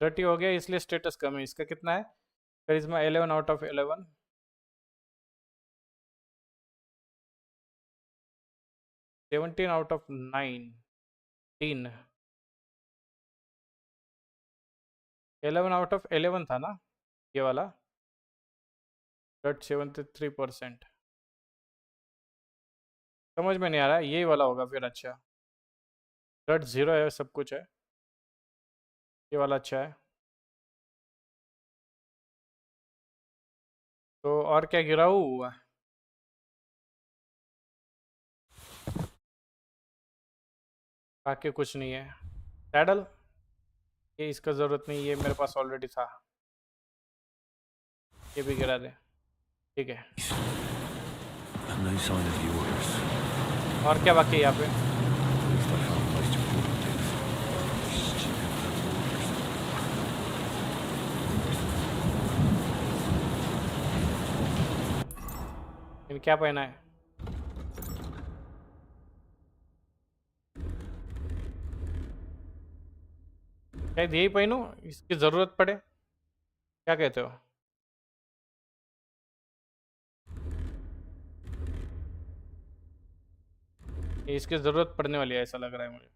डर्टी हो गया इसलिए स्टेटस कम है। इसका कितना है? करिश्मा 11/11। 17/19। 11/11 था ना ये वाला। .73%। समझ में नहीं आ रहा है, यही वाला होगा फिर। अच्छा .0 है, सब कुछ है, ये वाला अच्छा है। तो और क्या गिरा हुआ? बाकी कुछ नहीं है। सैडल ये इसका ज़रूरत नहीं, ये मेरे पास ऑलरेडी था। ये भी गिरा दे, ठीक है। No sign of the orders. और क्या बाकी है यहाँ पे? At least I found a place to put things. इन क्या पहना है? शायद यही पहनूं, इसकी ज़रूरत पड़े। क्या कहते हो? ये इसकी ज़रूरत पड़ने वाली है ऐसा लग रहा है मुझे।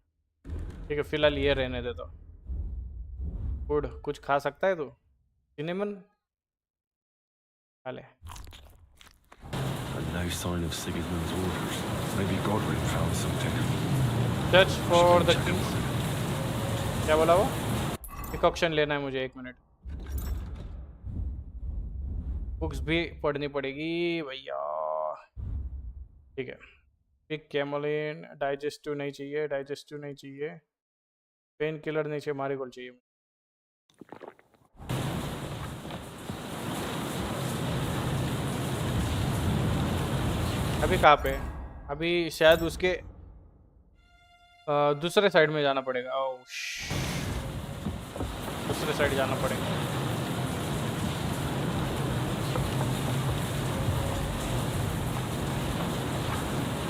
ठीक है फिलहाल ये रहने दे दो। गुड, कुछ खा सकता है तू? सिनेमन खा ले। And no sign of Sigismund's orders. Maybe Godwin found something. Search for the kings। क्या बोला वो? डिकॉक्शन लेना है मुझे, 1 मिनट। बुक्स भी पढ़नी पड़ेगी भैया। ठीक है, पिक कैमलिन। डाइजेस्टिव नहीं चाहिए, डाइजेस्टिव नहीं चाहिए। पेन किलर नहीं चाहिए, मारीगोल्ड चाहिए। अभी कहाँ पे? अभी शायद उसके दूसरे साइड में जाना पड़ेगा। ओह दूसरे साइड जाना पड़ेगा।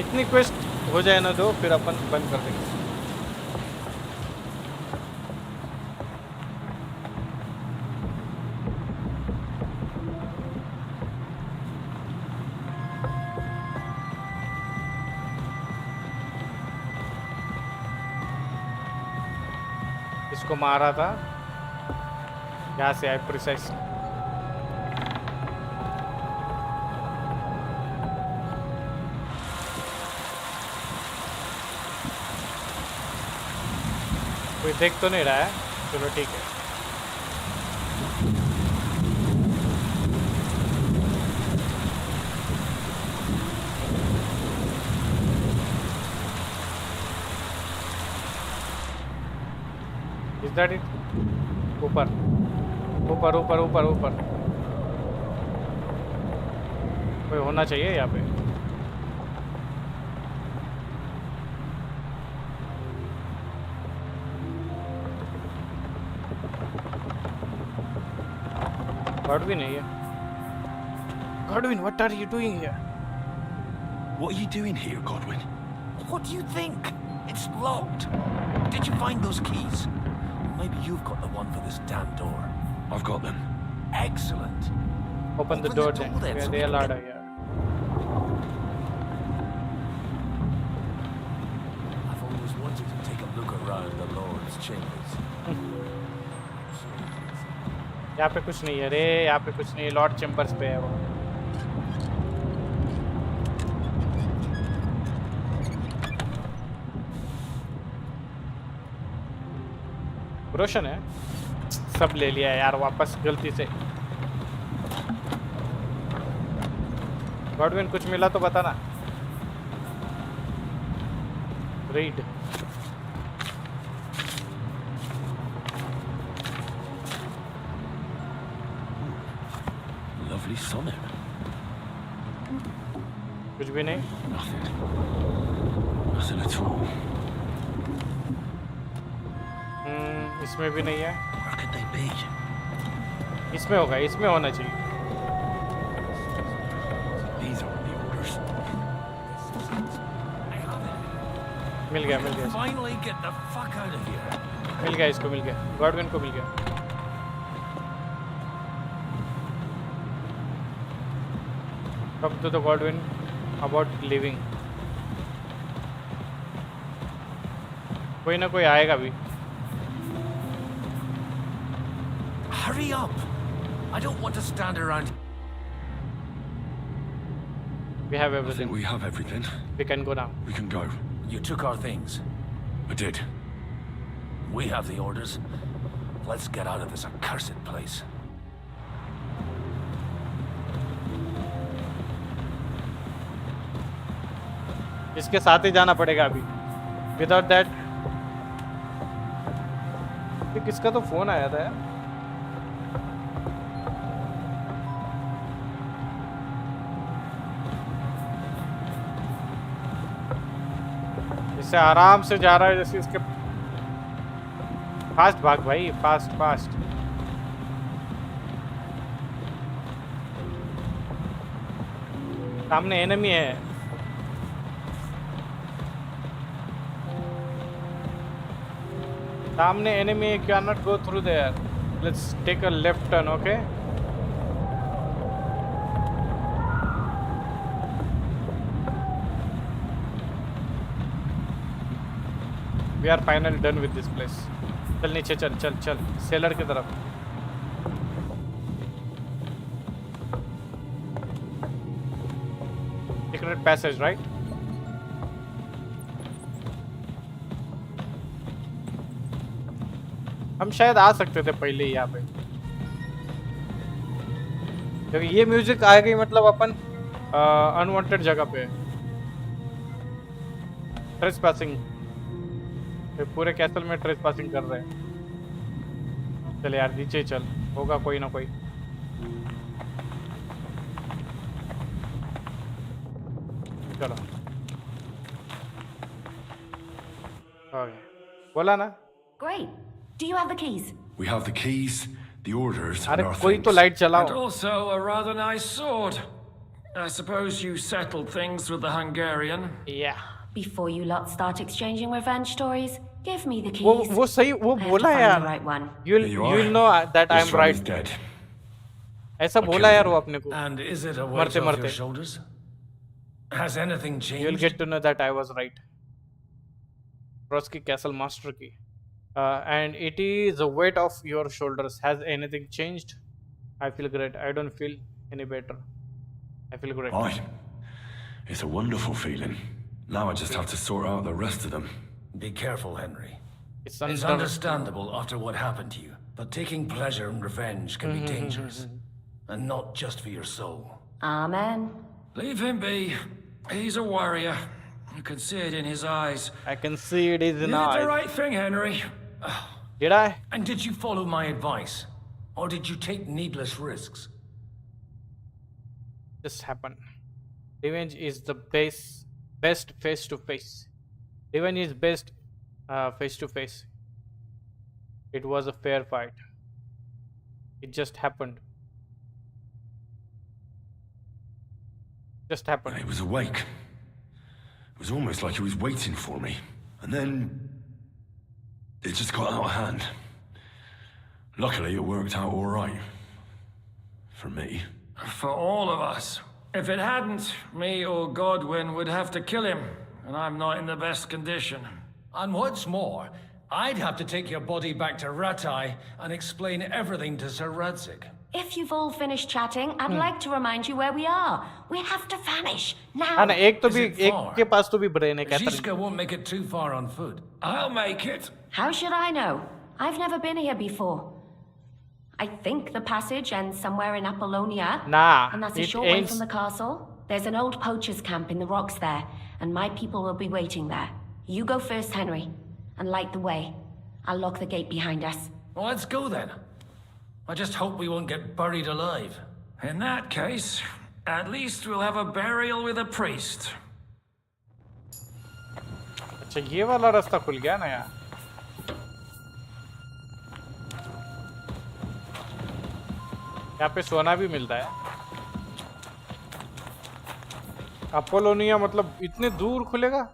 इतनी क्वेस्ट हो जाए ना दो, फिर अपन बंद कर देंगे। इसको मारा था, यहाँ से आए प्रिसाइस। कोई देख तो नहीं रहा है, चलो ठीक है। Is that it? ऊपर ऊपर ऊपर ऊपर ऊपर कोई होना चाहिए यहाँ पे। Godwin है ये। Godwin, what are you doing here? What are you doing here, Godwin? What do you think? It's locked. Did you find those keys? Maybe you've got the one for this damn door. I've got them. Excellent. Open the door then. Yeah, they are allowed here. I've always wanted to take a look around the Lord's chambers. यहाँ पे कुछ नहीं है रे, यहाँ पे कुछ नहीं है, लॉर्ड चेम्बर्स पे है वो। रोशन है, सब ले लिया है यार वापस गलती से। गॉडविन कुछ मिला तो बता ना। Read Lovely sonnet. कुछ भी नहीं। Nothing at all. इसमें भी नहीं है। Where could they be? इसमें होगा, इसमें होना चाहिए। These are the orders. मिल गया मिल गया। Finally get the fuck out of here. मिल गया इसको, मिल गया गॉडविन को, मिल गया। Talk to the Godwin about leaving. कोई ना कोई आएगा भी। Hurry up! I don't want to stand around. We have I everything. think we have everything. We can go now. We can go. You took our things. I did. We have the orders. Let's get out of this accursed place. इसके साथ ही जाना पड़ेगा अभी। Without that किसका तो phone आया था यार। इससे आराम से जा रहा है जैसे इसके। फास्ट भाग भाई, फास्ट फास्ट। सामने एनिमी है। सामने enemy cannot go through there. Let's take a left turn, okay? We are finally done with this place. चल नीचे चल चल चल सेलर की तरफ। Secret passage, right? हम शायद आ सकते थे पहले ही यहाँ पे, क्योंकि ये म्यूजिक आ गई मतलब अपन अनवांटेड जगह पे ट्रेसपासिंग, पूरे कैसल में ट्रेसपासिंग कर रहे हैं। चल यार नीचे चल, होगा कोई ना कोई। चलो बोला ना। Great. Do you have the keys? We have the keys, the orders, and अरे our कोई things. तो लाइट And चलाओ। also a rather nice sword. I suppose you settled things with the Hungarian. Yeah. Before you lot start exchanging revenge stories, give me the keys. वो सही वो I have बोला to find यार। the right one. You'll know that I'm This one is right. dead. ऐसा बोला यार वो अपने को। And is it a weight मरते off your मरते। shoulders? Has anything changed? You'll get to know that I was right. Trotsky Castle Master Key. And it is a weight off your shoulders. Has anything changed? I feel great. I don't feel any better. I feel great. Right. It's a wonderful feeling. Now I just have to sort out the rest of them. Be careful, Henry. It's understandable after what happened to you, but taking pleasure in revenge can be dangerous. And not just for your soul. Amen. Leave him be. He's a warrior. You can see it in his eyes. I can see it in his eyes. You did the right thing, Henry. Did I? And did you follow my advice? Or did you take needless risks? This happened. Revenge is the best face to face. Revenge is best face to face. It was a fair fight. It just happened. Just happened. He was awake. It was almost like he was waiting for me. And then it just got out of hand. Luckily, it worked out all right. For me. For all of us. If it hadn't, me or Godwin would have to kill him, and I'm not in the best condition. And what's more, I'd have to take your body back to Ratai and explain everything to Sir Radzig. If you've all finished chatting, I'd like to remind you where we are. We have to vanish now. हाँ ना एक के पास तो भी brain है Zizka won't make it too far on foot. I'll make it. How should I know? I've never been here before. I think the passage ends somewhere in Apollonia. Nah, and that's a short way from the castle. There's an old poacher's camp in the rocks there, and my people will be waiting there. You go first, Henry, and light the way. I'll lock the gate behind us. Well, let's go then. I just hope we won't get buried alive. In that case, at least we'll have a burial with a priest. अच्छा ये वाला रास्ता खुल गया ना यार. यहाँ पे सोना भी मिलता है. अपोलोनिया मतलब इतने दूर खुलेगा?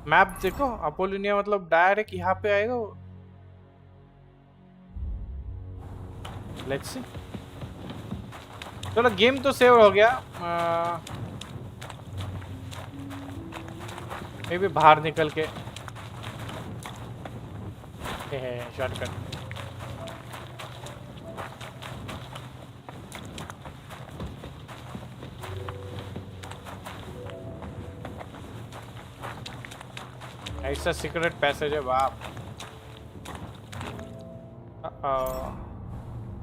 मैप देखो, अपोलोनिया मतलब डायरेक्ट यहाँ पे आएगा. Let's see. चलो गेम तो सेव हो गया. मे भी बाहर निकल के शॉर्टकट. ऐसा सीक्रेट पैसेज है बाप.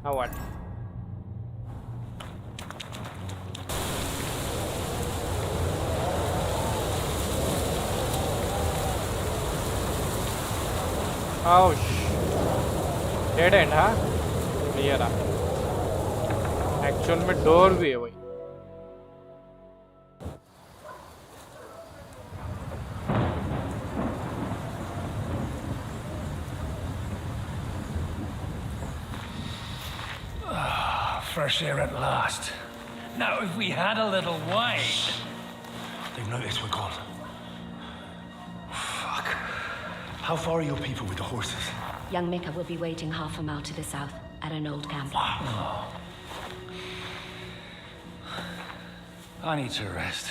Now what? Oh dead end हाँ? Clear आ. Actual में door भी है वही. Fresh air at last. Now, if we had a little wine... They've noticed we're gone. Fuck. How far are your people with the horses? Young Mika will be waiting half a mile to the south at an old camp. I need to rest.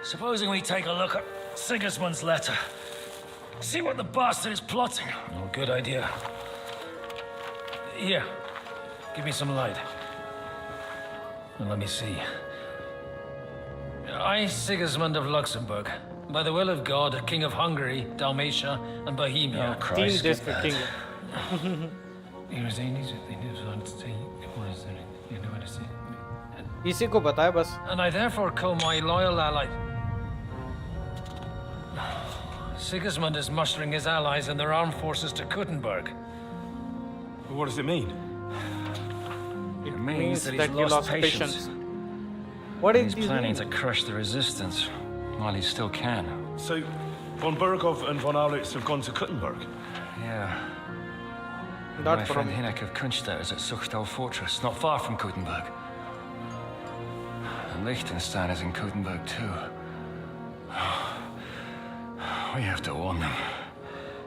Supposing we take a look at Sigismund's letter. See what the bastard is plotting. Oh, good idea. Here, give me some light. And let me see. I, Sigismund of Luxembourg, by the will of God, King of Hungary, Dalmatia, and Bohemia. Oh, Christ. इसी को पता है बस. And I therefore call my loyal ally. Sigismund is mustering his allies and their armed forces to Kuttenberg. What does it mean? It means that he's lost patience. What is he's planning to crush the resistance while he still can. So, von Berghoff and von Aulitz have gone to Kuttenberg? Yeah. Not My from friend Hinek of Kunstau is at Suchtal Fortress, not far from Kuttenberg. And Liechtenstein is in Kuttenberg too. We have to warn them.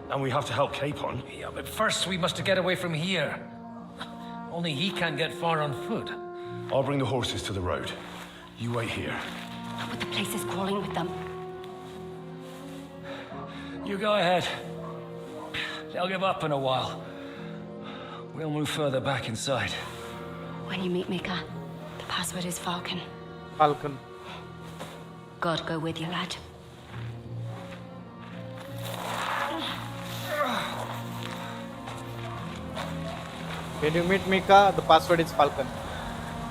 And we have to help Capon. Yeah, but first we must get away from here. Only he can't get far on foot. I'll bring the horses to the road. You wait here. But the place is crawling with them. You go ahead. They'll give up in a while. We'll move further back inside. When you meet Mika, the password is Falcon. Falcon. God go with you, lad. When you meet Mika, the password is Falcon.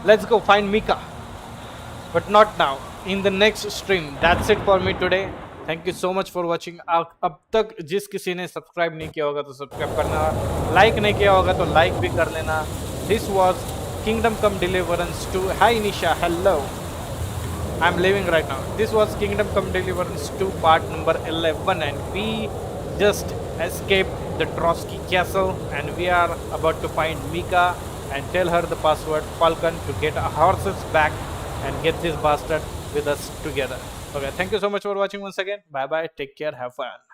Let's go find Mika. But not now. In the next stream. That's it for me today. Thank you so much for watching. अब तक जिस किसी ने subscribe नहीं किया होगा तो subscribe करना, लाइक नहीं किया होगा तो लाइक भी कर लेना. This was Kingdom Come Deliverance 2. Hi Nisha, hello. I'm leaving right now. This was Kingdom Come Deliverance 2 part number 11, and we just escaped the Trotsky castle, and we are about to find Mika and tell her the password Falcon to get our horses back and get this bastard with us together. Okay, thank you so much for watching once again. Bye bye, take care, have fun.